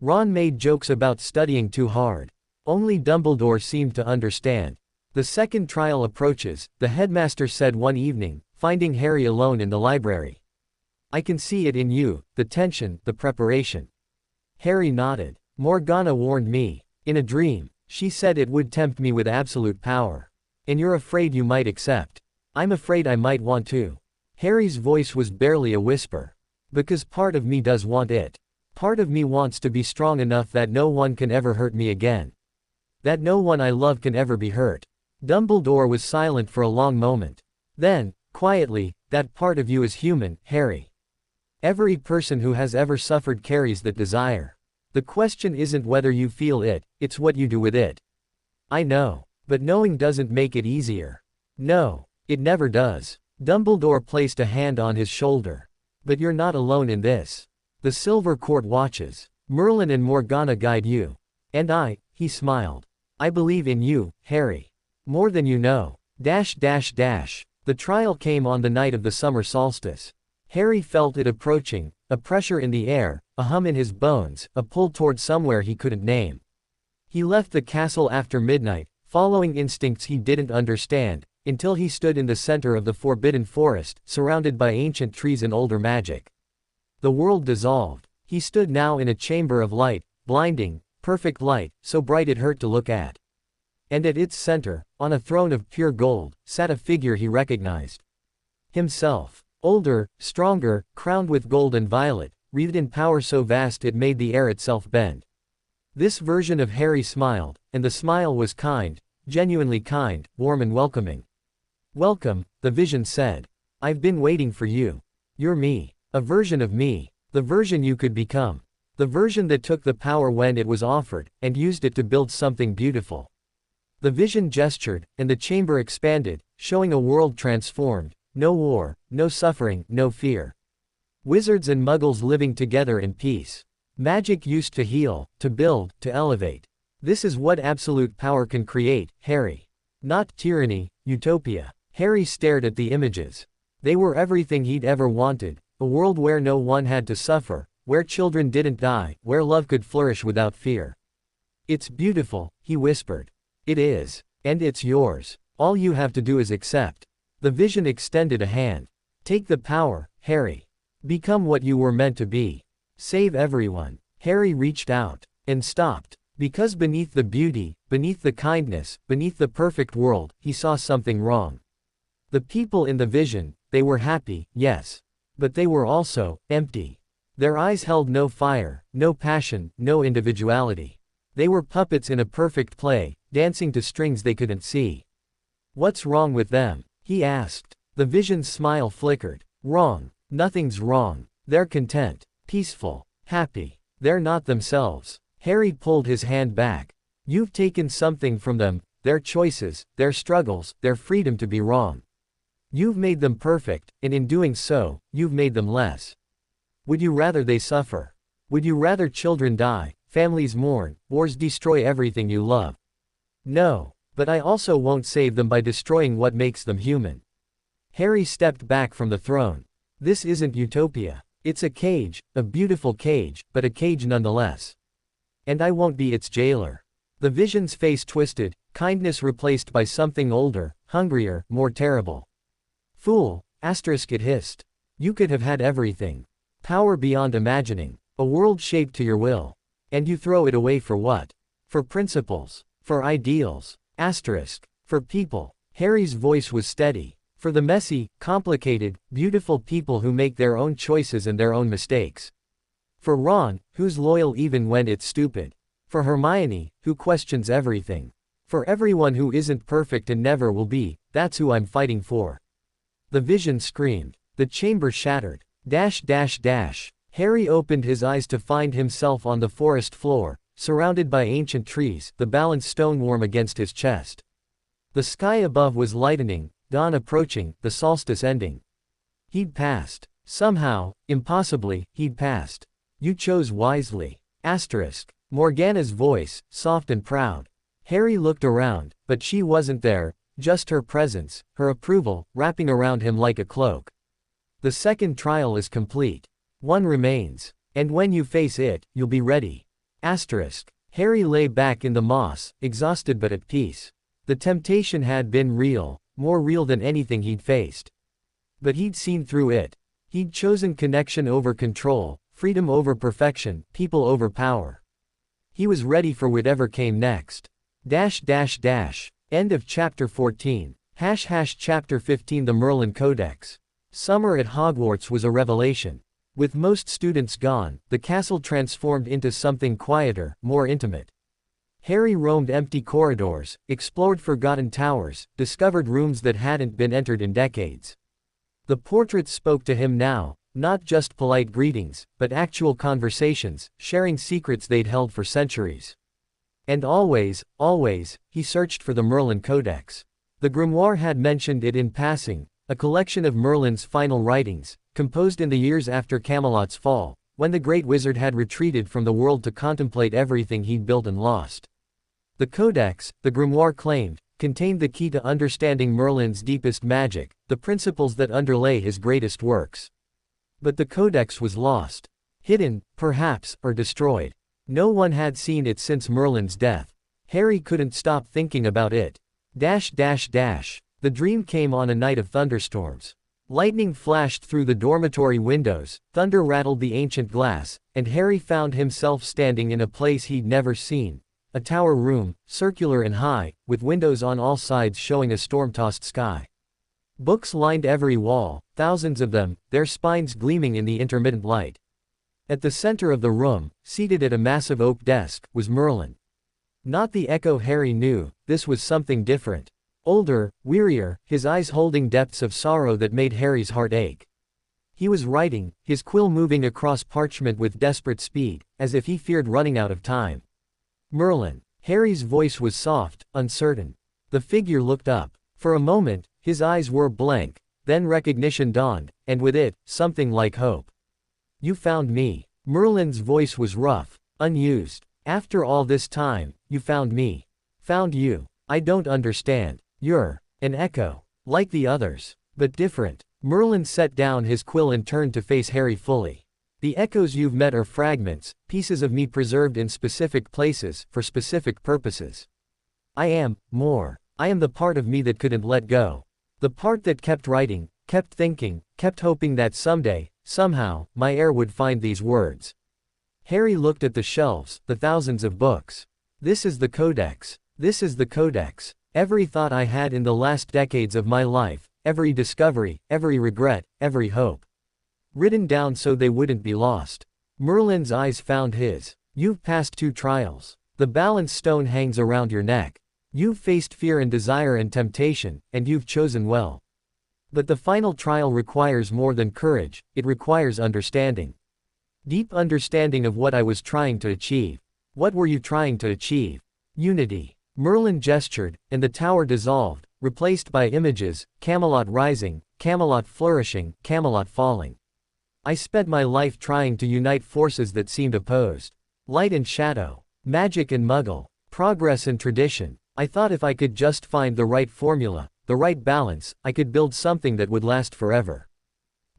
Ron made jokes about studying too hard. Only Dumbledore seemed to understand. "The second trial approaches," the headmaster said one evening, finding Harry alone in the library. "I can see it in you, the tension, the preparation." Harry nodded. "Morgana warned me. In a dream. She said it would tempt me with absolute power. And you're afraid you might accept." "I'm afraid I might want to." Harry's voice was barely a whisper. "Because part of me does want it. Part of me wants to be strong enough that no one can ever hurt me again. That no one I love can ever be hurt." Dumbledore was silent for a long moment. Then, quietly, "That part of you is human, Harry. Every person who has ever suffered carries that desire. The question isn't whether you feel it, it's what you do with it. I know. But knowing doesn't make it easier. No, it never does." Dumbledore placed a hand on his shoulder. "But you're not alone in this. The Silver Court watches. Merlin and Morgana guide you. And he smiled. I believe in you, Harry. More than you know. The trial came on the night of the summer solstice. Harry felt it approaching, a pressure in the air, a hum in his bones, a pull toward somewhere he couldn't name. He left the castle after midnight, following instincts he didn't understand, until he stood in the center of the forbidden forest, surrounded by ancient trees and older magic. The world dissolved. He stood now in a chamber of light, blinding, perfect light, so bright it hurt to look at. And at its center, on a throne of pure gold, sat a figure he recognized. Himself. Older, stronger, crowned with gold and violet, wreathed in power so vast it made the air itself bend. This version of Harry smiled, and the smile was kind, genuinely kind, warm and welcoming. Welcome, the vision said. I've been waiting for you. You're me. A version of me. The version you could become. The version that took the power when it was offered, and used it to build something beautiful. The vision gestured, and the chamber expanded, showing a world transformed. No war, no suffering, no fear. Wizards and muggles living together in peace. Magic used to heal, to build, to elevate. This is what absolute power can create, Harry. Not tyranny, utopia. Harry stared at the images. They were everything he'd ever wanted, a world where no one had to suffer, where children didn't die, where love could flourish without fear. It's beautiful, he whispered. It is. And it's yours. All you have to do is accept. The vision extended a hand. Take the power, Harry. Become what you were meant to be. Save everyone. Harry reached out. And stopped. Because beneath the beauty, beneath the kindness, beneath the perfect world, he saw something wrong. The people in the vision, they were happy, yes. But they were also empty. Their eyes held no fire, no passion, no individuality. They were puppets in a perfect play, dancing to strings they couldn't see. What's wrong with them? He asked. The vision's smile flickered. Wrong. Nothing's wrong. They're content, peaceful, happy. They're not themselves. Harry pulled his hand back. You've taken something from them, their choices, their struggles, their freedom to be wrong. You've made them perfect, and in doing so, you've made them less. Would you rather they suffer? Would you rather children die, families mourn, wars destroy everything you love? No. But I also won't save them by destroying what makes them human. Harry stepped back from the throne. This isn't utopia. It's a cage, a beautiful cage, but a cage nonetheless. And I won't be its jailer. The vision's face twisted, kindness replaced by something older, hungrier, more terrible. Fool, it hissed. You could have had everything. Power beyond imagining. A world shaped to your will. And you throw it away for what? For principles. For ideals. For people. Harry's voice was steady. For the messy, complicated, beautiful people who make their own choices and their own mistakes. For Ron, who's loyal even when it's stupid. For Hermione, who questions everything. For everyone who isn't perfect and never will be, that's who I'm fighting for. The vision screamed. The chamber shattered. Harry opened his eyes to find himself on the forest floor, surrounded by ancient trees, the balanced stone warm against his chest. The sky above was lightening, dawn approaching, the solstice ending. He'd passed. Somehow, impossibly, he'd passed. You chose wisely. Morgana's voice, soft and proud. Harry looked around, but she wasn't there, just her presence, her approval, wrapping around him like a cloak. The second trial is complete. One remains. And when you face it, you'll be ready. Harry lay back in the moss, exhausted but at peace. The temptation had been real, more real than anything he'd faced. But he'd seen through it. He'd chosen connection over control, freedom over perfection, people over power. He was ready for whatever came next. End of chapter 14. Chapter 15. The Merlin Codex. Summer at Hogwarts was a revelation. With most students gone, the castle transformed into something quieter, more intimate. Harry roamed empty corridors, explored forgotten towers, discovered rooms that hadn't been entered in decades. The portraits spoke to him now, not just polite greetings, but actual conversations, sharing secrets they'd held for centuries. And always, he searched for the Merlin Codex. The grimoire had mentioned it in passing, a collection of Merlin's final writings, composed in the years after Camelot's fall, when the great wizard had retreated from the world to contemplate everything he'd built and lost. The Codex, the grimoire claimed, contained the key to understanding Merlin's deepest magic, the principles that underlay his greatest works. But the Codex was lost. Hidden, perhaps, or destroyed. No one had seen it since Merlin's death. Harry couldn't stop thinking about it. The dream came on a night of thunderstorms. Lightning flashed through the dormitory windows, thunder rattled the ancient glass, and Harry found himself standing in a place he'd never seen. A tower room, circular and high, with windows on all sides showing a storm-tossed sky. Books lined every wall, thousands of them, their spines gleaming in the intermittent light. At the center of the room, seated at a massive oak desk, was Merlin. Not the Echo Harry knew, this was something different. Older, wearier, his eyes holding depths of sorrow that made Harry's heart ache. He was writing, his quill moving across parchment with desperate speed, as if he feared running out of time. Merlin. Harry's voice was soft, uncertain. The figure looked up. For a moment, his eyes were blank, then recognition dawned, and with it, something like hope. You found me. Merlin's voice was rough, unused. After all this time, you found me. Found you. I don't understand. You're an echo. Like the others. But different. Merlin set down his quill and turned to face Harry fully. The echoes you've met are fragments, pieces of me preserved in specific places, for specific purposes. I am more. I am the part of me that couldn't let go. The part that kept writing, kept thinking, kept hoping that someday, somehow, my heir would find these words. Harry looked at the shelves, the thousands of books. This is the Codex. This is the Codex. Every thought I had in the last decades of my life, every discovery, every regret, every hope. Written down so they wouldn't be lost. Merlin's eyes found his. You've passed 2 trials. The balance stone hangs around your neck. You've faced fear and desire and temptation, and you've chosen well. But the final trial requires more than courage, it requires understanding. Deep understanding of what I was trying to achieve. What were you trying to achieve? Unity. Merlin gestured, and the tower dissolved, replaced by images, Camelot rising, Camelot flourishing, Camelot falling. I spent my life trying to unite forces that seemed opposed. Light and shadow. Magic and muggle. Progress and tradition. I thought if I could just find the right formula, the right balance, I could build something that would last forever.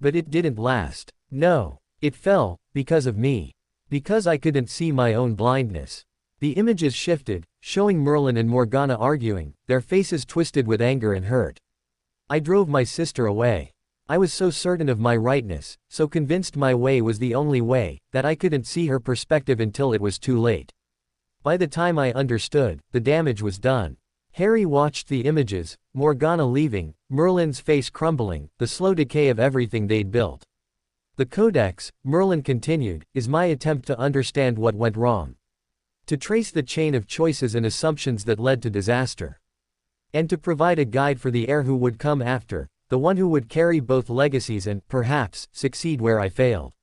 But it didn't last. No. It fell, because of me. Because I couldn't see my own blindness. The images shifted, showing Merlin and Morgana arguing, their faces twisted with anger and hurt. I drove my sister away. I was so certain of my rightness, so convinced my way was the only way, that I couldn't see her perspective until it was too late. By the time I understood, the damage was done. Harry watched the images, Morgana leaving, Merlin's face crumbling, the slow decay of everything they'd built. The Codex, Merlin continued, is my attempt to understand what went wrong. To trace the chain of choices and assumptions that led to disaster. And to provide a guide for the heir who would come after, the one who would carry both legacies and, perhaps, succeed where I failed.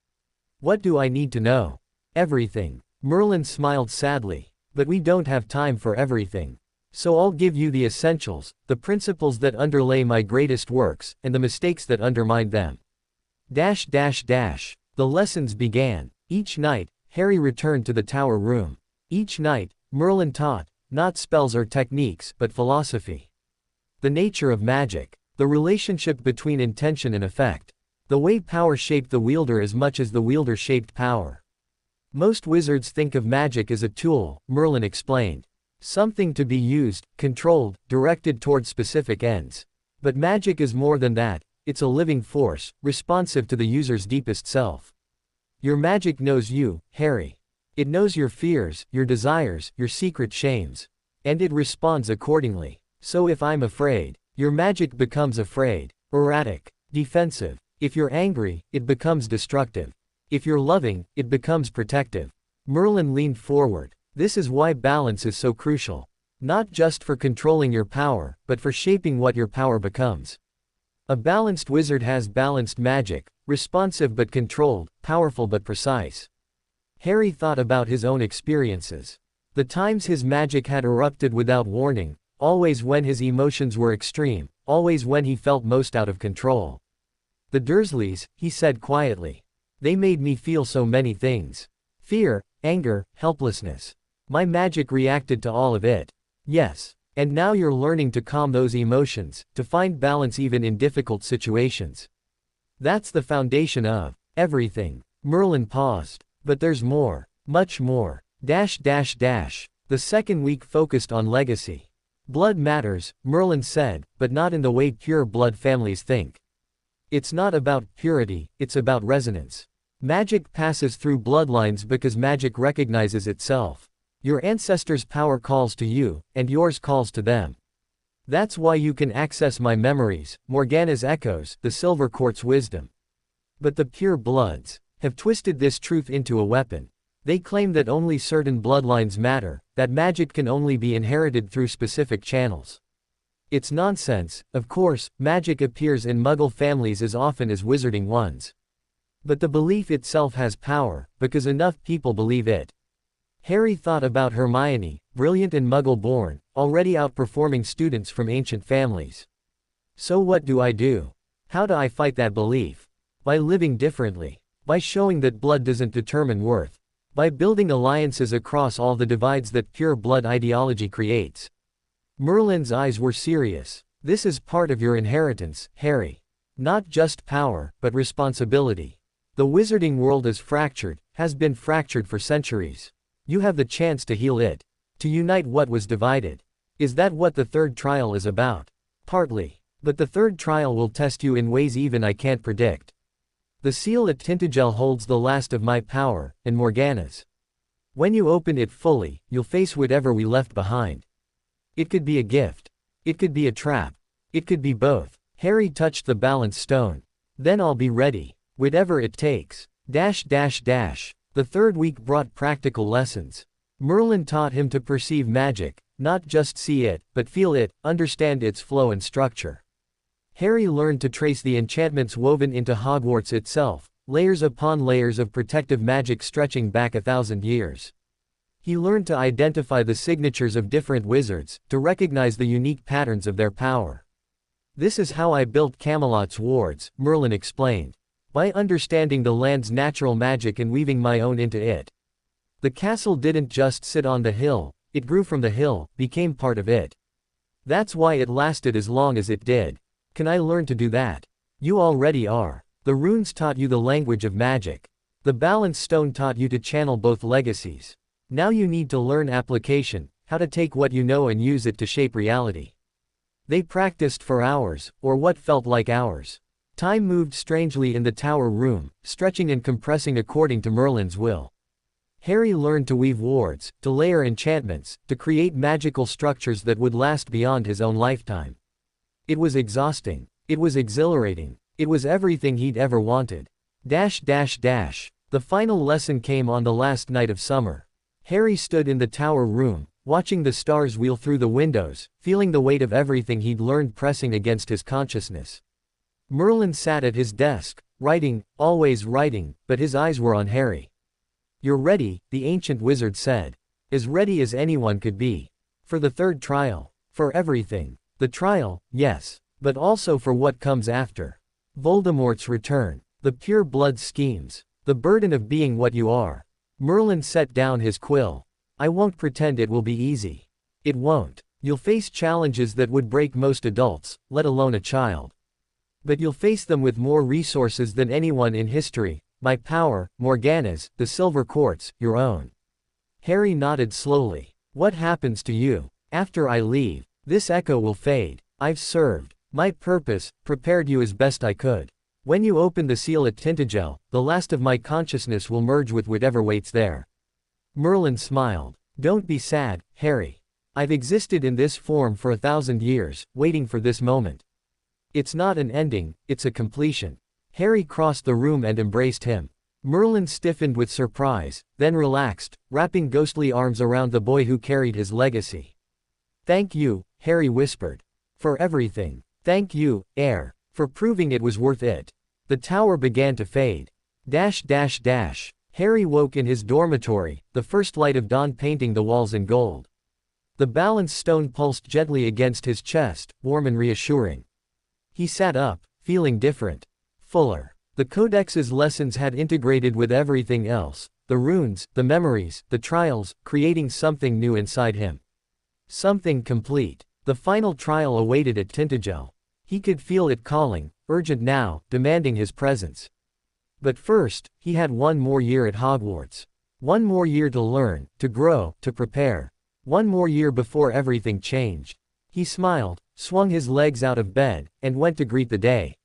What do I need to know? Everything. Merlin smiled sadly. But we don't have time for everything. So I'll give you the essentials, the principles that underlay my greatest works, and the mistakes that undermined them. The lessons began. Each night, Harry returned to the tower room. Each night, Merlin taught, not spells or techniques, but philosophy. The nature of magic. The relationship between intention and effect. The way power shaped the wielder as much as the wielder shaped power. Most wizards think of magic as a tool, Merlin explained. Something to be used, controlled, directed toward specific ends. But magic is more than that, it's a living force, responsive to the user's deepest self. Your magic knows you, Harry. It knows your fears, your desires, your secret shames. And it responds accordingly. So if I'm afraid, your magic becomes afraid, erratic, defensive. If you're angry, it becomes destructive. If you're loving, it becomes protective. Merlin leaned forward. This is why balance is so crucial. Not just for controlling your power, but for shaping what your power becomes. A balanced wizard has balanced magic, responsive but controlled, powerful but precise. Harry thought about his own experiences. The times his magic had erupted without warning, always when his emotions were extreme, always when he felt most out of control. The Dursleys, he said quietly. They made me feel so many things. Fear, anger, helplessness. My magic reacted to all of it. Yes. And now you're learning to calm those emotions, to find balance even in difficult situations. That's the foundation of everything. Merlin paused. But there's more. Much more. The second week focused on legacy. Blood matters, Merlin said, but not in the way pure blood families think. It's not about purity, it's about resonance. Magic passes through bloodlines because magic recognizes itself. Your ancestors' power calls to you, and yours calls to them. That's why you can access my memories, Morgana's echoes, the silver quartz wisdom. But the pure bloods have twisted this truth into a weapon. They claim that only certain bloodlines matter, that magic can only be inherited through specific channels. It's nonsense. Of course, magic appears in Muggle families as often as wizarding ones. But the belief itself has power, because enough people believe it. Harry thought about Hermione, brilliant and Muggle-born, already outperforming students from ancient families. So what do I do? How do I fight that belief? By living differently. By showing that blood doesn't determine worth. By building alliances across all the divides that pure blood ideology creates. Merlin's eyes were serious. This is part of your inheritance, Harry. Not just power, but responsibility. The wizarding world is fractured, has been fractured for centuries. You have the chance to heal it. To unite what was divided. Is that what the third trial is about? Partly. But the third trial will test you in ways even I can't predict. The seal at Tintagel holds the last of my power, and Morgana's. When you open it fully, you'll face whatever we left behind. It could be a gift. It could be a trap. It could be both. Harry touched the balance stone. Then I'll be ready. Whatever it takes. The third week brought practical lessons. Merlin taught him to perceive magic, not just see it, but feel it, understand its flow and structure. Harry learned to trace the enchantments woven into Hogwarts itself, layers upon layers of protective magic stretching back 1,000 years. He learned to identify the signatures of different wizards, to recognize the unique patterns of their power. This is how I built Camelot's wards, Merlin explained. By understanding the land's natural magic and weaving my own into it. The castle didn't just sit on the hill, it grew from the hill, became part of it. That's why it lasted as long as it did. Can I learn to do that? You already are. The runes taught you the language of magic. The balance stone taught you to channel both legacies. Now you need to learn application, how to take what you know and use it to shape reality. They practiced for hours, or what felt like hours. Time moved strangely in the tower room, stretching and compressing according to Merlin's will. Harry learned to weave wards, to layer enchantments, to create magical structures that would last beyond his own lifetime. It was exhausting. It was exhilarating. It was everything he'd ever wanted. The final lesson came on the last night of summer. Harry stood in the tower room, watching the stars wheel through the windows, feeling the weight of everything he'd learned pressing against his consciousness. Merlin sat at his desk, writing, always writing, but his eyes were on Harry. You're ready, the ancient wizard said. As ready as anyone could be. For the third trial. For everything. The trial, yes. But also for what comes after. Voldemort's return. The pure blood schemes. The burden of being what you are. Merlin set down his quill. I won't pretend it will be easy. It won't. You'll face challenges that would break most adults, let alone a child. But you'll face them with more resources than anyone in history. My power, Morgana's, the silver quartz, your own. Harry nodded slowly. What happens to you? After I leave, this echo will fade. I've served. My purpose, prepared you as best I could. When you open the seal at Tintagel, the last of my consciousness will merge with whatever waits there. Merlin smiled. Don't be sad, Harry. I've existed in this form for 1,000 years, waiting for this moment. It's not an ending, it's a completion. Harry crossed the room and embraced him. Merlin stiffened with surprise, then relaxed, wrapping ghostly arms around the boy who carried his legacy. Thank you, Harry whispered. For everything. Thank you, Heir, for proving it was worth it. The tower began to fade. Harry woke in his dormitory, the first light of dawn painting the walls in gold. The balance stone pulsed gently against his chest, warm and reassuring. He sat up, feeling different. Fuller. The Codex's lessons had integrated with everything else, the runes, the memories, the trials, creating something new inside him. Something complete. The final trial awaited at Tintagel. He could feel it calling, urgent now, demanding his presence. But first, he had one more year at Hogwarts. One more year to learn, to grow, to prepare. One more year before everything changed. He smiled, swung his legs out of bed, and went to greet the day.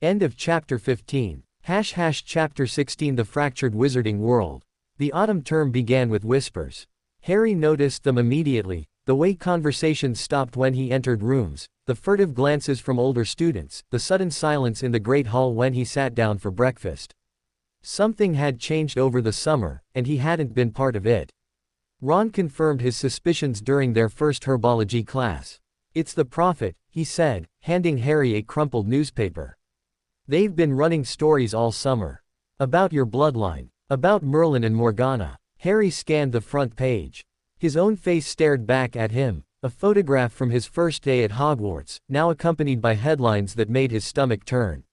End of chapter 15. Chapter 16 The Fractured Wizarding World. The autumn term began with whispers. Harry noticed them immediately, the way conversations stopped when he entered rooms, the furtive glances from older students, the sudden silence in the great hall when he sat down for breakfast. Something had changed over the summer, and he hadn't been part of it. Ron confirmed his suspicions during their first herbology class. "It's the prophet," he said, handing Harry a crumpled newspaper. "They've been running stories all summer. About your bloodline. About Merlin and Morgana." Harry scanned the front page. His own face stared back at him, a photograph from his first day at Hogwarts, now accompanied by headlines that made his stomach turn.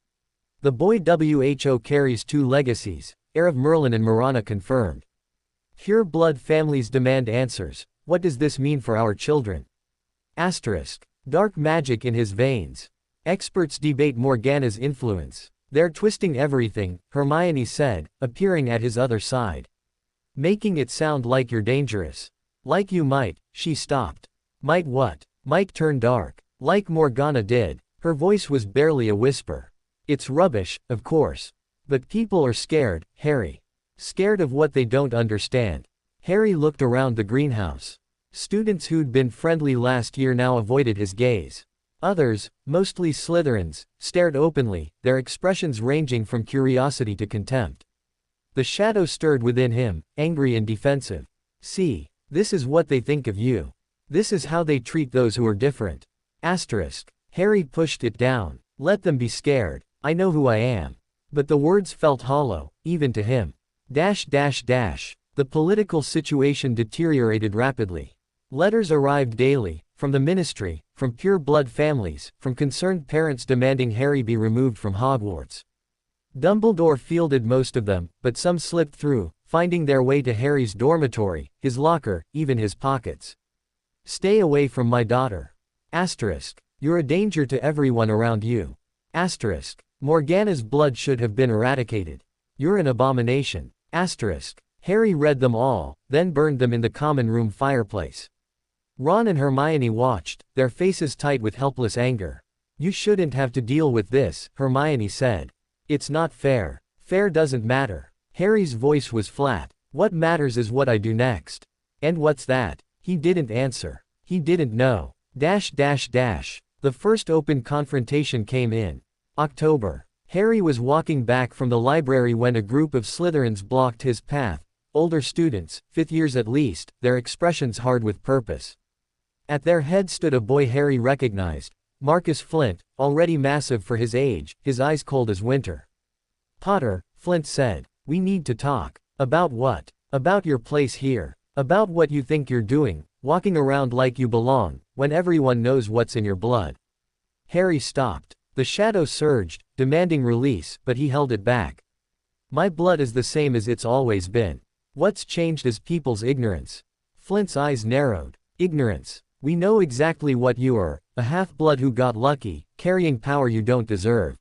"The boy WHO carries two legacies," heir of Merlin and Morgana confirmed. "Pure blood families demand answers. What does this mean for our children?" Asterisk. Dark magic in his veins. Experts debate Morgana's influence. "They're twisting everything," Hermione said, appearing at his other side. "Making it sound like you're dangerous. Like you might." She stopped. "Might what?" "Might turn dark. Like Morgana did." Her voice was barely a whisper. "It's rubbish, of course. But people are scared, Harry. Scared of what they don't understand." Harry looked around the greenhouse. Students who'd been friendly last year now avoided his gaze. Others, mostly Slytherins, stared openly, their expressions ranging from curiosity to contempt. The shadow stirred within him, angry and defensive. "See, this is what they think of you. This is how they treat those who are different." Asterisk. Harry pushed it down. "Let them be scared. I know who I am." But the words felt hollow, even to him. The political situation deteriorated rapidly. Letters arrived daily, from the ministry, from pure blood families, from concerned parents demanding Harry be removed from Hogwarts. Dumbledore fielded most of them, but some slipped through, finding their way to Harry's dormitory, his locker, even his pockets. "Stay away from my daughter." Asterisk. "You're a danger to everyone around you." Asterisk. "Morgana's blood should have been eradicated. You're an abomination." Asterisk. Harry read them all, then burned them in the common room fireplace. Ron and Hermione watched, their faces tight with helpless anger. "You shouldn't have to deal with this," Hermione said. "It's not fair." "Fair doesn't matter." Harry's voice was flat. "What matters is what I do next." "And what's that?" He didn't answer. He didn't know. The first open confrontation came in October. Harry was walking back from the library when a group of Slytherins blocked his path. Older students, 5th years at least, their expressions hard with purpose. At their head stood a boy Harry recognized, Marcus Flint, already massive for his age, his eyes cold as winter. "Potter," Flint said, "we need to talk." "About what?" "About your place here. About what you think you're doing, walking around like you belong, when everyone knows what's in your blood." Harry stopped. The shadow surged, demanding release, but he held it back. "My blood is the same as it's always been. What's changed is people's ignorance." Flint's eyes narrowed. "Ignorance. We know exactly what you are, a half-blood who got lucky, carrying power you don't deserve.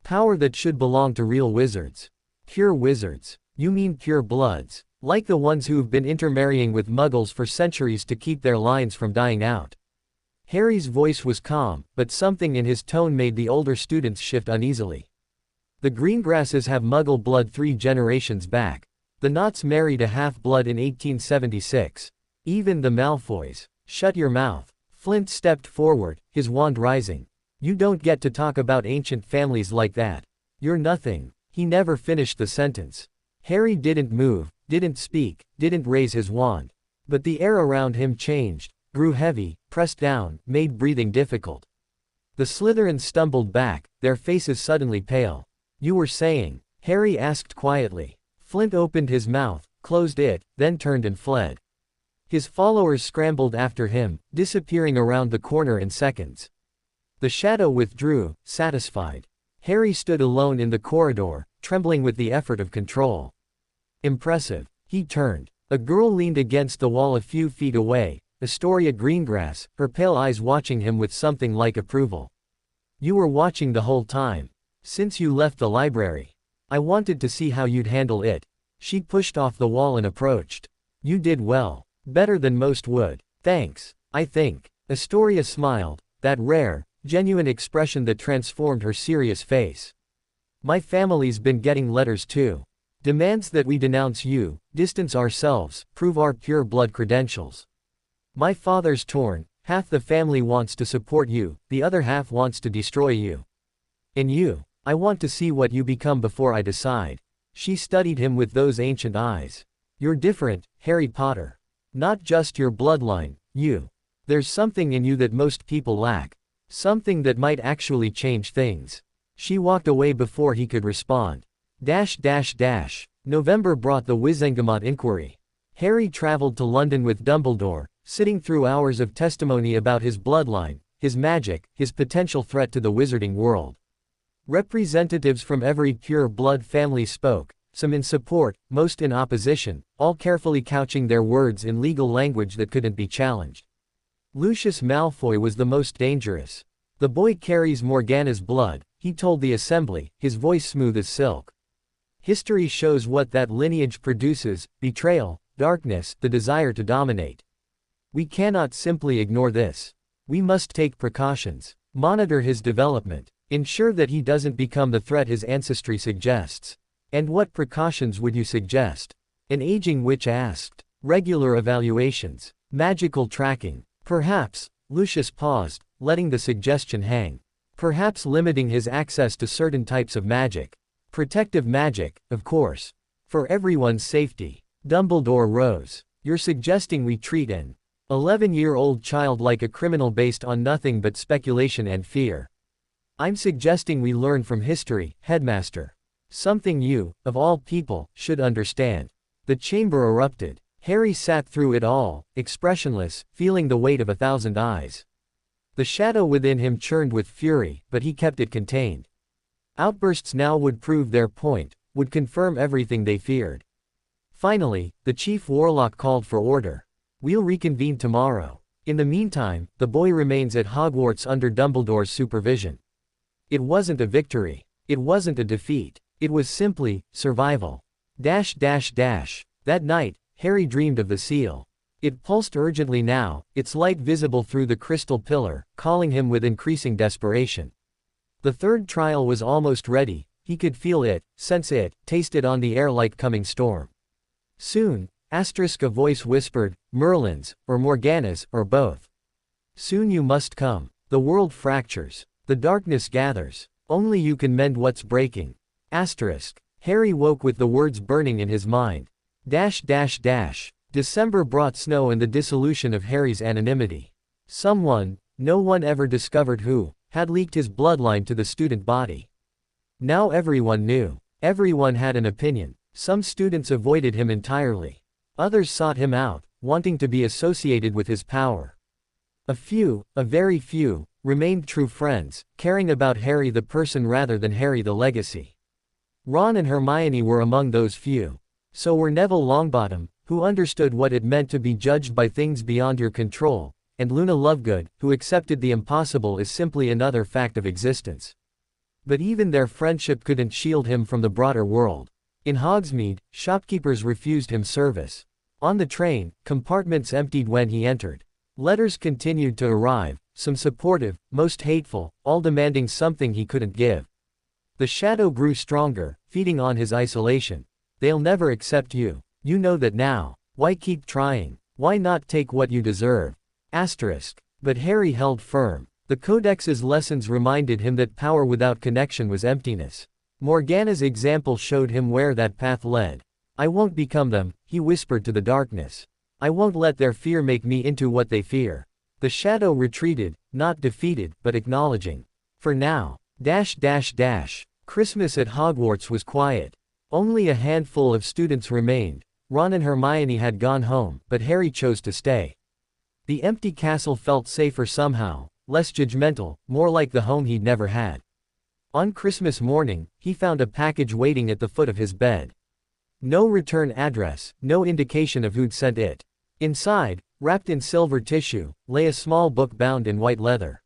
Power that should belong to real wizards." "Pure wizards? You mean pure bloods? Like the ones who've been intermarrying with muggles for centuries to keep their lines from dying out?" Harry's voice was calm, but something in his tone made the older students shift uneasily. "The Greengrasses have muggle blood 3 generations back. The Knots married a half-blood in 1876. Even the Malfoys." "Shut your mouth." Flint stepped forward, his wand rising. "You don't get to talk about ancient families like that. You're nothing." He never finished the sentence. Harry didn't move, didn't speak, didn't raise his wand. But the air around him changed, grew heavy, pressed down, made breathing difficult. The Slytherins stumbled back, their faces suddenly pale. "You were saying?" Harry asked quietly. Flint opened his mouth, closed it, then turned and fled. His followers scrambled after him, disappearing around the corner in seconds. The shadow withdrew, satisfied. Harry stood alone in the corridor, trembling with the effort of control. Impressive. He turned. A girl leaned against the wall a few feet away, Astoria Greengrass, her pale eyes watching him with something like approval. You were watching the whole time. Since you left the library. I wanted to see how you'd handle it. She pushed off the wall and approached. You did well. Better than most would. Thanks, I think. Astoria smiled, that rare, genuine expression that transformed her serious face. My family's been getting letters too. Demands that we denounce you, distance ourselves, prove our pure blood credentials. My father's torn, half the family wants to support you, the other half wants to destroy you. And you, I want to see what you become before I decide. She studied him with those ancient eyes. You're different, Harry Potter. Not just your bloodline, you. There's something in you that most people lack. Something that might actually change things. She walked away before he could respond. November brought the Wizengamot inquiry. Harry traveled to London with Dumbledore, sitting through hours of testimony about his bloodline, his magic, his potential threat to the wizarding world. Representatives from every pure blood family spoke, some in support, most in opposition, all carefully couching their words in legal language that couldn't be challenged. Lucius Malfoy was the most dangerous. The boy carries Morgana's blood, he told the assembly, his voice smooth as silk. History shows what that lineage produces: betrayal, darkness, the desire to dominate. We cannot simply ignore this. We must take precautions, monitor his development, ensure that he doesn't become the threat his ancestry suggests. And what precautions would you suggest? An aging witch asked. Regular evaluations. Magical tracking. Perhaps, Lucius paused, letting the suggestion hang. Perhaps limiting his access to certain types of magic. Protective magic, of course. For everyone's safety. Dumbledore rose. You're suggesting we treat an 11-year-old child like a criminal based on nothing but speculation and fear. I'm suggesting we learn from history, Headmaster. Something you, of all people, should understand. The chamber erupted. Harry sat through it all, expressionless, feeling the weight of 1,000 eyes. The shadow within him churned with fury, but he kept it contained. Outbursts now would prove their point, would confirm everything they feared. Finally, the chief warlock called for order. We'll reconvene tomorrow. In the meantime, the boy remains at Hogwarts under Dumbledore's supervision. It wasn't a victory. It wasn't a defeat. It was simply survival. That night, Harry dreamed of the seal. It pulsed urgently now, its light visible through the crystal pillar, calling him with increasing desperation. The third trial was almost ready. He could feel it, sense it, taste it on the air like coming storm. Soon, a voice whispered, Merlin's, or Morgana's, or both. Soon you must come. The world fractures. The darkness gathers. Only you can mend what's breaking. Harry woke with the words burning in his mind. December brought snow and the dissolution of Harry's anonymity. Someone, no one ever discovered who, had leaked his bloodline to the student body. Now everyone knew. Everyone had an opinion. Some students avoided him entirely. Others sought him out, wanting to be associated with his power. A few, a very few, remained true friends, caring about Harry the person rather than Harry the legacy. Ron and Hermione were among those few. So were Neville Longbottom, who understood what it meant to be judged by things beyond your control, and Luna Lovegood, who accepted the impossible as simply another fact of existence. But even their friendship couldn't shield him from the broader world. In Hogsmeade, shopkeepers refused him service. On the train, compartments emptied when he entered. Letters continued to arrive, some supportive, most hateful, all demanding something he couldn't give. The shadow grew stronger, feeding on his isolation. They'll never accept you. You know that now. Why keep trying? Why not take what you deserve? But Harry held firm. The Codex's lessons reminded him that power without connection was emptiness. Morgana's example showed him where that path led. I won't become them, he whispered to the darkness. I won't let their fear make me into what they fear. The shadow retreated, not defeated, but acknowledging. For now. Christmas at Hogwarts was quiet. Only a handful of students remained. Ron and Hermione had gone home, but Harry chose to stay. The empty castle felt safer somehow, less judgmental, more like the home he'd never had. On Christmas morning, he found a package waiting at the foot of his bed. No return address, no indication of who'd sent it. Inside, wrapped in silver tissue, lay a small book bound in white leather.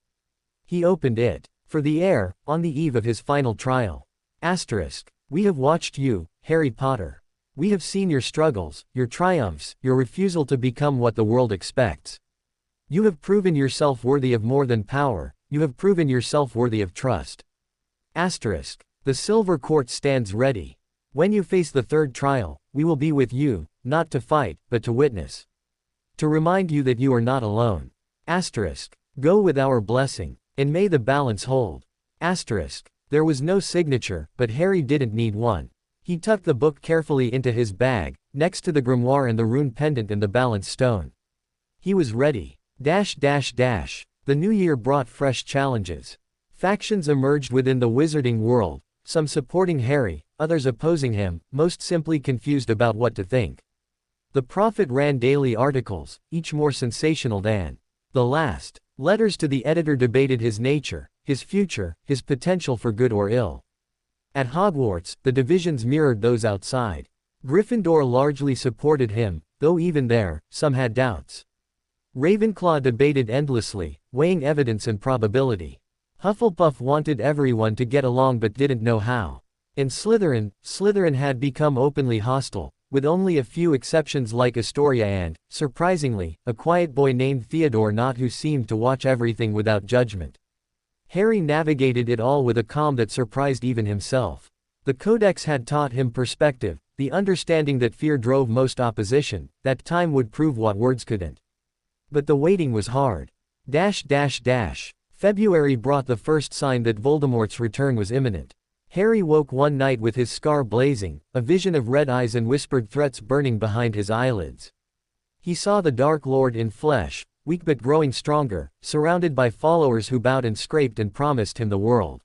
He opened it. For the heir, on the eve of his final trial. We have watched you, Harry Potter. We have seen your struggles, your triumphs, your refusal to become what the world expects. You have proven yourself worthy of more than power, you have proven yourself worthy of trust. The silver court stands ready. When you face the third trial, we will be with you, not to fight, but to witness. To remind you that you are not alone. Go with our blessing. And may the balance hold. There was no signature, but Harry didn't need one. He tucked the book carefully into his bag, next to the grimoire and the rune pendant and the balance stone. He was ready. The new year brought fresh challenges. Factions emerged within the wizarding world, some supporting Harry, others opposing him, most simply confused about what to think. The Prophet ran daily articles, each more sensational than the last. Letters to the editor debated his nature, his future, his potential for good or ill. At Hogwarts, the divisions mirrored those outside. Gryffindor largely supported him, though even there, some had doubts. Ravenclaw debated endlessly, weighing evidence and probability. Hufflepuff wanted everyone to get along but didn't know how. And Slytherin had become openly hostile, with only a few exceptions like Astoria and, surprisingly, a quiet boy named Theodore Nott who seemed to watch everything without judgment. Harry navigated it all with a calm that surprised even himself. The Codex had taught him perspective, the understanding that fear drove most opposition, that time would prove what words couldn't. But the waiting was hard. February brought the first sign that Voldemort's return was imminent. Harry woke one night with his scar blazing, a vision of red eyes and whispered threats burning behind his eyelids. He saw the Dark Lord in flesh, weak but growing stronger, surrounded by followers who bowed and scraped and promised him the world.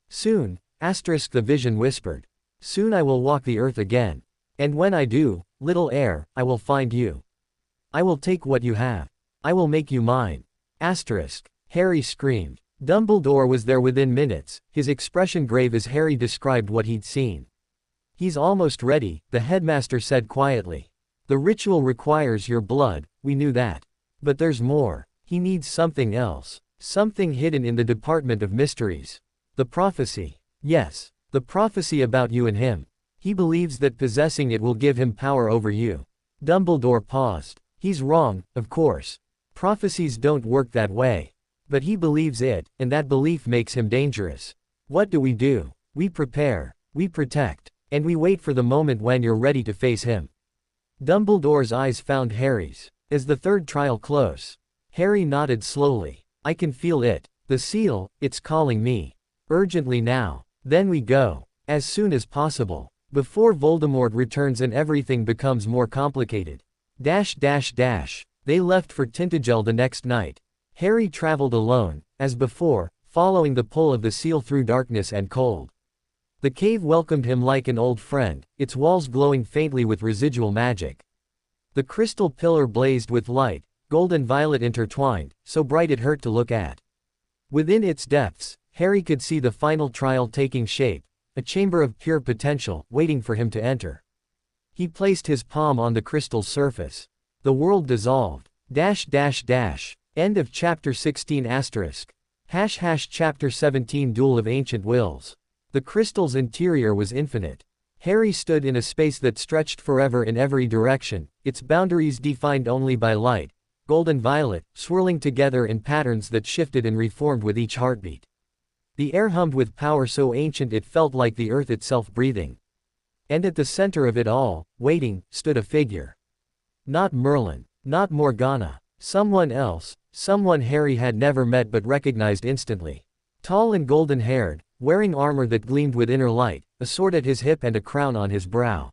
Soon, the vision whispered. Soon I will walk the earth again. And when I do, little heir, I will find you. I will take what you have. I will make you mine. Harry screamed. Dumbledore was there within minutes, his expression grave as Harry described what he'd seen. He's almost ready, the headmaster said quietly. The ritual requires your blood, we knew that. But there's more. He needs something else. Something hidden in the Department of Mysteries. The prophecy. Yes. The prophecy about you and him. He believes that possessing it will give him power over you. Dumbledore paused. He's wrong, of course. Prophecies don't work that way. But he believes it, and that belief makes him dangerous. What do? We prepare, we protect, and we wait for the moment when you're ready to face him. Dumbledore's eyes found Harry's. Is the third trial close? Harry nodded slowly. I can feel it. The seal, it's calling me. Urgently now. Then we go. As soon as possible. Before Voldemort returns and everything becomes more complicated. They left for Tintagel the next night. Harry traveled alone, as before, following the pull of the seal through darkness and cold. The cave welcomed him like an old friend, its walls glowing faintly with residual magic. The crystal pillar blazed with light, gold and violet intertwined, so bright it hurt to look at. Within its depths, Harry could see the final trial taking shape, a chamber of pure potential, waiting for him to enter. He placed his palm on the crystal's surface. The world dissolved. End of chapter 16 *. Chapter 17 Duel of Ancient Wills. The crystal's interior was infinite. Harry stood in a space that stretched forever in every direction, its boundaries defined only by light, gold and violet, swirling together in patterns that shifted and reformed with each heartbeat. The air hummed with power so ancient it felt like the earth itself breathing. And at the center of it all, waiting, stood a figure. Not Merlin, not Morgana. Someone else, someone Harry had never met but recognized instantly. Tall and golden-haired, wearing armor that gleamed with inner light, a sword at his hip and a crown on his brow.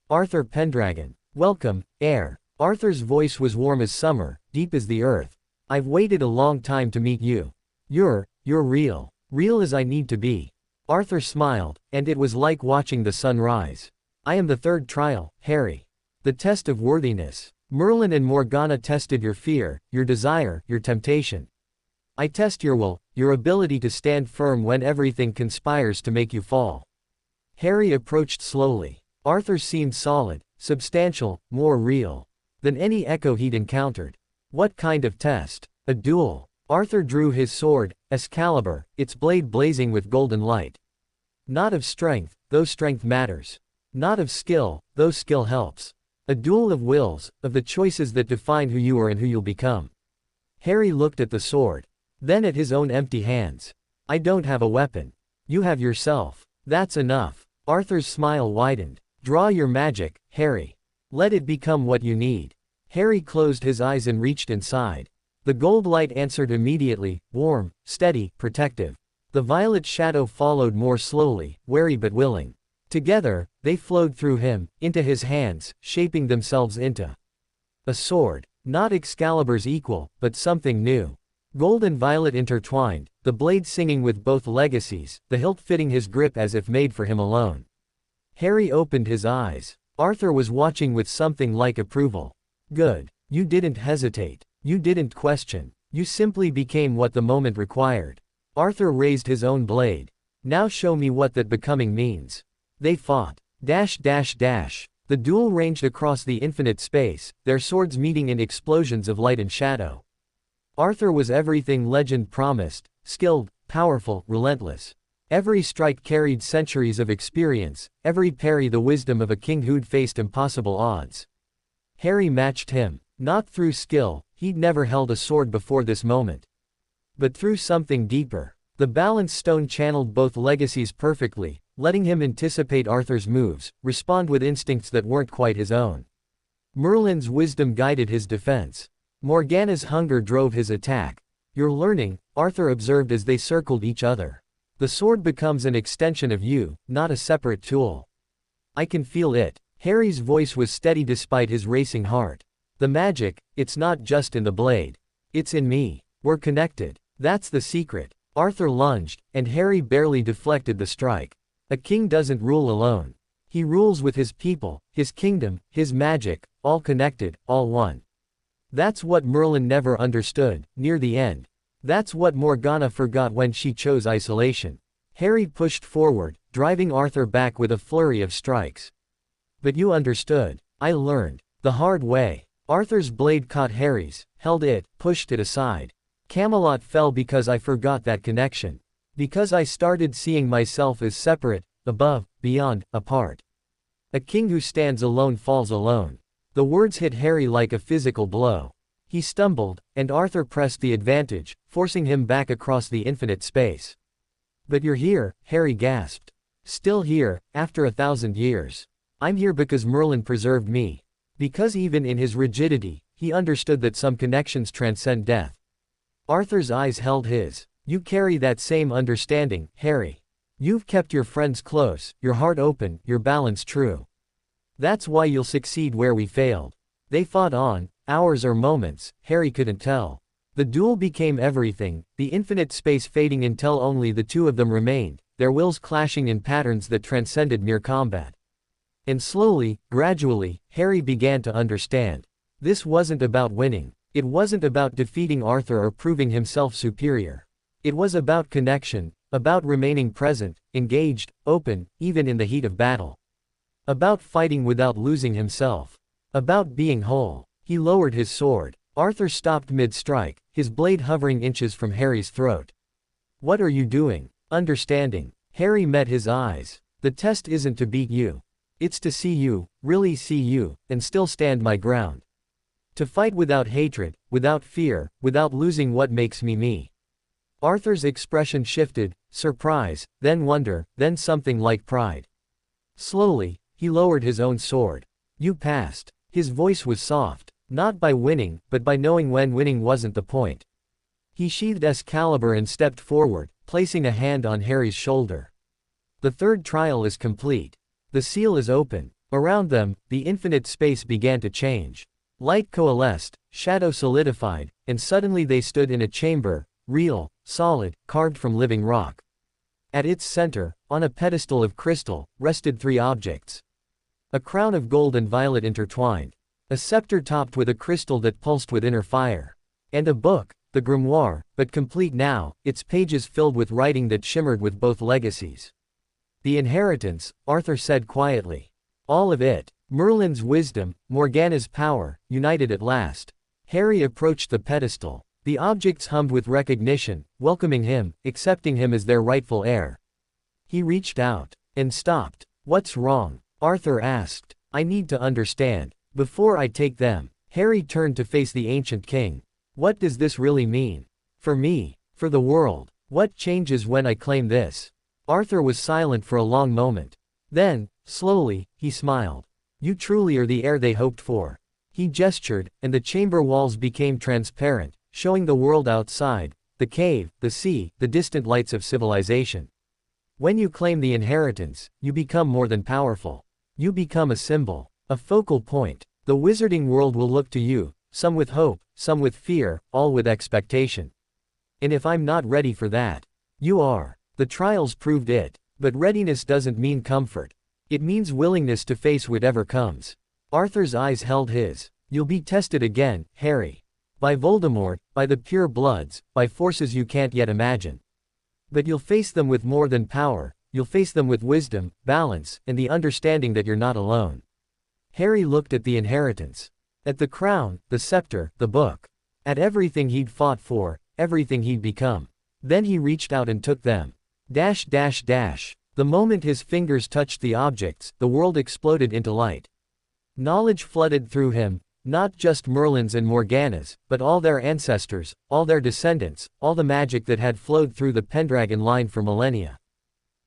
Arthur Pendragon. Welcome, Heir. Arthur's voice was warm as summer, deep as the earth. I've waited a long time to meet you. You're real. Real as I need to be. Arthur smiled, and it was like watching the sun rise. I am the third trial, Harry. The test of worthiness. Merlin and Morgana tested your fear, your desire, your temptation. I test your will, your ability to stand firm when everything conspires to make you fall. Harry approached slowly. Arthur seemed solid, substantial, more real than any echo he'd encountered. What kind of test? A duel. Arthur drew his sword, Excalibur, its blade blazing with golden light. Not of strength, though strength matters. Not of skill, though skill helps. A duel of wills, of the choices that define who you are and who you'll become. Harry looked at the sword. Then at his own empty hands. I don't have a weapon. You have yourself. That's enough. Arthur's smile widened. Draw your magic, Harry. Let it become what you need. Harry closed his eyes and reached inside. The gold light answered immediately, warm, steady, protective. The violet shadow followed more slowly, wary but willing. Together, they flowed through him, into his hands, shaping themselves into a sword. Not Excalibur's equal, but something new. Gold and violet intertwined, the blade singing with both legacies, the hilt fitting his grip as if made for him alone. Harry opened his eyes. Arthur was watching with something like approval. Good. You didn't hesitate. You didn't question. You simply became what the moment required. Arthur raised his own blade. Now show me what that becoming means. They fought. The duel ranged across the infinite space, their swords meeting in explosions of light and shadow. Arthur was everything legend promised, skilled, powerful, relentless. Every strike carried centuries of experience, every parry the wisdom of a king who'd faced impossible odds. Harry matched him. Not through skill, he'd never held a sword before this moment. But through something deeper. The balance stone channeled both legacies perfectly, letting him anticipate Arthur's moves, respond with instincts that weren't quite his own. Merlin's wisdom guided his defense. Morgana's hunger drove his attack. You're learning, Arthur observed as they circled each other. The sword becomes an extension of you, not a separate tool. I can feel it. Harry's voice was steady despite his racing heart. The magic, it's not just in the blade. It's in me. We're connected. That's the secret. Arthur lunged, and Harry barely deflected the strike. A king doesn't rule alone. He rules with his people, his kingdom, his magic, all connected, all one. That's what Merlin never understood, near the end. That's what Morgana forgot when she chose isolation. Harry pushed forward, driving Arthur back with a flurry of strikes. But you understood. I learned. The hard way. Arthur's blade caught Harry's, held it, pushed it aside. Camelot fell because I forgot that connection. Because I started seeing myself as separate, above, beyond, apart. A king who stands alone falls alone. The words hit Harry like a physical blow. He stumbled, and Arthur pressed the advantage, forcing him back across the infinite space. But you're here, Harry gasped. Still here, after 1,000 years. I'm here because Merlin preserved me. Because even in his rigidity, he understood that some connections transcend death. Arthur's eyes held his. You carry that same understanding, Harry. You've kept your friends close, your heart open, your balance true. That's why you'll succeed where we failed. They fought on, hours or moments, Harry couldn't tell. The duel became everything, the infinite space fading until only the two of them remained, their wills clashing in patterns that transcended mere combat. And slowly, gradually, Harry began to understand. This wasn't about winning. It wasn't about defeating Arthur or proving himself superior. It was about connection, about remaining present, engaged, open, even in the heat of battle. About fighting without losing himself. About being whole. He lowered his sword. Arthur stopped mid-strike, his blade hovering inches from Harry's throat. What are you doing? Understanding. Harry met his eyes. The test isn't to beat you. It's to see you, really see you, and still stand my ground. To fight without hatred, without fear, without losing what makes me me. Arthur's expression shifted, surprise, then wonder, then something like pride. Slowly, he lowered his own sword. You passed. His voice was soft, not by winning, but by knowing when winning wasn't the point. He sheathed Excalibur and stepped forward, placing a hand on Harry's shoulder. The third trial is complete. The seal is open. Around them, the infinite space began to change. Light coalesced, shadow solidified, and suddenly they stood in a chamber, real, solid, carved from living rock. At its center, on a pedestal of crystal, rested three objects. A crown of gold and violet intertwined. A scepter topped with a crystal that pulsed with inner fire. And a book, the grimoire, but complete now, its pages filled with writing that shimmered with both legacies. The inheritance, Arthur said quietly. All of it. Merlin's wisdom, Morgana's power, united at last. Harry approached the pedestal. The objects hummed with recognition, welcoming him, accepting him as their rightful heir. He reached out. And stopped. What's wrong? Arthur asked. I need to understand. Before I take them. Harry turned to face the ancient king. What does this really mean? For me. For the world. What changes when I claim this? Arthur was silent for a long moment. Then, slowly, he smiled. You truly are the heir they hoped for. He gestured, and the chamber walls became transparent, showing the world outside, the cave, the sea, the distant lights of civilization. When you claim the inheritance, you become more than powerful. You become a symbol, a focal point. The wizarding world will look to you, some with hope, some with fear, all with expectation. And if I'm not ready for that, you are. The trials proved it. But readiness doesn't mean comfort. It means willingness to face whatever comes. Arthur's eyes held his. You'll be tested again, Harry. By Voldemort, by the pure bloods, by forces you can't yet imagine. But you'll face them with more than power, you'll face them with wisdom, balance, and the understanding that you're not alone. Harry looked at the inheritance. At the crown, the scepter, the book. At everything he'd fought for, everything he'd become. Then he reached out and took them. Dash dash dash. The moment his fingers touched the objects, the world exploded into light. Knowledge flooded through him, not just Merlin's and Morgana's, but all their ancestors, all their descendants, all the magic that had flowed through the Pendragon line for millennia.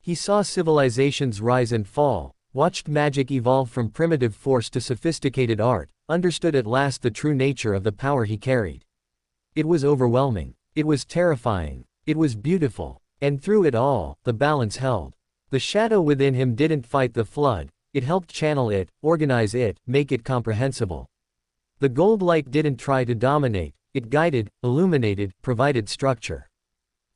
He saw civilizations rise and fall, watched magic evolve from primitive force to sophisticated art, understood at last the true nature of the power he carried. It was overwhelming. It was terrifying. It was beautiful. And through it all, the balance held. The shadow within him didn't fight the flood, it helped channel it, organize it, make it comprehensible. The gold light didn't try to dominate, it guided, illuminated, provided structure.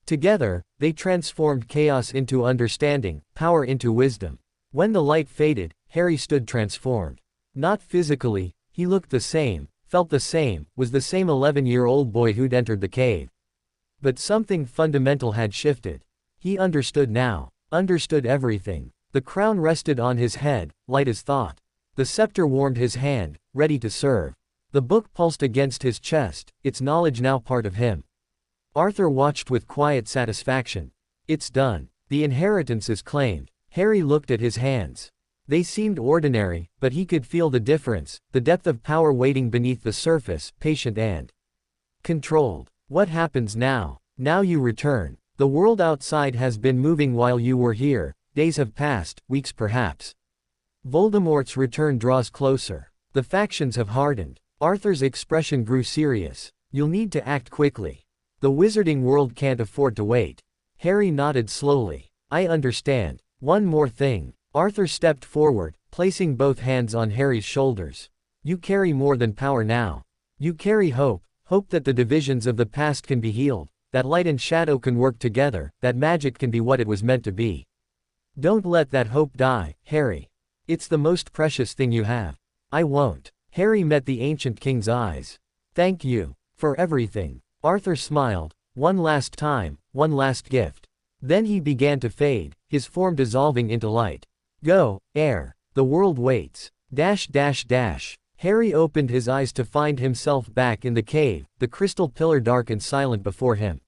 Together, they transformed chaos into understanding, power into wisdom. When the light faded, Harry stood transformed. Not physically, he looked the same, felt the same, was the same 11-year-old boy who'd entered the cave. But something fundamental had shifted. He understood now. Understood everything. The crown rested on his head, light as thought. The scepter warmed his hand, ready to serve. The book pulsed against his chest, its knowledge now part of him. Arthur watched with quiet satisfaction. It's done. The inheritance is claimed. Harry looked at his hands. They seemed ordinary, but he could feel the difference, the depth of power waiting beneath the surface, patient and controlled. What happens now? Now you return. The world outside has been moving while you were here, days have passed, weeks perhaps. Voldemort's return draws closer. The factions have hardened. Arthur's expression grew serious. You'll need to act quickly. The wizarding world can't afford to wait. Harry nodded slowly. I understand. One more thing. Arthur stepped forward, placing both hands on Harry's shoulders. You carry more than power now. You carry hope, hope that the divisions of the past can be healed. That light and shadow can work together, that magic can be what it was meant to be. Don't let that hope die, Harry. It's the most precious thing you have. I won't. Harry met the ancient king's eyes. Thank you. For everything. Arthur smiled. One last time, one last gift. Then he began to fade, his form dissolving into light. Go, Heir. The world waits. Dash dash dash. Harry opened his eyes to find himself back in the cave, the crystal pillar dark and silent before him.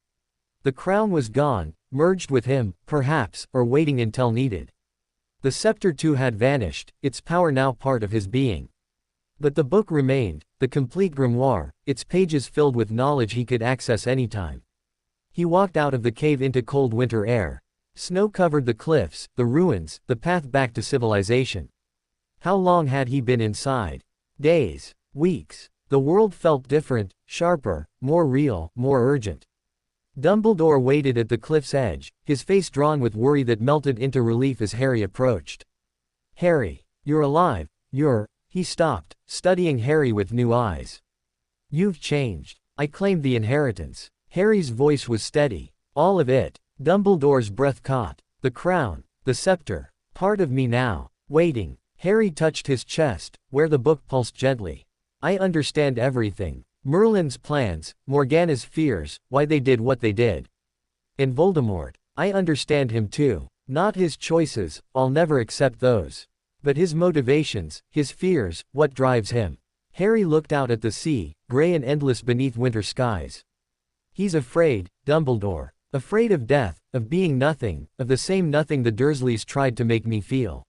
The crown was gone, merged with him, perhaps, or waiting until needed. The scepter too had vanished, its power now part of his being. But the book remained, the complete grimoire, its pages filled with knowledge he could access anytime. He walked out of the cave into cold winter air. Snow covered the cliffs, the ruins, the path back to civilization. How long had he been inside? Days, weeks. The world felt different, sharper, more real, more urgent. Dumbledore waited at the cliff's edge, his face drawn with worry that melted into relief as Harry approached. Harry, you're alive, He stopped, studying Harry with new eyes. You've changed. I claimed the inheritance. Harry's voice was steady. All of it. Dumbledore's breath caught. The crown, the scepter. Part of me now. Waiting. Harry touched his chest, where the book pulsed gently. I understand everything. Merlin's plans, Morgana's fears, why they did what they did. And Voldemort, I understand him too. Not his choices, I'll never accept those. But his motivations, his fears, what drives him. Harry looked out at the sea, gray and endless beneath winter skies. He's afraid, Dumbledore. Afraid of death, of being nothing, of the same nothing the Dursleys tried to make me feel.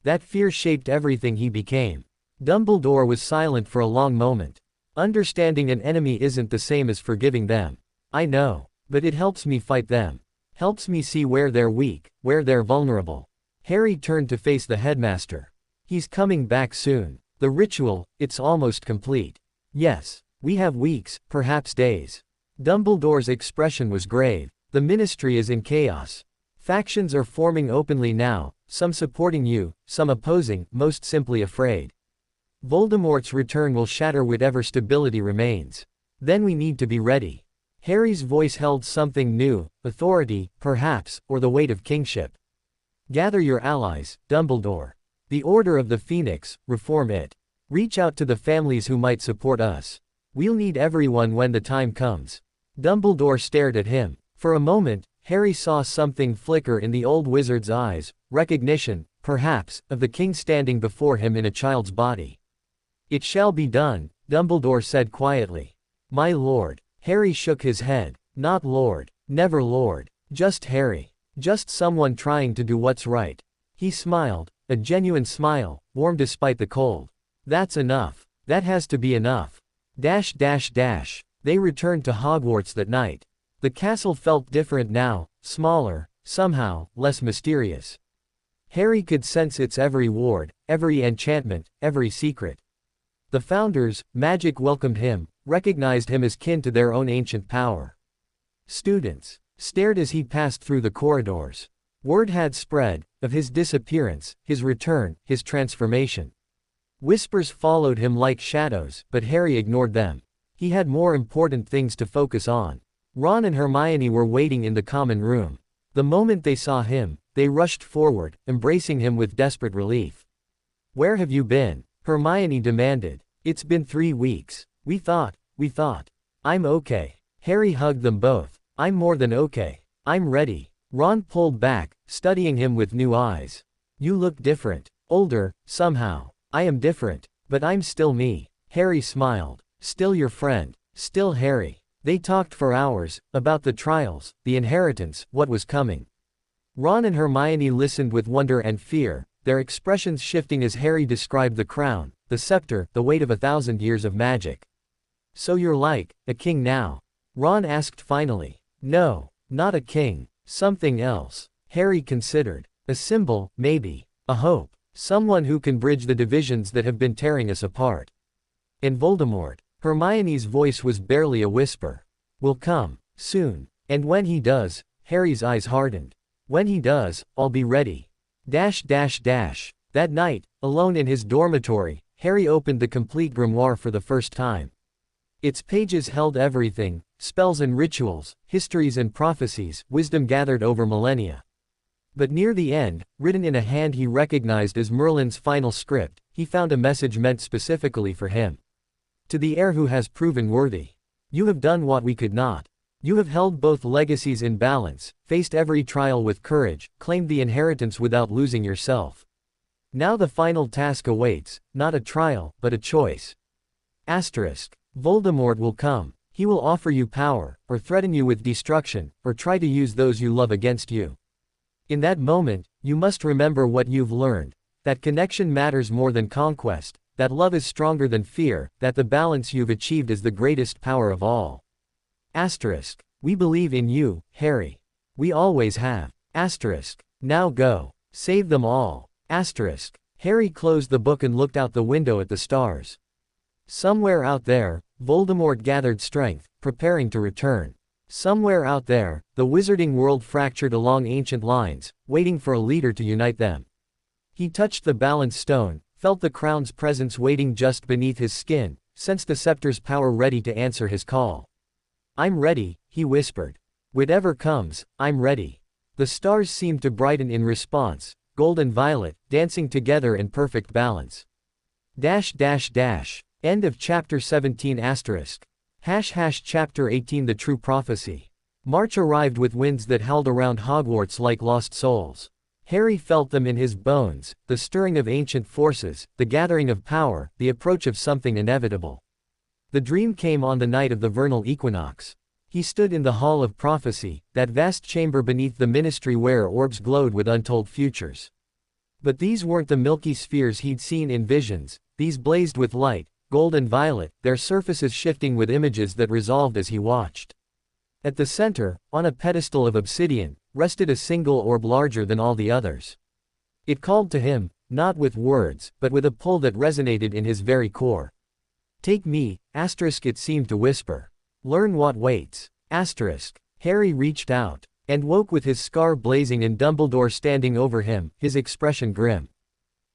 That fear shaped everything he became. Dumbledore was silent for a long moment. Understanding an enemy isn't the same as forgiving them. I know. But it helps me fight them. Helps me see where they're weak, where they're vulnerable. Harry turned to face the headmaster. He's coming back soon. The ritual, it's almost complete. Yes. We have weeks, perhaps days. Dumbledore's expression was grave. The ministry is in chaos. Factions are forming openly now, some supporting you, some opposing, most simply afraid. Voldemort's return will shatter whatever stability remains. Then we need to be ready. Harry's voice held something new, authority, perhaps, or the weight of kingship. Gather your allies, Dumbledore. The Order of the Phoenix, reform it. Reach out to the families who might support us. We'll need everyone when the time comes. Dumbledore stared at him. For a moment, Harry saw something flicker in the old wizard's eyes, recognition, perhaps, of the king standing before him in a child's body. It shall be done, Dumbledore said quietly. My lord. Harry shook his head. Not lord. Never lord. Just Harry. Just someone trying to do what's right. He smiled, a genuine smile, warm despite the cold. That's enough. That has to be enough. They returned to Hogwarts that night. The castle felt different now, smaller, somehow, less mysterious. Harry could sense its every ward, every enchantment, every secret. The founders, magic welcomed him, recognized him as kin to their own ancient power. Students stared as he passed through the corridors. Word had spread, of his disappearance, his return, his transformation. Whispers followed him like shadows, but Harry ignored them. He had more important things to focus on. Ron and Hermione were waiting in the common room. The moment they saw him, they rushed forward, embracing him with desperate relief. Where have you been? Hermione demanded. It's been 3 weeks. We thought. I'm okay. Harry hugged them both. I'm more than okay. I'm ready. Ron pulled back, studying him with new eyes. You look different. Older, somehow. I am different, but I'm still me. Harry smiled. Still your friend. Still Harry. They talked for hours, about the trials, the inheritance, what was coming. Ron and Hermione listened with wonder and fear, their expressions shifting as Harry described the crown, the scepter, the weight of 1,000 years of magic. So you're like, a king now? Ron asked finally. No, not a king. Something else. Harry considered. A symbol, maybe. A hope. Someone who can bridge the divisions that have been tearing us apart. And Voldemort. Hermione's voice was barely a whisper. Will come. Soon. And when he does, Harry's eyes hardened. When he does, I'll be ready. That night, alone in his dormitory, Harry opened the complete grimoire for the first time. Its pages held everything, spells and rituals, histories and prophecies, wisdom gathered over millennia. But near the end, written in a hand he recognized as Merlin's final script, he found a message meant specifically for him. To the heir who has proven worthy. You have done what we could not. You have held both legacies in balance, faced every trial with courage, claimed the inheritance without losing yourself. Now the final task awaits, not a trial, but a choice. Voldemort will come. He will offer you power, or threaten you with destruction, or try to use those you love against you. In that moment, you must remember what you've learned, that connection matters more than conquest, that love is stronger than fear, that the balance you've achieved is the greatest power of all. We believe in you, Harry. We always have. Now go. Save them all. Harry closed the book and looked out the window at the stars. Somewhere out there, Voldemort gathered strength, preparing to return. Somewhere out there, the wizarding world fractured along ancient lines, waiting for a leader to unite them. He touched the balance stone, felt the crown's presence waiting just beneath his skin, sensed the scepter's power ready to answer his call. I'm ready, he whispered. Whatever comes, I'm ready. The stars seemed to brighten in response, gold and violet, dancing together in perfect balance. End of chapter 17 asterisk. Chapter 18 The True Prophecy. March arrived with winds that howled around Hogwarts like lost souls. Harry felt them in his bones, the stirring of ancient forces, the gathering of power, the approach of something inevitable. The dream came on the night of the vernal equinox. He stood in the Hall of Prophecy, that vast chamber beneath the ministry where orbs glowed with untold futures. But these weren't the milky spheres he'd seen in visions, these blazed with light, gold and violet, their surfaces shifting with images that resolved as he watched. At the center, on a pedestal of obsidian, rested a single orb larger than all the others. It called to him, not with words, but with a pull that resonated in his very core. Take me, asterisk it seemed to whisper. Learn what waits, asterisk. Harry reached out, and woke with his scar blazing and Dumbledore standing over him, his expression grim.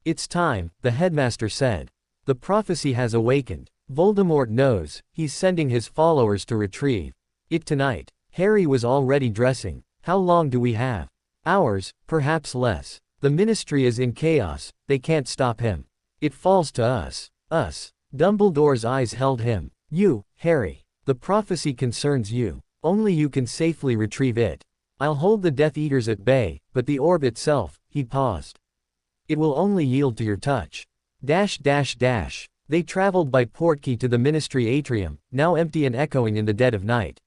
It's time, the headmaster said. The prophecy has awakened. Voldemort knows, he's sending his followers to retrieve it tonight. Harry was already dressing. How long do we have? Hours, perhaps less. The ministry is in chaos, they can't stop him. It falls to us. Us. Dumbledore's eyes held him. You, Harry. The prophecy concerns you. Only you can safely retrieve it. I'll hold the Death Eaters at bay, but the orb itself, he paused. It will only yield to your touch. They traveled by portkey to the ministry atrium, now empty and echoing in the dead of night.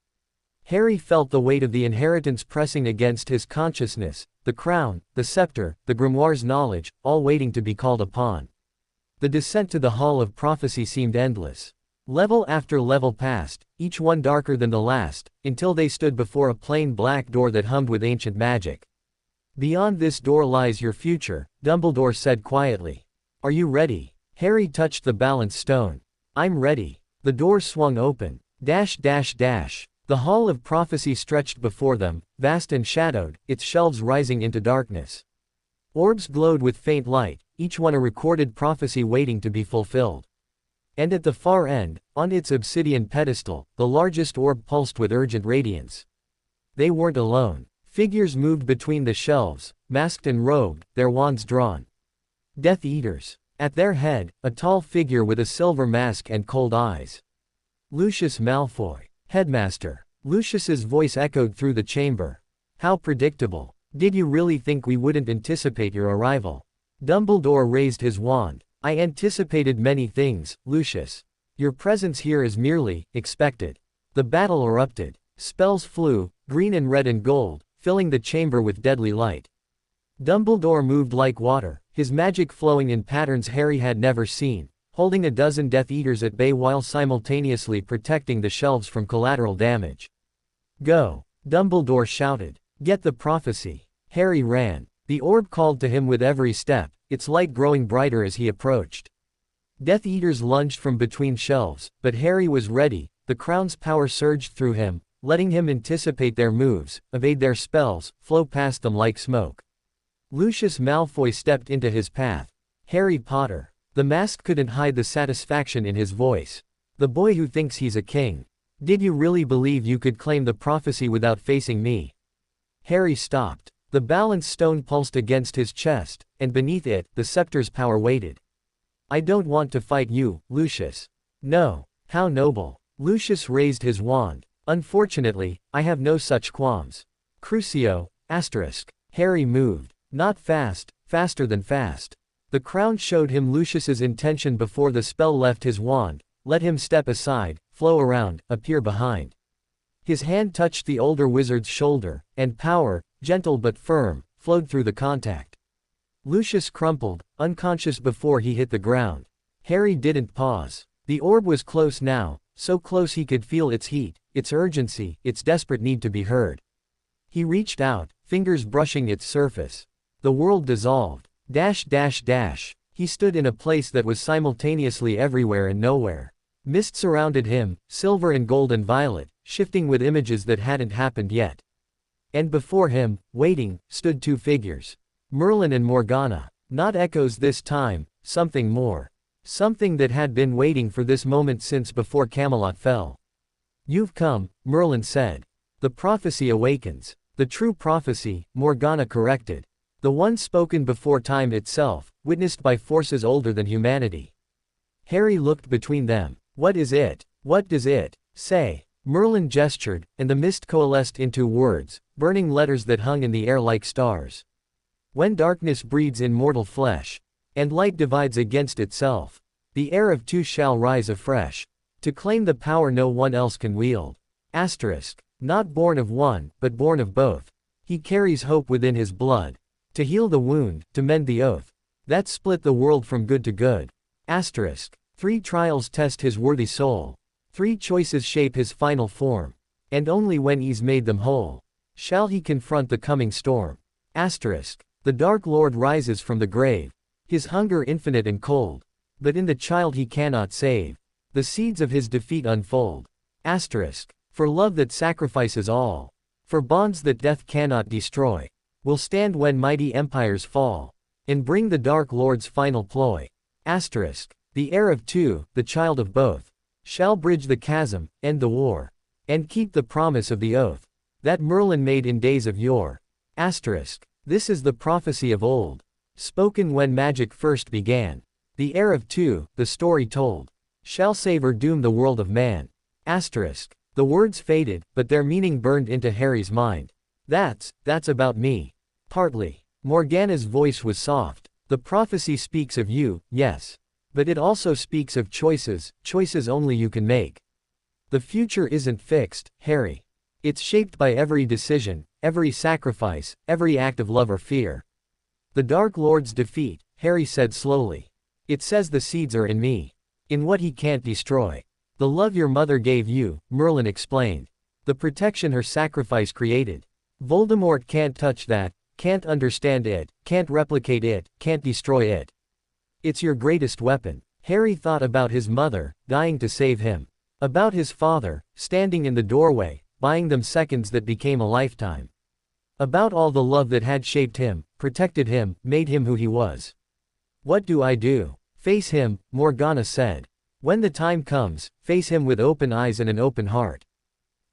Harry felt the weight of the inheritance pressing against his consciousness, the crown, the scepter, the grimoire's knowledge, all waiting to be called upon. The descent to the Hall of Prophecy seemed endless. Level after level passed, each one darker than the last, until they stood before a plain black door that hummed with ancient magic. Beyond this door lies your future, Dumbledore said quietly. Are you ready? Harry touched the balance stone. I'm ready. The door swung open. The Hall of Prophecy stretched before them, vast and shadowed, its shelves rising into darkness. Orbs glowed with faint light, each one a recorded prophecy waiting to be fulfilled. And at the far end, on its obsidian pedestal, the largest orb pulsed with urgent radiance. They weren't alone. Figures moved between the shelves, masked and robed, their wands drawn. Death Eaters. At their head, a tall figure with a silver mask and cold eyes. Lucius Malfoy. Headmaster. Lucius's voice echoed through the chamber. How predictable. Did you really think we wouldn't anticipate your arrival? Dumbledore raised his wand. I anticipated many things, Lucius. Your presence here is merely expected. The battle erupted. Spells flew, green and red and gold, filling the chamber with deadly light. Dumbledore moved like water, his magic flowing in patterns Harry had never seen, holding a dozen Death Eaters at bay while simultaneously protecting the shelves from collateral damage. Go! Dumbledore shouted. Get the prophecy. Harry ran. The orb called to him with every step, its light growing brighter as he approached. Death Eaters lunged from between shelves, but Harry was ready, the crown's power surged through him, letting him anticipate their moves, evade their spells, flow past them like smoke. Lucius Malfoy stepped into his path. Harry Potter. The mask couldn't hide the satisfaction in his voice. The boy who thinks he's a king. Did you really believe you could claim the prophecy without facing me? Harry stopped. The balance stone pulsed against his chest, and beneath it, the scepter's power waited. I don't want to fight you, Lucius. No. How noble. Lucius raised his wand. Unfortunately, I have no such qualms. Crucio, asterisk. Harry moved. Not fast, faster than fast. The crown showed him Lucius's intention before the spell left his wand, let him step aside, flow around, appear behind. His hand touched the older wizard's shoulder, and power, gentle but firm, flowed through the contact. Lucius crumpled, unconscious before he hit the ground. Harry didn't pause. The orb was close now, so close he could feel its heat, its urgency, its desperate need to be heard. He reached out, fingers brushing its surface. The world dissolved. He stood in a place that was simultaneously everywhere and nowhere. Mist surrounded him, silver and gold and violet, shifting with images that hadn't happened yet. And before him, waiting, stood two figures. Merlin and Morgana. Not echoes this time, something more. Something that had been waiting for this moment since before Camelot fell. You've come, Merlin said. The prophecy awakens. The true prophecy, Morgana corrected. The one spoken before time itself, witnessed by forces older than humanity. Harry looked between them. What is it? What does it say? Merlin gestured, and the mist coalesced into words, burning letters that hung in the air like stars. When darkness breeds in mortal flesh, and light divides against itself, the heir of two shall rise afresh, to claim the power no one else can wield. Asterisk. Not born of one, but born of both. He carries hope within his blood, to heal the wound, to mend the oath, that split the world from good to good. Asterisk. 3 trials test his worthy soul. 3 choices shape his final form, and only when he's made them whole, shall he confront the coming storm. Asterisk. The Dark Lord rises from the grave, his hunger infinite and cold, but in the child he cannot save, the seeds of his defeat unfold. Asterisk. For love that sacrifices all, for bonds that death cannot destroy, will stand when mighty empires fall, and bring the Dark Lord's final ploy. Asterisk. The heir of two, the child of both, shall bridge the chasm, end the war, and keep the promise of the oath that Merlin made in days of yore. Asterisk. This is the prophecy of old, spoken when magic first began. The heir of two, the story told, shall save or doom the world of man. Asterisk. The words faded, but their meaning burned into Harry's mind. That's about me. Partly. Morgana's voice was soft. The prophecy speaks of you, yes. But it also speaks of choices only you can make. The future isn't fixed, Harry. It's shaped by every decision, every sacrifice, every act of love or fear. The Dark Lord's defeat, Harry said slowly. It says the seeds are in me. In what he can't destroy. The love your mother gave you, Merlin explained. The protection her sacrifice created. Voldemort can't touch that, can't understand it, can't replicate it, can't destroy it. It's your greatest weapon. Harry thought about his mother, dying to save him. About his father, standing in the doorway, buying them seconds that became a lifetime. About all the love that had shaped him, protected him, made him who he was. What do I do? Face him, Morgana said. When the time comes, face him with open eyes and an open heart.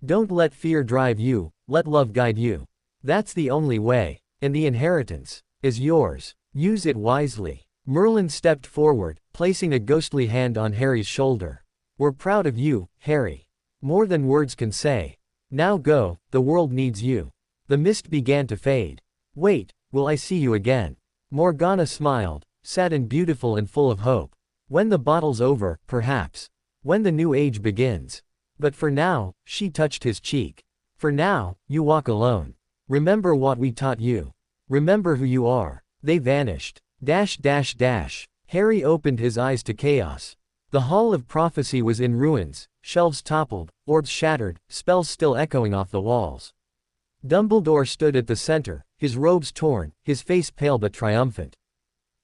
Don't let fear drive you, let love guide you. That's the only way, and the inheritance is yours. Use it wisely. Merlin stepped forward, placing a ghostly hand on Harry's shoulder. We're proud of you, Harry. More than words can say. Now go, the world needs you. The mist began to fade. Wait, will I see you again? Morgana smiled, sad and beautiful and full of hope. When the battle's over, perhaps. When the new age begins. But for now, she touched his cheek. For now, you walk alone. Remember what we taught you. Remember who you are. They vanished. Harry opened his eyes to chaos. The Hall of Prophecy was in ruins, shelves toppled, orbs shattered, spells still echoing off the walls. Dumbledore stood at the center, his robes torn, his face pale but triumphant.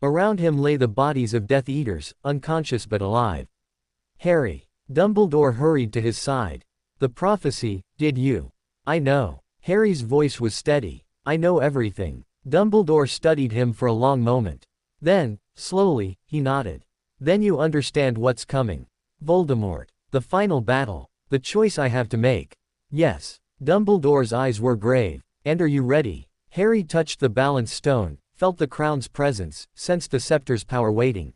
Around him lay the bodies of Death Eaters, unconscious but alive. Harry. Dumbledore hurried to his side. The prophecy, did you? I know. Harry's voice was steady. I know everything. Dumbledore studied him for a long moment. Then, slowly, he nodded. Then you understand what's coming. Voldemort. The final battle. The choice I have to make. Yes. Dumbledore's eyes were grave. And are you ready? Harry touched the balance stone, felt the crown's presence, sensed the scepter's power waiting.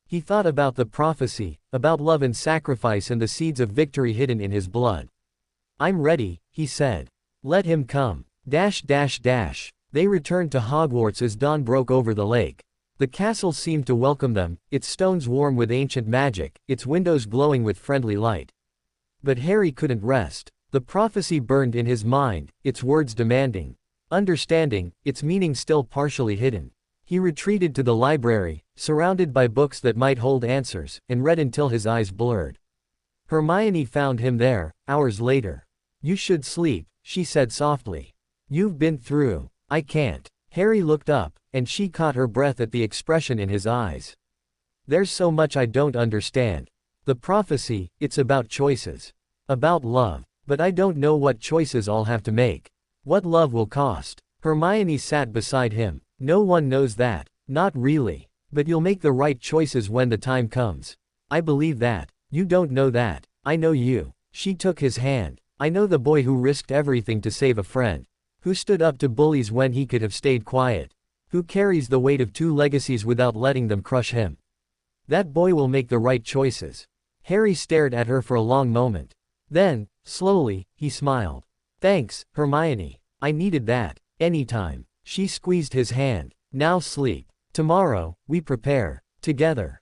He thought about the prophecy, about love and sacrifice and the seeds of victory hidden in his blood. I'm ready, he said. Let him come. They returned to Hogwarts as dawn broke over the lake. The castle seemed to welcome them, its stones warm with ancient magic, its windows glowing with friendly light. But Harry couldn't rest. The prophecy burned in his mind, its words demanding understanding, its meaning still partially hidden. He retreated to the library, surrounded by books that might hold answers, and read until his eyes blurred. Hermione found him there, hours later. You should sleep, she said softly. You've been through. I can't. Harry looked up, and she caught her breath at the expression in his eyes. There's so much I don't understand. The prophecy, it's about choices. About love. But I don't know what choices I'll have to make. What love will cost. Hermione sat beside him. No one knows that. Not really. But you'll make the right choices when the time comes. I believe that. You don't know that. I know you. She took his hand. I know the boy who risked everything to save a friend. Who stood up to bullies when he could have stayed quiet. Who carries the weight of two legacies without letting them crush him. That boy will make the right choices. Harry stared at her for a long moment. Then, slowly, he smiled. Thanks, Hermione. I needed that. Anytime. She squeezed his hand. Now sleep. Tomorrow, we prepare. Together.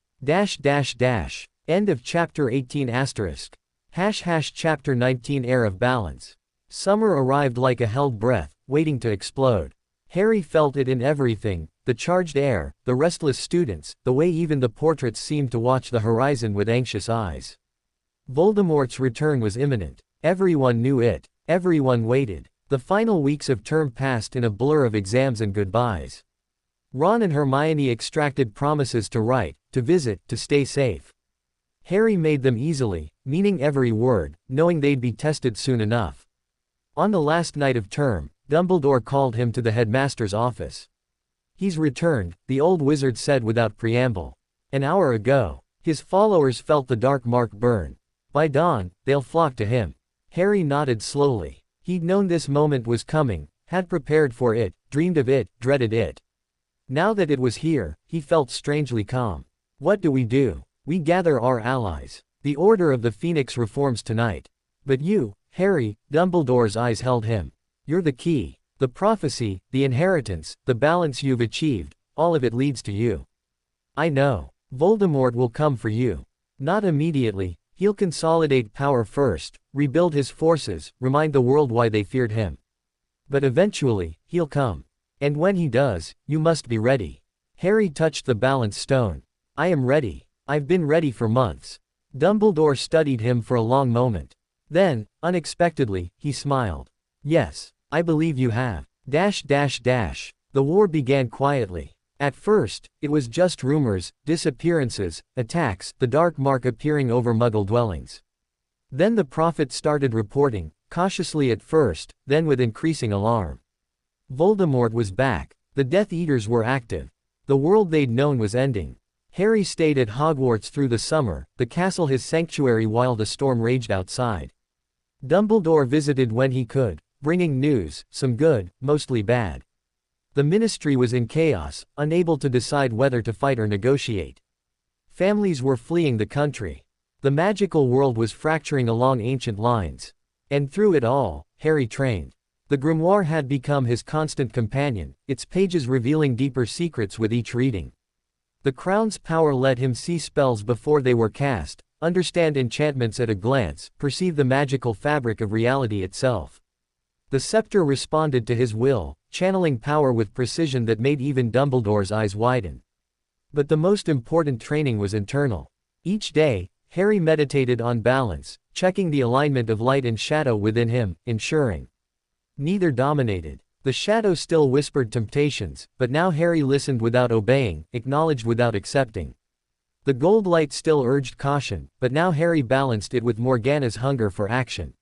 End of chapter 18 *. Chapter 19 Heir of Balance. Summer arrived like a held breath, waiting to explode. Harry felt it in everything, the charged air, the restless students, the way even the portraits seemed to watch the horizon with anxious eyes. Voldemort's return was imminent. Everyone knew it. Everyone waited. The final weeks of term passed in a blur of exams and goodbyes. Ron and Hermione extracted promises to write, to visit, to stay safe. Harry made them easily, meaning every word, knowing they'd be tested soon enough. On the last night of term, Dumbledore called him to the headmaster's office. He's returned, the old wizard said without preamble. An hour ago. His followers felt the dark mark burn. By dawn, they'll flock to him. Harry nodded slowly. He'd known this moment was coming, had prepared for it, dreamed of it, dreaded it. Now that it was here, he felt strangely calm. What do? We gather our allies. The Order of the Phoenix reforms tonight. But you, Harry, Dumbledore's eyes held him. You're the key. The prophecy, the inheritance, the balance you've achieved, all of it leads to you. I know. Voldemort will come for you. Not immediately, he'll consolidate power first, rebuild his forces, remind the world why they feared him. But eventually, he'll come. And when he does, you must be ready. Harry touched the balance stone. I am ready. I've been ready for months. Dumbledore studied him for a long moment. Then, unexpectedly, he smiled. Yes, I believe you have. The war began quietly. At first, it was just rumors, disappearances, attacks, the dark mark appearing over Muggle dwellings. Then the prophet started reporting, cautiously at first, then with increasing alarm. Voldemort was back. The Death Eaters were active. The world they'd known was ending. Harry stayed at Hogwarts through the summer, the castle his sanctuary while the storm raged outside. Dumbledore visited when he could, bringing news, some good, mostly bad. The ministry was in chaos, unable to decide whether to fight or negotiate. Families were fleeing the country. The magical world was fracturing along ancient lines. And through it all, Harry trained. The grimoire had become his constant companion, its pages revealing deeper secrets with each reading. The crown's power let him see spells before they were cast, understand enchantments at a glance, perceive the magical fabric of reality itself. The scepter responded to his will, channeling power with precision that made even Dumbledore's eyes widen. But the most important training was internal. Each day, Harry meditated on balance, checking the alignment of light and shadow within him, ensuring neither dominated. The shadow still whispered temptations, but now Harry listened without obeying, acknowledged without accepting. The gold light still urged caution, but now Harry balanced it with Morgana's hunger for action.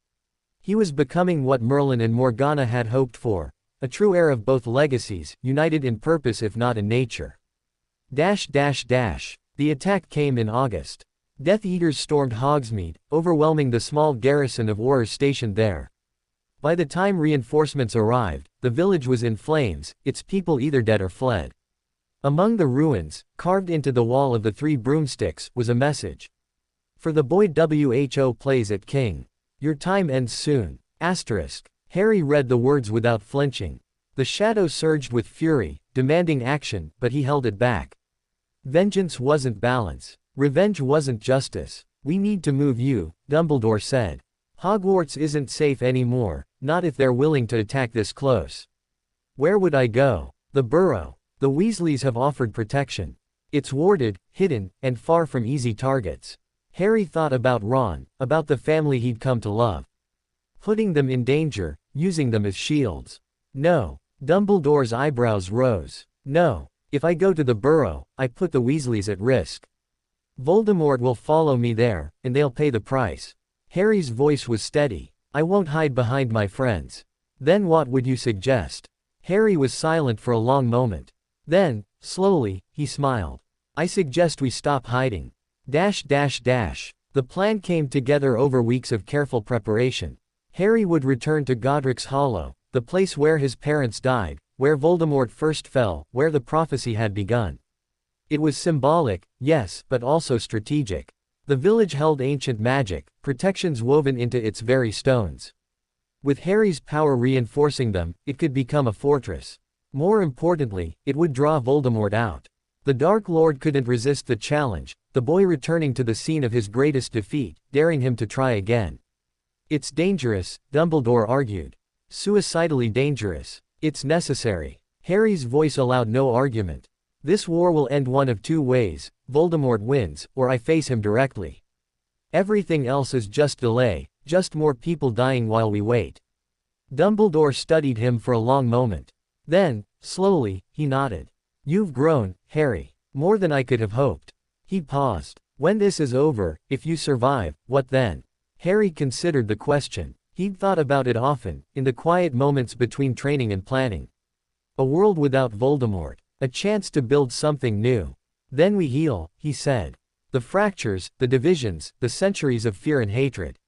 He was becoming what Merlin and Morgana had hoped for, a true heir of both legacies, united in purpose if not in nature. The attack came in August. Death Eaters stormed Hogsmeade, overwhelming the small garrison of Aurors stationed there. By the time reinforcements arrived, the village was in flames, its people either dead or fled. Among the ruins, carved into the wall of the Three Broomsticks, was a message. For the boy who plays at King. Your time ends soon. Harry read the words without flinching. The shadow surged with fury, demanding action, but he held it back. Vengeance wasn't balance. Revenge wasn't justice. We need to move you, Dumbledore said. Hogwarts isn't safe anymore, not if they're willing to attack this close. Where would I go? The Burrow. The Weasleys have offered protection. It's warded, hidden, and far from easy targets. Harry thought about Ron, about the family he'd come to love. Putting them in danger, using them as shields. No. Dumbledore's eyebrows rose. No. If I go to the Burrow, I put the Weasleys at risk. Voldemort will follow me there, and they'll pay the price. Harry's voice was steady. I won't hide behind my friends. Then what would you suggest? Harry was silent for a long moment. Then, slowly, he smiled. I suggest we stop hiding. The plan came together over weeks of careful preparation. Harry would return to Godric's Hollow, the place where his parents died, where Voldemort first fell, where the prophecy had begun. It was symbolic, yes, but also strategic. The village held ancient magic, protections woven into its very stones. With Harry's power reinforcing them, it could become a fortress. More importantly, it would draw Voldemort out. The Dark Lord couldn't resist the challenge, the boy returning to the scene of his greatest defeat, daring him to try again. It's dangerous, Dumbledore argued. Suicidally dangerous. It's necessary. Harry's voice allowed no argument. This war will end one of two ways: Voldemort wins, or I face him directly. Everything else is just delay, just more people dying while we wait. Dumbledore studied him for a long moment. Then, slowly, he nodded. You've grown, Harry. More than I could have hoped. He paused. When this is over, if you survive, what then? Harry considered the question. He'd thought about it often, in the quiet moments between training and planning. A world without Voldemort. A chance to build something new. Then we heal, he said. The fractures, the divisions, the centuries of fear and hatred.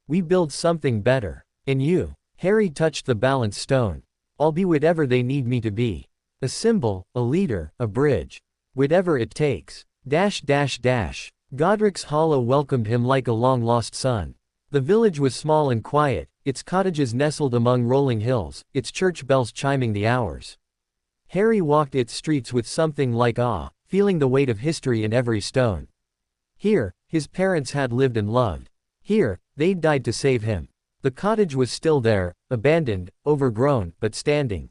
We build something better. And you. Harry touched the balance stone. I'll be whatever they need me to be. A symbol, a leader, a bridge. Whatever it takes. Godric's Hollow welcomed him like a long-lost son. The village was small and quiet, its cottages nestled among rolling hills, its church bells chiming the hours. Harry walked its streets with something like awe, feeling the weight of history in every stone. Here, his parents had lived and loved. Here, they'd died to save him. The cottage was still there, abandoned, overgrown, but standing.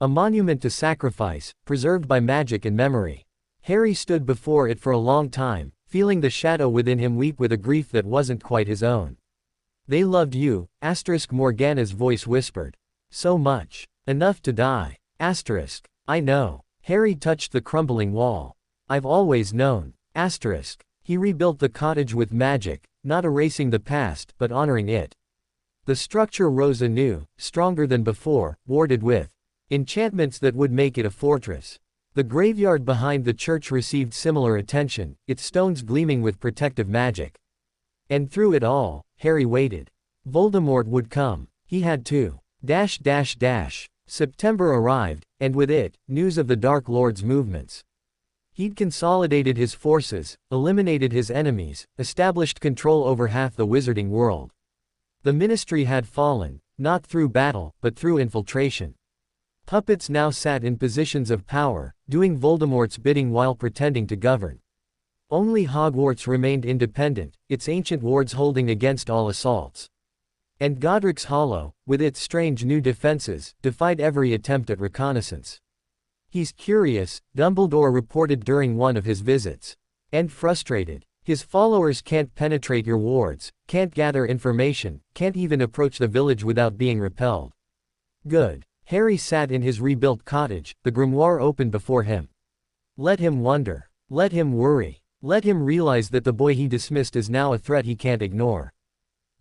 A monument to sacrifice, preserved by magic and memory. Harry stood before it for a long time, feeling the shadow within him weep with a grief that wasn't quite his own. They loved you, Morgana's voice whispered. So much. Enough to die. I know. Harry touched the crumbling wall. I've always known. He rebuilt the cottage with magic, not erasing the past, but honoring it. The structure rose anew, stronger than before, warded with enchantments that would make it a fortress. The graveyard behind the church received similar attention, its stones gleaming with protective magic. And through it all, Harry waited. Voldemort would come. He had to. September arrived, and with it, news of the Dark Lord's movements. He'd consolidated his forces, eliminated his enemies, established control over half the wizarding world. The Ministry had fallen, not through battle, but through infiltration. Puppets now sat in positions of power, doing Voldemort's bidding while pretending to govern. Only Hogwarts remained independent, its ancient wards holding against all assaults. And Godric's Hollow, with its strange new defenses, defied every attempt at reconnaissance. He's curious, Dumbledore reported during one of his visits. And frustrated. His followers can't penetrate your wards, can't gather information, can't even approach the village without being repelled. Good. Harry sat in his rebuilt cottage, the grimoire open before him. Let him wonder. Let him worry. Let him realize that the boy he dismissed is now a threat he can't ignore.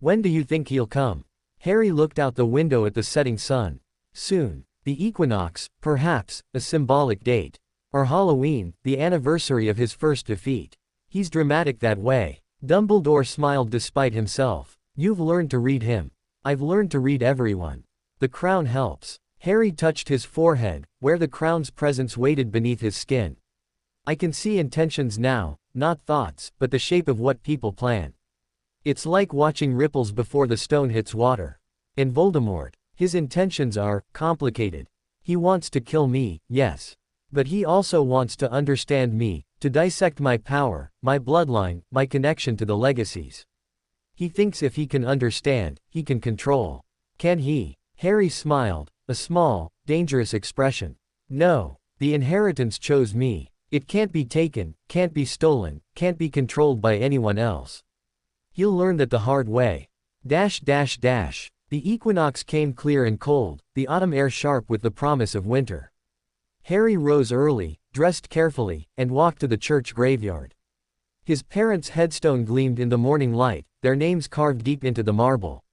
When do you think he'll come? Harry looked out the window at the setting sun. Soon. The equinox, perhaps, a symbolic date. Or Halloween, the anniversary of his first defeat. He's dramatic that way. Dumbledore smiled despite himself. You've learned to read him. I've learned to read everyone. The crown helps. Harry touched his forehead, where the crown's presence waited beneath his skin. I can see intentions now, not thoughts, but the shape of what people plan. It's like watching ripples before the stone hits water. And Voldemort, his intentions are complicated. He wants to kill me, yes. But he also wants to understand me, to dissect my power, my bloodline, my connection to the legacies. He thinks if he can understand, he can control. Can he? Harry smiled, a small, dangerous expression. No, the inheritance chose me. It can't be taken, can't be stolen, can't be controlled by anyone else. He'll learn that the hard way. The equinox came clear and cold, the autumn air sharp with the promise of winter. Harry rose early, dressed carefully, and walked to the church graveyard. His parents' headstone gleamed in the morning light, their names carved deep into the marble.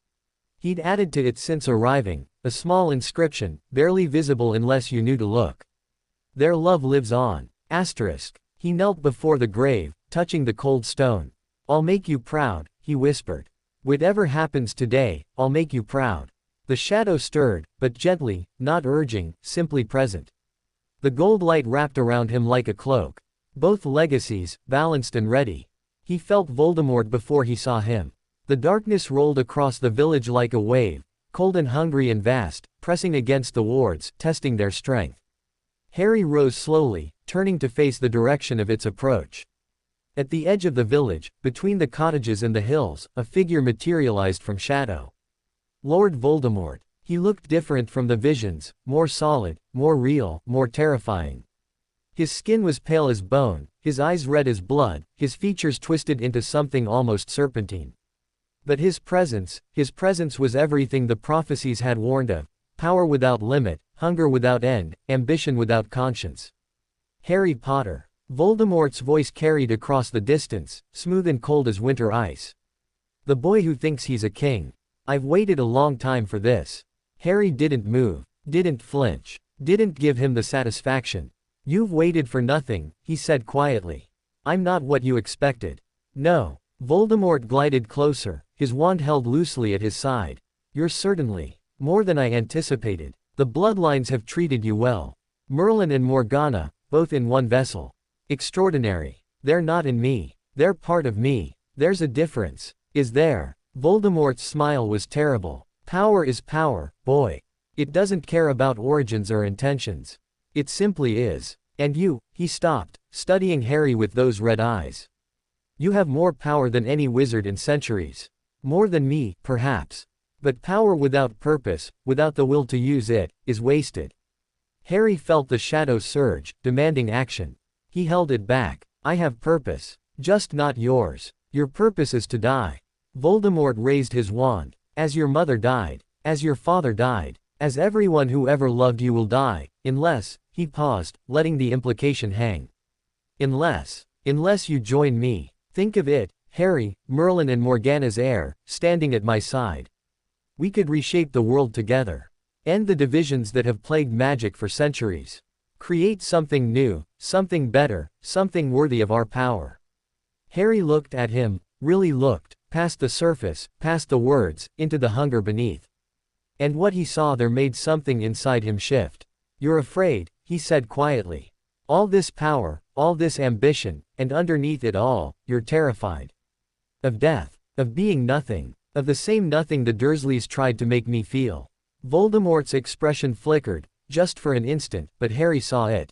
He'd added to it since arriving, a small inscription, barely visible unless you knew to look. Their love lives on. He knelt before the grave, touching the cold stone. I'll make you proud, he whispered. Whatever happens today, I'll make you proud. The shadow stirred, but gently, not urging, simply present. The gold light wrapped around him like a cloak. Both legacies, balanced and ready. He felt Voldemort before he saw him. The darkness rolled across the village like a wave, cold and hungry and vast, pressing against the wards, testing their strength. Harry rose slowly, turning to face the direction of its approach. At the edge of the village, between the cottages and the hills, a figure materialized from shadow. Lord Voldemort. He looked different from the visions, more solid, more real, more terrifying. His skin was pale as bone, his eyes red as blood, his features twisted into something almost serpentine. But his presence was everything the prophecies had warned of: power without limit, hunger without end, ambition without conscience. Harry Potter. Voldemort's voice carried across the distance, smooth and cold as winter ice. The boy who thinks he's a king. I've waited a long time for this. Harry didn't move, didn't flinch, didn't give him the satisfaction. You've waited for nothing, he said quietly. I'm not what you expected. No. Voldemort glided closer, his wand held loosely at his side. You're certainly more than I anticipated. The Bloodlines have treated you well. Merlin and Morgana, both in one vessel. Extraordinary. They're not in me. They're part of me. There's a difference. Is there? Voldemort's smile was terrible. Power is power, boy. It doesn't care about origins or intentions. It simply is. And you, he stopped, studying Harry with those red eyes. You have more power than any wizard in centuries. More than me, perhaps. But power without purpose, without the will to use it, is wasted. Harry felt the shadow surge, demanding action. He held it back. I have purpose. Just not yours. Your purpose is to die. Voldemort raised his wand. As your mother died. As your father died. As everyone who ever loved you will die, unless, he paused, letting the implication hang. Unless you join me. Think of it, Harry, Merlin and Morgana's heir, standing at my side. We could reshape the world together. End the divisions that have plagued magic for centuries. Create something new, something better, something worthy of our power. Harry looked at him, really looked, past the surface, past the words, into the hunger beneath. And what he saw there made something inside him shift. You're afraid, he said quietly. All this power, all this ambition, and underneath it all, you're terrified. Of death. Of being nothing. Of the same nothing the Dursleys tried to make me feel. Voldemort's expression flickered, just for an instant, but Harry saw it.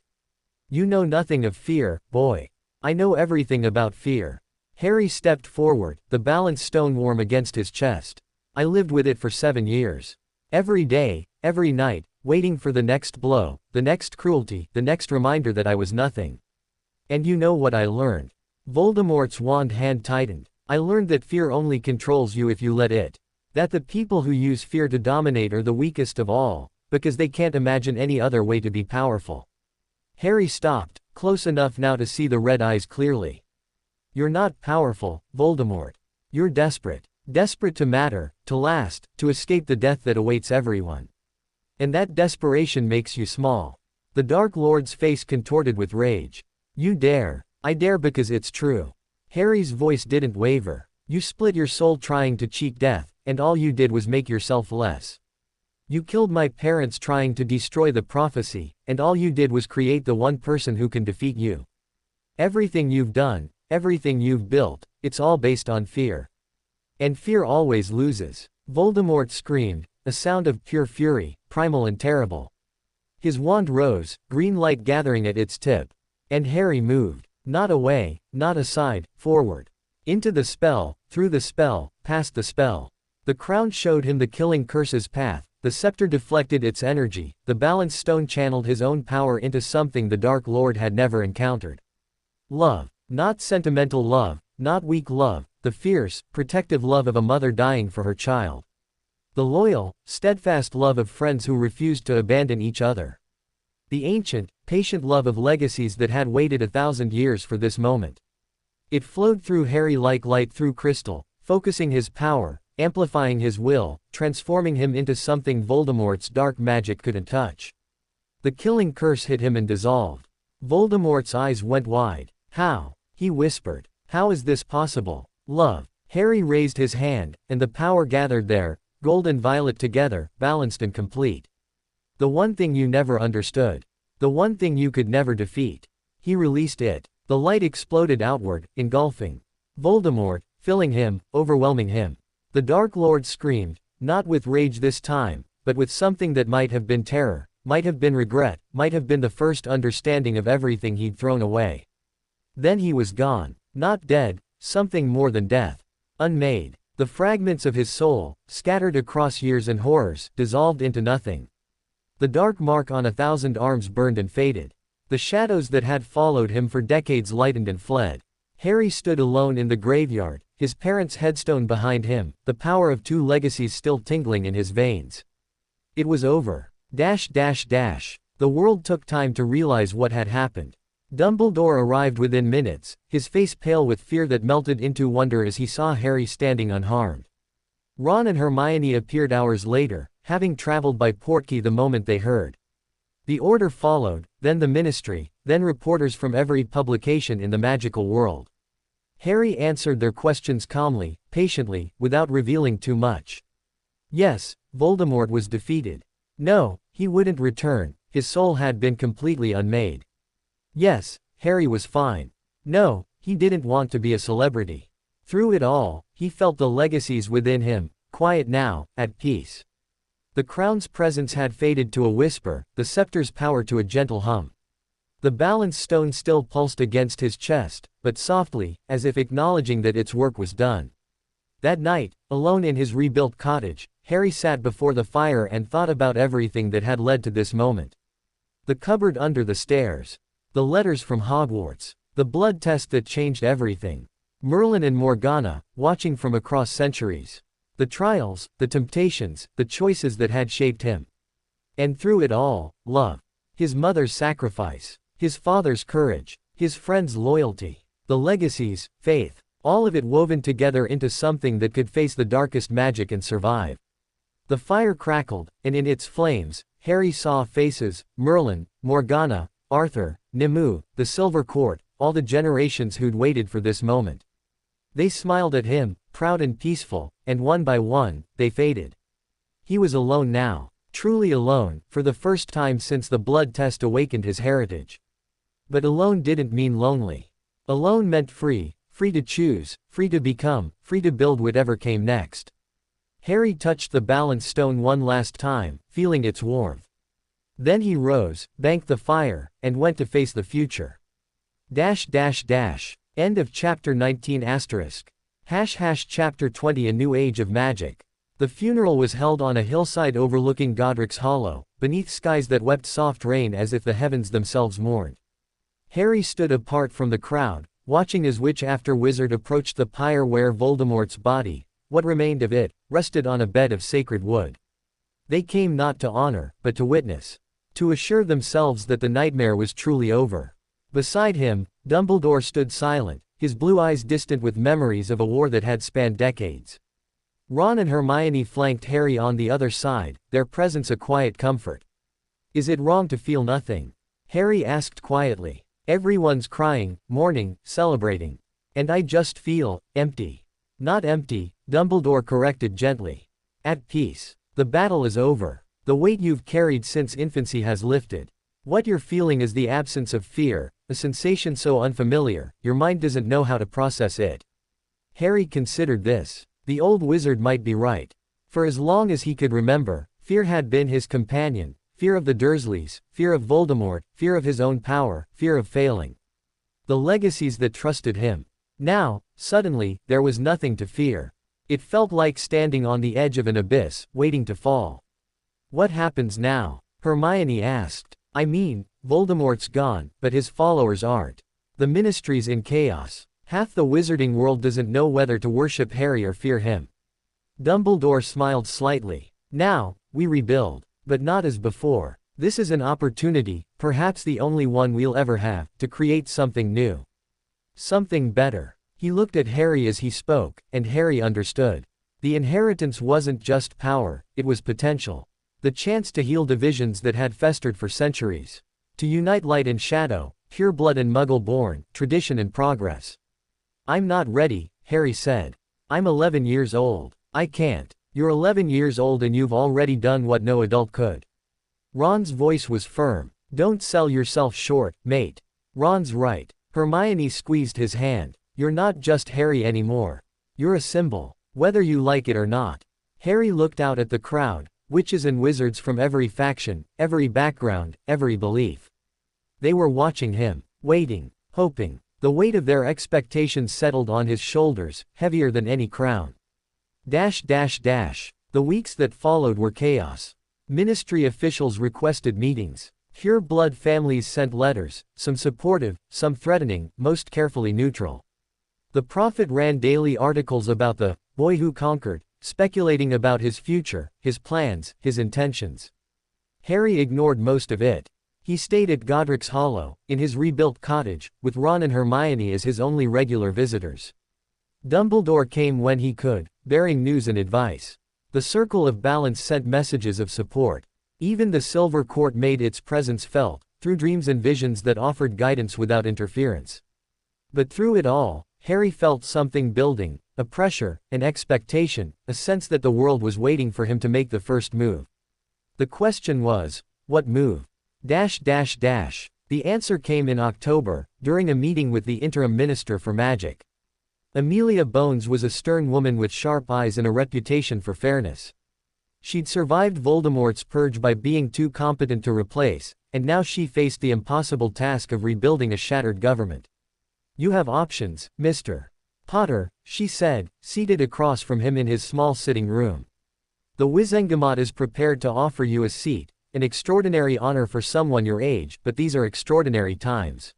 You know nothing of fear, boy. I know everything about fear. Harry stepped forward, the balance stone warm against his chest. I lived with it for 7 years. Every day, every night, waiting for the next blow, the next cruelty, the next reminder that I was nothing. And you know what I learned. Voldemort's wand hand tightened. I learned that fear only controls you if you let it. That the people who use fear to dominate are the weakest of all, because they can't imagine any other way to be powerful. Harry stopped, close enough now to see the red eyes clearly. You're not powerful, Voldemort. You're desperate. Desperate to matter, to last, to escape the death that awaits everyone. And that desperation makes you small. The Dark Lord's face contorted with rage. You dare. I dare because it's true. Harry's voice didn't waver. You split your soul trying to cheat death, and all you did was make yourself less. You killed my parents trying to destroy the prophecy, and all you did was create the one person who can defeat you. Everything you've done, everything you've built, it's all based on fear. And fear always loses. Voldemort screamed, a sound of pure fury, primal and terrible. His wand rose, green light gathering at its tip. And Harry moved. Not away, not aside, forward. Into the spell, through the spell, past the spell. The crown showed him the killing curse's path, the scepter deflected its energy, the balance stone channeled his own power into something the Dark Lord had never encountered. Love. Not sentimental love, not weak love, the fierce, protective love of a mother dying for her child. The loyal, steadfast love of friends who refused to abandon each other. The ancient, patient love of legacies that had waited 1,000 years for this moment. It flowed through Harry like light through crystal, focusing his power, amplifying his will, transforming him into something Voldemort's dark magic couldn't touch. The killing curse hit him and dissolved. Voldemort's eyes went wide. How? He whispered. How is this possible? Love. Harry raised his hand, and the power gathered there, gold and violet together, balanced and complete. The one thing you never understood. The one thing you could never defeat. He released it. The light exploded outward, engulfing Voldemort, filling him, overwhelming him. The Dark Lord screamed, not with rage this time, but with something that might have been terror, might have been regret, might have been the first understanding of everything he'd thrown away. Then he was gone. Not dead, something more than death. Unmade. The fragments of his soul, scattered across years and horrors, dissolved into nothing. The dark mark on 1,000 arms burned and faded. The shadows that had followed him for decades lightened and fled. Harry stood alone in the graveyard, his parents' headstone behind him, the power of 2 legacies still tingling in his veins. It was over. The world took time to realize what had happened. Dumbledore arrived within minutes, his face pale with fear that melted into wonder as he saw Harry standing unharmed. Ron and Hermione appeared hours later, having traveled by portkey the moment they heard. The Order followed, then the Ministry, then reporters from every publication in the magical world. Harry answered their questions calmly, patiently, without revealing too much. Yes, Voldemort was defeated. No, he wouldn't return, his soul had been completely unmade. Yes, Harry was fine. No, he didn't want to be a celebrity. Through it all, he felt the legacies within him, quiet now, at peace. The crown's presence had faded to a whisper, the scepter's power to a gentle hum. The balance stone still pulsed against his chest, but softly, as if acknowledging that its work was done. That night, alone in his rebuilt cottage, Harry sat before the fire and thought about everything that had led to this moment. The cupboard under the stairs. The letters from Hogwarts. The blood test that changed everything. Merlin and Morgana, watching from across centuries. The trials, the temptations, the choices that had shaped him. And through it all, love. His mother's sacrifice. His father's courage. His friend's loyalty. The legacies, faith. All of it woven together into something that could face the darkest magic and survive. The fire crackled, and in its flames, Harry saw faces, Merlin, Morgana, Arthur, Nimue, the Silver Court, all the generations who'd waited for this moment. They smiled at him, proud and peaceful, and one by one, they faded. He was alone now, truly alone, for the first time since the blood test awakened his heritage. But alone didn't mean lonely. Alone meant free, free to choose, free to become, free to build whatever came next. Harry touched the balance stone one last time, feeling its warmth. Then he rose, banked the fire, and went to face the future. End of chapter 19 *. Chapter 20 A New Age of Magic. The funeral was held on a hillside overlooking Godric's Hollow, beneath skies that wept soft rain as if the heavens themselves mourned. Harry stood apart from the crowd, watching as witch after wizard approached the pyre where Voldemort's body, what remained of it, rested on a bed of sacred wood. They came not to honor, but to witness. To assure themselves that the nightmare was truly over. Beside him, Dumbledore stood silent, his blue eyes distant with memories of a war that had spanned decades. Ron and Hermione flanked Harry on the other side, their presence a quiet comfort. Is it wrong to feel nothing? Harry asked quietly. Everyone's crying, mourning, celebrating. And I just feel empty. Not empty, Dumbledore corrected gently. At peace. The battle is over. The weight you've carried since infancy has lifted. What you're feeling is the absence of fear, a sensation so unfamiliar, your mind doesn't know how to process it. Harry considered this. The old wizard might be right. For as long as he could remember, fear had been his companion, fear of the Dursleys, fear of Voldemort, fear of his own power, fear of failing. The legacies that trusted him. Now, suddenly, there was nothing to fear. It felt like standing on the edge of an abyss, waiting to fall. What happens now? Hermione asked. I mean, Voldemort's gone, but his followers aren't. The Ministry's in chaos. Half the wizarding world doesn't know whether to worship Harry or fear him. Dumbledore smiled slightly. Now, we rebuild. But not as before. This is an opportunity, perhaps the only one we'll ever have, to create something new. Something better. He looked at Harry as he spoke, and Harry understood. The inheritance wasn't just power, it was potential. The chance to heal divisions that had festered for centuries. To unite light and shadow, pure blood and muggle-born, tradition and progress. I'm not ready, Harry said. I'm 11 years old. I can't. You're 11 years old and you've already done what no adult could. Ron's voice was firm. Don't sell yourself short, mate. Ron's right. Hermione squeezed his hand. You're not just Harry anymore. You're a symbol, whether you like it or not. Harry looked out at the crowd, witches and wizards from every faction, every background, every belief. They were watching him, waiting, hoping. The weight of their expectations settled on his shoulders, heavier than any crown. The weeks that followed were chaos. Ministry officials requested meetings. Pure blood families sent letters, some supportive, some threatening, most carefully neutral. The prophet ran daily articles about the boy who conquered, speculating about his future, his plans, his intentions. Harry ignored most of it. He stayed at Godric's Hollow, in his rebuilt cottage, with Ron and Hermione as his only regular visitors. Dumbledore came when he could, bearing news and advice. The Circle of Balance sent messages of support. Even the Silver Court made its presence felt, through dreams and visions that offered guidance without interference. But through it all, Harry felt something building, a pressure, an expectation, a sense that the world was waiting for him to make the first move. The question was, what move? The answer came in October, during a meeting with the interim minister for magic. Amelia Bones was a stern woman with sharp eyes and a reputation for fairness. She'd survived Voldemort's purge by being too competent to replace, and now she faced the impossible task of rebuilding a shattered government. You have options, Mr. Potter, she said, seated across from him in his small sitting room. The Wizengamot is prepared to offer you a seat, an extraordinary honor for someone your age, but these are extraordinary times.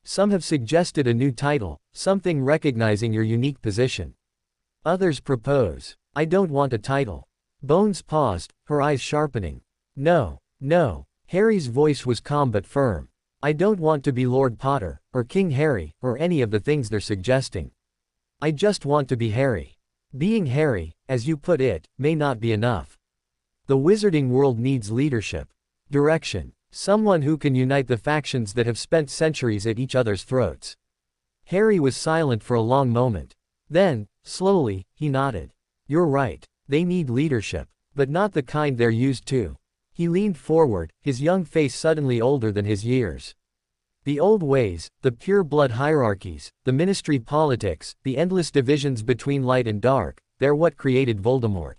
Some have suggested a new title, something recognizing your unique position. Others propose, I don't want a title. Bones paused, her eyes sharpening. No. Harry's voice was calm but firm. I don't want to be Lord Potter, or King Harry, or any of the things they're suggesting. I just want to be Harry. Being Harry, as you put it, may not be enough. The wizarding world needs leadership. Direction. Someone who can unite the factions that have spent centuries at each other's throats. Harry was silent for a long moment. Then, slowly, he nodded. You're right. They need leadership. But not the kind they're used to. He leaned forward, his young face suddenly older than his years. The old ways, the pure blood hierarchies, the ministry politics, the endless divisions between light and dark, they're what created Voldemort.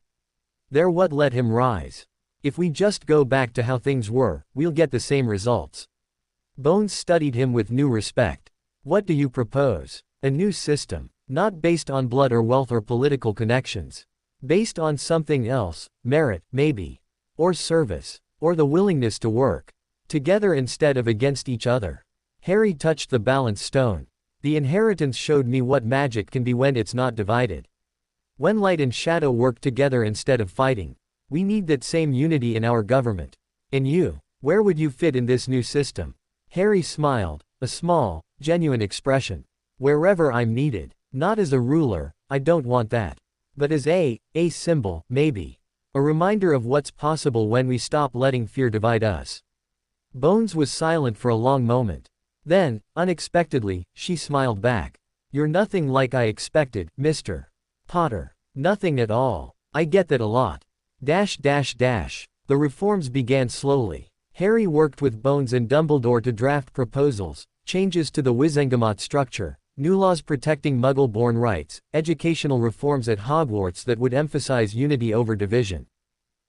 They're what let him rise. If we just go back to how things were, we'll get the same results. Bones studied him with new respect. What do you propose? A new system. Not based on blood or wealth or political connections. Based on something else, merit, maybe. Or service. Or the willingness to work together instead of against each other. Harry touched the balance stone. The inheritance showed me what magic can be when it's not divided. When light and shadow work together instead of fighting. We need that same unity in our government. And you, where would you fit in this new system? Harry smiled, a small, genuine expression. Wherever I'm needed. Not as a ruler, I don't want that. But as a symbol, maybe. A reminder of what's possible when we stop letting fear divide us. Bones was silent for a long moment. Then, unexpectedly, she smiled back. You're nothing like I expected, Mr. Potter. Nothing at all. I get that a lot. The reforms began slowly. Harry worked with Bones and Dumbledore to draft proposals, changes to the Wizengamot structure, new laws protecting Muggle-born rights, educational reforms at Hogwarts that would emphasize unity over division.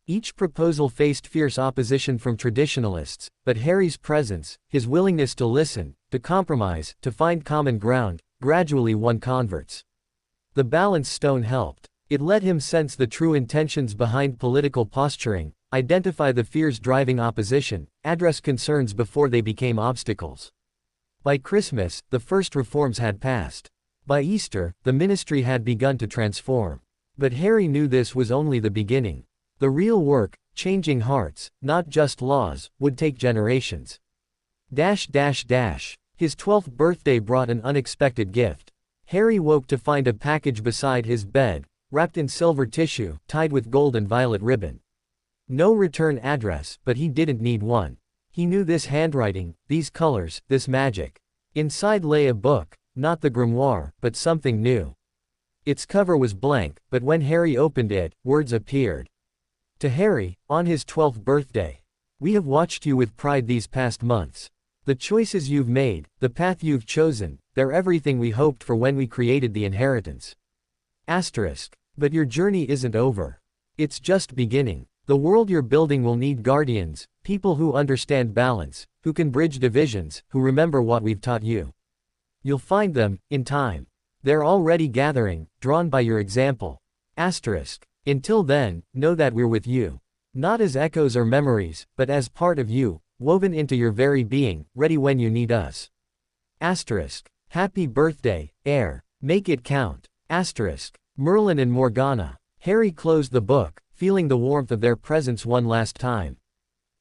Each proposal faced fierce opposition from traditionalists, but Harry's presence, his willingness to listen, to compromise, to find common ground, gradually won converts. The balance stone helped. It let him sense the true intentions behind political posturing, identify the fears driving opposition, address concerns before they became obstacles. By Christmas, the first reforms had passed. By Easter, the ministry had begun to transform. But Harry knew this was only the beginning. The real work, changing hearts, not just laws, would take generations. His 12th birthday brought an unexpected gift. Harry woke to find a package beside his bed, wrapped in silver tissue, tied with gold and violet ribbon. No return address, but he didn't need one. He knew this handwriting, these colors, this magic. Inside lay a book, not the grimoire, but something new. Its cover was blank, but when Harry opened it, words appeared. To Harry, on his 12th birthday. We have watched you with pride these past months. The choices you've made, the path you've chosen, they're everything we hoped for when we created the inheritance. Asterisk. But your journey isn't over. It's just beginning. The world you're building will need guardians, people who understand balance, who can bridge divisions, who remember what we've taught you. You'll find them, in time. They're already gathering, drawn by your example. Asterisk. Until then, know that we're with you. Not as echoes or memories, but as part of you, woven into your very being, ready when you need us. Asterisk. Happy birthday, Heir. Make it count. Asterisk. Merlin and Morgana. Harry closed the book, feeling the warmth of their presence one last time.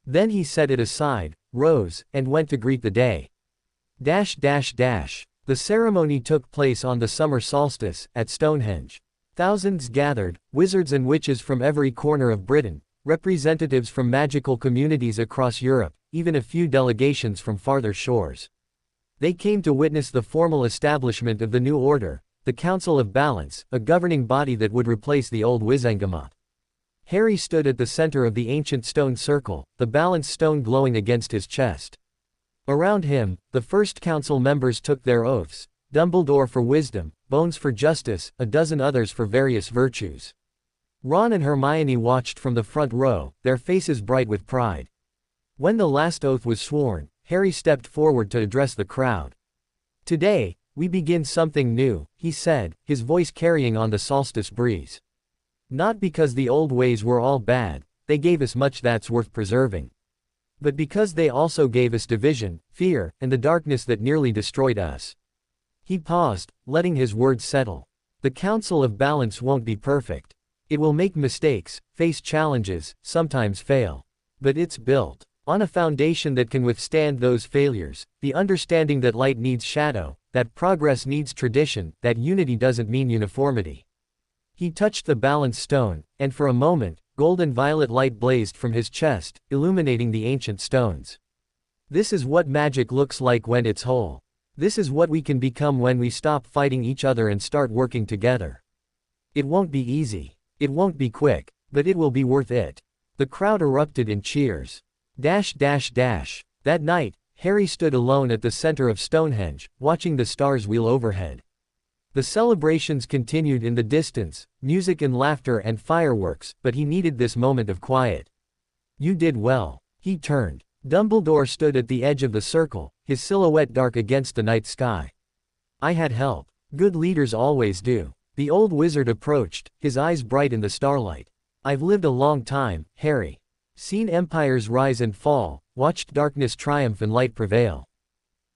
Then he set it aside, rose, and went to greet the day. The ceremony took place on the summer solstice, at Stonehenge. Thousands gathered, wizards and witches from every corner of Britain, representatives from magical communities across Europe, even a few delegations from farther shores. They came to witness the formal establishment of the new order, the Council of Balance, a governing body that would replace the old Wizengamot. Harry stood at the center of the ancient stone circle, the balance stone glowing against his chest. Around him, the first council members took their oaths, Dumbledore for wisdom, Bones for justice, a dozen others for various virtues. Ron and Hermione watched from the front row, their faces bright with pride. When the last oath was sworn, Harry stepped forward to address the crowd. Today, we begin something new, he said, his voice carrying on the solstice breeze. Not because the old ways were all bad, they gave us much that's worth preserving. But because they also gave us division, fear, and the darkness that nearly destroyed us. He paused, letting his words settle. The Council of Balance won't be perfect. It will make mistakes, face challenges, sometimes fail. But it's built on a foundation that can withstand those failures, the understanding that light needs shadow, that progress needs tradition, that unity doesn't mean uniformity. He touched the balance stone, and for a moment, golden violet light blazed from his chest, illuminating the ancient stones. This is what magic looks like when it's whole. This is what we can become when we stop fighting each other and start working together. It won't be easy. It won't be quick, but it will be worth it. The crowd erupted in cheers. That night, Harry stood alone at the center of Stonehenge, watching the stars wheel overhead. The celebrations continued in the distance, music and laughter and fireworks, but he needed this moment of quiet. You did well. He turned. Dumbledore stood at the edge of the circle, his silhouette dark against the night sky. I had help. Good leaders always do. The old wizard approached, his eyes bright in the starlight. I've lived a long time, Harry. Seen empires rise and fall, watched darkness triumph and light prevail.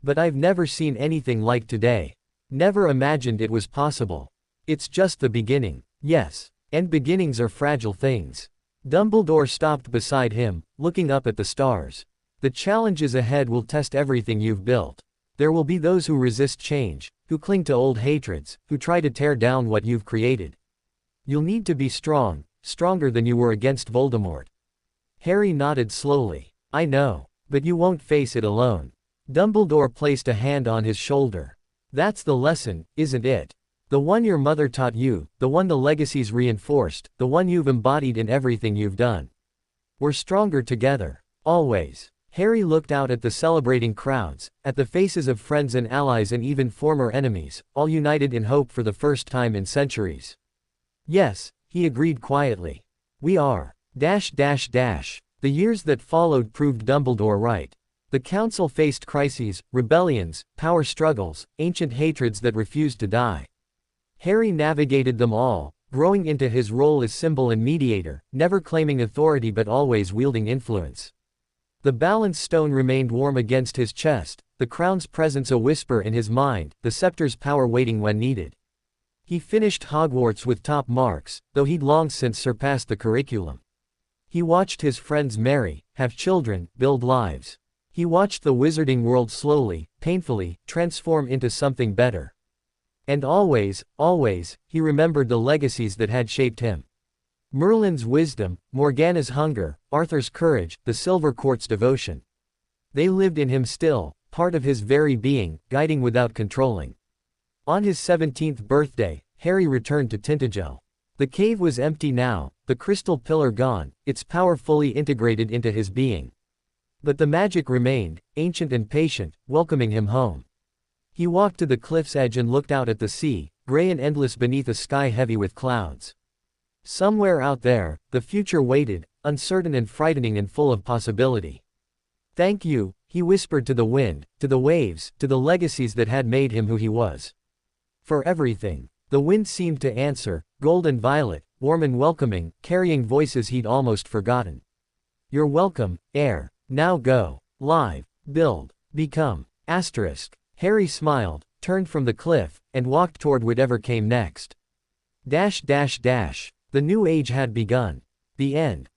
But I've never seen anything like today. Never imagined it was possible. It's just the beginning. Yes. And beginnings are fragile things. Dumbledore stopped beside him, looking up at the stars. The challenges ahead will test everything you've built. There will be those who resist change, who cling to old hatreds, who try to tear down what you've created. You'll need to be strong, stronger than you were against Voldemort. Harry nodded slowly. I know. But you won't face it alone. Dumbledore placed a hand on his shoulder. That's the lesson, isn't it? The one your mother taught you, the one the legacies reinforced, the one you've embodied in everything you've done. We're stronger together. Always. Harry looked out at the celebrating crowds, at the faces of friends and allies and even former enemies, all united in hope for the first time in centuries. Yes, he agreed quietly. We are. The years that followed proved Dumbledore right. The council faced crises, rebellions, power struggles, ancient hatreds that refused to die. Harry navigated them all, growing into his role as symbol and mediator, never claiming authority but always wielding influence. The balance stone remained warm against his chest, the crown's presence a whisper in his mind, the scepter's power waiting when needed. He finished Hogwarts with top marks, though he'd long since surpassed the curriculum. He watched his friends marry, have children, build lives. He watched the wizarding world slowly, painfully, transform into something better. And always, he remembered the legacies that had shaped him. Merlin's wisdom, Morgana's hunger, Arthur's courage, the Silver Court's devotion. They lived in him still, part of his very being, guiding without controlling. On his 17th birthday, Harry returned to Tintagel. The cave was empty now, the crystal pillar gone, its power fully integrated into his being. But the magic remained, ancient and patient, welcoming him home. He walked to the cliff's edge and looked out at the sea, gray and endless beneath a sky heavy with clouds. Somewhere out there, the future waited, uncertain and frightening and full of possibility. Thank you, he whispered to the wind, to the waves, to the legacies that had made him who he was. For everything. The wind seemed to answer, gold and violet, warm and welcoming, carrying voices he'd almost forgotten. You're welcome, Heir. Now go. Live. Build. Become. Asterisk. Harry smiled, turned from the cliff, and walked toward whatever came next. The new age had begun. The end.